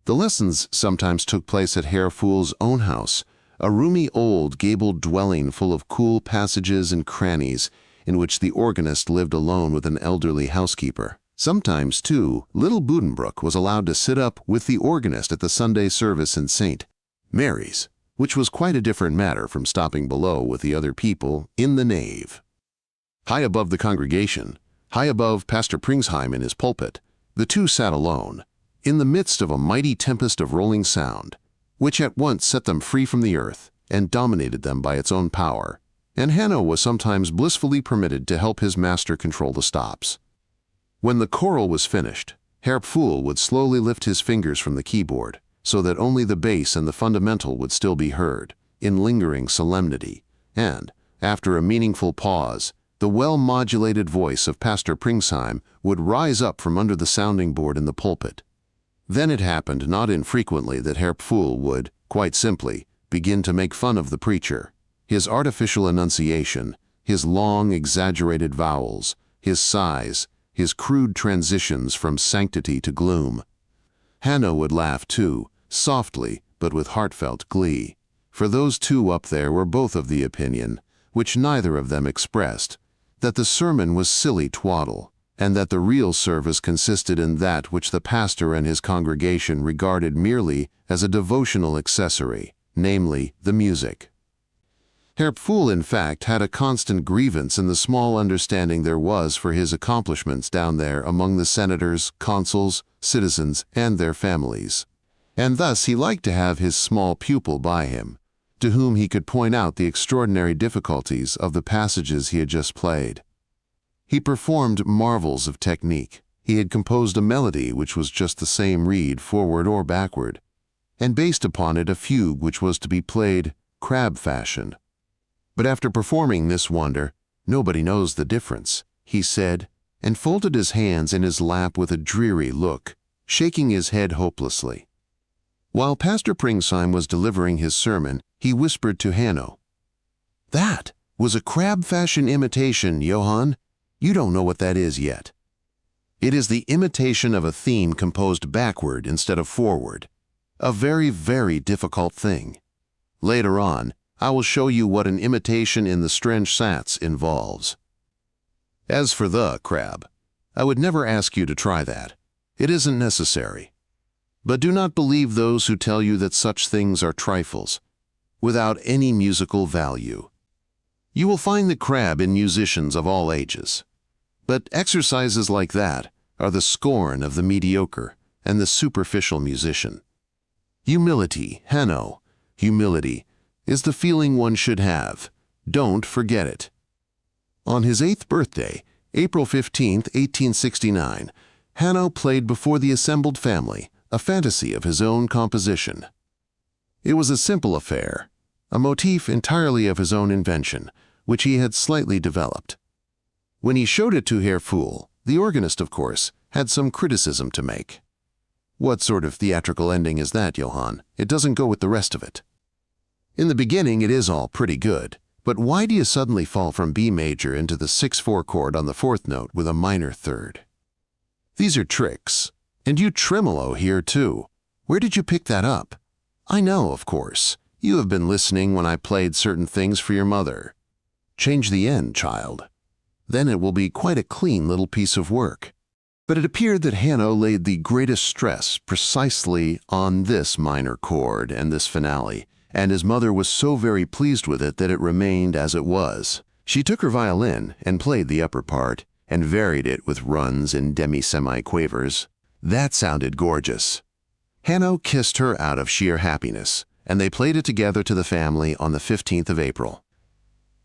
The lessons sometimes took place at Herr Pfuhl's own house, a roomy old gabled dwelling full of cool passages and crannies in which the organist lived alone with an elderly housekeeper. Sometimes, too, little Buddenbrooks was allowed to sit up with the organist at the Sunday service in St. Mary's, which was quite a different matter from stopping below with the other people in the nave. High above the congregation, high above Pastor Pringsheim in his pulpit, the two sat alone, in the midst of a mighty tempest of rolling sound, which at once set them free from the earth and dominated them by its own power, and Hanno was sometimes blissfully permitted to help his master control the stops. When the choral was finished, Herr Pfuhl would slowly lift his fingers from the keyboard, so that only the bass and the fundamental would still be heard, in lingering solemnity, and, after a meaningful pause, the well-modulated voice of Pastor Pringsheim would rise up from under the sounding board in the pulpit. Then it happened not infrequently that Herr Pfuhl would, quite simply, begin to make fun of the preacher. His artificial enunciation, his long, exaggerated vowels, his sighs, his crude transitions from sanctity to gloom. Hanno would laugh too, softly but with heartfelt glee, for those two up there were both of the opinion, which neither of them expressed, that the sermon was silly twaddle, and that the real service consisted in that which the pastor and his congregation regarded merely as a devotional accessory, namely the music. Herr Pfuhl, in fact, had a constant grievance in the small understanding there was for his accomplishments down there among the senators, consuls, citizens, and their families. And thus he liked to have his small pupil by him, to whom he could point out the extraordinary difficulties of the passages he had just played. He performed marvels of technique. He had composed a melody which was just the same reed forward or backward, and based upon it a fugue which was to be played crab fashion. But after performing this wonder, "Nobody knows the difference," he said, and folded his hands in his lap with a dreary look, shaking his head hopelessly. While Pastor Pringsheim was delivering his sermon, he whispered to Hanno, "That was a crab-fashion imitation, Johann. You don't know what that is yet. It is the imitation of a theme composed backward instead of forward. A very, very difficult thing. Later on, I will show you what an imitation in the Strange Sats involves." As for the crab, I would never ask you to try that. It isn't necessary. But do not believe those who tell you that such things are trifles, without any musical value. You will find the crab in musicians of all ages. But exercises like that are the scorn of the mediocre and the superficial musician. Humility, Hanno, humility, is the feeling one should have. Don't forget it. On his 8th birthday, April 15, 1869, Hanno played before the assembled family a fantasy of his own composition. It was a simple affair, a motif entirely of his own invention, which he had slightly developed. When he showed it to Herr Pfuhl, the organist, of course, had some criticism to make. What sort of theatrical ending is that, Johann? It doesn't go with the rest of it. In the beginning, it is all pretty good, but why do you suddenly fall from B major into the 6/4 chord on the 4th note with a minor 3rd? These are tricks, and you tremolo here too. Where did you pick that up? I know, of course. You have been listening when I played certain things for your mother. Change the end, child. Then it will be quite a clean little piece of work. But it appeared that Hanno laid the greatest stress precisely on this minor chord and this finale, and his mother was so very pleased with it that it remained as it was. She took her violin and played the upper part, and varied it with runs and demi-semi-quavers. That sounded gorgeous. Hanno kissed her out of sheer happiness, and they played it together to the family on the 15th of April.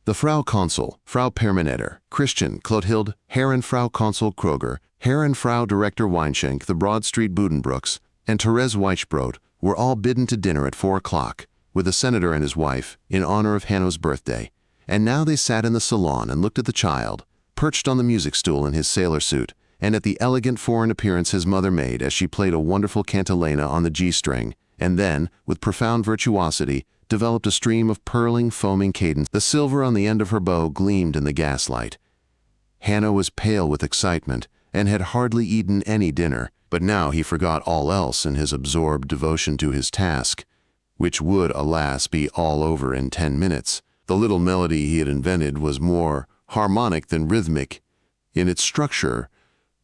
The Frau Consul, Frau Permanetter, Christian, Clotilde, Herr and Frau Consul Kroger, Herr and Frau Director Weinschenk, the Broad Street Buddenbrooks, and Therese Weichbrot were all bidden to dinner at 4 o'clock, with the senator and his wife, in honor of Hanno's birthday, and now they sat in the salon and looked at the child, perched on the music stool in his sailor suit, and at the elegant foreign appearance his mother made as she played a wonderful cantilena on the G-string, and then, with profound virtuosity, developed a stream of purling, foaming cadence. The silver on the end of her bow gleamed in the gaslight. Hanno was pale with excitement, and had hardly eaten any dinner, but now he forgot all else in his absorbed devotion to his task, which would, alas, be all over in 10 minutes. The little melody he had invented was more harmonic than rhythmic. In its structure,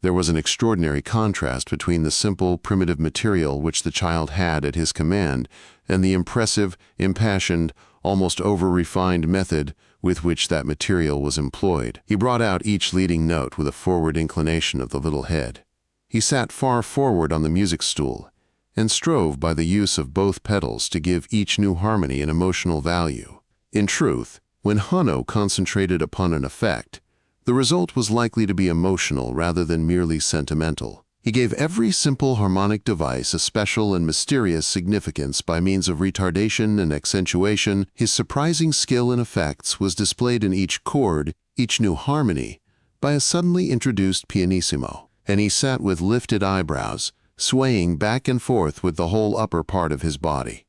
there was an extraordinary contrast between the simple, primitive material which the child had at his command and the impressive, impassioned, almost over-refined method with which that material was employed. He brought out each leading note with a forward inclination of the little head. He sat far forward on the music stool and strove by the use of both pedals to give each new harmony an emotional value. In truth, when Hanno concentrated upon an effect, the result was likely to be emotional rather than merely sentimental. He gave every simple harmonic device a special and mysterious significance by means of retardation and accentuation. His surprising skill in effects was displayed in each chord, each new harmony, by a suddenly introduced pianissimo, and he sat with lifted eyebrows, swaying back and forth with the whole upper part of his body.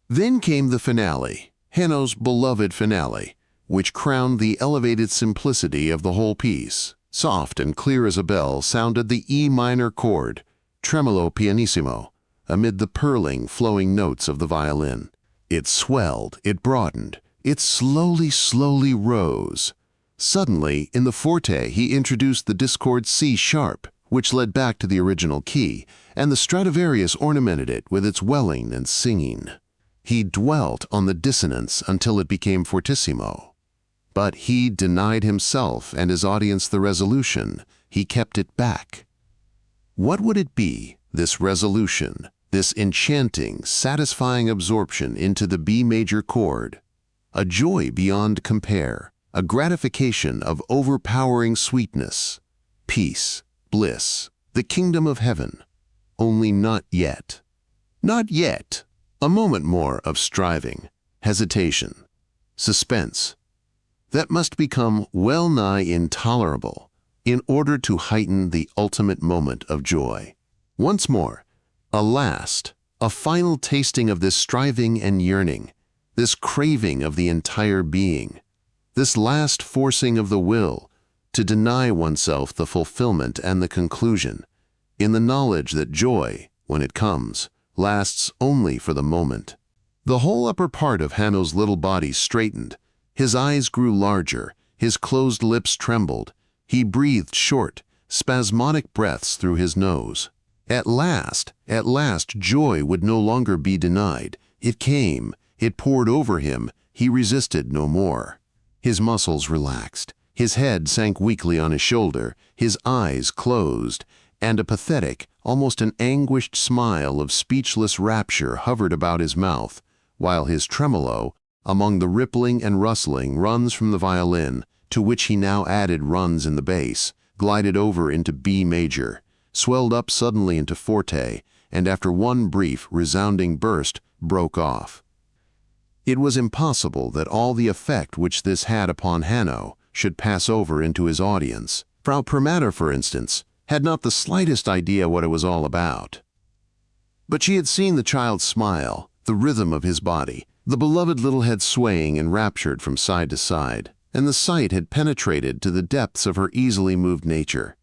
Then came the finale, Hanno's beloved finale, which crowned the elevated simplicity of the whole piece. Soft and clear as a bell sounded the E minor chord, tremolo pianissimo, amid the purling, flowing notes of the violin. It swelled, it broadened, it slowly rose. Suddenly, in the forte, he introduced the discord C sharp, which led back to the original key, and the Stradivarius ornamented it with its welling and singing. He dwelt on the dissonance until it became fortissimo. But he denied himself and his audience the resolution. He kept it back. What would it be, this resolution, this enchanting, satisfying absorption into the B major chord? A joy beyond compare, a gratification of overpowering sweetness, peace, bliss, the kingdom of heaven. Only not yet. Not yet. A moment more of striving, hesitation, suspense. That must become well nigh intolerable in order to heighten the ultimate moment of joy. Once more, a last, a final tasting of this striving and yearning, this craving of the entire being, this last forcing of the will to deny oneself the fulfillment and the conclusion, in the knowledge that joy, when it comes, lasts only for the moment. The whole upper part of Hanno's little body straightened. His eyes grew larger, his closed lips trembled, He breathed short, spasmodic breaths through his nose. At last, joy would no longer be denied. It came, it poured over him, he resisted no more. His muscles relaxed, his head sank weakly on his shoulder, his eyes closed, and a pathetic, almost an anguished smile of speechless rapture hovered about his mouth, while his tremolo, among the rippling and rustling runs from the violin, to which he now added runs in the bass, glided over into B major, swelled up suddenly into forte, and after one brief, resounding burst, broke off. It was impossible that all the effect which this had upon Hanno should pass over into his audience. Frau Permatter, for instance, had not the slightest idea what it was all about. But she had seen the child smile, the rhythm of his body, the beloved little head swaying enraptured from side to side, and the sight had penetrated to the depths of her easily moved nature.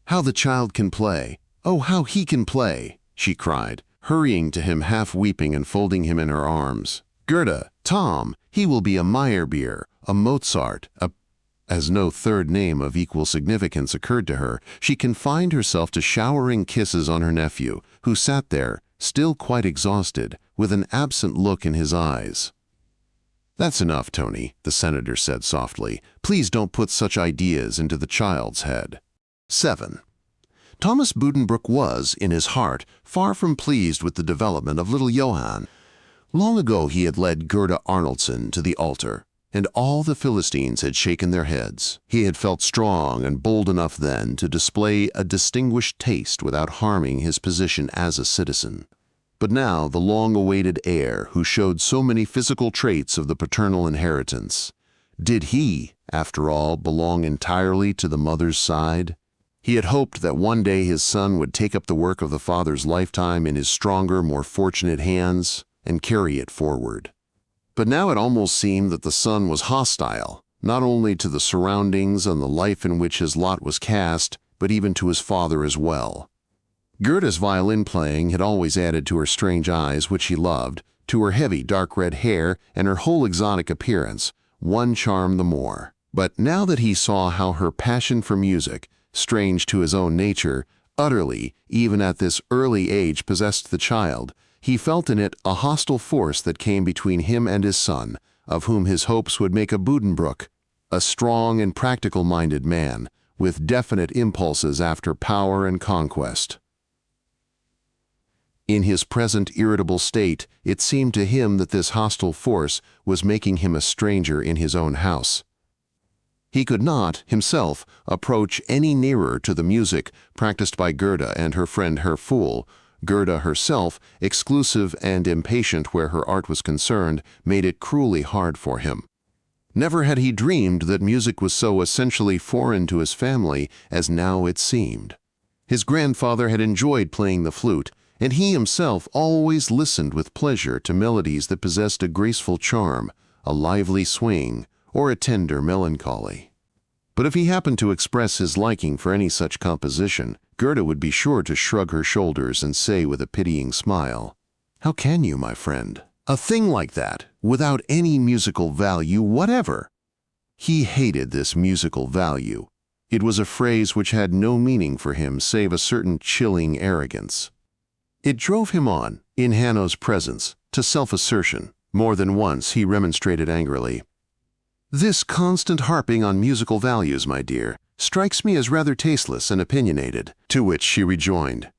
"How the child can play! Oh, how he can play!" she cried, hurrying to him, half weeping and folding him in her arms. "Gerda, Tom, he will be a Meyerbeer, a Mozart, As no third name of equal significance occurred to her, she confined herself to showering kisses on her nephew, who sat there, still quite exhausted, with an absent look in his eyes. "That's enough, Tony," the senator said softly. "Please don't put such ideas into the child's head." 7. Thomas Buddenbrook was, in his heart, far from pleased with the development of little Johann. Long ago he had led Gerda Arnoldson to the altar, and all the Philistines had shaken their heads. He had felt strong and bold enough then to display a distinguished taste without harming his position as a citizen. But now the long-awaited heir, who showed so many physical traits of the paternal inheritance, did he, after all, belong entirely to the mother's side? He had hoped that one day his son would take up the work of the father's lifetime in his stronger, more fortunate hands and carry it forward. But now it almost seemed that the son was hostile, not only to the surroundings and the life in which his lot was cast, but even to his father as well. Gerda's violin playing had always added to her strange eyes, which he loved, to her heavy dark red hair and her whole exotic appearance, one charm the more. But now that he saw how her passion for music, strange to his own nature, utterly, even at this early age, possessed the child, he felt in it a hostile force that came between him and his son, of whom his hopes would make a Buddenbrook, a strong and practical-minded man, with definite impulses after power and conquest. In his present irritable state, it seemed to him that this hostile force was making him a stranger in his own house. He could not, himself, approach any nearer to the music practiced by Gerda and her friend Herr Fool. Gerda herself, exclusive and impatient where her art was concerned, made it cruelly hard for him. Never had he dreamed that music was so essentially foreign to his family as now it seemed. His grandfather had enjoyed playing the flute, and he himself always listened with pleasure to melodies that possessed a graceful charm, a lively swing, or a tender melancholy. But if he happened to express his liking for any such composition, Gerda would be sure to shrug her shoulders and say with a pitying smile, "How can you, my friend? A thing like that, without any musical value whatever." He hated this musical value. It was a phrase which had no meaning for him save a certain chilling arrogance. It drove him on, in Hanno's presence, to self-assertion. More than once he remonstrated angrily. "This constant harping on musical values, my dear, strikes me as rather tasteless and opinionated," to which she rejoined,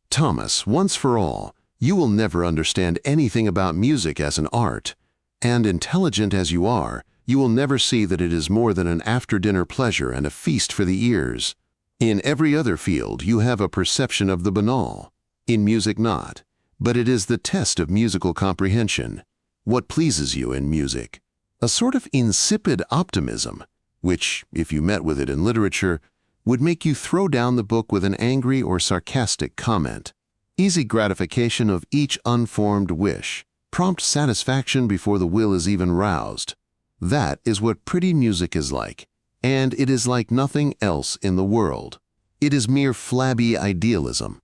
"Thomas, once for all, you will never understand anything about music as an art, and intelligent as you are, you will never see that it is more than an after-dinner pleasure and a feast for the ears. In every other field you have a perception of the banal. In music not, but it is the test of musical comprehension. What pleases you in music? A sort of insipid optimism, which, if you met with it in literature, would make you throw down the book with an angry or sarcastic comment. Easy gratification of each unformed wish, prompt satisfaction before the will is even roused. That is what pretty music is like, and it is like nothing else in the world. It is mere flabby idealism."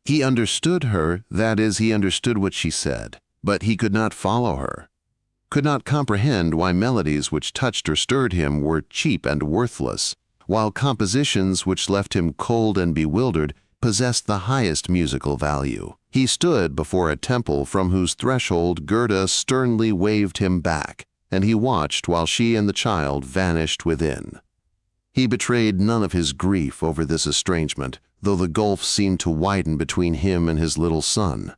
He understood her, that is, he understood what she said, but he could not follow her. could not comprehend why melodies which touched or stirred him were cheap and worthless, while compositions which left him cold and bewildered possessed the highest musical value. He stood before a temple from whose threshold Gerda sternly waved him back, and he watched while she and the child vanished within. He betrayed none of his grief over this estrangement, though the gulf seemed to widen between him and his little son.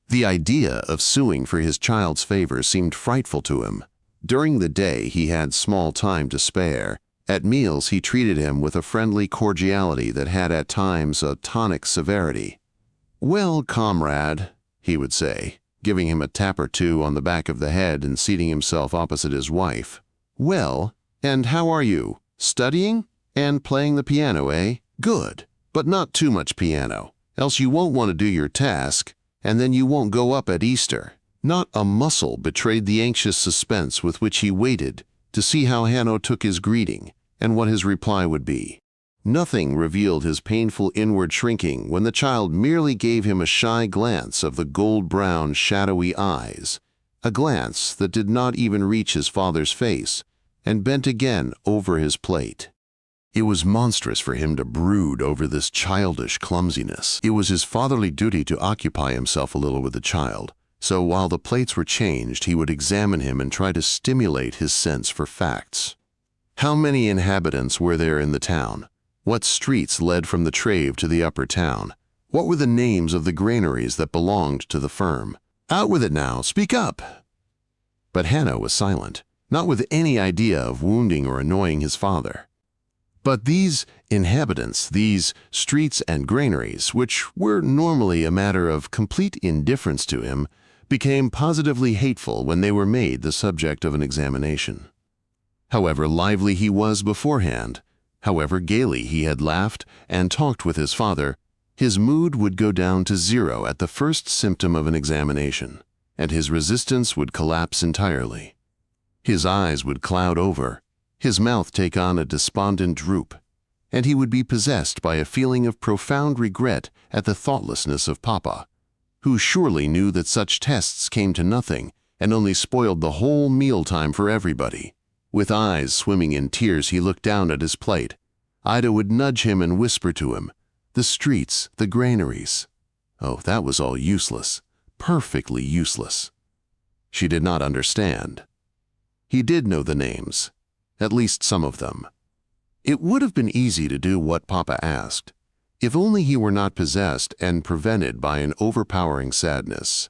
The idea of suing for his child's favor seemed frightful to him. During the day he had small time to spare. At meals he treated him with a friendly cordiality that had at times a tonic severity. "Well, comrade," he would say, giving him a tap or two on the back of the head and seating himself opposite his wife. "Well, and how are you? Studying? And playing the piano, eh? Good, but not too much piano, else you won't want to do your task, and then you won't go up at Easter." Not a muscle betrayed the anxious suspense with which he waited to see how Hanno took his greeting and what his reply would be. Nothing revealed his painful inward shrinking when the child merely gave him a shy glance of the gold-brown, shadowy eyes, a glance that did not even reach his father's face, and bent again over his plate. It was monstrous for him to brood over this childish clumsiness. It was his fatherly duty to occupy himself a little with the child, so while the plates were changed, he would examine him and try to stimulate his sense for facts. How many inhabitants were there in the town? What streets led from the Trave to the upper town? What were the names of the granaries that belonged to the firm? Out with it now, speak up! But Hanno was silent, not with any idea of wounding or annoying his father. But these inhabitants, these streets and granaries, which were normally a matter of complete indifference to him, became positively hateful when they were made the subject of an examination. However lively he was beforehand, however gaily he had laughed and talked with his father, his mood would go down to zero at the first symptom of an examination, and his resistance would collapse entirely. His eyes would cloud over, his mouth take on a despondent droop, and he would be possessed by a feeling of profound regret at the thoughtlessness of Papa, who surely knew that such tests came to nothing and only spoiled the whole mealtime for everybody. With eyes swimming in tears, he looked down at his plate. Ida would nudge him and whisper to him, "The streets, the granaries." Oh, that was all useless, perfectly useless. She did not understand. He did know the names, at least some of them. It would have been easy to do what Papa asked, if only he were not possessed and prevented by an overpowering sadness.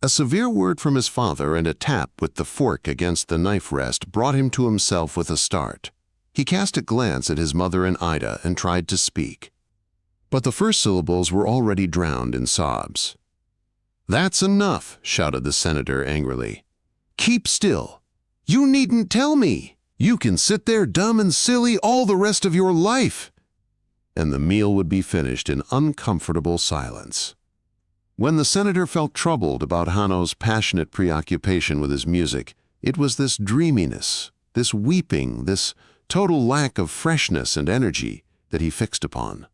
A severe word from his father and a tap with the fork against the knife rest brought him to himself with a start. He cast a glance at his mother and Ida and tried to speak. But the first syllables were already drowned in sobs. "That's enough," shouted the senator angrily. "Keep still. You needn't tell me. You can sit there dumb and silly all the rest of your life." And the meal would be finished in uncomfortable silence. When the senator felt troubled about Hanno's passionate preoccupation with his music, it was this dreaminess, this weeping, this total lack of freshness and energy that he fixed upon.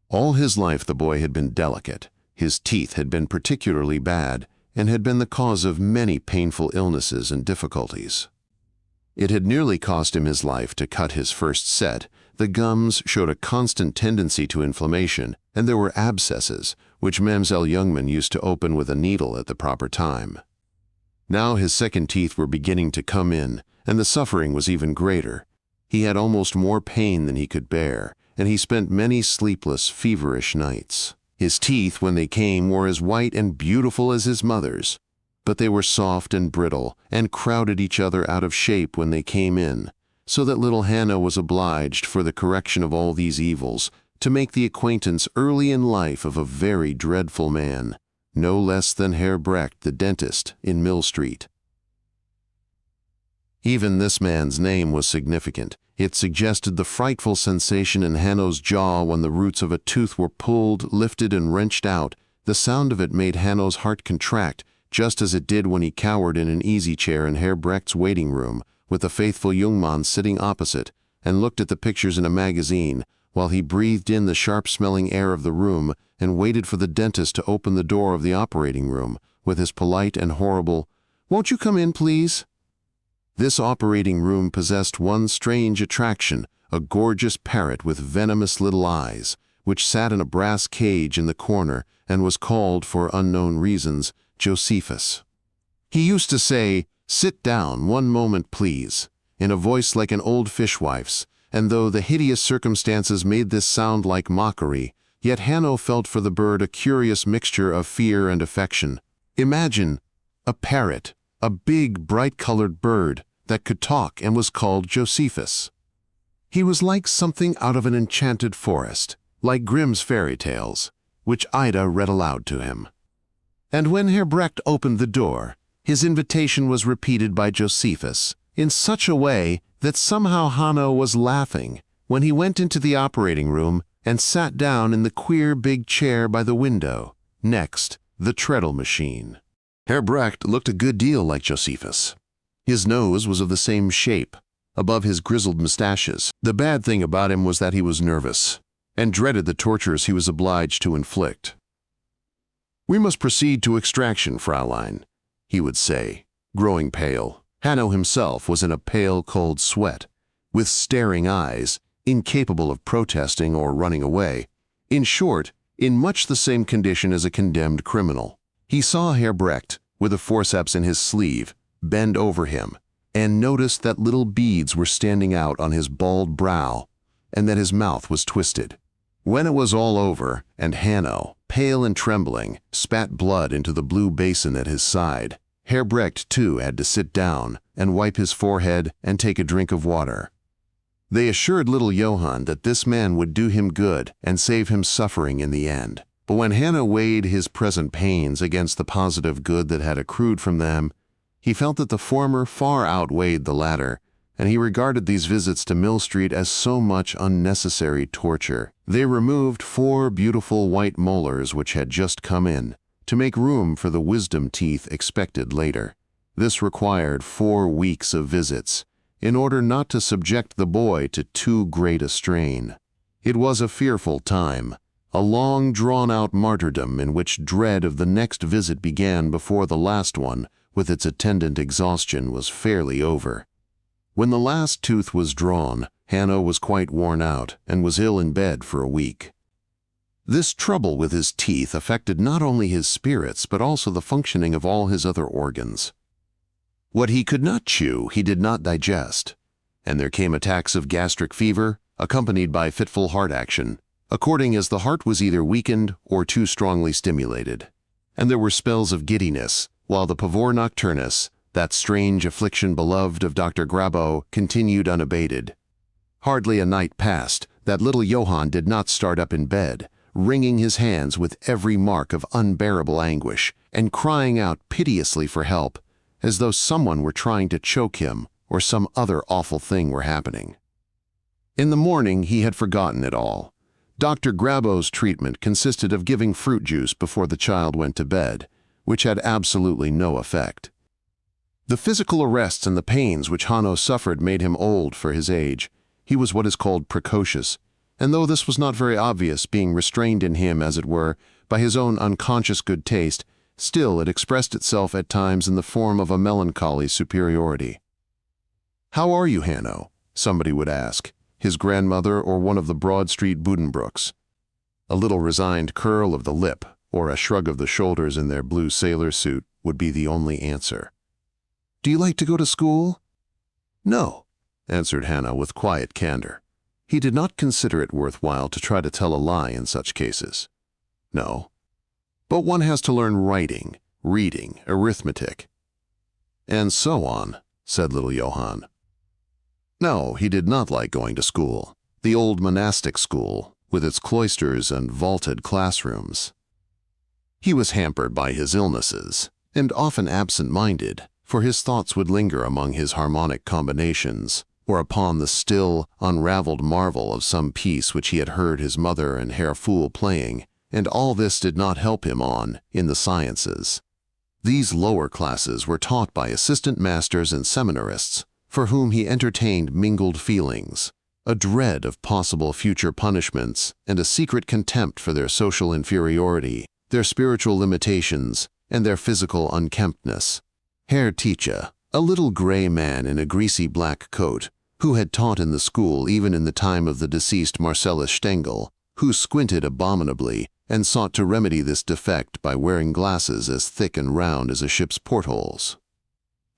All his life the boy had been delicate, his teeth had been particularly bad, and had been the cause of many painful illnesses and difficulties. It had nearly cost him his life to cut his first set. The gums showed a constant tendency to inflammation, and there were abscesses, which Mamselle Youngman used to open with a needle at the proper time. Now his second teeth were beginning to come in, and the suffering was even greater. He had almost more pain than he could bear, and he spent many sleepless, feverish nights. His teeth, when they came, were as white and beautiful as his mother's, but they were soft and brittle, and crowded each other out of shape when they came in, so that little Hanno was obliged, for the correction of all these evils, to make the acquaintance early in life of a very dreadful man, no less than Herr Brecht, the dentist, in Mill Street. Even this man's name was significant. It suggested the frightful sensation in Hanno's jaw when the roots of a tooth were pulled, lifted, and wrenched out. The sound of it made Hanno's heart contract, just as it did when he cowered in an easy-chair in Herr Brecht's waiting room, with the faithful Jungmann sitting opposite, and looked at the pictures in a magazine, while he breathed in the sharp-smelling air of the room and waited for the dentist to open the door of the operating room, with his polite and horrible, Won't you come in, please?" This operating room possessed one strange attraction, a gorgeous parrot with venomous little eyes, which sat in a brass cage in the corner and was called, for unknown reasons, Josephus. He used to say, "Sit down, one moment, please," in a voice like an old fishwife's, and though the hideous circumstances made this sound like mockery, yet Hanno felt for the bird a curious mixture of fear and affection. Imagine a parrot, a big, bright-colored bird that could talk and was called Josephus. He was like something out of an enchanted forest, like Grimm's fairy tales, which Ida read aloud to him. And when Herr Brecht opened the door, his invitation was repeated by Josephus in such a way that somehow Hanno was laughing when he went into the operating room and sat down in the queer big chair by the window, next the treadle machine. Herr Brecht looked a good deal like Josephus. His nose was of the same shape, above his grizzled mustaches. The bad thing about him was that he was nervous, and dreaded the tortures he was obliged to inflict. "We must proceed to extraction, Fraulein," he would say, growing pale. Hanno himself was in a pale, cold sweat, with staring eyes, incapable of protesting or running away. In short, in much the same condition as a condemned criminal. He saw Herr Brecht, with a forceps in his sleeve, bend over him, and noticed that little beads were standing out on his bald brow, and that his mouth was twisted. When it was all over, and Hanno, pale and trembling, spat blood into the blue basin at his side, Herr Brecht too had to sit down and wipe his forehead and take a drink of water. They assured little Johann that this man would do him good and save him suffering in the end. But when Hanno weighed his present pains against the positive good that had accrued from them, he felt that the former far outweighed the latter, and he regarded these visits to Mill Street as so much unnecessary torture. They removed 4 beautiful white molars which had just come in, to make room for the wisdom teeth expected later. This required 4 weeks of visits, in order not to subject the boy to too great a strain. It was a fearful time, a long drawn-out martyrdom in which dread of the next visit began before the last one, with its attendant exhaustion, was fairly over. When the last tooth was drawn, Hanno was quite worn out and was ill in bed for a week. This trouble with his teeth affected not only his spirits but also the functioning of all his other organs. What he could not chew he did not digest, and there came attacks of gastric fever, accompanied by fitful heart action, according as the heart was either weakened or too strongly stimulated. And there were spells of giddiness, while the pavor nocturnus, that strange affliction beloved of Dr. Grabo, continued unabated. Hardly a night passed that little Johann did not start up in bed, wringing his hands with every mark of unbearable anguish, and crying out piteously for help, as though someone were trying to choke him or some other awful thing were happening. In the morning he had forgotten it all. Dr. Grabo's treatment consisted of giving fruit juice before the child went to bed, which had absolutely no effect. The physical arrests and the pains which Hanno suffered made him old for his age. He was what is called precocious, and though this was not very obvious, being restrained in him, as it were, by his own unconscious good taste, still it expressed itself at times in the form of a melancholy superiority. "How are you, Hanno?" somebody would ask, his grandmother or one of the Broad Street Buddenbrooks. A little resigned curl of the lip or a shrug of the shoulders in their blue sailor suit would be the only answer. "Do you like to go to school?" "No," answered Hanno with quiet candor. He did not consider it worthwhile to try to tell a lie in such cases. "No. But one has to learn writing, reading, arithmetic." "And so on," said little Johann. No, he did not like going to school, the old monastic school, with its cloisters and vaulted classrooms. He was hampered by his illnesses, and often absent-minded, for his thoughts would linger among his harmonic combinations, or upon the still, unraveled marvel of some piece which he had heard his mother and Herr Fool playing, and all this did not help him on in the sciences. These lower classes were taught by assistant masters and seminarists, for whom he entertained mingled feelings, a dread of possible future punishments and a secret contempt for their social inferiority, their spiritual limitations, and their physical unkemptness. Herr Teacher, a little gray man in a greasy black coat, who had taught in the school even in the time of the deceased Marcellus Stengel, who squinted abominably and sought to remedy this defect by wearing glasses as thick and round as a ship's portholes.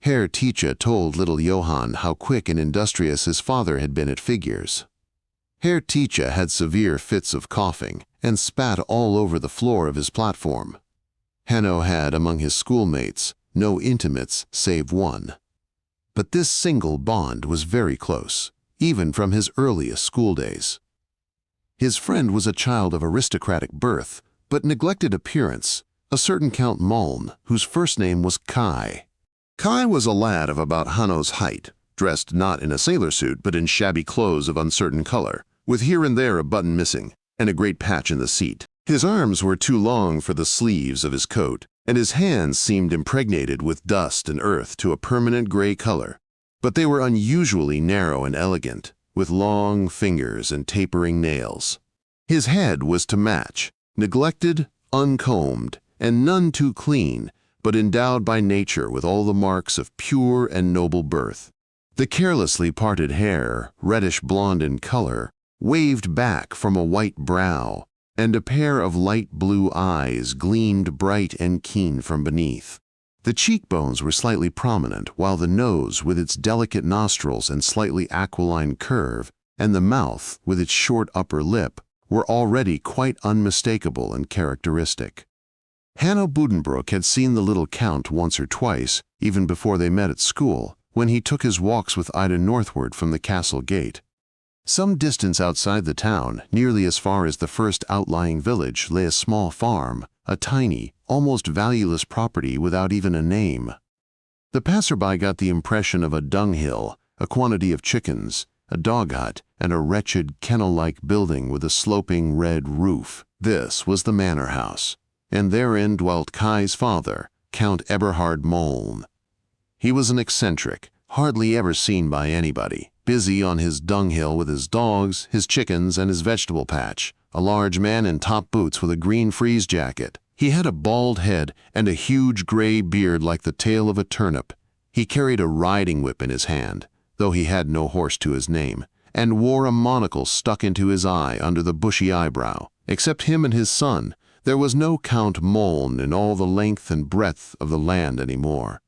Herr Teacher told little Johann how quick and industrious his father had been at figures. Herr Teacher had severe fits of coughing and spat all over the floor of his platform. Hanno had, among his schoolmates, no intimates save one. But this single bond was very close, even from his earliest schooldays. His friend was a child of aristocratic birth, but neglected appearance, a certain Count Malm, whose first name was Kai. Kai was a lad of about Hanno's height, dressed not in a sailor suit but in shabby clothes of uncertain color, with here and there a button missing, and a great patch in the seat. His arms were too long for the sleeves of his coat, and his hands seemed impregnated with dust and earth to a permanent gray color. But they were unusually narrow and elegant, with long fingers and tapering nails. His head was to match, neglected, uncombed, and none too clean, but endowed by nature with all the marks of pure and noble birth. The carelessly parted hair, reddish blonde in color, waved back from a white brow, and a pair of light blue eyes gleamed bright and keen from beneath. The cheekbones were slightly prominent, while the nose, with its delicate nostrils and slightly aquiline curve, and the mouth, with its short upper lip, were already quite unmistakable and characteristic. Hanno Buddenbrook had seen the little Count once or twice, even before they met at school, when he took his walks with Ida northward from the castle gate. Some distance outside the town, nearly as far as the first outlying village, lay a small farm, a tiny, almost valueless property without even a name. The passerby got the impression of a dunghill, a quantity of chickens, a dog hut, and a wretched kennel-like building with a sloping red roof. This was the manor house, and therein dwelt Kai's father, Count Eberhard Malm. He was an eccentric, hardly ever seen by anybody, busy on his dunghill with his dogs, his chickens, and his vegetable patch, a large man in top boots with a green frieze jacket. He had a bald head and a huge gray beard like the tail of a turnip. He carried a riding whip in his hand, though he had no horse to his name, and wore a monocle stuck into his eye under the bushy eyebrow. Except him and his son, there was no Count Malm in all the length and breadth of the land any more.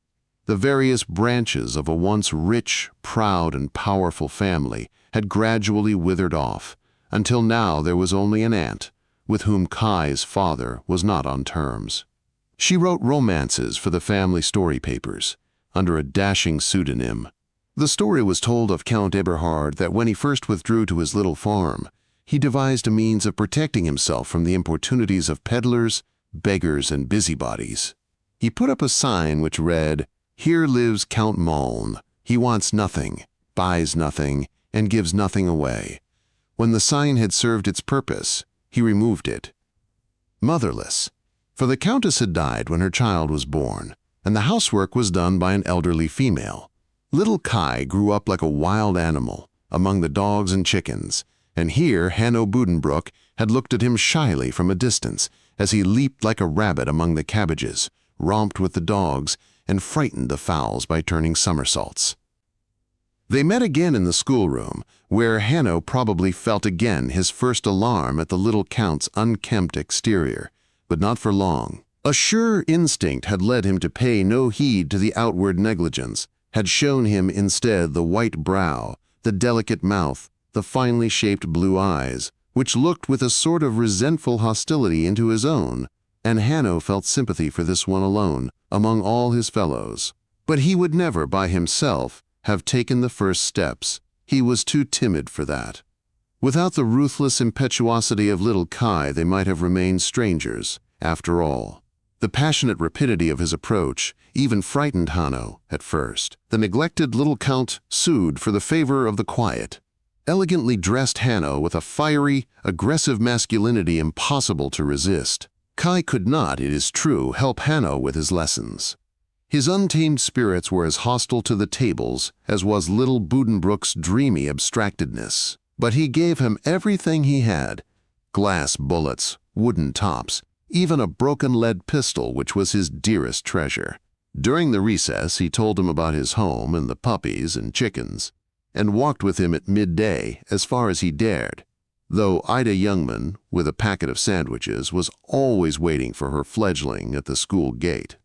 The various branches of a once rich, proud, and powerful family had gradually withered off, until now there was only an aunt, with whom Kai's father was not on terms. She wrote romances for the family story papers, under a dashing pseudonym. The story was told of Count Eberhard that when he first withdrew to his little farm, he devised a means of protecting himself from the importunities of peddlers, beggars, and busybodies. He put up a sign which read, "Here lives Count Malm. He wants nothing, buys nothing, and gives nothing away." When the sign had served its purpose, he removed it. Motherless, for the Countess had died when her child was born, and the housework was done by an elderly female. Little Kai grew up like a wild animal, among the dogs and chickens, and here Hanno Buddenbrook had looked at him shyly from a distance as he leaped like a rabbit among the cabbages, romped with the dogs, and frightened the fowls by turning somersaults. They met again in the schoolroom, where Hanno probably felt again his first alarm at the little Count's unkempt exterior, but not for long. A sure instinct had led him to pay no heed to the outward negligence, had shown him instead the white brow, the delicate mouth, the finely shaped blue eyes, which looked with a sort of resentful hostility into his own, and Hanno felt sympathy for this one alone, among all his fellows. But he would never, by himself, have taken the first steps. He was too timid for that. Without the ruthless impetuosity of little Kai, they might have remained strangers, after all. The passionate rapidity of his approach even frightened Hanno at first. The neglected little Count sued for the favor of the quiet, elegantly dressed Hanno with a fiery, aggressive masculinity impossible to resist. Kai could not, it is true, help Hanno with his lessons. His untamed spirits were as hostile to the tables as was little Buddenbrook's dreamy abstractedness. But he gave him everything he had: glass bullets, wooden tops, even a broken lead pistol which was his dearest treasure. During the recess, he told him about his home and the puppies and chickens, and walked with him at midday as far as he dared, though Ida Youngman, with a packet of sandwiches, was always waiting for her fledgling at the school gate.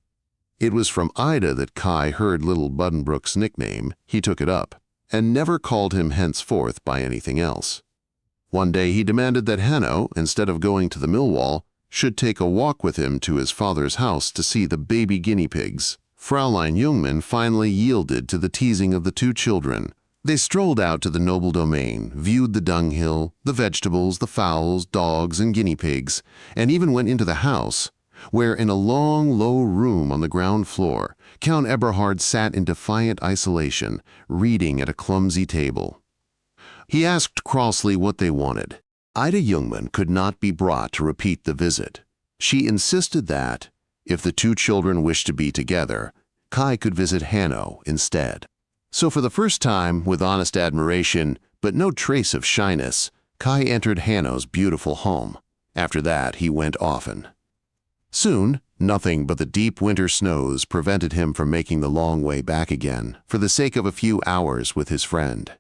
It was from Ida that Kai heard little Buddenbrooks' nickname. He took it up, and never called him henceforth by anything else. One day he demanded that Hanno, instead of going to the Millwall, should take a walk with him to his father's house to see the baby guinea pigs. Fraulein Jungmann finally yielded to the teasing of the two children. They strolled out to the noble domain, viewed the dunghill, the vegetables, the fowls, dogs, and guinea pigs, and even went into the house, where in a long, low room on the ground floor, Count Eberhard sat in defiant isolation, reading at a clumsy table. He asked crossly what they wanted. Ida Jungmann could not be brought to repeat the visit. She insisted that, if the two children wished to be together, Kai could visit Hanno instead. So for the first time, with honest admiration, but no trace of shyness, Kai entered Hanno's beautiful home. After that, he went often. Soon, nothing but the deep winter snows prevented him from making the long way back again, for the sake of a few hours with his friend.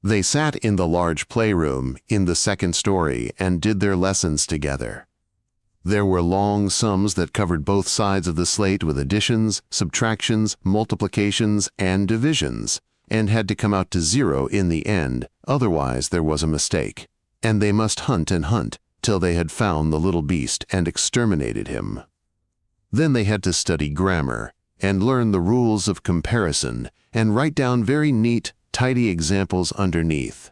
They sat in the large playroom in the second story and did their lessons together. There were long sums that covered both sides of the slate with additions, subtractions, multiplications, and divisions, and had to come out to 0 in the end, otherwise there was a mistake, and they must hunt and hunt till they had found the little beast and exterminated him. Then they had to study grammar, and learn the rules of comparison, and write down very neat, tidy examples underneath.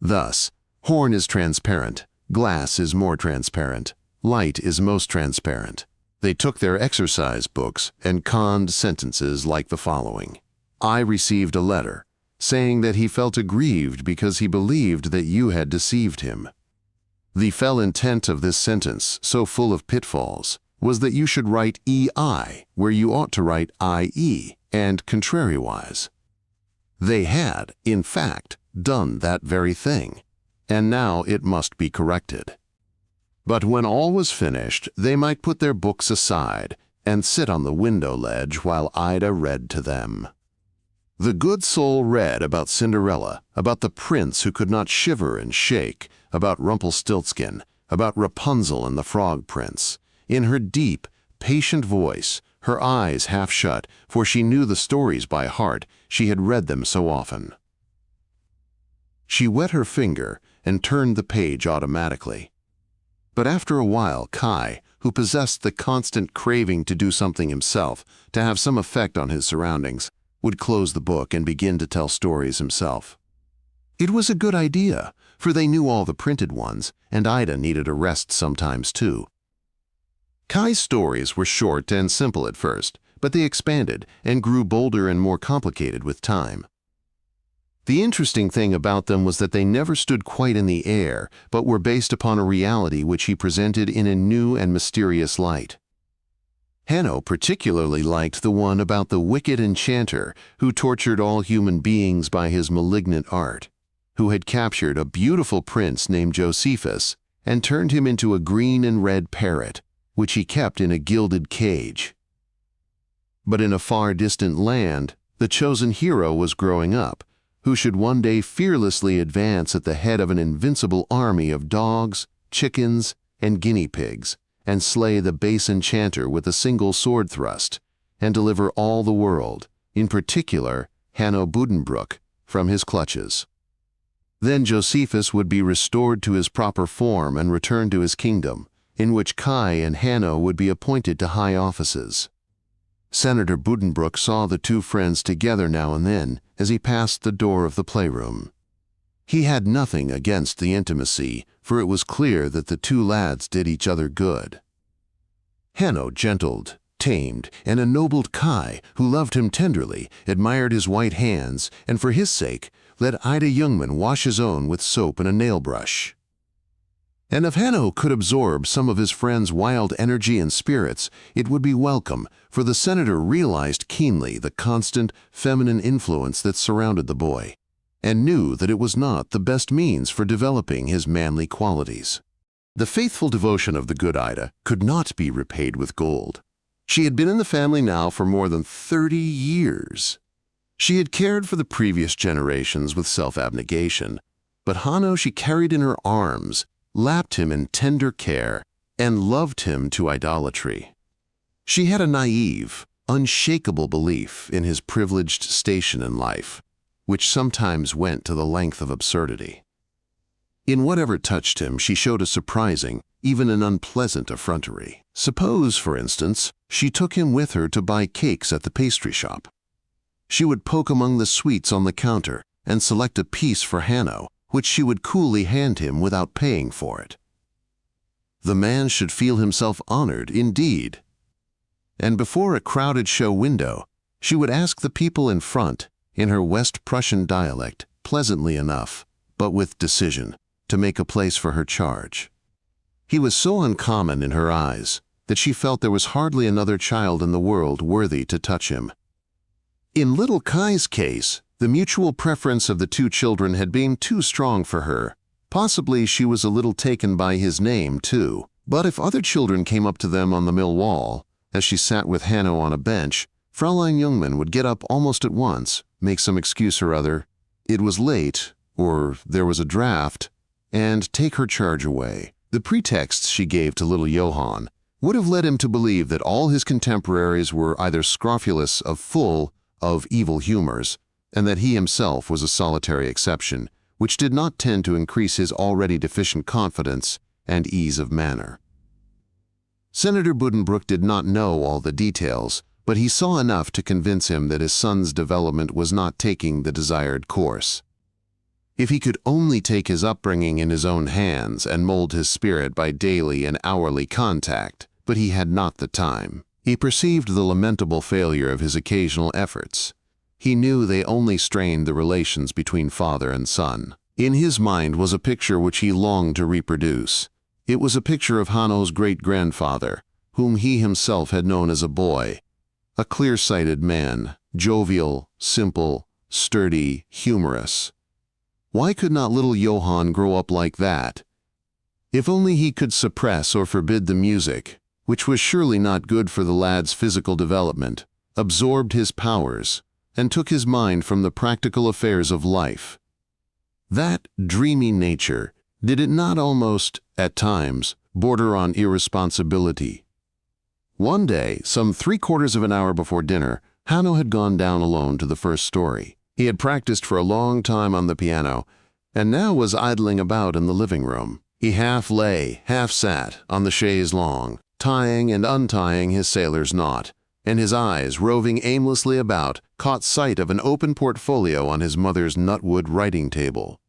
Thus, horn is transparent, glass is more transparent, light is most transparent. They took their exercise books and conned sentences like the following. I received a letter, saying that he felt aggrieved because he believed that you had deceived him. The fell intent of this sentence, so full of pitfalls, was that you should write EI where you ought to write IE, and contrariwise. They had, in fact, done that very thing, and now it must be corrected. But when all was finished, they might put their books aside and sit on the window ledge while Ida read to them. The good soul read about Cinderella, about the prince who could not shiver and shake, about Rumpelstiltskin, about Rapunzel and the Frog Prince. In her deep, patient voice, her eyes half shut, for she knew the stories by heart, she had read them so often. She wet her finger and turned the page automatically. But after a while, Kai, who possessed the constant craving to do something himself, to have some effect on his surroundings, would close the book and begin to tell stories himself. It was a good idea, for they knew all the printed ones, and Ida needed a rest sometimes too. Kai's stories were short and simple at first, but they expanded and grew bolder and more complicated with time. The interesting thing about them was that they never stood quite in the air, but were based upon a reality which he presented in a new and mysterious light. Hanno particularly liked the one about the wicked enchanter who tortured all human beings by his malignant art, who had captured a beautiful prince named Josephus and turned him into a green and red parrot, which he kept in a gilded cage. But in a far distant land, the chosen hero was growing up, who should one day fearlessly advance at the head of an invincible army of dogs, chickens, and guinea pigs, and slay the base enchanter with a single sword thrust, and deliver all the world, in particular Hanno Buddenbrook, from his clutches. Then Josephus would be restored to his proper form and return to his kingdom, in which Kai and Hanno would be appointed to high offices. Senator Buddenbrook saw the two friends together now and then as he passed the door of the playroom. He had nothing against the intimacy, for it was clear that the two lads did each other good. Hanno gentled, tamed, and ennobled Kai, who loved him tenderly, admired his white hands, and for his sake let Ida Youngman wash his own with soap and a nail brush. And if Hanno could absorb some of his friend's wild energy and spirits, it would be welcome, for the senator realized keenly the constant feminine influence that surrounded the boy, and knew that it was not the best means for developing his manly qualities. The faithful devotion of the good Ida could not be repaid with gold. She had been in the family now for more than 30 years. She had cared for the previous generations with self-abnegation, but Hanno she carried in her arms, lapped him in tender care, and loved him to idolatry. She had a naive, unshakable belief in his privileged station in life, which sometimes went to the length of absurdity. In whatever touched him, she showed a surprising, even an unpleasant effrontery. Suppose, for instance, she took him with her to buy cakes at the pastry shop. She would poke among the sweets on the counter and select a piece for Hanno, which she would coolly hand him without paying for it. The man should feel himself honored indeed. And before a crowded show window, she would ask the people in front, in her West Prussian dialect, pleasantly enough, but with decision, to make a place for her charge. He was so uncommon in her eyes that she felt there was hardly another child in the world worthy to touch him. In little Kai's case, the mutual preference of the two children had been too strong for her. Possibly she was a little taken by his name, too. But if other children came up to them on the mill wall, as she sat with Hanno on a bench, Fraulein Jungmann would get up almost at once, make some excuse or other, it was late, or there was a draft, and take her charge away. The pretexts she gave to little Johann would have led him to believe that all his contemporaries were either scrofulous full of evil humors, and that he himself was a solitary exception, which did not tend to increase his already deficient confidence and ease of manner. Senator Buddenbrooks did not know all the details, but he saw enough to convince him that his son's development was not taking the desired course. If he could only take his upbringing in his own hands and mold his spirit by daily and hourly contact, but he had not the time. He perceived the lamentable failure of his occasional efforts. He knew they only strained the relations between father and son. In his mind was a picture which he longed to reproduce. It was a picture of Hanno's great-grandfather, whom he himself had known as a boy. A clear-sighted man, jovial, simple, sturdy, humorous. Why could not little Johann grow up like that? If only he could suppress or forbid the music, which was surely not good for the lad's physical development, absorbed his powers, and took his mind from the practical affairs of life. That dreamy nature, did it not almost, at times, border on irresponsibility? One day, some 3/4 of an hour before dinner, Hanno had gone down alone to the first story. He had practiced for a long time on the piano, and now was idling about in the living room. He half lay, half sat, on the chaise longue, tying and untying his sailor's knot, and his eyes, roving aimlessly about, caught sight of an open portfolio on his mother's nutwood writing table.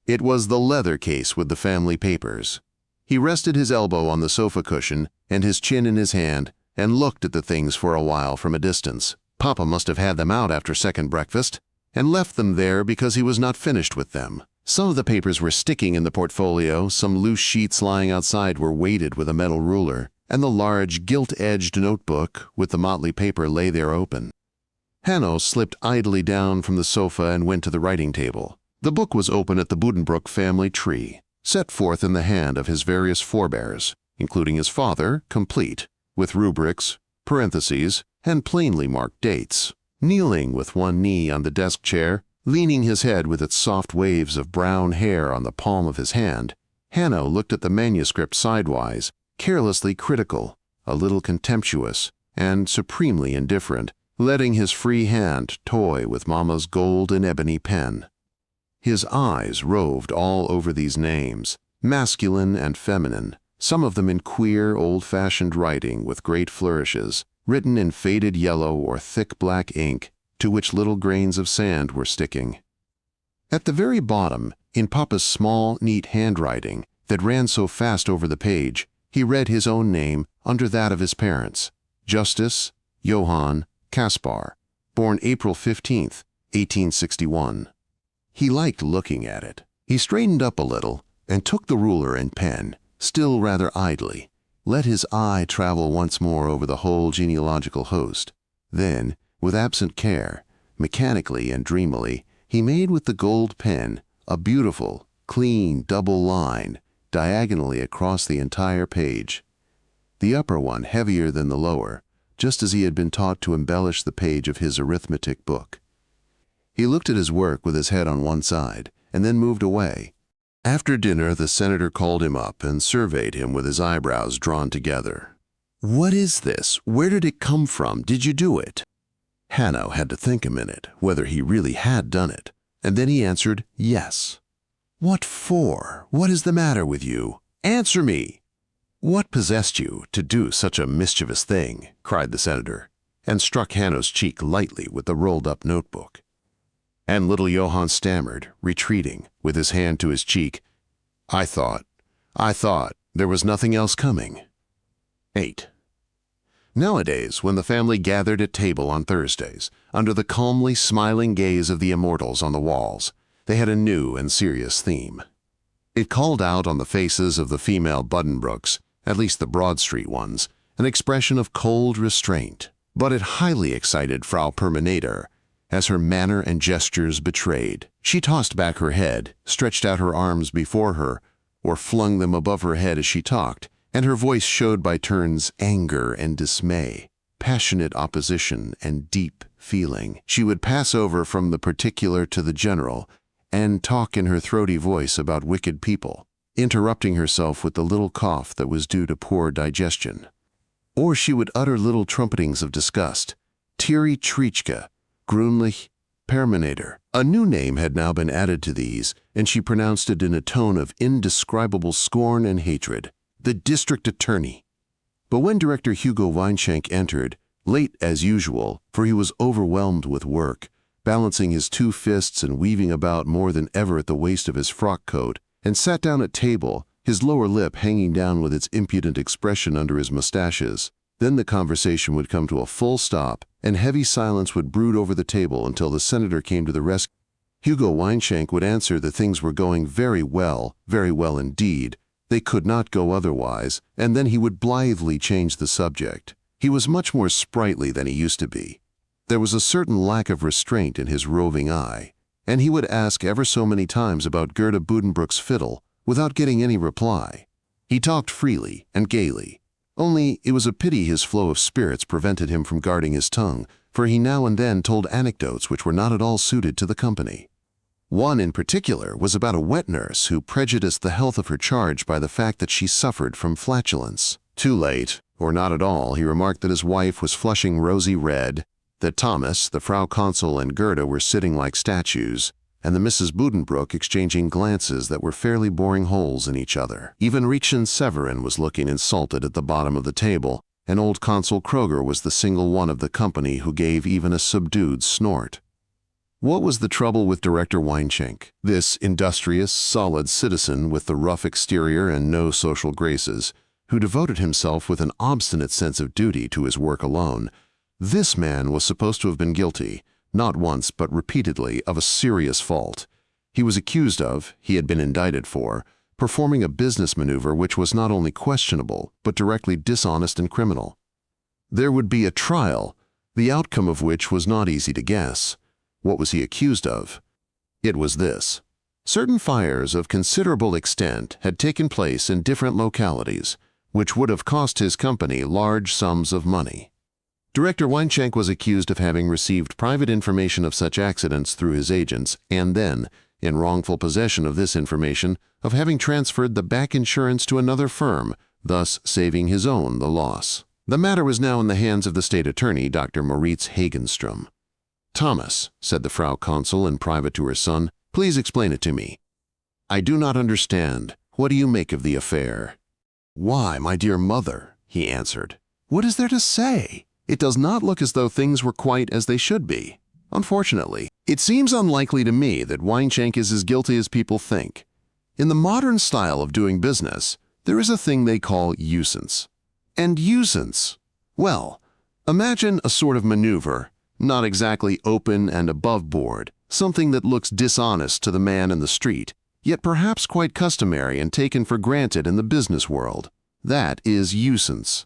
It was the leather case with the family papers. He rested his elbow on the sofa cushion and his chin in his hand, and looked at the things for a while from a distance. Papa must have had them out after second breakfast, and left them there because he was not finished with them. Some of the papers were sticking in the portfolio, some loose sheets lying outside were weighted with a metal ruler, and the large, gilt-edged notebook with the motley paper lay there open. Hanno slipped idly down from the sofa and went to the writing table. The book was open at the Buddenbrooks family tree, set forth in the hand of his various forebears, including his father, complete, with rubrics, parentheses, and plainly marked dates. Kneeling with one knee on the desk chair, leaning his head with its soft waves of brown hair on the palm of his hand, Hanno looked at the manuscript sidewise, carelessly critical, a little contemptuous, and supremely indifferent, letting his free hand toy with Mama's gold and ebony pen. His eyes roved all over these names, masculine and feminine, some of them in queer, old-fashioned writing with great flourishes, written in faded yellow or thick black ink, to which little grains of sand were sticking. At the very bottom, in Papa's small, neat handwriting that ran so fast over the page, he read his own name under that of his parents, Justus Johann Kaspar, born April 15th, 1861. He liked looking at it. He straightened up a little and took the ruler and pen, still rather idly, let his eye travel once more over the whole genealogical host. Then, with absent care, mechanically and dreamily, he made with the gold pen a beautiful, clean double line diagonally across the entire page. The upper one heavier than the lower, just as he had been taught to embellish the page of his arithmetic book. He looked at his work with his head on one side, and then moved away. After dinner, the senator called him up and surveyed him with his eyebrows drawn together. "What is this? Where did it come from? Did you do it?" Hanno had to think a minute whether he really had done it, and then he answered yes. "What for? What is the matter with you? Answer me!" "What possessed you to do such a mischievous thing?" cried the senator, and struck Hanno's cheek lightly with the rolled-up notebook. And little Johann stammered, retreating, with his hand to his cheek, I thought there was nothing else coming." 8. Nowadays, when the family gathered at table on Thursdays, under the calmly smiling gaze of the immortals on the walls, they had a new and serious theme. It called out on the faces of the female Buddenbrooks, at least the Broad Street ones, an expression of cold restraint, but it highly excited Frau Perminator, as her manner and gestures betrayed. She tossed back her head, stretched out her arms before her, or flung them above her head as she talked, and her voice showed by turns anger and dismay, passionate opposition and deep feeling. She would pass over from the particular to the general, and talk in her throaty voice about wicked people, interrupting herself with the little cough that was due to poor digestion. Or she would utter little trumpetings of disgust, Thierry Trichke, Grünlich, Perminator. A new name had now been added to these, and she pronounced it in a tone of indescribable scorn and hatred. The district attorney. But when Director Hugo Weinschenk entered, late as usual, for he was overwhelmed with work, balancing his two fists and weaving about more than ever at the waist of his frock coat, and sat down at table, his lower lip hanging down with its impudent expression under his mustaches, then the conversation would come to a full stop, and heavy silence would brood over the table until the senator came to the rescue. Hugo Weinschenk would answer that things were going very well indeed. They could not go otherwise, and then he would blithely change the subject. He was much more sprightly than he used to be. There was a certain lack of restraint in his roving eye, and he would ask ever so many times about Gerda Buddenbrook's fiddle without getting any reply. He talked freely and gaily, only it was a pity his flow of spirits prevented him from guarding his tongue, for he now and then told anecdotes which were not at all suited to the company. One in particular was about a wet nurse who prejudiced the health of her charge by the fact that she suffered from flatulence. Too late, or not at all, he remarked that his wife was flushing rosy red, that Thomas, the Frau Consul, and Gerda were sitting like statues, and the Mrs. Buddenbrook exchanging glances that were fairly boring holes in each other. Even Riekchen Severin was looking insulted at the bottom of the table, and old Consul Kroger was the single one of the company who gave even a subdued snort. What was the trouble with Director Weinschenk, this industrious, solid citizen with the rough exterior and no social graces, who devoted himself with an obstinate sense of duty to his work alone? This man was supposed to have been guilty, not once but repeatedly, of a serious fault. He was accused of, he had been indicted for, performing a business maneuver which was not only questionable, but directly dishonest and criminal. There would be a trial, the outcome of which was not easy to guess. What was he accused of? It was this. Certain fires of considerable extent had taken place in different localities, which would have cost his company large sums of money. Director Weinschenk was accused of having received private information of such accidents through his agents, and then, in wrongful possession of this information, of having transferred the back insurance to another firm, thus saving his own the loss. The matter was now in the hands of the state attorney, Dr. Moritz Hagenstrom. "Thomas," said the Frau Consul in private to her son, "please explain it to me. I do not understand. What do you make of the affair?" "Why, my dear mother," he answered, "what is there to say? It does not look as though things were quite as they should be. Unfortunately, it seems unlikely to me that Weinschenk is as guilty as people think. In the modern style of doing business, there is a thing they call usance. And usance, well, imagine a sort of maneuver, not exactly open and above board, something that looks dishonest to the man in the street, yet perhaps quite customary and taken for granted in the business world. That is usance.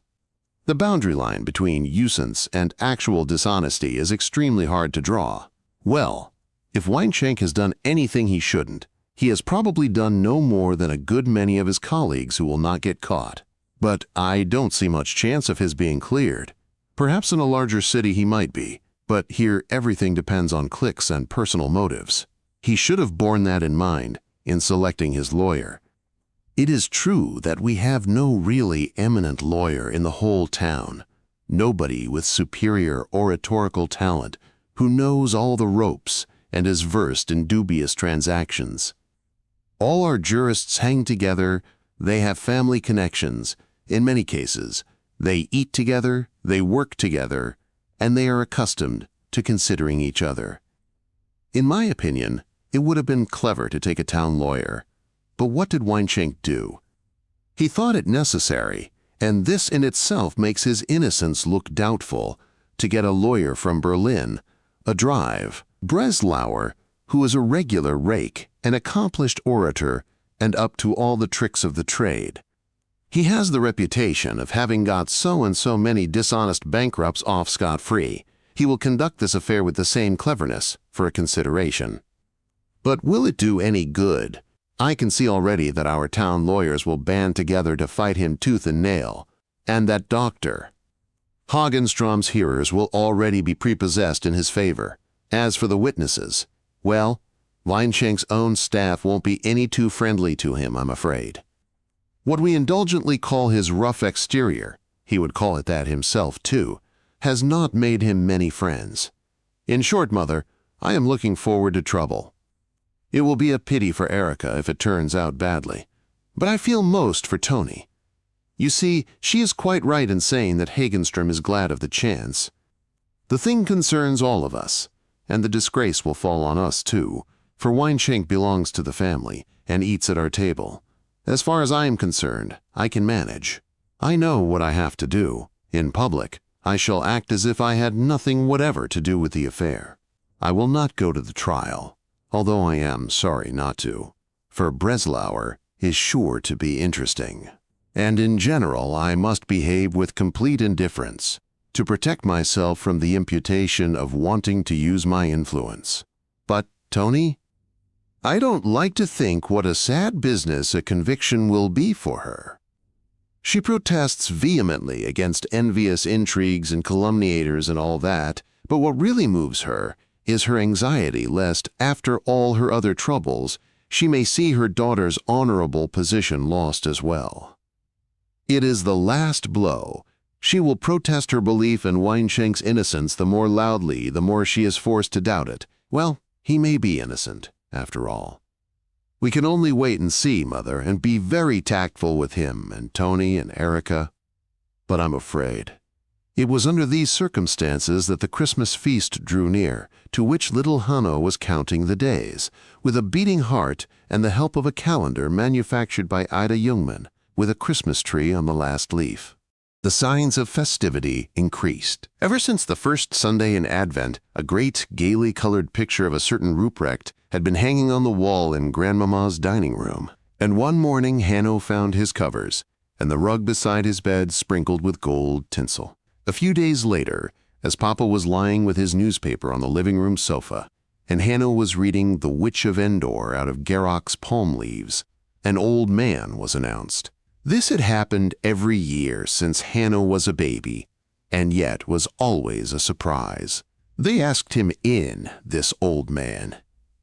The boundary line between usance and actual dishonesty is extremely hard to draw. Well, if Weinschenk has done anything he shouldn't, he has probably done no more than a good many of his colleagues who will not get caught. But I don't see much chance of his being cleared. Perhaps in a larger city he might be, but here everything depends on clicks and personal motives. He should have borne that in mind in selecting his lawyer. It is true that we have no really eminent lawyer in the whole town, nobody with superior oratorical talent who knows all the ropes and is versed in dubious transactions. All our jurists hang together, they have family connections, in many cases. They eat together, they work together, and they are accustomed to considering each other. In my opinion, it would have been clever to take a town lawyer. But what did Weinschenk do? He thought it necessary, and this in itself makes his innocence look doubtful, to get a lawyer from Berlin, a drive, Breslauer, who is a regular rake, an accomplished orator, and up to all the tricks of the trade. He has the reputation of having got so and so many dishonest bankrupts off scot-free. He will conduct this affair with the same cleverness for a consideration. But will it do any good? I can see already that our town lawyers will band together to fight him tooth and nail, and that Dr. Hagenstrom's hearers will already be prepossessed in his favor. As for the witnesses, well, Weinschenk's own staff won't be any too friendly to him, I'm afraid. What we indulgently call his rough exterior, he would call it that himself too, has not made him many friends. In short, Mother, I am looking forward to trouble. It will be a pity for Erica if it turns out badly, but I feel most for Tony. You see, she is quite right in saying that Hagenstrom is glad of the chance. The thing concerns all of us, and the disgrace will fall on us too, for Weinschenk belongs to the family and eats at our table. As far as I am concerned, I can manage. I know what I have to do. In public, I shall act as if I had nothing whatever to do with the affair. I will not go to the trial, although I am sorry not to, for Breslauer is sure to be interesting. And in general, I must behave with complete indifference to protect myself from the imputation of wanting to use my influence. But, Tony, I don't like to think what a sad business a conviction will be for her. She protests vehemently against envious intrigues and calumniators and all that, but what really moves her is her anxiety lest, after all her other troubles, she may see her daughter's honorable position lost as well. It is the last blow. She will protest her belief in Weinschenk's innocence the more loudly, the more she is forced to doubt it. Well, he may be innocent, after all. We can only wait and see, Mother, and be very tactful with him and Tony and Erica. But I'm afraid. It was under these circumstances that the Christmas feast drew near, to which little Hanno was counting the days, with a beating heart and the help of a calendar manufactured by Ida Jungmann, with a Christmas tree on the last leaf. The signs of festivity increased. Ever since the first Sunday in Advent, a great, gaily colored picture of a certain Ruprecht had been hanging on the wall in Grandmamma's dining room, and one morning Hanno found his covers, and the rug beside his bed sprinkled with gold tinsel. A few days later, as Papa was lying with his newspaper on the living room sofa, and Hanno was reading The Witch of Endor out of Garrock's palm leaves, an old man was announced. This had happened every year since Hanno was a baby, and yet was always a surprise. They asked him in, this old man,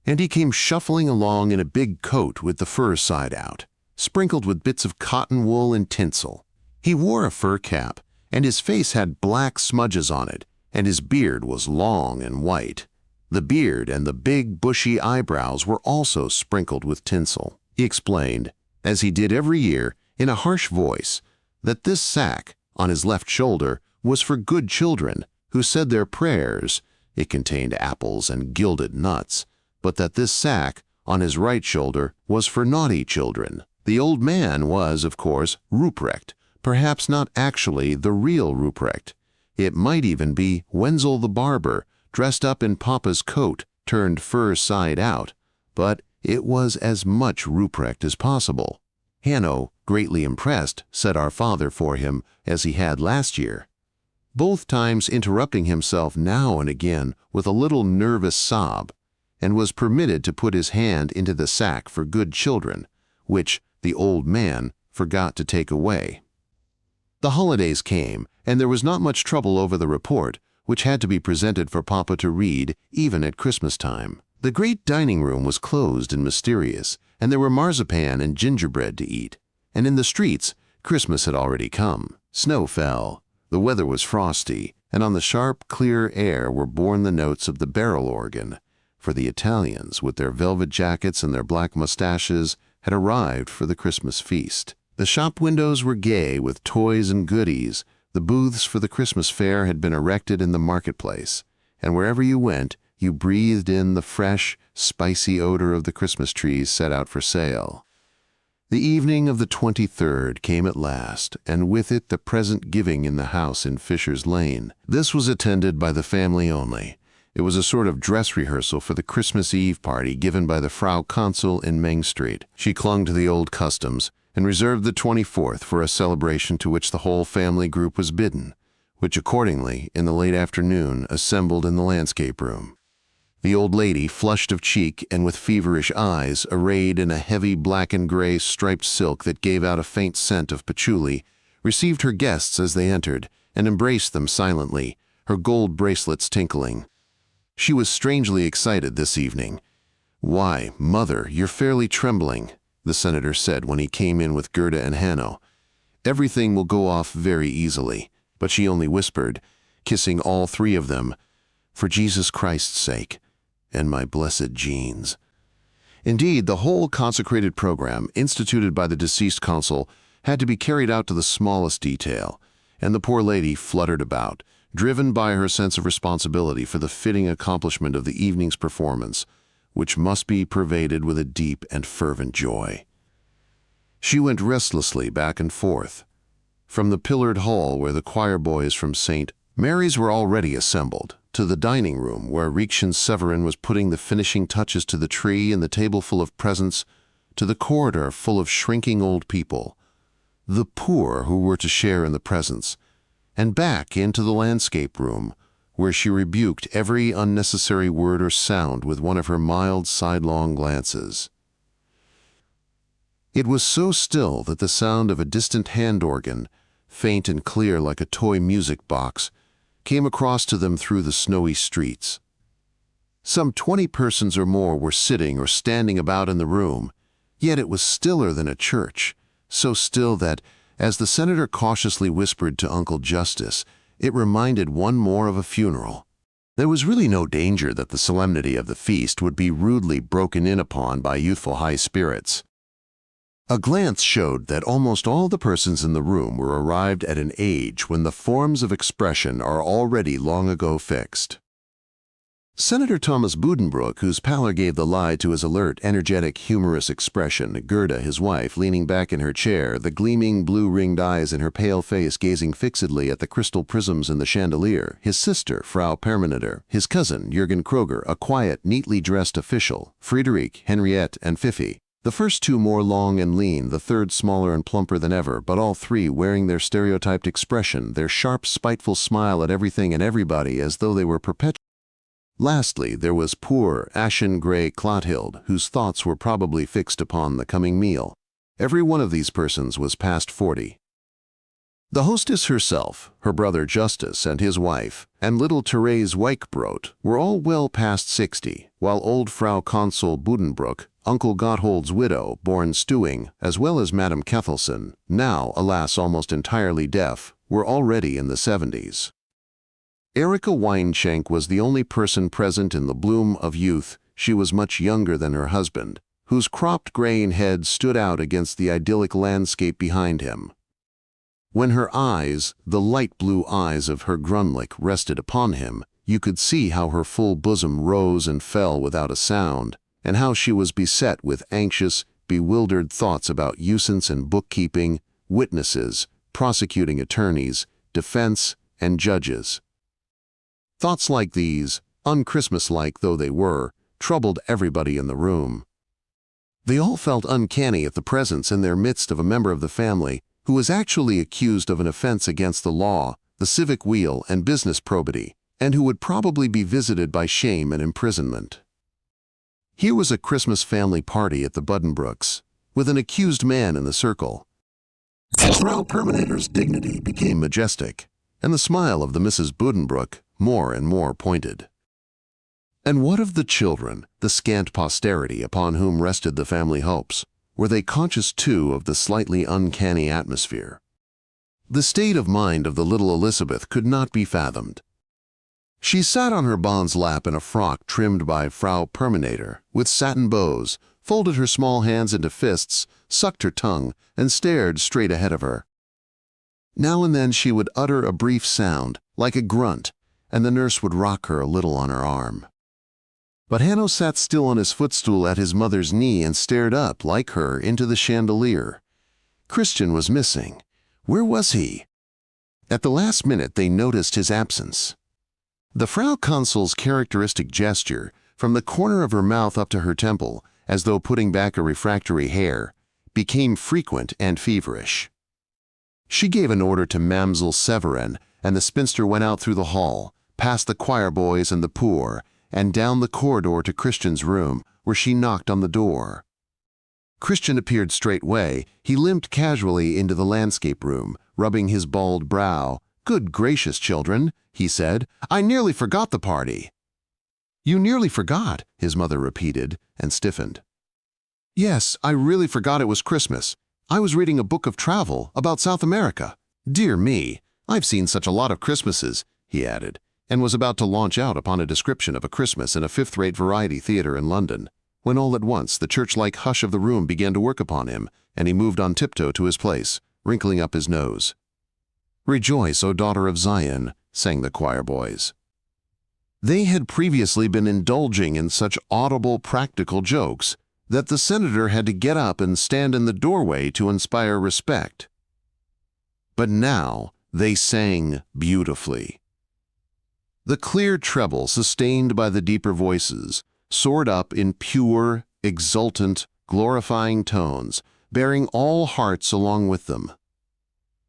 and he came shuffling along in a big coat with the fur side out, sprinkled with bits of cotton wool and tinsel. He wore a fur cap, and his face had black smudges on it, and his beard was long and white. The beard and the big, bushy eyebrows were also sprinkled with tinsel. He explained, as he did every year, in a harsh voice, that this sack on his left shoulder was for good children who said their prayers. It contained apples and gilded nuts, but that this sack on his right shoulder was for naughty children. The old man was, of course, Ruprecht, perhaps not actually the real Ruprecht. It might even be Wenzel the barber, dressed up in Papa's coat, turned fur side out, but it was as much Ruprecht as possible. Hanno, greatly impressed, said Our Father for him, as he had last year, both times interrupting himself now and again with a little nervous sob, and was permitted to put his hand into the sack for good children, which the old man forgot to take away. The holidays came, and there was not much trouble over the report, which had to be presented for Papa to read, even at Christmas time. The great dining room was closed and mysterious, and there were marzipan and gingerbread to eat. And in the streets, Christmas had already come. Snow fell, the weather was frosty, and on the sharp, clear air were borne the notes of the barrel organ, for the Italians, with their velvet jackets and their black mustaches, had arrived for the Christmas feast. The shop windows were gay with toys and goodies. The booths for the Christmas fair had been erected in the marketplace, and wherever you went, you breathed in the fresh, spicy odor of the Christmas trees set out for sale. The evening of the 23rd came at last, and with it the present giving in the house in Fisher's Lane. This was attended by the family only. It was a sort of dress rehearsal for the Christmas Eve party given by the Frau Consul in Meng Street. She clung to the old customs, and reserved the 24th for a celebration to which the whole family group was bidden, which accordingly, in the late afternoon, assembled in the landscape room. The old lady, flushed of cheek and with feverish eyes, arrayed in a heavy black and gray striped silk that gave out a faint scent of patchouli, received her guests as they entered, and embraced them silently, her gold bracelets tinkling. She was strangely excited this evening. "Why, Mother, you're fairly trembling," the senator said when he came in with Gerda and Hanno. "Everything will go off very easily," but she only whispered, kissing all three of them, "For Jesus Christ's sake, and my blessed Jean's." Indeed, the whole consecrated program, instituted by the deceased consul, had to be carried out to the smallest detail, and the poor lady fluttered about, driven by her sense of responsibility for the fitting accomplishment of the evening's performance, which must be pervaded with a deep and fervent joy. She went restlessly back and forth. From the pillared hall where the choir boys from St. Mary's were already assembled, to the dining room where Rikshan Severin was putting the finishing touches to the tree and the table full of presents, to the corridor full of shrinking old people, the poor who were to share in the presents, and back into the landscape room, where she rebuked every unnecessary word or sound with one of her mild sidelong glances. It was so still that the sound of a distant hand organ, faint and clear like a toy music box, came across to them through the snowy streets. Some 20 persons or more were sitting or standing about in the room, yet it was stiller than a church, so still that, as the senator cautiously whispered to Uncle Justice, it reminded one more of a funeral. There was really no danger that the solemnity of the feast would be rudely broken in upon by youthful high spirits. A glance showed that almost all the persons in the room were arrived at an age when the forms of expression are already long ago fixed. Senator Thomas Buddenbrooks, whose pallor gave the lie to his alert, energetic, humorous expression, Gerda, his wife, leaning back in her chair, the gleaming blue-ringed eyes in her pale face gazing fixedly at the crystal prisms in the chandelier, his sister, Frau Permaneder, his cousin, Jürgen Kroger, a quiet, neatly dressed official, Friederike, Henriette, and Fifi, the first two more long and lean, the third smaller and plumper than ever, but all three wearing their stereotyped expression, their sharp, spiteful smile at everything and everybody as though they were perpetual. Lastly, there was poor, ashen-gray Clothild, whose thoughts were probably fixed upon the coming meal. Every one of these persons was past 40. The hostess herself, her brother Justus and his wife, and little Therese Weichbrot were all well past 60, while old Frau Consul Buddenbrooks, Uncle Gotthold's widow, born Stewing, as well as Madame Kethelson, now, alas, almost entirely deaf, were already in the 70s. Erika Weinschenk was the only person present in the bloom of youth. She was much younger than her husband, whose cropped graying head stood out against the idyllic landscape behind him. When her eyes, the light blue eyes of her Grunlich, rested upon him, you could see how her full bosom rose and fell without a sound, and how she was beset with anxious, bewildered thoughts about usance and bookkeeping, witnesses, prosecuting attorneys, defense, and judges. Thoughts like these, un-Christmas-like though they were, troubled everybody in the room. They all felt uncanny at the presence in their midst of a member of the family who was actually accused of an offense against the law, the civic weal, and business probity, and who would probably be visited by shame and imprisonment. Here was a Christmas family party at the Buddenbrooks, with an accused man in the circle. Frau Perminator's dignity became majestic, and the smile of the Mrs. Buddenbrook more and more pointed. And what of the children, the scant posterity upon whom rested the family hopes? Were they conscious, too, of the slightly uncanny atmosphere? The state of mind of the little Elizabeth could not be fathomed. She sat on her bonne's lap in a frock trimmed by Frau Perminator, with satin bows, folded her small hands into fists, sucked her tongue, and stared straight ahead of her. Now and then she would utter a brief sound, like a grunt, and the nurse would rock her a little on her arm. But Hanno sat still on his footstool at his mother's knee and stared up, like her, into the chandelier. Christian was missing. Where was he? At the last minute they noticed his absence. The Frau Consul's characteristic gesture, from the corner of her mouth up to her temple, as though putting back a refractory hair, became frequent and feverish. She gave an order to Mamsell Severin, and the spinster went out through the hall, past the choir boys and the poor, and down the corridor to Christian's room, where she knocked on the door. Christian appeared straightway. He limped casually into the landscape room, rubbing his bald brow. "Good gracious, children," he said, "I nearly forgot the party." "You nearly forgot?" his mother repeated, and stiffened. "Yes, I really forgot it was Christmas. I was reading a book of travel about South America. Dear me, I've seen such a lot of Christmases," he added, and was about to launch out upon a description of a Christmas in a fifth-rate variety theater in London, when all at once the church-like hush of the room began to work upon him, and he moved on tiptoe to his place, wrinkling up his nose. "Rejoice, O daughter of Zion," sang the choir boys. They had previously been indulging in such audible practical jokes that the senator had to get up and stand in the doorway to inspire respect. But now they sang beautifully. The clear treble, sustained by the deeper voices, soared up in pure, exultant, glorifying tones, bearing all hearts along with them,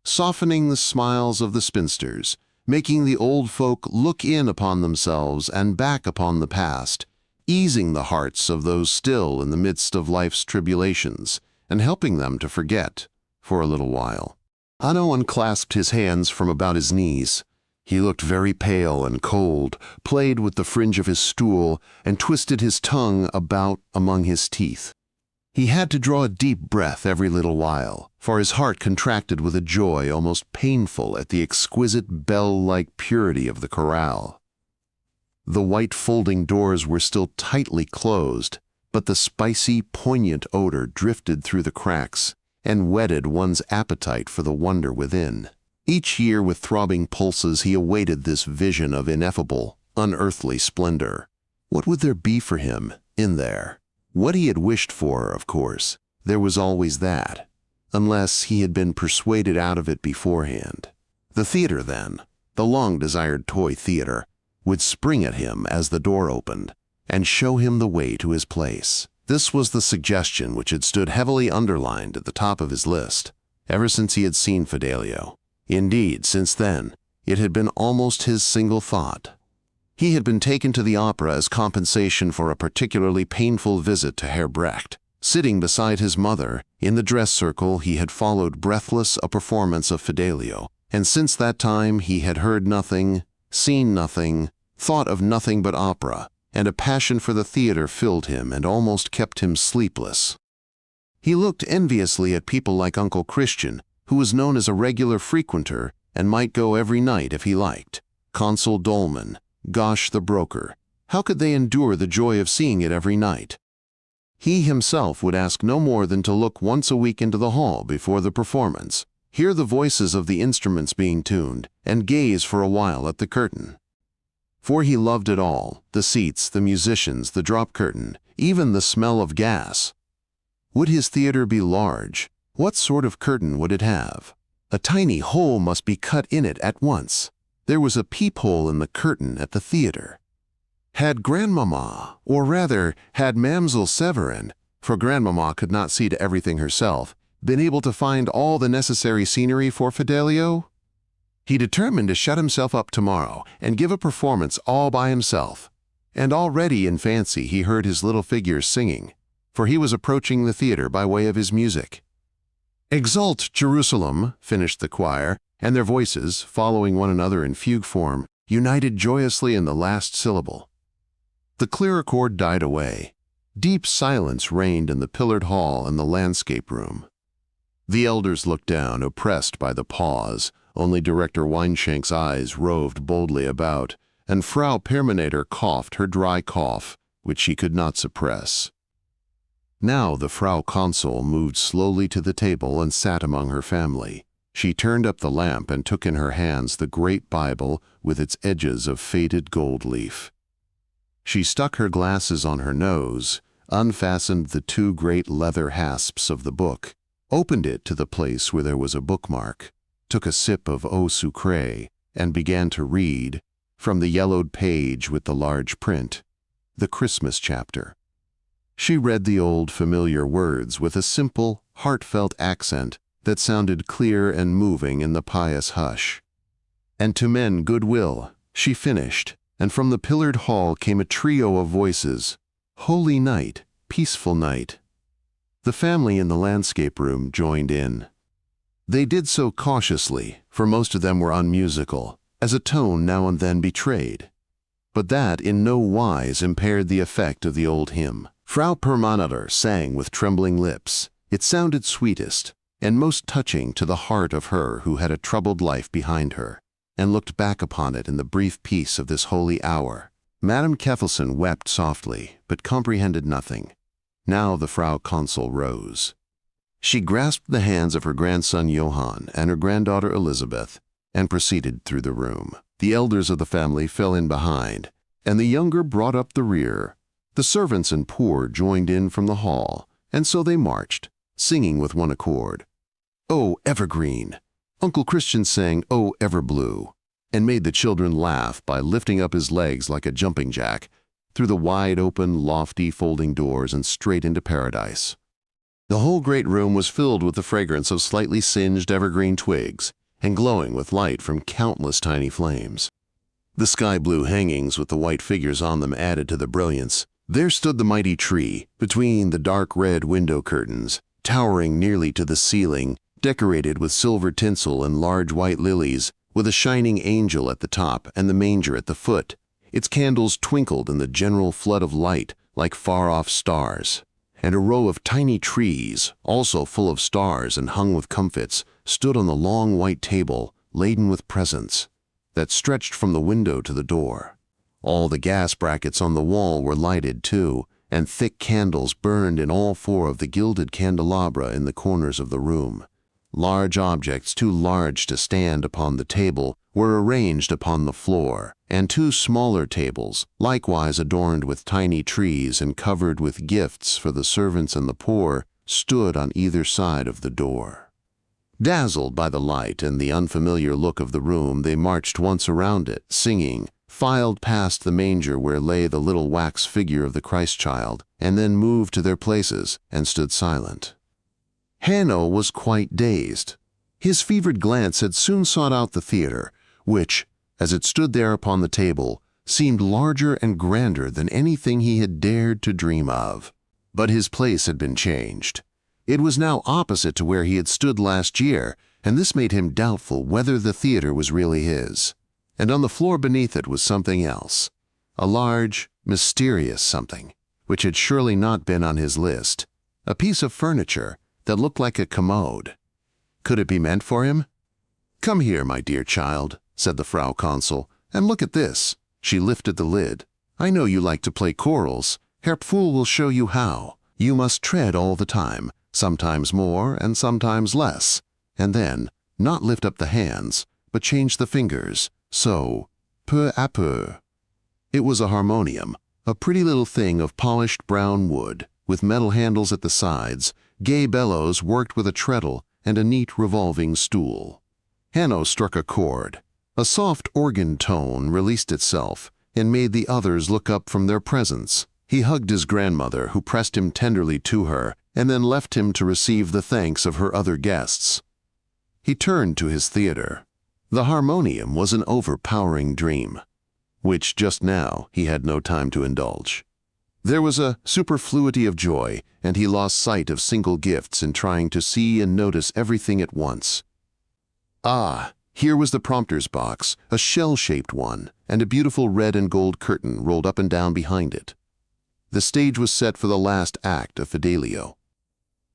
softening the smiles of the spinsters, making the old folk look in upon themselves and back upon the past, easing the hearts of those still in the midst of life's tribulations, and helping them to forget for a little while. Hanno unclasped his hands from about his knees. He looked very pale and cold, played with the fringe of his stool, and twisted his tongue about among his teeth. He had to draw a deep breath every little while, for his heart contracted with a joy almost painful at the exquisite bell-like purity of the chorale. The white folding doors were still tightly closed, but the spicy, poignant odor drifted through the cracks and whetted one's appetite for the wonder within. Each year with throbbing pulses he awaited this vision of ineffable, unearthly splendor. What would there be for him in there? What he had wished for, of course, there was always that, unless he had been persuaded out of it beforehand. The theater, then, the long-desired toy theater, would spring at him as the door opened, and show him the way to his place. This was the suggestion which had stood heavily underlined at the top of his list, ever since he had seen Fidelio. Indeed, since then, it had been almost his single thought. He had been taken to the opera as compensation for a particularly painful visit to Herr Brecht. Sitting beside his mother, in the dress circle, he had followed breathless a performance of Fidelio, and since that time he had heard nothing, seen nothing, thought of nothing but opera, and a passion for the theater filled him and almost kept him sleepless. He looked enviously at people like Uncle Christian, who was known as a regular frequenter and might go every night if he liked. Consul Dolman, Gosh the broker, how could they endure the joy of seeing it every night? He himself would ask no more than to look once a week into the hall before the performance, hear the voices of the instruments being tuned, and gaze for a while at the curtain. For he loved it all, the seats, the musicians, the drop curtain, even the smell of gas. Would his theater be large? What sort of curtain would it have? A tiny hole must be cut in it at once. There was a peephole in the curtain at the theater. Had Grandmamma, or rather, had Mamsell Severin, for Grandmamma could not see to everything herself, been able to find all the necessary scenery for Fidelio? He determined to shut himself up tomorrow and give a performance all by himself. And already in fancy he heard his little figure singing, for he was approaching the theater by way of his music. "Exult, Jerusalem," finished the choir, and their voices, following one another in fugue form, united joyously in the last syllable. The clear accord died away. Deep silence reigned in the pillared hall and the landscape room. The elders looked down, oppressed by the pause. Only Director Weinschank's eyes roved boldly about, and Frau Perminator coughed her dry cough, which she could not suppress. Now the Frau Consul moved slowly to the table and sat among her family. She turned up the lamp and took in her hands the great Bible with its edges of faded gold leaf. She stuck her glasses on her nose, unfastened the two great leather hasps of the book, opened it to the place where there was a bookmark, took a sip of eau sucrée, and began to read, from the yellowed page with the large print, the Christmas chapter. She read the old familiar words with a simple, heartfelt accent that sounded clear and moving in the pious hush. "And to men goodwill," she finished, and from the pillared hall came a trio of voices, "Holy night, peaceful night." The family in the landscape room joined in. They did so cautiously, for most of them were unmusical, as a tone now and then betrayed. But that in no wise impaired the effect of the old hymn. Frau Perminator sang with trembling lips. It sounded sweetest, and most touching to the heart of her who had a troubled life behind her, and looked back upon it in the brief peace of this holy hour. Madame Kethelson wept softly, but comprehended nothing. Now the Frau Consul rose. She grasped the hands of her grandson Johann and her granddaughter Elizabeth, and proceeded through the room. The elders of the family fell in behind, and the younger brought up the rear. The servants and poor joined in from the hall, and so they marched, singing with one accord. "Oh, Evergreen!" Uncle Christian sang "Oh, Everblue," and made the children laugh by lifting up his legs like a jumping jack, through the wide-open, lofty folding doors and straight into paradise. The whole great room was filled with the fragrance of slightly singed evergreen twigs, and glowing with light from countless tiny flames. The sky-blue hangings with the white figures on them added to the brilliance. There stood the mighty tree, between the dark red window curtains, towering nearly to the ceiling, decorated with silver tinsel and large white lilies, with a shining angel at the top and the manger at the foot. Its candles twinkled in the general flood of light like far-off stars, and a row of tiny trees, also full of stars and hung with comfits, stood on the long white table, laden with presents, that stretched from the window to the door. All the gas brackets on the wall were lighted, too, and thick candles burned in all four of the gilded candelabra in the corners of the room. Large objects too large to stand upon the table were arranged upon the floor, and two smaller tables, likewise adorned with tiny trees and covered with gifts for the servants and the poor, stood on either side of the door. Dazzled by the light and the unfamiliar look of the room, they marched once around it, singing, filed past the manger where lay the little wax figure of the Christ-child, and then moved to their places and stood silent. Hanno was quite dazed. His fevered glance had soon sought out the theater, which, as it stood there upon the table, seemed larger and grander than anything he had dared to dream of. But his place had been changed. It was now opposite to where he had stood last year, and this made him doubtful whether the theater was really his. And on the floor beneath it was something else, a large, mysterious something, which had surely not been on his list, a piece of furniture that looked like a commode. Could it be meant for him? "Come here, my dear child," said the Frau Consul, "and look at this." She lifted the lid. "I know you like to play chorals. Herr Pfuhl will show you how. You must tread all the time, sometimes more and sometimes less, and then not lift up the hands, but change the fingers, so, peu à peu." It was a harmonium, a pretty little thing of polished brown wood, with metal handles at the sides, gay bellows worked with a treadle, and a neat revolving stool. Hanno struck a chord. A soft organ tone released itself, and made the others look up from their presents. He hugged his grandmother, who pressed him tenderly to her, and then left him to receive the thanks of her other guests. He turned to his theater. The harmonium was an overpowering dream, which just now he had no time to indulge. There was a superfluity of joy, and he lost sight of single gifts in trying to see and notice everything at once. Ah, here was the prompter's box, a shell-shaped one, and a beautiful red and gold curtain rolled up and down behind it. The stage was set for the last act of Fidelio.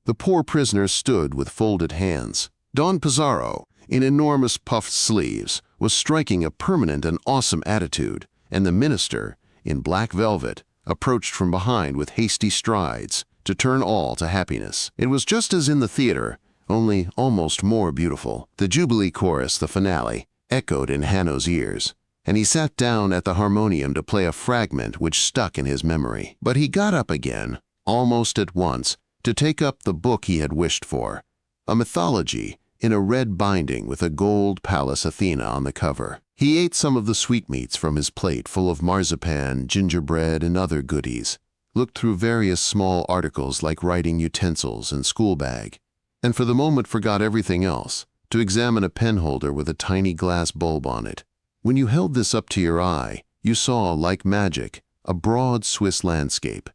The poor prisoner stood with folded hands. Don Pizarro, in enormous puffed sleeves, was striking a permanent and awesome attitude, and the minister, in black velvet, approached from behind with hasty strides to turn all to happiness. It was just as in the theater, only almost more beautiful. The Jubilee chorus, the finale, echoed in Hanno's ears, and he sat down at the harmonium to play a fragment which stuck in his memory. But he got up again, almost at once, to take up the book he had wished for, a mythology in a red binding with a gold Pallas Athena on the cover. He ate some of the sweetmeats from his plate full of marzipan, gingerbread, and other goodies, looked through various small articles like writing utensils and school bag, and for the moment forgot everything else to examine a penholder with a tiny glass bulb on it. When you held this up to your eye, you saw, like magic, a broad Swiss landscape.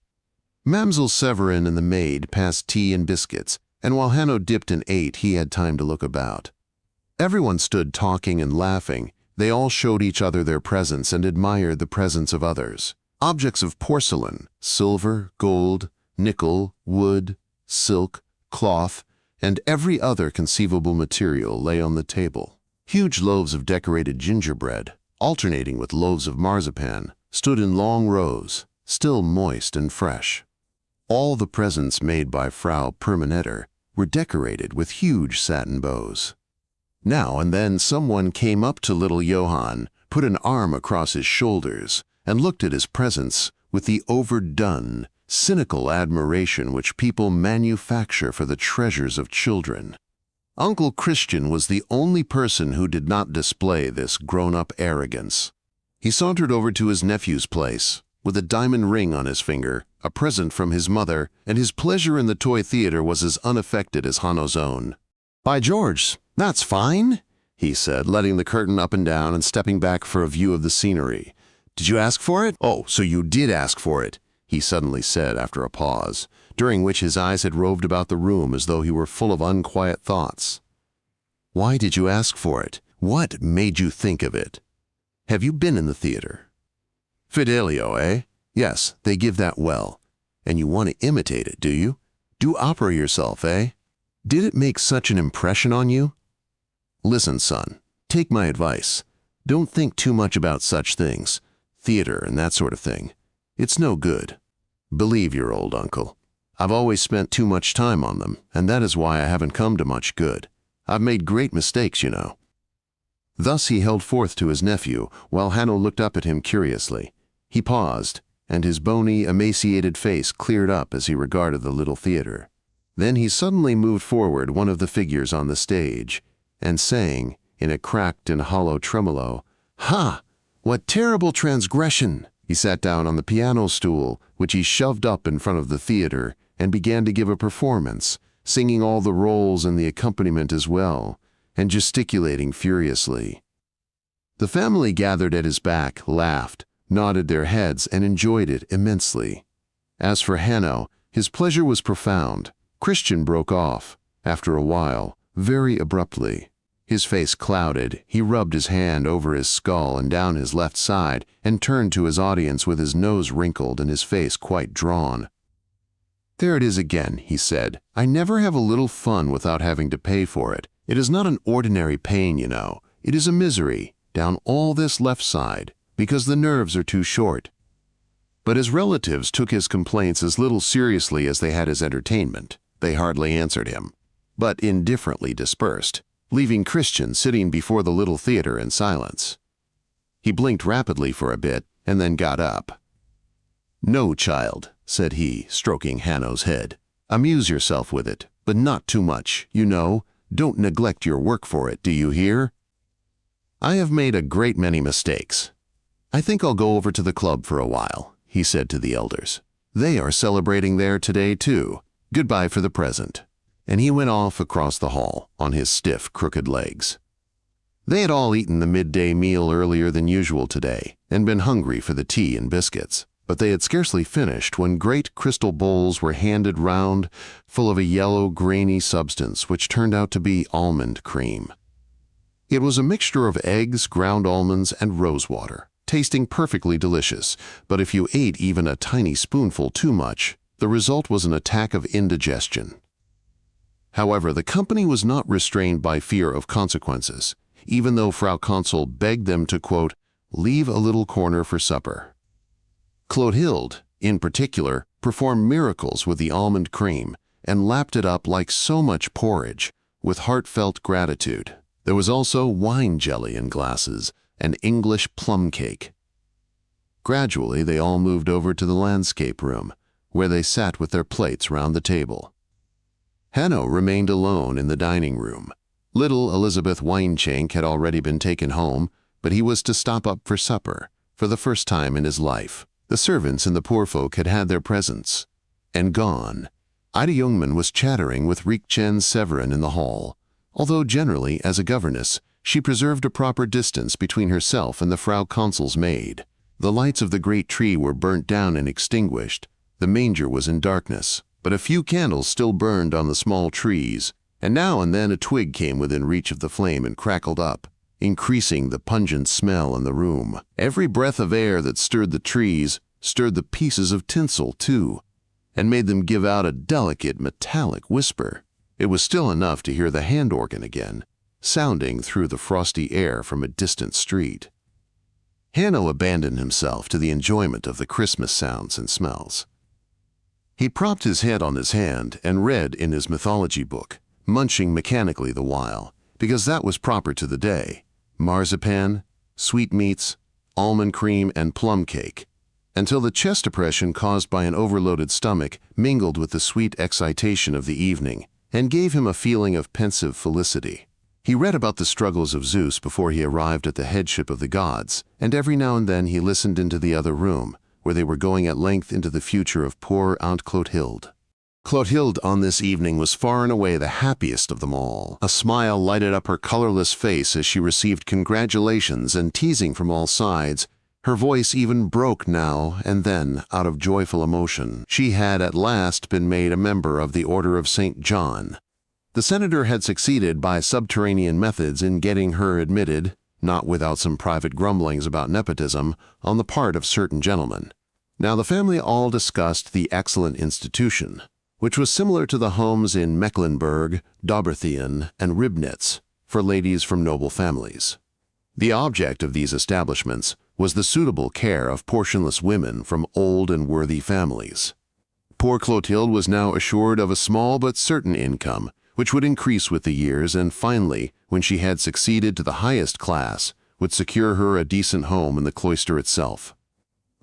Mamselle Severin and the maid passed tea and biscuits, and while Hanno dipped and ate, he had time to look about. Everyone stood talking and laughing. They all showed each other their presents and admired the presents of others. Objects of porcelain, silver, gold, nickel, wood, silk, cloth, and every other conceivable material lay on the table. Huge loaves of decorated gingerbread, alternating with loaves of marzipan, stood in long rows, still moist and fresh. All the presents made by Frau Permanetter were decorated with huge satin bows. Now and then someone came up to little Johann, put an arm across his shoulders, and looked at his presents with the overdone, cynical admiration which people manufacture for the treasures of children. Uncle Christian was the only person who did not display this grown-up arrogance. He sauntered over to his nephew's place, with a diamond ring on his finger, a present from his mother, and his pleasure in the toy theater was as unaffected as Hanno's own. "By George, that's fine," he said, letting the curtain up and down and stepping back for a view of the scenery. "Did you ask for it?" "Oh, so you did ask for it," he suddenly said after a pause, during which his eyes had roved about the room as though he were full of unquiet thoughts. "Why did you ask for it? What made you think of it? Have you been in the theater?" "Fidelio, eh? Yes, they give that well. And you want to imitate it, do you? Do opera yourself, eh? Did it make such an impression on you? Listen, son, take my advice. Don't think too much about such things, theater and that sort of thing. It's no good. Believe your old uncle. I've always spent too much time on them, and that is why I haven't come to much good. I've made great mistakes, you know." Thus he held forth to his nephew, while Hanno looked up at him curiously. He paused, and his bony, emaciated face cleared up as he regarded the little theater. Then he suddenly moved forward one of the figures on the stage, and sang, in a cracked and hollow tremolo, "Ha! What terrible transgression!" He sat down on the piano stool, which he shoved up in front of the theater, and began to give a performance, singing all the roles and the accompaniment as well, and gesticulating furiously. The family gathered at his back, laughed, nodded their heads, and enjoyed it immensely. As for Hanno, his pleasure was profound. Christian broke off, after a while, very abruptly. His face clouded, he rubbed his hand over his skull and down his left side, and turned to his audience with his nose wrinkled and his face quite drawn. "There it is again," he said. "I never have a little fun without having to pay for it. It is not an ordinary pain, you know. It is a misery, down all this left side, because the nerves are too short." But his relatives took his complaints as little seriously as they had his entertainment. They hardly answered him, but indifferently dispersed, leaving Christian sitting before the little theater in silence. He blinked rapidly for a bit, and then got up. "No, child," said he, stroking Hanno's head. "Amuse yourself with it, but not too much, you know. Don't neglect your work for it, do you hear? I have made a great many mistakes. I think I'll go over to the club for a while," he said to the elders. "They are celebrating there today, too. Goodbye for the present." And he went off across the hall on his stiff, crooked legs. They had all eaten the midday meal earlier than usual today and been hungry for the tea and biscuits. But they had scarcely finished when great crystal bowls were handed round, full of a yellow, grainy substance which turned out to be almond cream. It was a mixture of eggs, ground almonds, and rosewater, tasting perfectly delicious, but if you ate even a tiny spoonful too much, the result was an attack of indigestion. However, the company was not restrained by fear of consequences, even though Frau Consul begged them to, quote, leave a little corner for supper. Clotilde, in particular, performed miracles with the almond cream and lapped it up like so much porridge, with heartfelt gratitude. There was also wine jelly in glasses and English plum cake. Gradually, they all moved over to the landscape room, where they sat with their plates round the table. Hanno remained alone in the dining room. Little Elizabeth Weinschenk had already been taken home, but he was to stop up for supper, for the first time in his life. The servants and the poor folk had had their presents, and gone. Ida Jungmann was chattering with Riekchen Severin in the hall, although generally, as a governess, she preserved a proper distance between herself and the Frau Consul's maid. The lights of the great tree were burnt down and extinguished. The manger was in darkness, but a few candles still burned on the small trees, and now and then a twig came within reach of the flame and crackled up, increasing the pungent smell in the room. Every breath of air that stirred the trees stirred the pieces of tinsel, too, and made them give out a delicate metallic whisper. It was still enough to hear the hand organ again, sounding through the frosty air from a distant street. Hanno abandoned himself to the enjoyment of the Christmas sounds and smells. He propped his head on his hand and read in his mythology book, munching mechanically the while, because that was proper to the day: marzipan, sweetmeats, almond cream, and plum cake, until the chest depression caused by an overloaded stomach mingled with the sweet excitation of the evening and gave him a feeling of pensive felicity. He read about the struggles of Zeus before he arrived at the headship of the gods, and every now and then he listened into the other room, where they were going at length into the future of poor Aunt Clotilde. Clotilde on this evening was far and away the happiest of them all. A smile lighted up her colorless face as she received congratulations and teasing from all sides. Her voice even broke now and then out of joyful emotion. She had at last been made a member of the Order of St. John. The senator had succeeded by subterranean methods in getting her admitted, not without some private grumblings about nepotism on the part of certain gentlemen. Now the family all discussed the excellent institution, which was similar to the homes in Mecklenburg, Doberthien, and Ribnitz, for ladies from noble families. The object of these establishments was the suitable care of portionless women from old and worthy families. Poor Clotilde was now assured of a small but certain income, which would increase with the years, and finally, when she had succeeded to the highest class, would secure her a decent home in the cloister itself.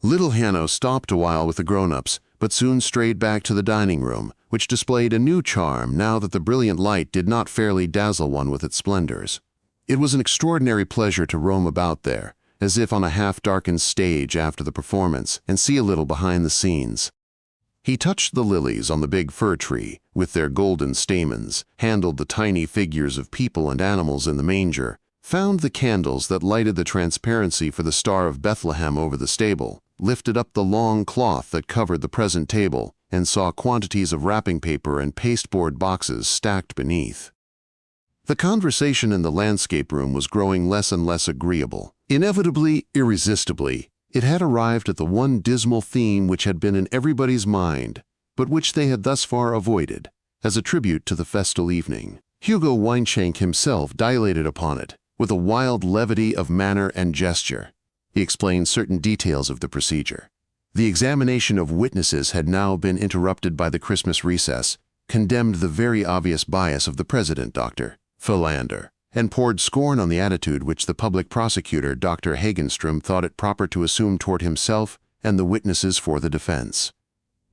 Little Hanno stopped a while with the grown-ups, but soon strayed back to the dining room, which displayed a new charm now that the brilliant light did not fairly dazzle one with its splendors. It was an extraordinary pleasure to roam about there, as if on a half-darkened stage after the performance, and see a little behind the scenes. He touched the lilies on the big fir tree with their golden stamens, handled the tiny figures of people and animals in the manger, found the candles that lighted the transparency for the Star of Bethlehem over the stable, lifted up the long cloth that covered the present table, and saw quantities of wrapping paper and pasteboard boxes stacked beneath. The conversation in the landscape room was growing less and less agreeable. Inevitably, irresistibly, it had arrived at the one dismal theme which had been in everybody's mind, but which they had thus far avoided, as a tribute to the festal evening. Hugo Weinschenk himself dilated upon it, with a wild levity of manner and gesture. He explained certain details of the procedure. The examination of witnesses had now been interrupted by the Christmas recess, condemned the very obvious bias of the president, Dr. Philander, and poured scorn on the attitude which the public prosecutor, Dr. Hagenstrom, thought it proper to assume toward himself and the witnesses for the defense.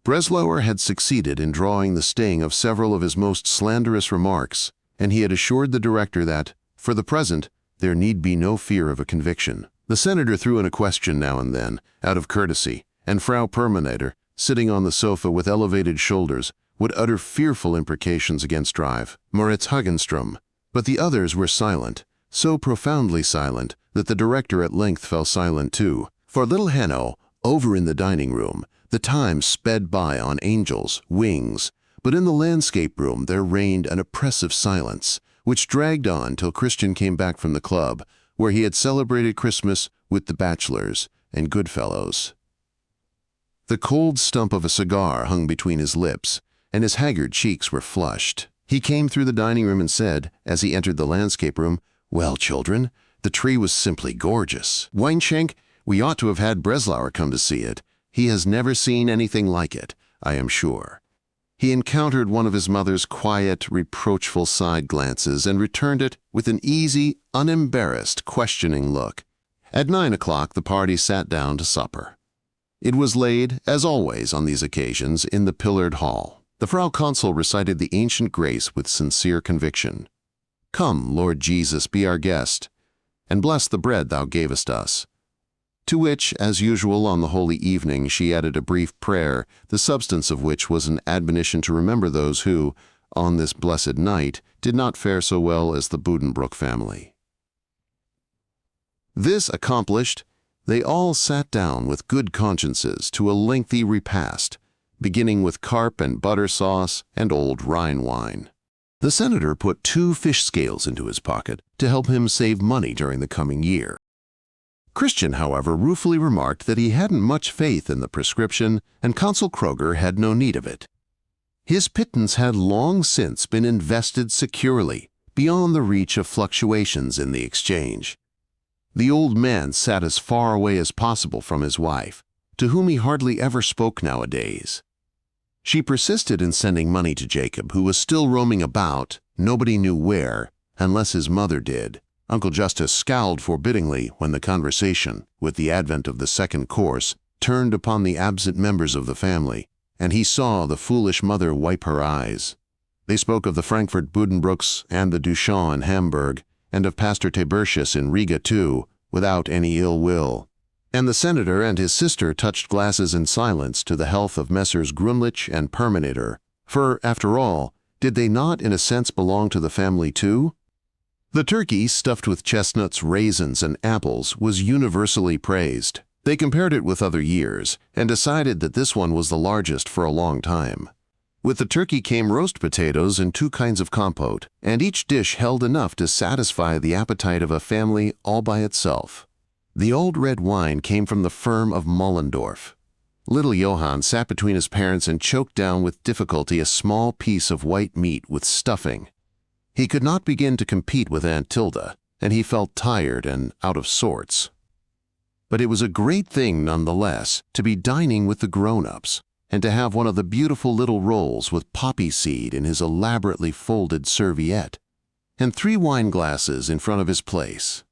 Breslauer had succeeded in drawing the sting of several of his most slanderous remarks, and he had assured the director that, for the present, there need be no fear of a conviction. The senator threw in a question now and then, out of courtesy, and Frau Perminator, sitting on the sofa with elevated shoulders, would utter fearful imprecations against Drive, Moritz Hagenstrom. But the others were silent, so profoundly silent that the director at length fell silent too. For little Hanno, Over in the dining room, the time sped by on angels' wings, but in the landscape room there reigned an oppressive silence, which dragged on till Christian came back from the club, where he had celebrated Christmas with the bachelors and good fellows. The cold stump of a cigar hung between his lips, and his haggard cheeks were flushed. He came through the dining room and said, as he entered the landscape room, "Well, children, the tree was simply gorgeous. Weinschenk, we ought to have had Breslauer come to see it. He has never seen anything like it, I am sure." He encountered one of his mother's quiet, reproachful side glances and returned it with an easy, unembarrassed, questioning look. At 9 o'clock the party sat down to supper. It was laid, as always on these occasions, in the pillared hall. The Frau Consul recited the ancient grace with sincere conviction. "Come, Lord Jesus, be our guest, and bless the bread thou gavest us." To which, as usual on the holy evening, she added a brief prayer, the substance of which was an admonition to remember those who, on this blessed night, did not fare so well as the Buddenbrooks family. This accomplished, they all sat down with good consciences to a lengthy repast, beginning with carp and butter sauce and old Rhine wine. The senator put 2 fish scales into his pocket to help him save money during the coming year. Christian, however, ruefully remarked that he hadn't much faith in the prescription, and Consul Kroger had no need of it. His pittance had long since been invested securely, beyond the reach of fluctuations in the exchange. The old man sat as far away as possible from his wife, to whom he hardly ever spoke nowadays. She persisted in sending money to Jacob, who was still roaming about, nobody knew where, unless his mother did. Uncle Justus scowled forbiddingly when the conversation, with the advent of the second course, turned upon the absent members of the family, and he saw the foolish mother wipe her eyes. They spoke of the Frankfurt Buddenbrooks and the Duchamp in Hamburg, and of Pastor Tibertius in Riga too, without any ill will. And the senator and his sister touched glasses in silence to the health of Messrs. Grunlich and Perminator, for, after all, did they not in a sense belong to the family too? The turkey, stuffed with chestnuts, raisins, and apples, was universally praised. They compared it with other years, and decided that this one was the largest for a long time. With the turkey came roast potatoes and 2 kinds of compote, and each dish held enough to satisfy the appetite of a family all by itself. The old red wine came from the firm of Mollendorf. Little Johann sat between his parents and choked down with difficulty a small piece of white meat with stuffing. He could not begin to compete with Aunt Tilda, and he felt tired and out of sorts. But it was a great thing nonetheless to be dining with the grown-ups, and to have one of the beautiful little rolls with poppy seed in his elaborately folded serviette, and 3 wine glasses in front of his place.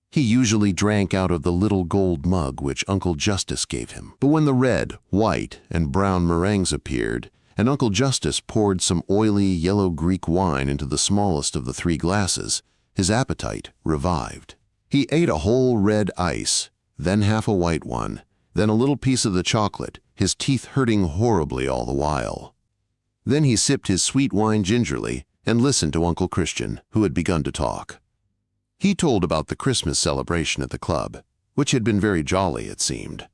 He usually drank out of the little gold mug which Uncle Justus gave him. But when the red, white, and brown meringues appeared, and Uncle Justus poured some oily yellow Greek wine into the smallest of the 3 glasses, his appetite revived. He ate a whole red ice, then half a white one, then a little piece of the chocolate, his teeth hurting horribly all the while. Then he sipped his sweet wine gingerly and listened to Uncle Christian, who had begun to talk. He told about the Christmas celebration at the club, which had been very jolly, it seemed.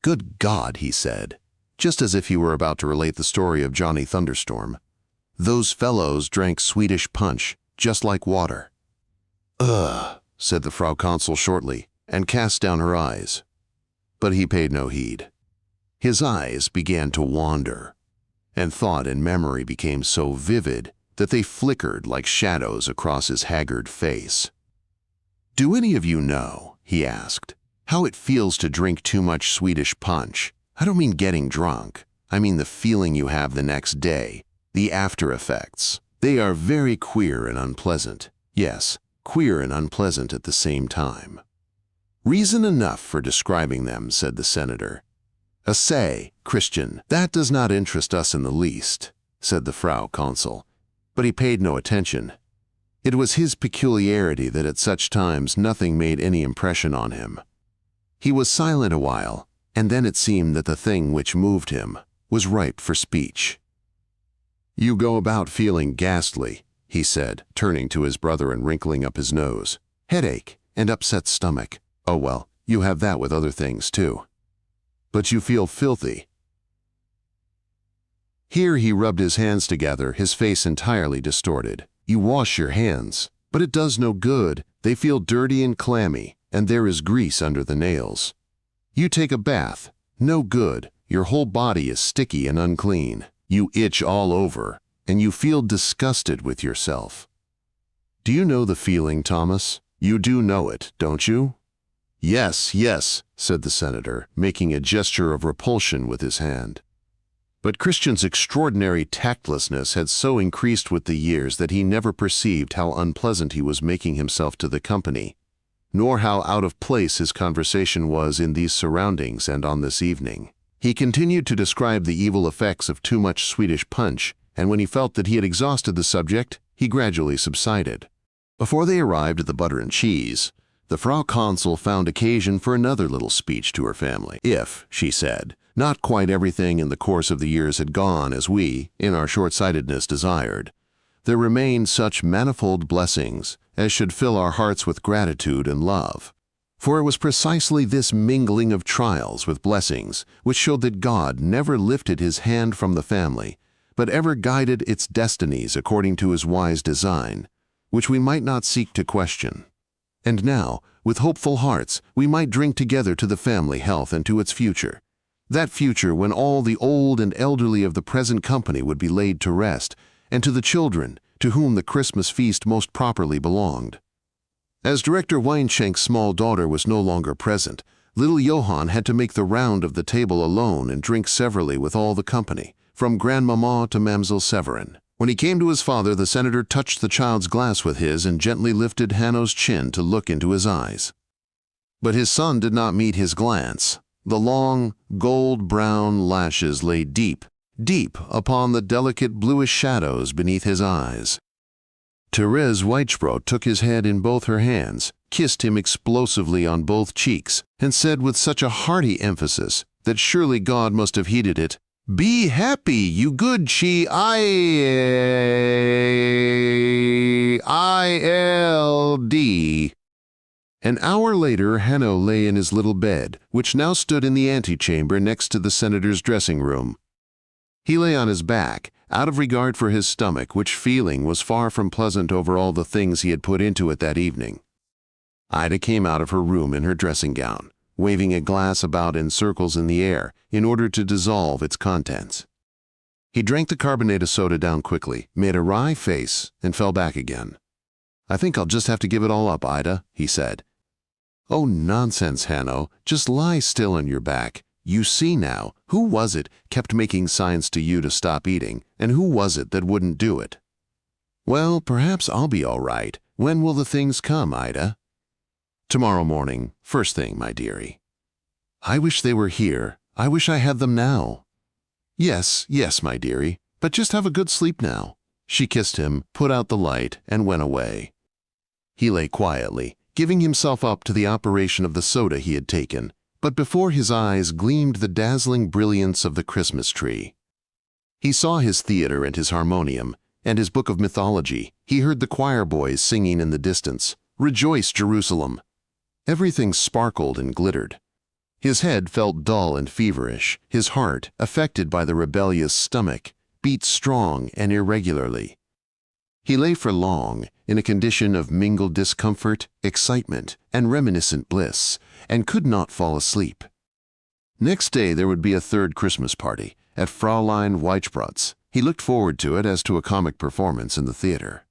"Good God," he said, just as if he were about to relate the story of Johnny Thunderstorm. "Those fellows drank Swedish punch, just like water." "Ugh," said the Frau Consul shortly, and cast down her eyes. But he paid no heed. His eyes began to wander, and thought and memory became so vivid that they flickered like shadows across his haggard face. "Do any of you know," he asked, "how it feels to drink too much Swedish punch? I don't mean getting drunk. I mean the feeling you have the next day, the after effects. They are very queer and unpleasant. Yes, queer and unpleasant at the same time." "Reason enough for describing them," said the senator. "Say, Christian, that does not interest us in the least," said the Frau Consul. But he paid no attention. It was his peculiarity that at such times nothing made any impression on him. He was silent a while, and then it seemed that the thing which moved him was ripe for speech. "You go about feeling ghastly," he said, turning to his brother and wrinkling up his nose. "Headache and upset stomach. Oh well, you have that with other things too." but you feel filthy." Here he rubbed his hands together, his face entirely distorted. "You wash your hands, but it does no good. They feel dirty and clammy, and there is grease under the nails. You take a bath, no good. Your whole body is sticky and unclean. You itch all over, and you feel disgusted with yourself." Do you know the feeling, Thomas? You do know it, don't you? "Yes, yes," said the senator, making a gesture of repulsion with his hand. But Christian's extraordinary tactlessness had so increased with the years that he never perceived how unpleasant he was making himself to the company, nor how out of place his conversation was in these surroundings and on this evening. He continued to describe the evil effects of too much Swedish punch, and when he felt that he had exhausted the subject, he gradually subsided. Before they arrived at the butter and cheese, the Frau Consul found occasion for another little speech to her family. If, she said, not quite everything in the course of the years had gone as we, in our short-sightedness, desired, there remained such manifold blessings as should fill our hearts with gratitude and love. For it was precisely this mingling of trials with blessings which showed that God never lifted his hand from the family, but ever guided its destinies according to his wise design, which we might not seek to question. And now, with hopeful hearts, we might drink together to the family health and to its future, that future when all the old and elderly of the present company would be laid to rest, and to the children, to whom the Christmas feast most properly belonged. As Director Weinschenk's small daughter was no longer present, little Johann had to make the round of the table alone and drink severally with all the company, from Grandmamma to Mamselle Severin. When he came to his father, the senator touched the child's glass with his and gently lifted Hanno's chin to look into his eyes. But his son did not meet his glance. The long, gold-brown lashes lay deep, deep upon the delicate bluish shadows beneath his eyes. Therese Weichbrot took his head in both her hands, kissed him explosively on both cheeks, and said with such a hearty emphasis that surely God must have heeded it, "Be happy, you good child." An hour later, Hanno lay in his little bed, which now stood in the antechamber next to the senator's dressing room. He lay on his back, out of regard for his stomach, which feeling was far from pleasant over all the things he had put into it that evening. Ida came out of her room in her dressing gown, waving a glass about in circles in the air in order to dissolve its contents. He drank the carbonated soda down quickly, made a wry face, and fell back again. "I think I'll just have to give it all up, Ida," he said. "Oh, nonsense, Hanno. Just lie still on your back. You see now, who was it kept making signs to you to stop eating, and who was it that wouldn't do it?" "Well, perhaps I'll be all right. When will the things come, Ida?" "Tomorrow morning, first thing, my dearie." "I wish they were here. I wish I had them now." "Yes, yes, my dearie, but just have a good sleep now." She kissed him, put out the light, and went away. He lay quietly, giving himself up to the operation of the soda he had taken, but before his eyes gleamed the dazzling brilliance of the Christmas tree. He saw his theater and his harmonium, and his book of mythology. He heard the choir boys singing in the distance, "Rejoice, Jerusalem." Everything sparkled and glittered. His head felt dull and feverish. His heart, affected by the rebellious stomach, beat strong and irregularly. He lay for long, in a condition of mingled discomfort, excitement, and reminiscent bliss, and could not fall asleep. Next day there would be a third Christmas party, at Fraulein Weichbrot's. He looked forward to it as to a comic performance in the theater.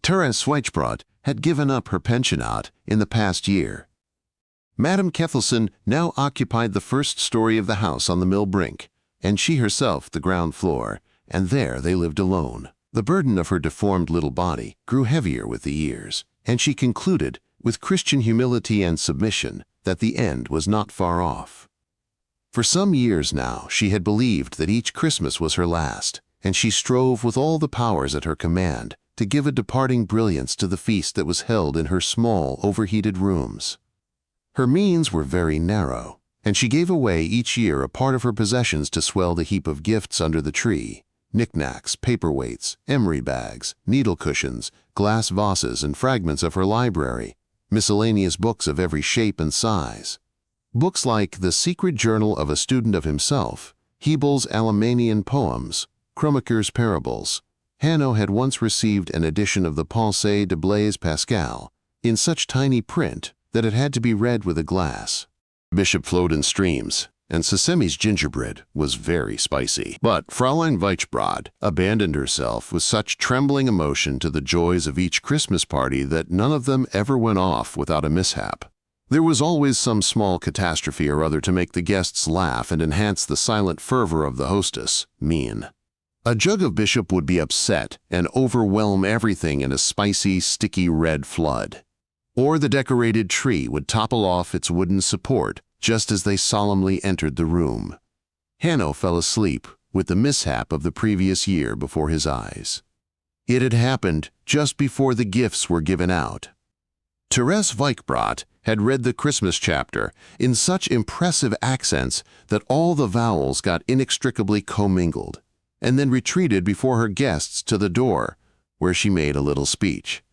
Therese Weichbrot had given up her pensionat in the past year. Madame Kethelson now occupied the first story of the house on the mill brink, and she herself the ground floor, and there they lived alone. The burden of her deformed little body grew heavier with the years, and she concluded, with Christian humility and submission, that the end was not far off. For some years now she had believed that each Christmas was her last, and she strove with all the powers at her command to give a departing brilliance to the feast that was held in her small, overheated rooms. Her means were very narrow, and she gave away each year a part of her possessions to swell the heap of gifts under the tree: knickknacks, paperweights, emery bags, needle cushions, glass vases, and fragments of her library, miscellaneous books of every shape and size. Books like The Secret Journal of a Student of Himself, Hebel's Alemannian Poems, Cromaker's Parables. Hanno had once received an edition of the Pensées de Blaise Pascal in such tiny print that it had to be read with a glass. Bishop flowed in streams, and Sesami's gingerbread was very spicy. But Fräulein Weichbrod abandoned herself with such trembling emotion to the joys of each Christmas party that none of them ever went off without a mishap. There was always some small catastrophe or other to make the guests laugh and enhance the silent fervor of the hostess, Mean. A jug of Bishop would be upset and overwhelm everything in a spicy, sticky red flood. Or the decorated tree would topple off its wooden support just as they solemnly entered the room. Hanno fell asleep with the mishap of the previous year before his eyes. It had happened just before the gifts were given out. Therese Weichbrod had read the Christmas chapter in such impressive accents that all the vowels got inextricably commingled, and then retreated before her guests to the door, where she made a little speech.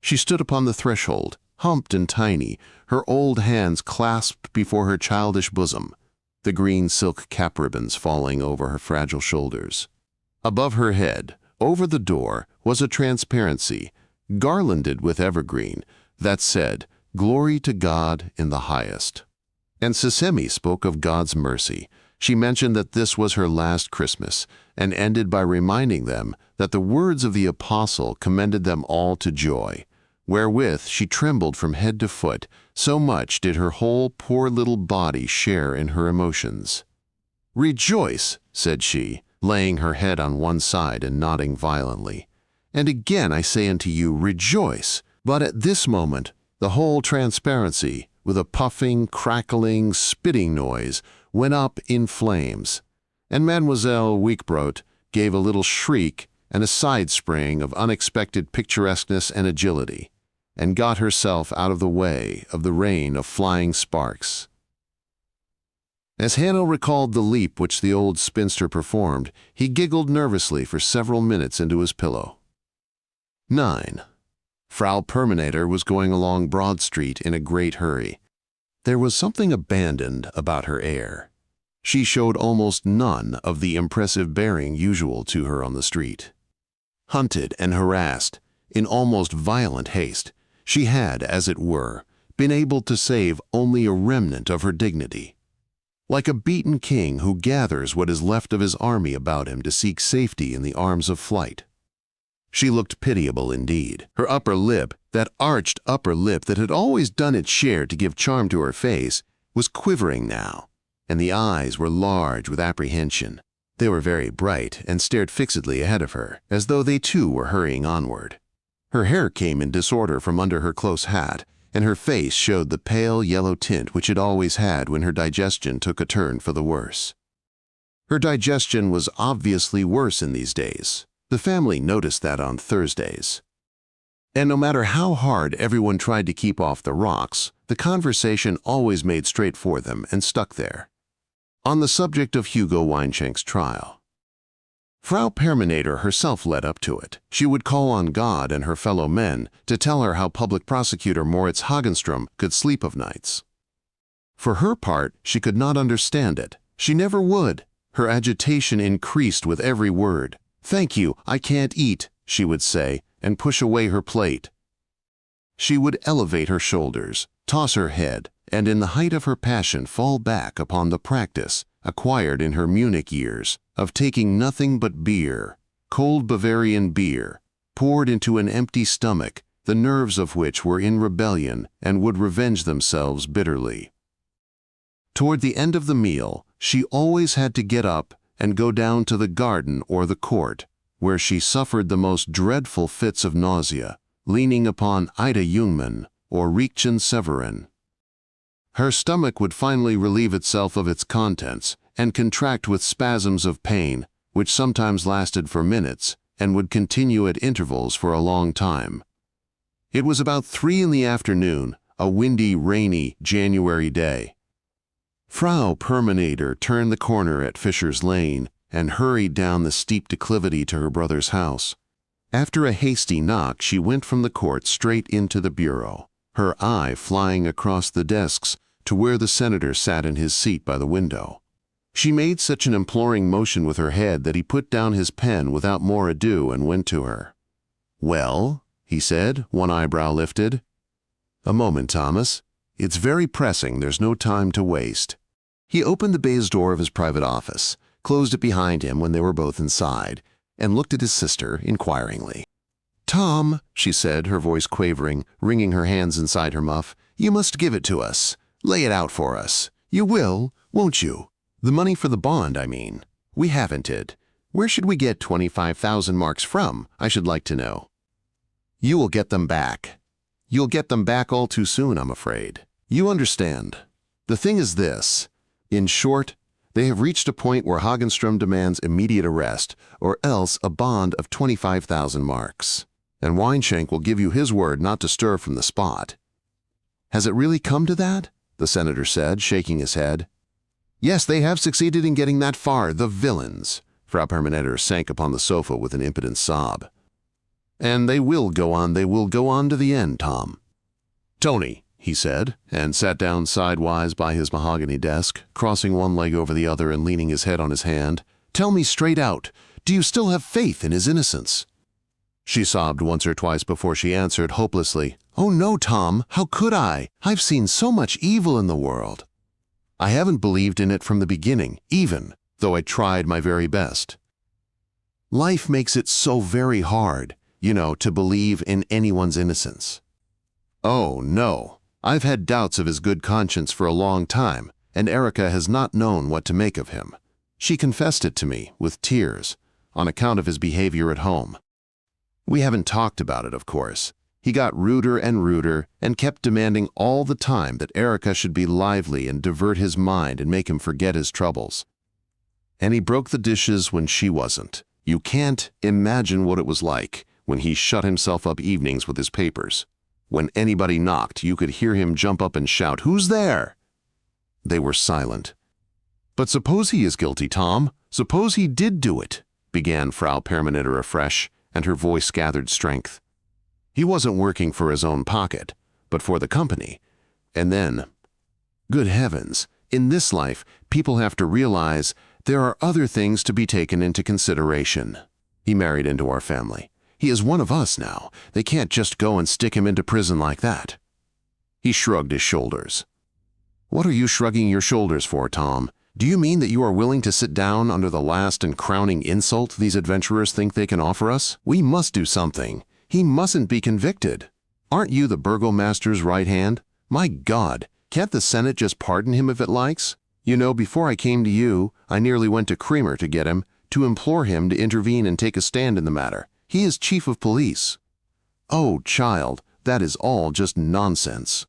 She stood upon the threshold, humped and tiny, her old hands clasped before her childish bosom, the green silk cap ribbons falling over her fragile shoulders. Above her head, over the door, was a transparency, garlanded with evergreen, that said, "Glory to God in the highest." And Sesami spoke of God's mercy. She mentioned that this was her last Christmas, and ended by reminding them that the words of the apostle commended them all to joy, wherewith she trembled from head to foot, so much did her whole poor little body share in her emotions. "Rejoice," said she, laying her head on one side and nodding violently. "And again I say unto you, rejoice." But at this moment, the whole transparency, with a puffing, crackling, spitting noise, went up in flames, and Mademoiselle Weichbrod gave a little shriek and a side spring of unexpected picturesqueness and agility, and got herself out of the way of the rain of flying sparks. As Hanno recalled the leap which the old spinster performed, he giggled nervously for several minutes into his pillow. 9. Frau Perminator was going along Broad Street in a great hurry. There was something abandoned about her air. She showed almost none of the impressive bearing usual to her on the street. Hunted and harassed, in almost violent haste, she had, as it were, been able to save only a remnant of her dignity. Like a beaten king who gathers what is left of his army about him to seek safety in the arms of flight. She looked pitiable indeed. Her upper lip, that arched upper lip that had always done its share to give charm to her face, was quivering now, and the eyes were large with apprehension. They were very bright and stared fixedly ahead of her, as though they too were hurrying onward. Her hair came in disorder from under her close hat, and her face showed the pale yellow tint which it always had when her digestion took a turn for the worse. Her digestion was obviously worse in these days. The family noticed that on Thursdays. And no matter how hard everyone tried to keep off the rocks, the conversation always made straight for them and stuck there. On the subject of Hugo Weinschenk's trial. Frau Perminator herself led up to it. She would call on God and her fellow men to tell her how Public Prosecutor Moritz Hagenstrom could sleep of nights. For her part, she could not understand it. She never would. Her agitation increased with every word. "Thank you, I can't eat," she would say, and push away her plate. She would elevate her shoulders, toss her head, and in the height of her passion fall back upon the practice, acquired in her Munich years, of taking nothing but beer, cold Bavarian beer, poured into an empty stomach, the nerves of which were in rebellion and would revenge themselves bitterly. Toward the end of the meal, she always had to get up and go down to the garden or the court, where she suffered the most dreadful fits of nausea, leaning upon Ida Jungmann or Richtchen Severin. Her stomach would finally relieve itself of its contents and contract with spasms of pain, which sometimes lasted for minutes and would continue at intervals for a long time. It was about 3 in the afternoon, a windy, rainy January day. Frau Perminator turned the corner at Fisher's Lane and hurried down the steep declivity to her brother's house. After a hasty knock, she went from the court straight into the bureau, her eye flying across the desks to where the senator sat in his seat by the window. She made such an imploring motion with her head that he put down his pen without more ado and went to her. "Well?" he said, one eyebrow lifted. "A moment, Thomas. It's very pressing, there's no time to waste." He opened the baize door of his private office, closed it behind him when they were both inside, and looked at his sister inquiringly. "Tom," she said, her voice quavering, wringing her hands inside her muff, "you must give it to us. Lay it out for us. You will, won't you? The money for the bond, I mean. We haven't it. Where should we get 25,000 marks from, I should like to know?" "You will get them back. You'll get them back all too soon, I'm afraid. You understand. The thing is this. In short, they have reached a point where Hagenström demands immediate arrest, or else a bond of 25,000 marks. And Weinschenk will give you his word not to stir from the spot." "Has it really come to that?" the senator said, shaking his head. "Yes, they have succeeded in getting that far, the villains." Frau Permaneder sank upon the sofa with an impotent sob. "And they will go on to the end, Tom." "Tony," he said, and sat down sidewise by his mahogany desk, crossing one leg over the other and leaning his head on his hand. "Tell me straight out, do you still have faith in his innocence?" She sobbed once or twice before she answered hopelessly, "Oh no, Tom, how could I? I've seen so much evil in the world. I haven't believed in it from the beginning, even, though I tried my very best. Life makes it so very hard, to believe in anyone's innocence. Oh, no, I've had doubts of his good conscience for a long time, and Erica has not known what to make of him. She confessed it to me, with tears, on account of his behavior at home. We haven't talked about it, of course. He got ruder and kept demanding all the time that Erica should be lively and divert his mind and make him forget his troubles. And he broke the dishes when she wasn't. You can't imagine what it was like when he shut himself up evenings with his papers. When anybody knocked, you could hear him jump up and shout, 'Who's there?' They were silent. But suppose he is guilty, Tom. Suppose he did do it," began Frau Permaneder afresh, and her voice gathered strength. "He wasn't working for his own pocket, but for the company. And then, good heavens, in this life, people have to realize there are other things to be taken into consideration. He married into our family. He is one of us now. They can't just go and stick him into prison like that." He shrugged his shoulders. "What are you shrugging your shoulders for, Tom? Do you mean that you are willing to sit down under the last and crowning insult these adventurers think they can offer us? We must do something. He mustn't be convicted. Aren't you the burgomaster's right hand? My God, can't the Senate just pardon him if it likes? Before I came to you, I nearly went to Kremer to get him, to implore him to intervene and take a stand in the matter. He is chief of police." "Oh, child, that is all just nonsense."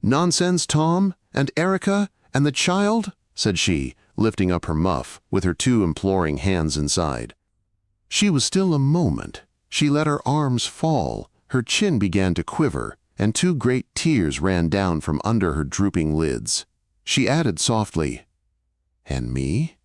"Nonsense, Tom? And Erica? And the child?" said she, lifting up her muff, with her two imploring hands inside. She was still a moment. She let her arms fall, her chin began to quiver, and two great tears ran down from under her drooping lids. She added softly, "And me?"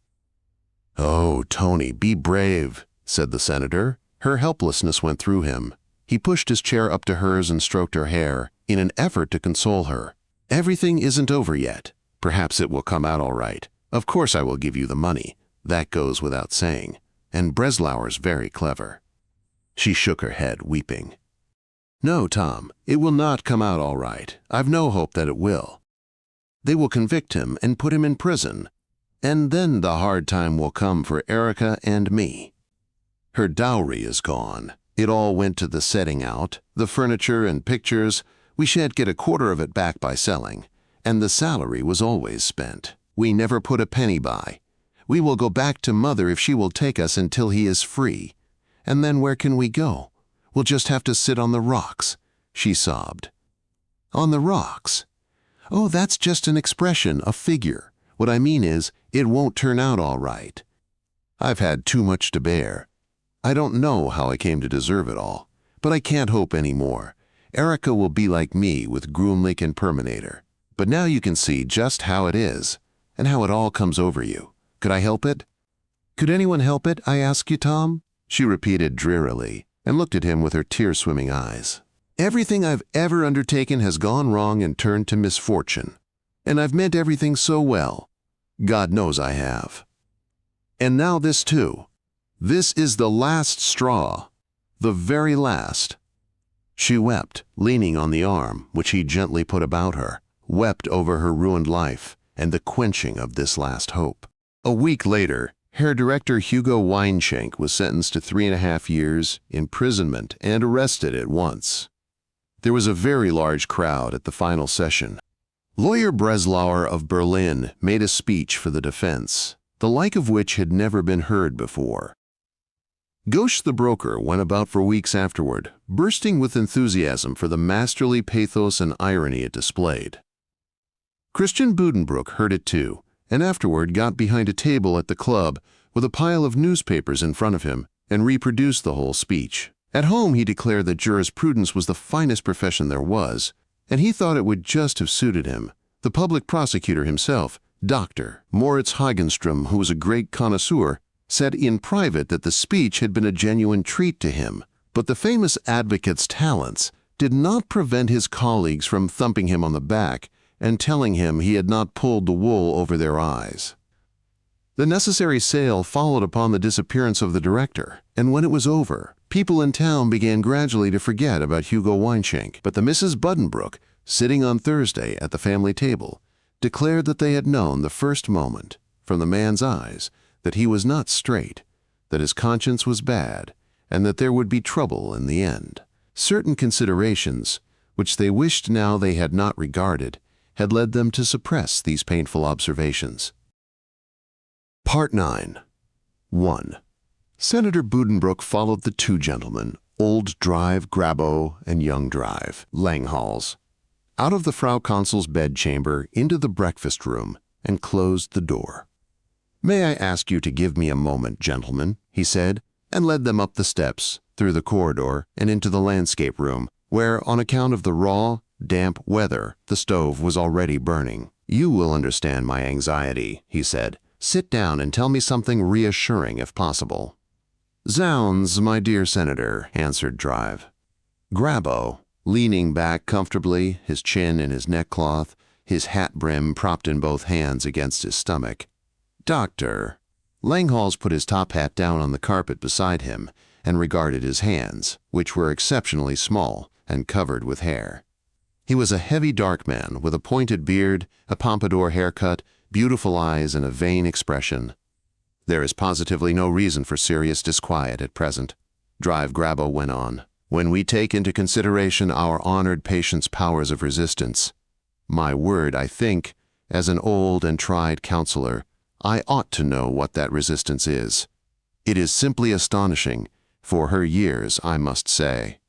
"Oh, Tony, be brave," said the senator. Her helplessness went through him. He pushed his chair up to hers and stroked her hair, in an effort to console her. "Everything isn't over yet. Perhaps it will come out all right. Of course I will give you the money. That goes without saying. And Breslauer's very clever." She shook her head, weeping. "No, Tom, it will not come out all right. I've no hope that it will. They will convict him and put him in prison. And then the hard time will come for Erica and me. Her dowry is gone. It all went to the setting out, the furniture and pictures. We shan't get a quarter of it back by selling. And the salary was always spent. We never put a penny by. We will go back to Mother if she will take us until he is free. And then where can we go? We'll just have to sit on the rocks," she sobbed. "On the rocks? Oh, that's just an expression, a figure. What I mean is, it won't turn out all right. I've had too much to bear. I don't know how I came to deserve it all, but I can't hope any more. Erica will be like me with Grünlich and Permaneder. But now you can see just how it is, and how it all comes over you. Could I help it?" "Could anyone help it, I ask you, Tom?" she repeated drearily, and looked at him with her tear-swimming eyes. "Everything I've ever undertaken has gone wrong and turned to misfortune. and I've meant everything so well. God knows I have. And now this too. This is the last straw. The very last." She wept, leaning on the arm which he gently put about her, wept over her ruined life and the quenching of this last hope. A week later, Herr Director Hugo Weinschenk was sentenced to 3.5 years imprisonment and arrested at once. There was a very large crowd at the final session. Lawyer Breslauer of Berlin made a speech for the defense, the like of which had never been heard before. Gauche the broker went about for weeks afterward, bursting with enthusiasm for the masterly pathos and irony it displayed. Christian Buddenbrook heard it too, and afterward got behind a table at the club with a pile of newspapers in front of him and reproduced the whole speech. At home he declared that jurisprudence was the finest profession there was, and he thought it would just have suited him. The public prosecutor himself, Dr. Moritz Hagenstrom, who was a great connoisseur, said in private that the speech had been a genuine treat to him, but the famous advocate's talents did not prevent his colleagues from thumping him on the back and telling him he had not pulled the wool over their eyes. The necessary sale followed upon the disappearance of the director, and when it was over, people in town began gradually to forget about Hugo Weinschenk. But the Mrs. Buddenbrook, sitting on Thursday at the family table, declared that they had known the first moment, from the man's eyes, that he was not straight, that his conscience was bad, and that there would be trouble in the end. Certain considerations, which they wished now they had not regarded, had led them to suppress these painful observations. Part 9. 1. Senator Buddenbrook followed the two gentlemen, old Drive, Grabow, and young Drive, Langhals, out of the Frau Consul's bedchamber into the breakfast room and closed the door. "May I ask you to give me a moment, gentlemen," he said, and led them up the steps, through the corridor, and into the landscape room, where, on account of the raw, damp weather, the stove was already burning. "You will understand my anxiety," he said. "Sit down and tell me something reassuring if possible." "Zounds, my dear Senator," answered Drive. Grabow, leaning back comfortably, his chin in his neckcloth, his hat brim propped in both hands against his stomach. "Doctor." Langhals put his top hat down on the carpet beside him and regarded his hands, which were exceptionally small and covered with hair. He was a heavy dark man with a pointed beard, a pompadour haircut, beautiful eyes, and a vain expression. "There is positively no reason for serious disquiet at present," Drive Grabow went on. "When we take into consideration our honored patient's powers of resistance, my word, I think, as an old and tried counselor, I ought to know what that resistance is. It is simply astonishing, for her years, I must say."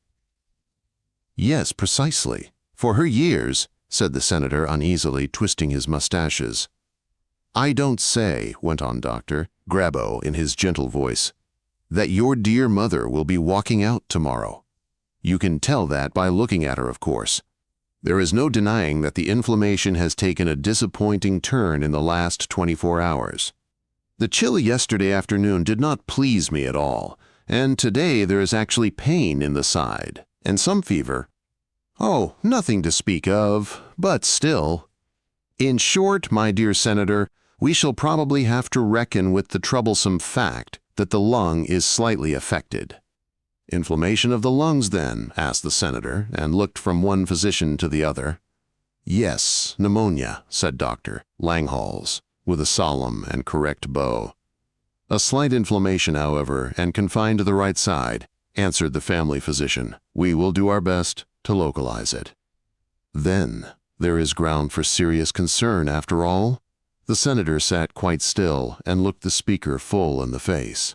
"Yes, precisely. For her years," said the senator uneasily, twisting his mustaches. "I don't say," went on Dr. Grabow in his gentle voice, "that your dear mother will be walking out tomorrow. You can tell that by looking at her, of course. There is no denying that the inflammation has taken a disappointing turn in the last 24 hours. The chill yesterday afternoon did not please me at all, and today there is actually pain in the side, and some fever. Oh, nothing to speak of, but still. In short, my dear Senator, we shall probably have to reckon with the troublesome fact that the lung is slightly affected." "Inflammation of the lungs, then?" asked the senator, and looked from one physician to the other. "Yes, pneumonia," said Dr. Langhals, with a solemn and correct bow. "A slight inflammation, however, and confined to the right side," answered the family physician. "We will do our best to localize it." "Then there is ground for serious concern after all?" The senator sat quite still and looked the speaker full in the face.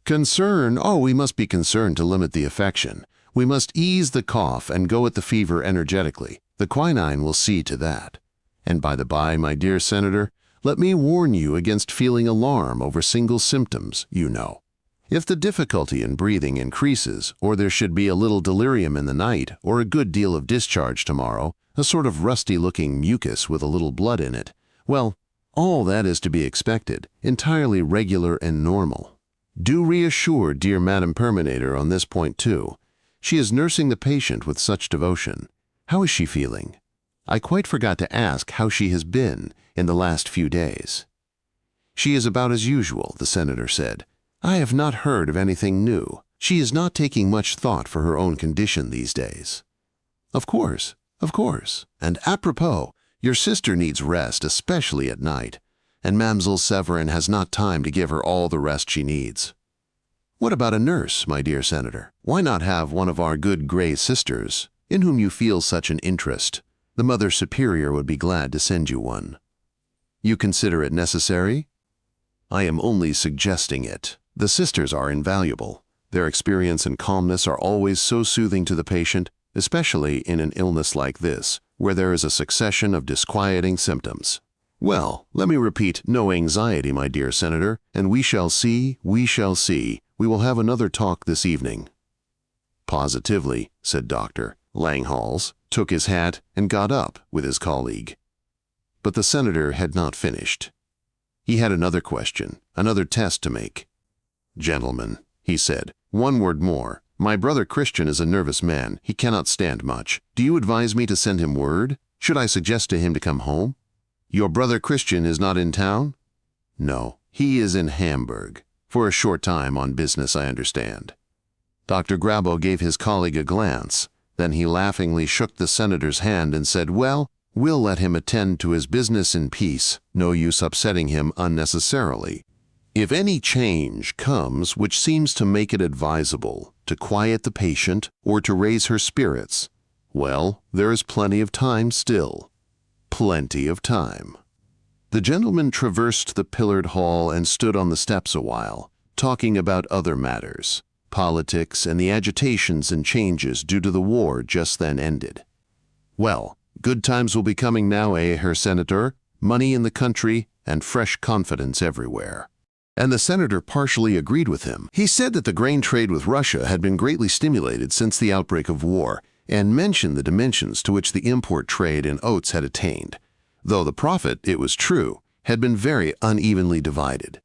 "Concern? Oh, we must be concerned to limit the affection. We must ease the cough and go at the fever energetically. The quinine will see to that. And by the by, my dear Senator, let me warn you against feeling alarm over single symptoms, you know. If the difficulty in breathing increases, or there should be a little delirium in the night, or a good deal of discharge tomorrow, a sort of rusty-looking mucus with a little blood in it, well, all that is to be expected, entirely regular and normal. Do reassure dear Madame Perminator on this point too. She is nursing the patient with such devotion. How is she feeling?" I quite forgot to ask how she has been in the last few days." "She is about as usual," the senator said. "I have not heard of anything new. She is not taking much thought for her own condition these days." Of course. And apropos, your sister needs rest, especially at night, and Mamselle Severin has not time to give her all the rest she needs." "What about a nurse, my dear senator? Why not have one of our good Gray sisters, in whom you feel such an interest? The Mother Superior would be glad to send you one." "You consider it necessary?" "I am only suggesting it. The sisters are invaluable. Their experience and calmness are always so soothing to the patient, especially in an illness like this, where there is a succession of disquieting symptoms." "Well, let me repeat, no anxiety, my dear senator, and we shall see. We will have another talk this evening." "Positively," said Dr. Langhals, took his hat, and got up with his colleague. But the senator had not finished. He had another question, another test to make. "Gentlemen," he said, "one word more. My brother Christian is a nervous man. He cannot stand much. Do you advise me to send him word? Should I suggest to him to come home?" "Your brother Christian is not in town?" "No, he is in Hamburg. For a short time on business, I understand." Dr. Grabow gave his colleague a glance. Then he laughingly shook the senator's hand and said, "Well, we'll let him attend to his business in peace. No use upsetting him unnecessarily. If any change comes which seems to make it advisable to quiet the patient or to raise her spirits, well, there is plenty of time still. Plenty of time." The gentleman traversed the pillared hall and stood on the steps a while, talking about other matters, politics and the agitations and changes due to the war just then ended. "Well, good times will be coming now, Herr Senator? Money in the country and fresh confidence everywhere." And the senator partially agreed with him. He said that the grain trade with Russia had been greatly stimulated since the outbreak of war, and mentioned the dimensions to which the import trade in oats had attained, though the profit, it was true, had been very unevenly divided.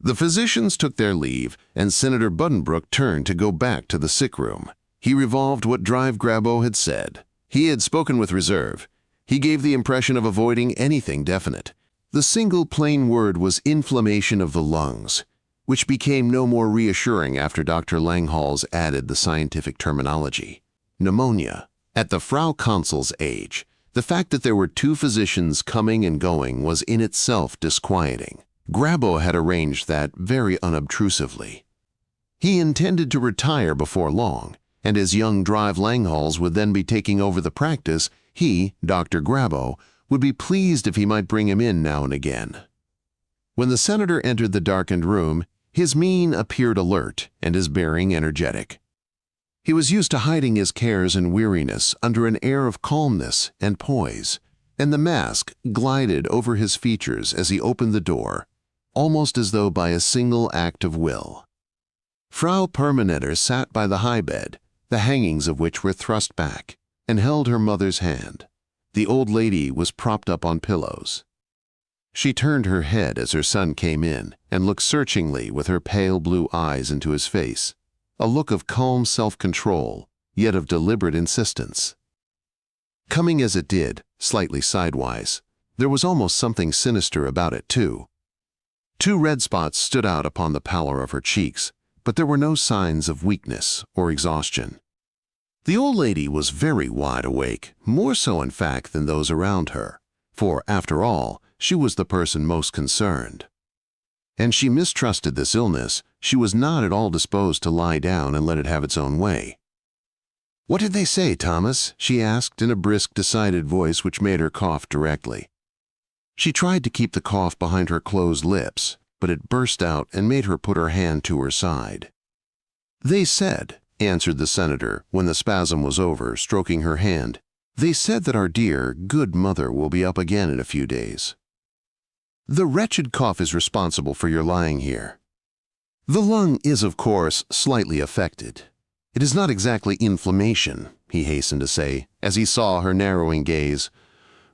The physicians took their leave, and Senator Buddenbrooks turned to go back to the sick room. He revolved what Drive Grabow had said. He had spoken with reserve. He gave the impression of avoiding anything definite. The single plain word was inflammation of the lungs, which became no more reassuring after Dr. Langhals added the scientific terminology. Pneumonia. At the Frau Consul's age, the fact that there were two physicians coming and going was in itself disquieting. Grabow had arranged that very unobtrusively. He intended to retire before long, and as young Drive Langhals would then be taking over the practice, he, Dr. Grabow, would be pleased if he might bring him in now and again. When the senator entered the darkened room, his mien appeared alert and his bearing energetic. He was used to hiding his cares and weariness under an air of calmness and poise, and the mask glided over his features as he opened the door, almost as though by a single act of will. Frau Permanenter sat by the high bed, the hangings of which were thrust back, and held her mother's hand. The old lady was propped up on pillows. She turned her head as her son came in and looked searchingly with her pale blue eyes into his face, a look of calm self-control, yet of deliberate insistence. Coming as it did, slightly sidewise, there was almost something sinister about it, too. 2 red spots stood out upon the pallor of her cheeks, but there were no signs of weakness or exhaustion. The old lady was very wide awake, more so in fact than those around her, for, after all, she was the person most concerned. And she mistrusted this illness. She was not at all disposed to lie down and let it have its own way. "What did they say, Thomas?" she asked in a brisk, decided voice which made her cough directly. She tried to keep the cough behind her closed lips, but it burst out and made her put her hand to her side. "They said," answered the senator when the spasm was over, stroking her hand, "they said that our dear, good mother will be up again in a few days. The wretched cough is responsible for your lying here. The lung is, of course, slightly affected. It is not exactly inflammation," he hastened to say, as he saw her narrowing gaze.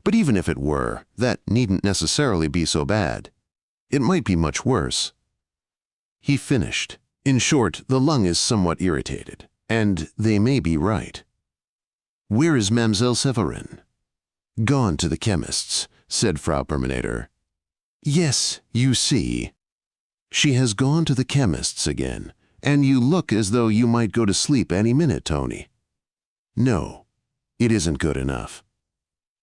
"But even if it were, that needn't necessarily be so bad. It might be much worse." He finished. "In short, the lung is somewhat irritated, and they may be right. Where is Mamselle Severin?" "Gone to the chemist's," said Frau Perminator. "Yes, you see. She has gone to the chemist's again, and you look as though you might go to sleep any minute, Tony." "No, it isn't good enough.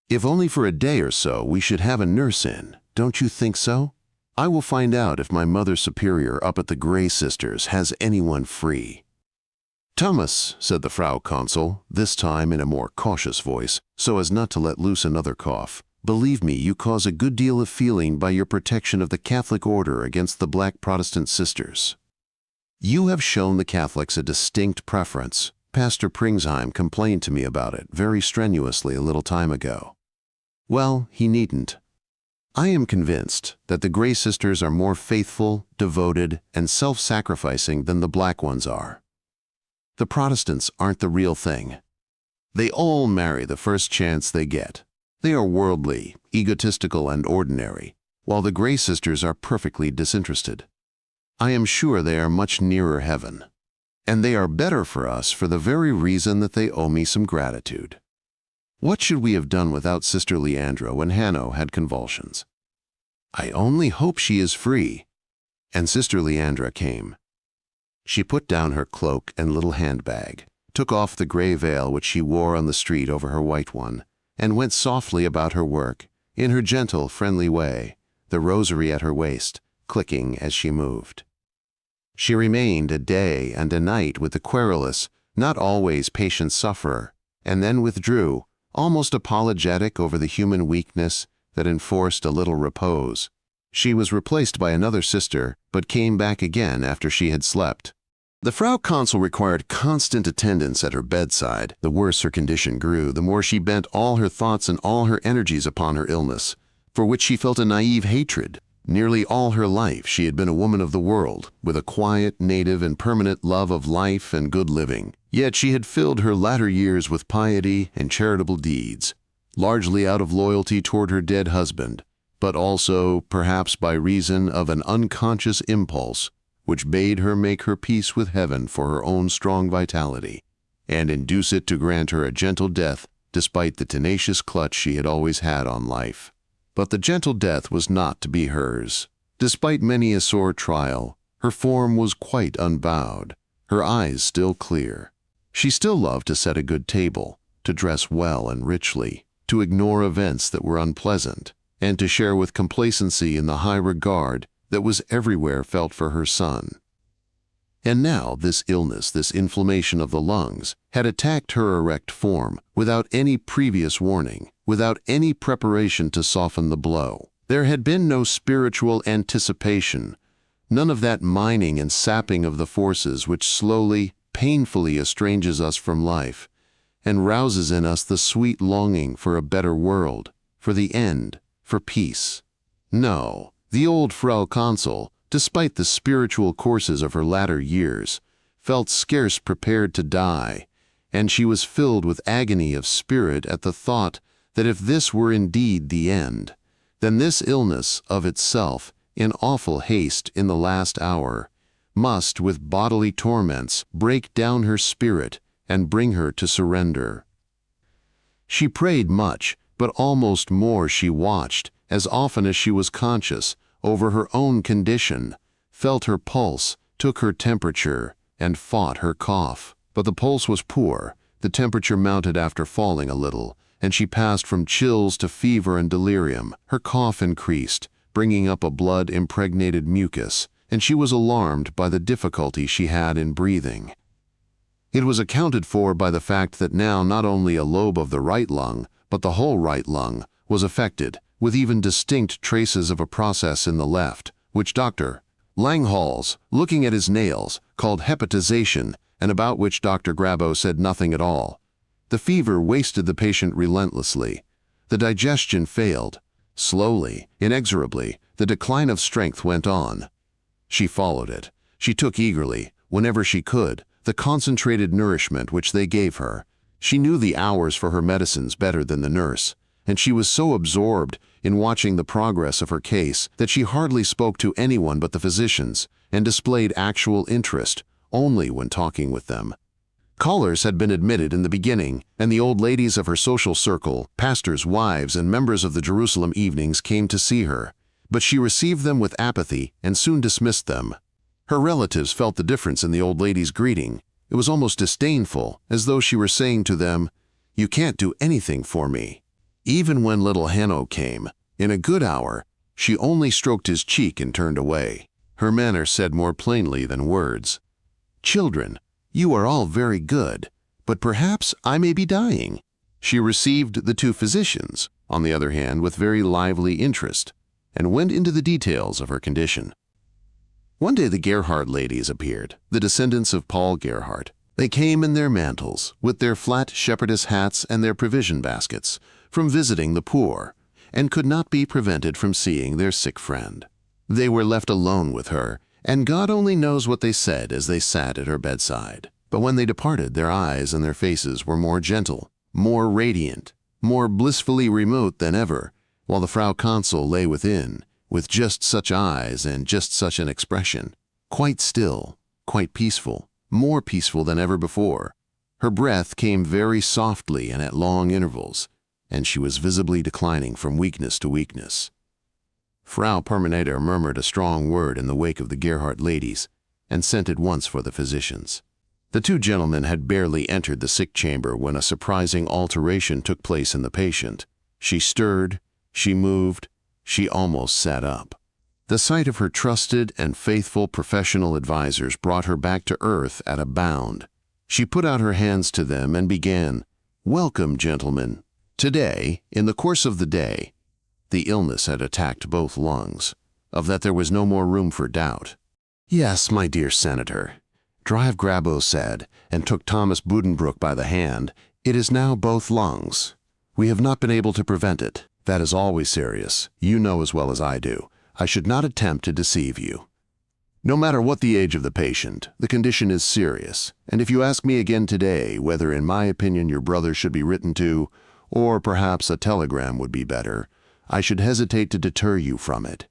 If only for a day or so we should have a nurse in, don't you think so? I will find out if my Mother Superior up at the Grey Sisters has anyone free." "Thomas," said the Frau Consul, this time in a more cautious voice, so as not to let loose another cough, "believe me, you cause a good deal of feeling by your protection of the Catholic order against the black Protestant sisters. You have shown the Catholics a distinct preference. Pastor Pringsheim complained to me about it very strenuously a little time ago. Well, he needn't. I am convinced that the Grey Sisters are more faithful, devoted, and self-sacrificing than the black ones are. The Protestants aren't the real thing. They all marry the first chance they get. They are worldly, egotistical, and ordinary, while the Grey Sisters are perfectly disinterested. I am sure they are much nearer heaven. And they are better for us for the very reason that they owe me some gratitude. What should we have done without Sister Leandra when Hanno had convulsions? I only hope she is free." And Sister Leandra came. She put down her cloak and little handbag, took off the gray veil which she wore on the street over her white one, and went softly about her work, in her gentle, friendly way, the rosary at her waist, clicking as she moved. She remained a day and a night with the querulous, not always patient sufferer, and then withdrew, almost apologetic over the human weakness that enforced a little repose. She was replaced by another sister, but came back again after she had slept. The Frau Consul required constant attendance at her bedside. The worse her condition grew, the more she bent all her thoughts and all her energies upon her illness, for which she felt a naive hatred. Nearly all her life she had been a woman of the world, with a quiet, native, and permanent love of life and good living. Yet she had filled her latter years with piety and charitable deeds, largely out of loyalty toward her dead husband, but also, perhaps by reason of an unconscious impulse, which bade her make her peace with heaven for her own strong vitality, and induce it to grant her a gentle death despite the tenacious clutch she had always had on life. But the gentle death was not to be hers. Despite many a sore trial, her form was quite unbowed, her eyes still clear. She still loved to set a good table, to dress well and richly, to ignore events that were unpleasant, and to share with complacency in the high regard that was everywhere felt for her son. And now this illness, this inflammation of the lungs, had attacked her erect form without any previous warning, without any preparation to soften the blow. There had been no spiritual anticipation, none of that mining and sapping of the forces which slowly, painfully estranges us from life, and rouses in us the sweet longing for a better world, for the end, for peace. No, the old Frau Consul, despite the spiritual courses of her latter years, felt scarce prepared to die, and she was filled with agony of spirit at the thought that if this were indeed the end, then this illness of itself, in awful haste in the last hour, must, with bodily torments, break down her spirit and bring her to surrender. She prayed much, but almost more she watched, as often as she was conscious, over her own condition, felt her pulse, took her temperature, and fought her cough. But the pulse was poor, the temperature mounted after falling a little, and she passed from chills to fever and delirium. Her cough increased, bringing up a blood-impregnated mucus, and she was alarmed by the difficulty she had in breathing. It was accounted for by the fact that now not only a lobe of the right lung, but the whole right lung, was affected, with even distinct traces of a process in the left, which Dr. Langhals, looking at his nails, called hepatization, and about which Dr. Grabo said nothing at all. The fever wasted the patient relentlessly. The digestion failed. Slowly, inexorably, the decline of strength went on. She followed it. She took eagerly, whenever she could, the concentrated nourishment which they gave her. She knew the hours for her medicines better than the nurse, and she was so absorbed in watching the progress of her case that she hardly spoke to anyone but the physicians and displayed actual interest only when talking with them. Callers had been admitted in the beginning, and the old ladies of her social circle, pastors' wives, and members of the Jerusalem evenings came to see her, but she received them with apathy and soon dismissed them. Her relatives felt the difference in the old lady's greeting. It was almost disdainful, as though she were saying to them, "You can't do anything for me." Even when little Hanno came, in a good hour, she only stroked his cheek and turned away. Her manner said more plainly than words, "Children, you are all very good, but perhaps I may be dying." She received the two physicians, on the other hand, with very lively interest, and went into the details of her condition. One day the Gerhardt ladies appeared, the descendants of Paul Gerhardt. They came in their mantles, with their flat shepherdess hats and their provision baskets, from visiting the poor, and could not be prevented from seeing their sick friend. They were left alone with her, and God only knows what they said as they sat at her bedside. But when they departed, their eyes and their faces were more gentle, more radiant, more blissfully remote than ever, while the Frau Consul lay within, with just such eyes and just such an expression, quite still, quite peaceful, more peaceful than ever before. Her breath came very softly and at long intervals, and she was visibly declining from weakness to weakness. Frau Permaneder murmured a strong word in the wake of the Gerhardt ladies, and sent at once for the physicians. The two gentlemen had barely entered the sick chamber when a surprising alteration took place in the patient. She stirred, she moved, she almost sat up. The sight of her trusted and faithful professional advisers brought her back to earth at a bound. She put out her hands to them and began, "Welcome, gentlemen." Today, in the course of the day, the illness had attacked both lungs. Of that there was no more room for doubt. "Yes, my dear Senator," Drive Grabo said, and took Thomas Buddenbrook by the hand, "it is now both lungs. We have not been able to prevent it. That is always serious. You know as well as I do. I should not attempt to deceive you. No matter what the age of the patient, the condition is serious, and if you ask me again today whether in my opinion your brother should be written to, or perhaps a telegram would be better, I should hesitate to deter you from it.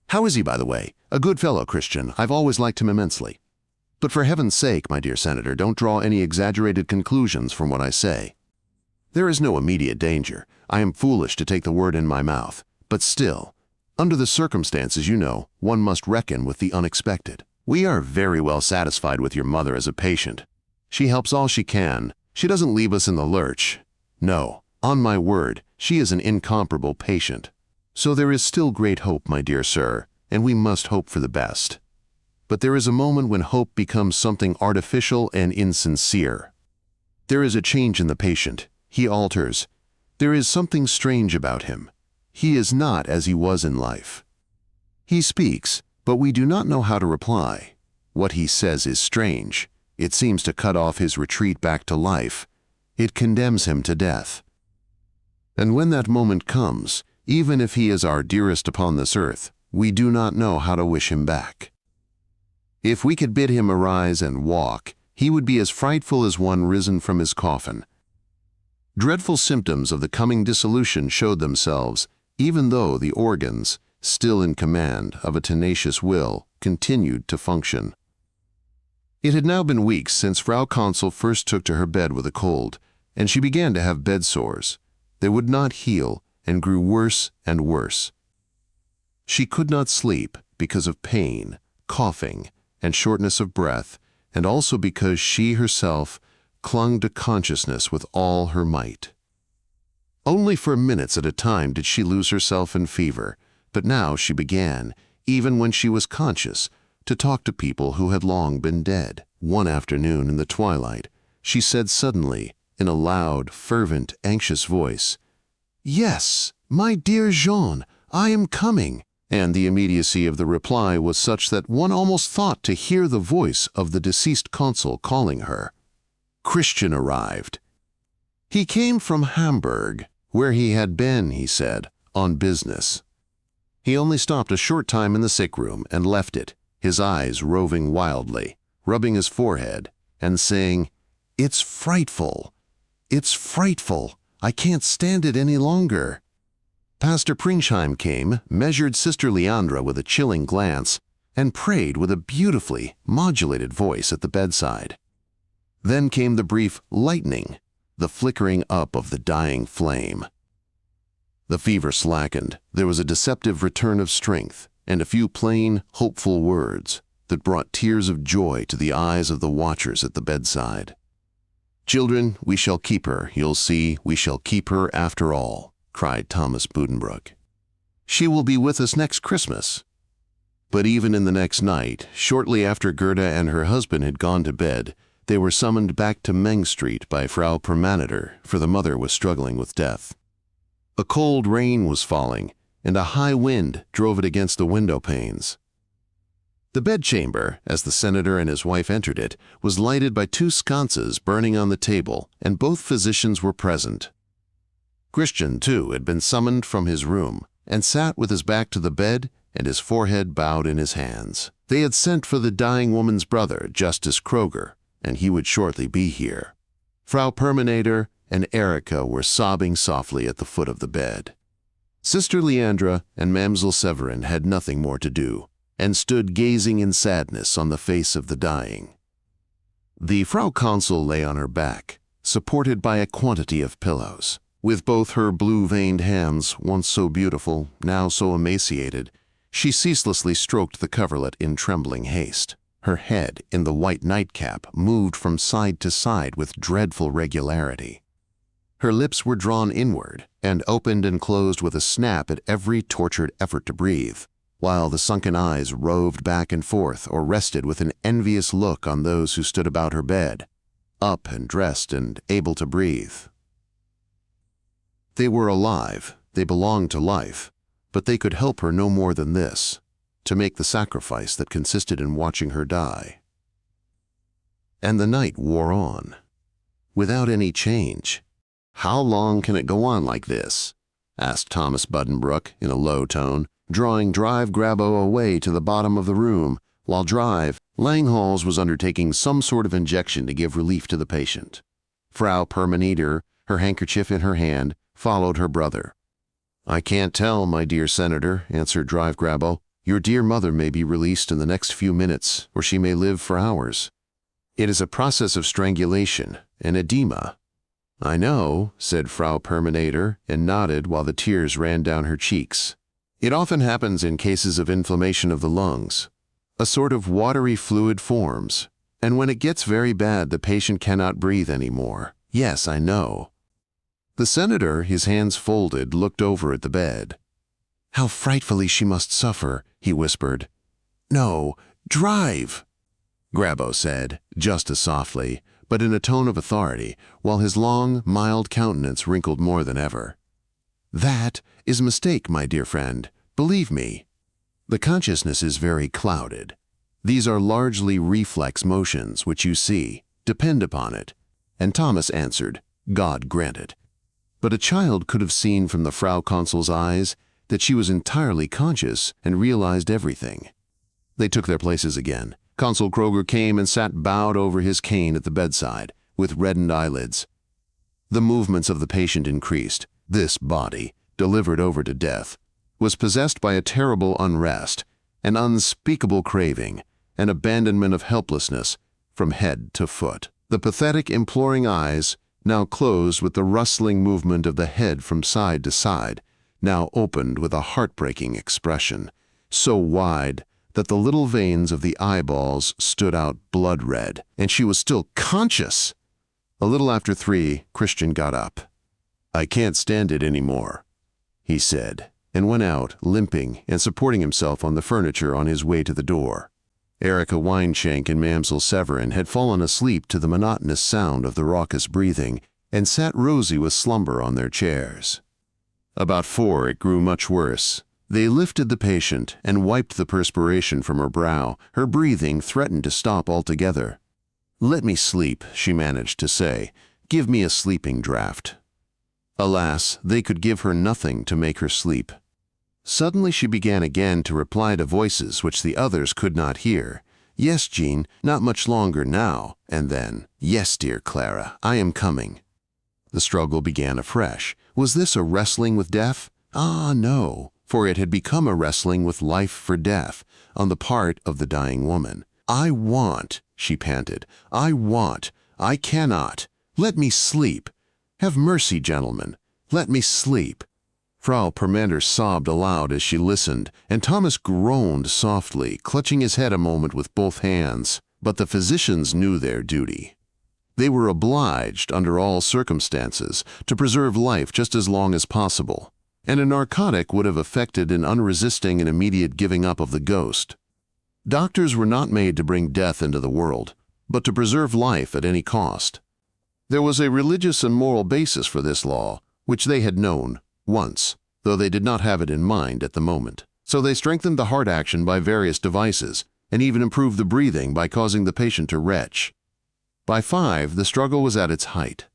How is he, by the way? A good fellow, Christian. I've always liked him immensely. But for heaven's sake, my dear Senator, don't draw any exaggerated conclusions from what I say. There is no immediate danger. I am foolish to take the word in my mouth, but still, under the circumstances, you know, one must reckon with the unexpected. We are very well satisfied with your mother as a patient. She helps all she can. She doesn't leave us in the lurch. No, on my word, she is an incomparable patient. So there is still great hope, my dear sir, and we must hope for the best. But there is a moment when hope becomes something artificial and insincere. There is a change in the patient. He alters. There is something strange about him. He is not as he was in life. He speaks, but we do not know how to reply. What he says is strange. It seems to cut off his retreat back to life. It condemns him to death. And when that moment comes, even if he is our dearest upon this earth, we do not know how to wish him back. If we could bid him arise and walk, he would be as frightful as one risen from his coffin. Dreadful symptoms of the coming dissolution showed themselves, even though the organs, still in command of a tenacious will, continued to function. It had now been weeks since Frau Consul first took to her bed with a cold, and she began to have bed sores. They would not heal and grew worse and worse. She could not sleep because of pain, coughing, and shortness of breath, and also because she herself clung to consciousness with all her might. Only for minutes at a time did she lose herself in fever, but now she began, even when she was conscious, to talk to people who had long been dead. One afternoon in the twilight, she said suddenly, in a loud, fervent, anxious voice, "Yes, my dear Jean, I am coming." And the immediacy of the reply was such that one almost thought to hear the voice of the deceased consul calling her. Christian arrived. He came from Hamburg, where he had been, he said, on business. He only stopped a short time in the sick room and left it, his eyes roving wildly, rubbing his forehead, and saying, "It's frightful. It's frightful. I can't stand it any longer." Pastor Pringsheim came, measured Sister Leandra with a chilling glance, and prayed with a beautifully modulated voice at the bedside. Then came the brief lightning, the flickering up of the dying flame. The fever slackened. There was a deceptive return of strength, and a few plain, hopeful words that brought tears of joy to the eyes of the watchers at the bedside. "Children, we shall keep her, you'll see, we shall keep her after all," cried Thomas Buddenbrook. "She will be with us next Christmas." But even in the next night, shortly after Gerda and her husband had gone to bed, they were summoned back to Meng Street by Frau Permanitor, for the mother was struggling with death. A cold rain was falling, and a high wind drove it against the window panes. The bedchamber, as the senator and his wife entered it, was lighted by 2 sconces burning on the table, and both physicians were present. Christian, too, had been summoned from his room, and sat with his back to the bed and his forehead bowed in his hands. They had sent for the dying woman's brother, Justice Kroger, and he would shortly be here. Frau Permanitor and Erika were sobbing softly at the foot of the bed. Sister Leandra and Mamsell Severin had nothing more to do, and stood gazing in sadness on the face of the dying. The Frau Consul lay on her back, supported by a quantity of pillows. With both her blue-veined hands, once so beautiful, now so emaciated, she ceaselessly stroked the coverlet in trembling haste. Her head, in the white nightcap, moved from side to side with dreadful regularity. Her lips were drawn inward, and opened and closed with a snap at every tortured effort to breathe, while the sunken eyes roved back and forth or rested with an envious look on those who stood about her bed, up and dressed and able to breathe. They were alive, they belonged to life, but they could help her no more than this, to make the sacrifice that consisted in watching her die. And the night wore on, without any change. "How long can it go on like this?" asked Thomas Buddenbrook in a low tone, drawing Drive Grabo away to the bottom of the room, while Langhalls was undertaking some sort of injection to give relief to the patient. Frau Permanitor, her handkerchief in her hand, followed her brother. "I can't tell, my dear Senator," answered Drive Grabo. "Your dear mother may be released in the next few minutes, or she may live for hours. It is a process of strangulation, an edema." "I know," said Frau Permanitor, and nodded while the tears ran down her cheeks. "It often happens in cases of inflammation of the lungs. A sort of watery fluid forms, and when it gets very bad, the patient cannot breathe anymore. Yes, I know." The senator, his hands folded, looked over at the bed. "How frightfully she must suffer," he whispered. "No, Drive," Grabo said, just as softly, but in a tone of authority, while his long, mild countenance wrinkled more than ever. "That is a mistake, my dear friend, believe me. The consciousness is very clouded. These are largely reflex motions which you see. Depend upon it." And Thomas answered, "God grant it." But a child could have seen from the Frau Consul's eyes that she was entirely conscious and realized everything. They took their places again. Consul Kroger came and sat bowed over his cane at the bedside, with reddened eyelids. The movements of the patient increased. This body, delivered over to death, was possessed by a terrible unrest, an unspeakable craving, an abandonment of helplessness from head to foot. The pathetic, imploring eyes, now closed with the rustling movement of the head from side to side, now opened with a heartbreaking expression, so wide that the little veins of the eyeballs stood out blood-red, and she was still conscious. A little after 3, Christian got up. "I can't stand it anymore," he said, and went out, limping and supporting himself on the furniture on his way to the door. Erika Weinshank and Mamsell Severin had fallen asleep to the monotonous sound of the raucous breathing, and sat rosy with slumber on their chairs. About 4, it grew much worse. They lifted the patient and wiped the perspiration from her brow. Her breathing threatened to stop altogether. "Let me sleep," she managed to say. "Give me a sleeping draught." Alas, they could give her nothing to make her sleep. Suddenly she began again to reply to voices which the others could not hear. "Yes, Jean, not much longer now." And then, "Yes, dear Clara, I am coming." The struggle began afresh. Was this a wrestling with death? Ah, no, for it had become a wrestling with life for death on the part of the dying woman. "I want," she panted, "I want I cannot. Let me sleep. Have mercy, gentlemen. Let me sleep." Frau Permander sobbed aloud as she listened, and Thomas groaned softly, clutching his head a moment with both hands. But the physicians knew their duty. They were obliged, under all circumstances, to preserve life just as long as possible, and a narcotic would have effected an unresisting and immediate giving up of the ghost. Doctors were not made to bring death into the world, but to preserve life at any cost. There was a religious and moral basis for this law, which they had known once, though they did not have it in mind at the moment. So they strengthened the heart action by various devices, and even improved the breathing by causing the patient to retch. By 5, the struggle was at its height.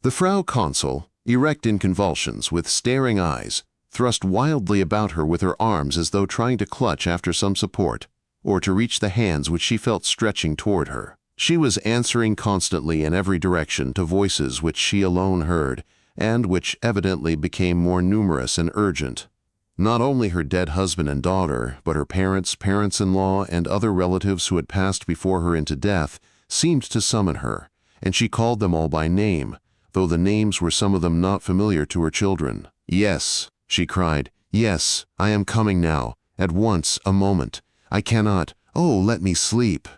The Frau Consul, erect in convulsions, with staring eyes, thrust wildly about her with her arms as though trying to clutch after some support, or to reach the hands which she felt stretching toward her. She was answering constantly in every direction to voices which she alone heard, and which evidently became more numerous and urgent. Not only her dead husband and daughter, but her parents, parents-in-law, and other relatives who had passed before her into death seemed to summon her, and she called them all by name, though the names were some of them not familiar to her children. "Yes," she cried, "yes, I am coming now, at once, a moment. I cannot. Oh, let me sleep."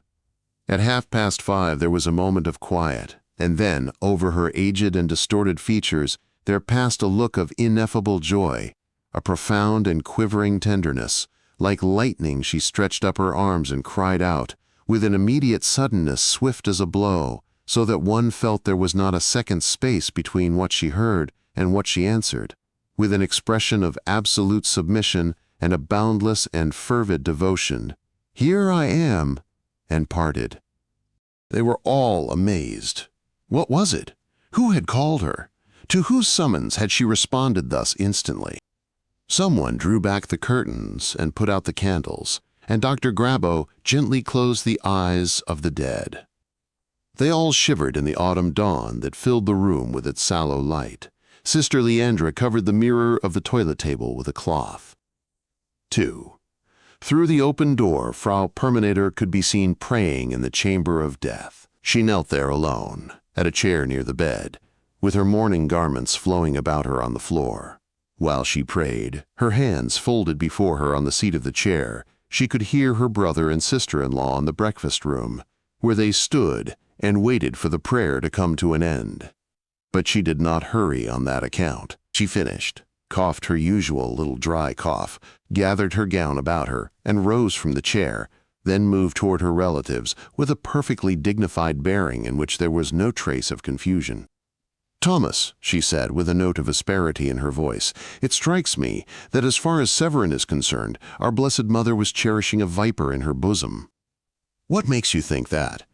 At 5:30 there was a moment of quiet, and then, over her aged and distorted features, there passed a look of ineffable joy, a profound and quivering tenderness. Like lightning she stretched up her arms and cried out, with an immediate suddenness swift as a blow, so that one felt there was not a second's space between what she heard and what she answered, with an expression of absolute submission and a boundless and fervid devotion, "Here I am," and parted. They were all amazed. What was it? Who had called her? To whose summons had she responded thus instantly? Someone drew back the curtains and put out the candles, and Dr. Grabo gently closed the eyes of the dead. They all shivered in the autumn dawn that filled the room with its sallow light. Sister Leandra covered the mirror of the toilet table with a cloth. 2. Through the open door, Frau Permander could be seen praying in the chamber of death. She knelt there alone, at a chair near the bed, with her mourning garments flowing about her on the floor. While she prayed, her hands folded before her on the seat of the chair, she could hear her brother and sister-in-law in the breakfast room, where they stood and waited for the prayer to come to an end. But she did not hurry on that account. She finished, coughed her usual little dry cough, gathered her gown about her, and rose from the chair, then moved toward her relatives with a perfectly dignified bearing in which there was no trace of confusion. "Thomas," she said with a note of asperity in her voice, "it strikes me that as far as Severin is concerned, our Blessed Mother was cherishing a viper in her bosom." "What makes you think that?"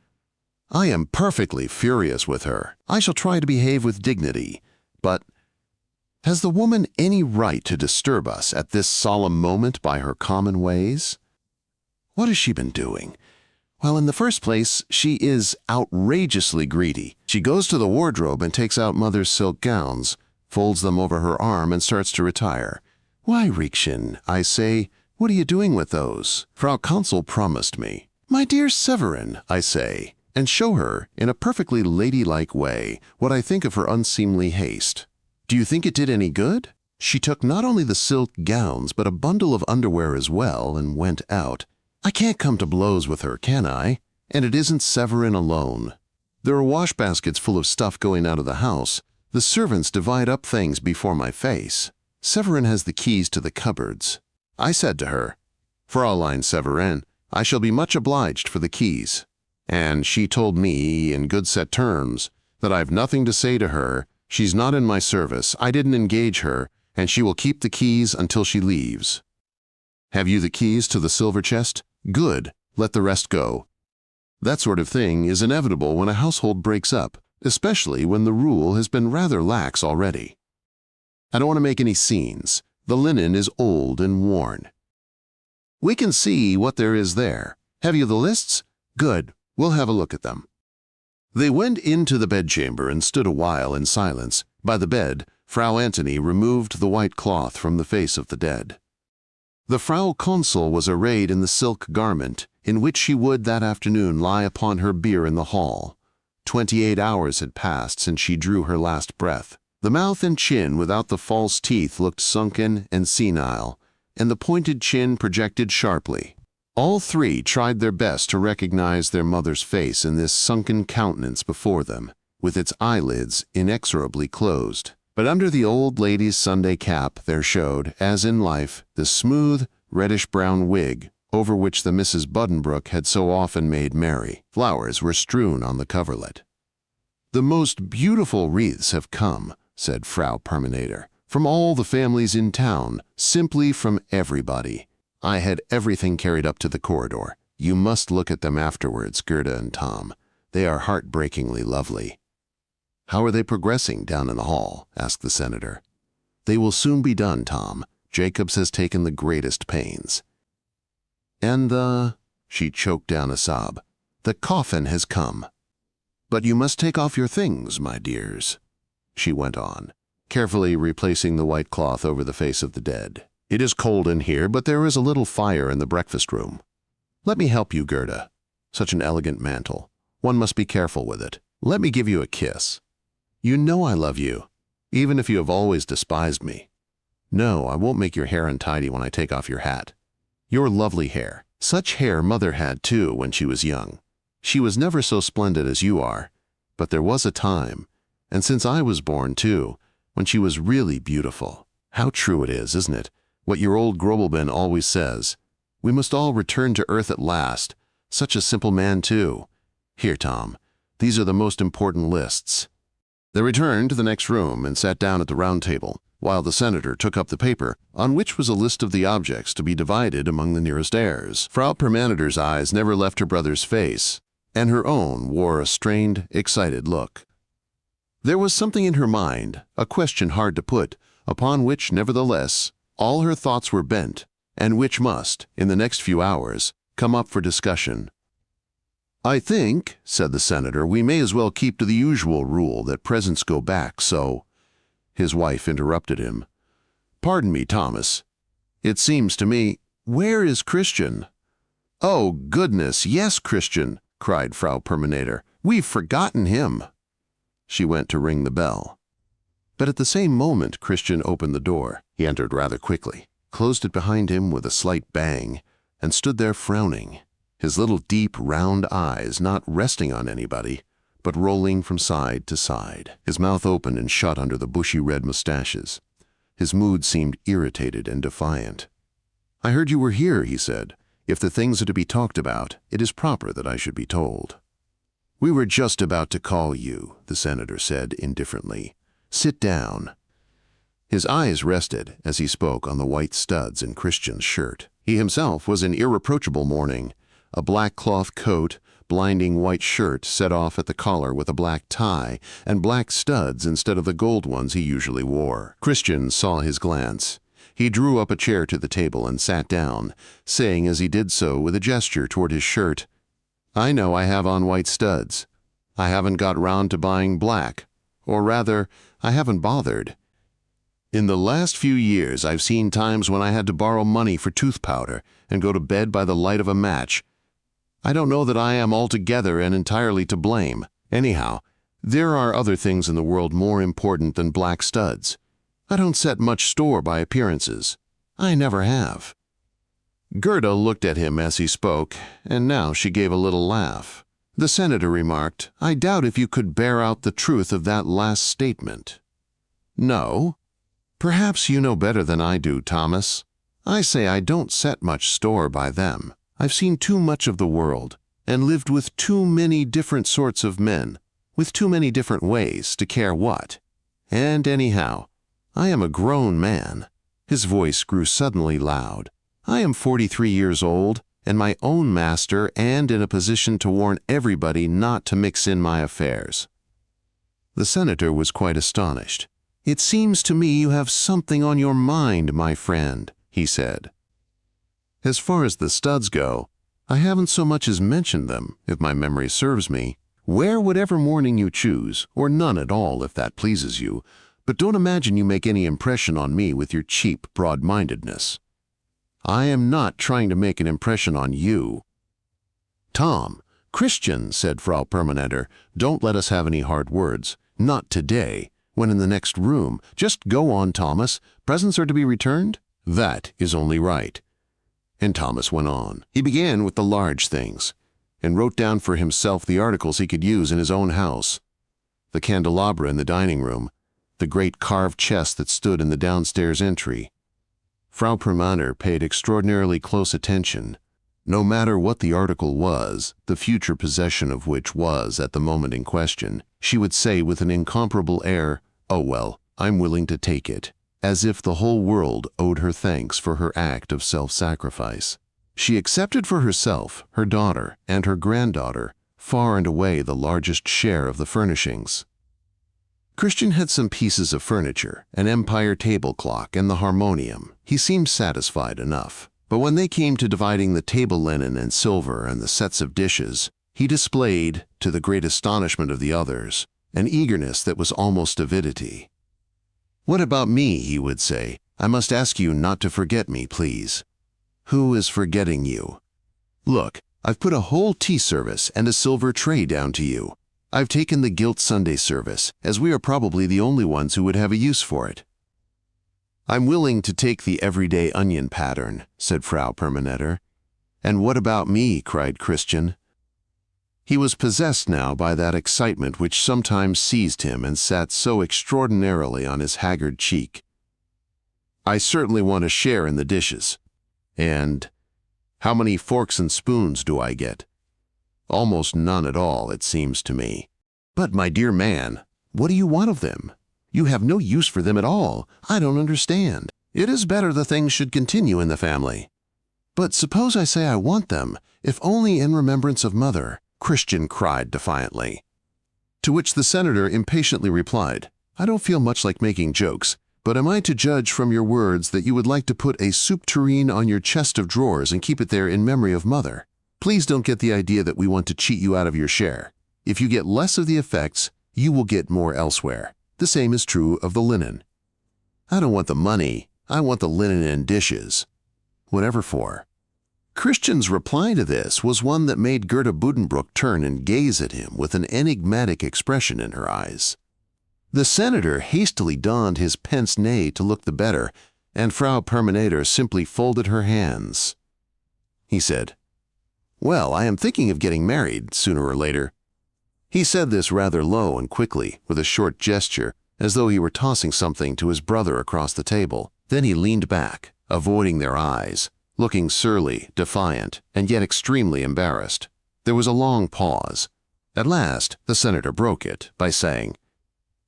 "I am perfectly furious with her. I shall try to behave with dignity. But has the woman any right to disturb us at this solemn moment by her common ways? What has she been doing? Well, in the first place, she is outrageously greedy. She goes to the wardrobe and takes out Mother's silk gowns, folds them over her arm and starts to retire. Why, Riekchen, I say, what are you doing with those? Frau Consul promised me. My dear Severin, I say, and show her, in a perfectly ladylike way, what I think of her unseemly haste. Do you think it did any good? She took not only the silk gowns, but a bundle of underwear as well, and went out. I can't come to blows with her, can I? And it isn't Severin alone. There are wash baskets full of stuff going out of the house. The servants divide up things before my face. Severin has the keys to the cupboards. I said to her, Fräulein Severin, I shall be much obliged for the keys. And she told me, in good set terms, that I've nothing to say to her, she's not in my service, I didn't engage her, and she will keep the keys until she leaves. Have you the keys to the silver chest? Good, let the rest go. That sort of thing is inevitable when a household breaks up, especially when the rule has been rather lax already. I don't want to make any scenes. The linen is old and worn. We can see what there is there. Have you the lists? Good, we'll have a look at them. They went into the bedchamber and stood a while in silence. By the bed, Frau Antony removed the white cloth from the face of the dead. The Frau Consul was arrayed in the silk garment in which she would that afternoon lie upon her bier in the hall. 28 hours had passed since she drew her last breath. The mouth and chin without the false teeth looked sunken and senile, and the pointed chin projected sharply. All three tried their best to recognize their mother's face in this sunken countenance before them, with its eyelids inexorably closed. But under the old lady's Sunday cap there showed, as in life, the smooth, reddish-brown wig over which the Mrs. Buddenbrook had so often made merry. Flowers were strewn on the coverlet. "The most beautiful wreaths have come," said Frau Perminator, "from all the families in town, simply from everybody. I had everything carried up to the corridor. You must look at them afterwards, Gerda and Tom. They are heartbreakingly lovely." "How are they progressing down in the hall?" asked the senator. "They will soon be done, Tom. Jacobs has taken the greatest pains." "And she choked down a sob. "The coffin has come." "But you must take off your things, my dears," she went on, carefully replacing the white cloth over the face of the dead. "It is cold in here, but there is a little fire in the breakfast room. Let me help you, Gerda. Such an elegant mantle. One must be careful with it. Let me give you a kiss. You know I love you, even if you have always despised me. No, I won't make your hair untidy when I take off your hat. Your lovely hair. Such hair Mother had, too, when she was young. She was never so splendid as you are, but there was a time, and since I was born, too, when she was really beautiful. How true it is, isn't it, what your old Grobelben always says. We must all return to earth at last. Such a simple man, too. Here, Tom, these are the most important lists." They returned to the next room and sat down at the round table, while the senator took up the paper, on which was a list of the objects to be divided among the nearest heirs. Frau Permanitor's eyes never left her brother's face, and her own wore a strained, excited look. There was something in her mind, a question hard to put, upon which, nevertheless, all her thoughts were bent, and which must, in the next few hours, come up for discussion. "I think," said the senator, "we may as well keep to the usual rule that presents go back, so—" His wife interrupted him. "Pardon me, Thomas. It seems to me— Where is Christian?" "Oh, goodness, yes, Christian," cried Frau Perminator. "We've forgotten him." She went to ring the bell. But at the same moment Christian opened the door. He entered rather quickly, closed it behind him with a slight bang, and stood there frowning, his little deep, round eyes not resting on anybody, but rolling from side to side, his mouth open and shut under the bushy red mustaches. His mood seemed irritated and defiant. "I heard you were here," he said. "If the things are to be talked about, it is proper that I should be told." "We were just about to call you," the senator said indifferently. "Sit down." His eyes rested, as he spoke, on the white studs in Christian's shirt. He himself was in irreproachable mourning, a black cloth coat, blinding white shirt set off at the collar with a black tie, and black studs instead of the gold ones he usually wore. Christian saw his glance. He drew up a chair to the table and sat down, saying as he did so with a gesture toward his shirt, "I know I have on white studs. I haven't got round to buying black, or rather, I haven't bothered. In the last few years I've seen times when I had to borrow money for tooth powder and go to bed by the light of a match. I don't know that I am altogether and entirely to blame. Anyhow, there are other things in the world more important than black studs. I don't set much store by appearances. I never have." Gerda looked at him as he spoke, and now she gave a little laugh. The senator remarked, "I doubt if you could bear out the truth of that last statement." "No? Perhaps you know better than I do, Thomas. I say I don't set much store by them. I've seen too much of the world, and lived with too many different sorts of men, with too many different ways to care what. And anyhow, I am a grown man." His voice grew suddenly loud. "I am 43 years old, and my own master, and in a position to warn everybody not to mix in my affairs." The senator was quite astonished. "It seems to me you have something on your mind, my friend," he said. "As far as the studs go, I haven't so much as mentioned them, if my memory serves me. Wear whatever mourning you choose, or none at all if that pleases you, but don't imagine you make any impression on me with your cheap broad-mindedness. I am not trying to make an impression on you." "Tom, "Christian," said Frau Permanenter, "don't let us have any hard words. Not today. When in the next room. Just go on, Thomas. Presents are to be returned? That is only right." And Thomas went on. He began with the large things, and wrote down for himself the articles he could use in his own house. The candelabra in the dining room, the great carved chest that stood in the downstairs entry. Frau Permanenter paid extraordinarily close attention. No matter what the article was, the future possession of which was at the moment in question, she would say with an incomparable air, "Oh well, I'm willing to take it," as if the whole world owed her thanks for her act of self-sacrifice. She accepted for herself, her daughter, and her granddaughter, far and away the largest share of the furnishings. Christian had some pieces of furniture, an Empire table clock and the harmonium. He seemed satisfied enough. But when they came to dividing the table linen and silver and the sets of dishes, he displayed, to the great astonishment of the others, an eagerness that was almost avidity. "What about me?" he would say. "I must ask you not to forget me, please." "Who is forgetting you?" "Look, I've put a whole tea service and a silver tray down to you. I've taken the gilt Sunday service, as we are probably the only ones who would have a use for it." "I'm willing to take the everyday onion pattern," said Frau Permanenter. "And what about me?" cried Christian. He was possessed now by that excitement which sometimes seized him and sat so extraordinarily on his haggard cheek. "I certainly want a share in the dishes. And how many forks and spoons do I get?" "Almost none at all, it seems to me." "But, my dear man, what do you want of them? You have no use for them at all. I don't understand. It is better the things should continue in the family." "But suppose I say I want them, if only in remembrance of Mother," Christian cried defiantly. To which the senator impatiently replied, "I don't feel much like making jokes, but am I to judge from your words that you would like to put a soup tureen on your chest of drawers and keep it there in memory of Mother? Please don't get the idea that we want to cheat you out of your share. If you get less of the effects, you will get more elsewhere. The same is true of the linen." "I don't want the money. I want the linen and dishes." "Whatever for?" Christian's reply to this was one that made Gerda Buddenbrook turn and gaze at him with an enigmatic expression in her eyes. The senator hastily donned his pince-nez to look the better, and Frau Permanenter simply folded her hands. He said, "Well, I am thinking of getting married, sooner or later." He said this rather low and quickly, with a short gesture, as though he were tossing something to his brother across the table. Then he leaned back, avoiding their eyes, looking surly, defiant, and yet extremely embarrassed. There was a long pause. At last, the senator broke it by saying,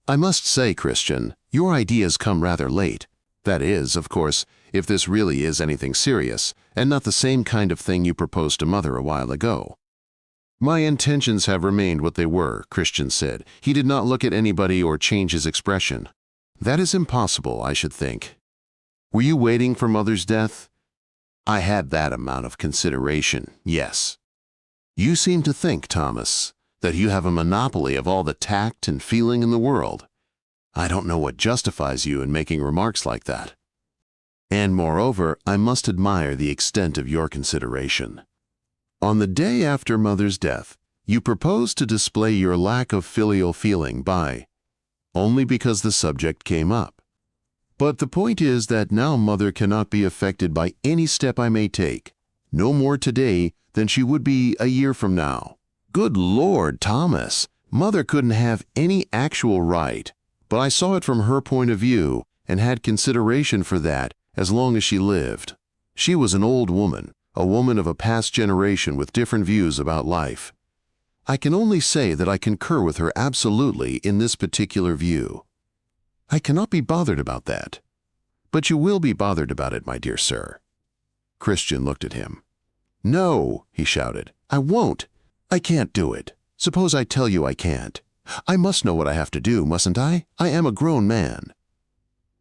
"I must say, Christian, your ideas come rather late. That is, of course, if this really is anything serious, and not the same kind of thing you proposed to Mother a while ago." "My intentions have remained what they were," Christian said. He did not look at anybody or change his expression. "That is impossible, I should think." "Were you waiting for Mother's death?" "I had that amount of consideration, yes." "You seem to think, Thomas, that you have a monopoly of all the tact and feeling in the world. I don't know what justifies you in making remarks like that. And moreover, I must admire the extent of your consideration. On the day after Mother's death, you proposed to display your lack of filial feeling only because the subject came up. But the point is that now Mother cannot be affected by any step I may take, no more today than she would be a year from now. Good Lord, Thomas, Mother couldn't have any actual right, but I saw it from her point of view and had consideration for that as long as she lived. She was an old woman, a woman of a past generation with different views about life. I can only say that I concur with her absolutely in this particular view. I cannot be bothered about that. But you will be bothered about it, my dear sir." Christian looked at him. "No," he shouted, "I won't. I can't do it. Suppose I tell you I can't. I must know what I have to do, mustn't I? I am a grown man."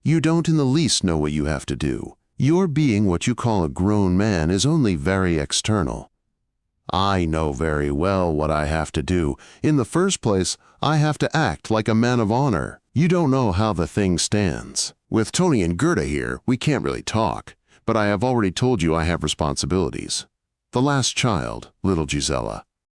"You don't in the least know what you have to do. Your being what you call a grown man is only very external." "I know very well what I have to do. In the first place, I have to act like a man of honor. You don't know how the thing stands. With Tony and Gerda here, we can't really talk, but I have already told you I have responsibilities. The last child, little Gisela.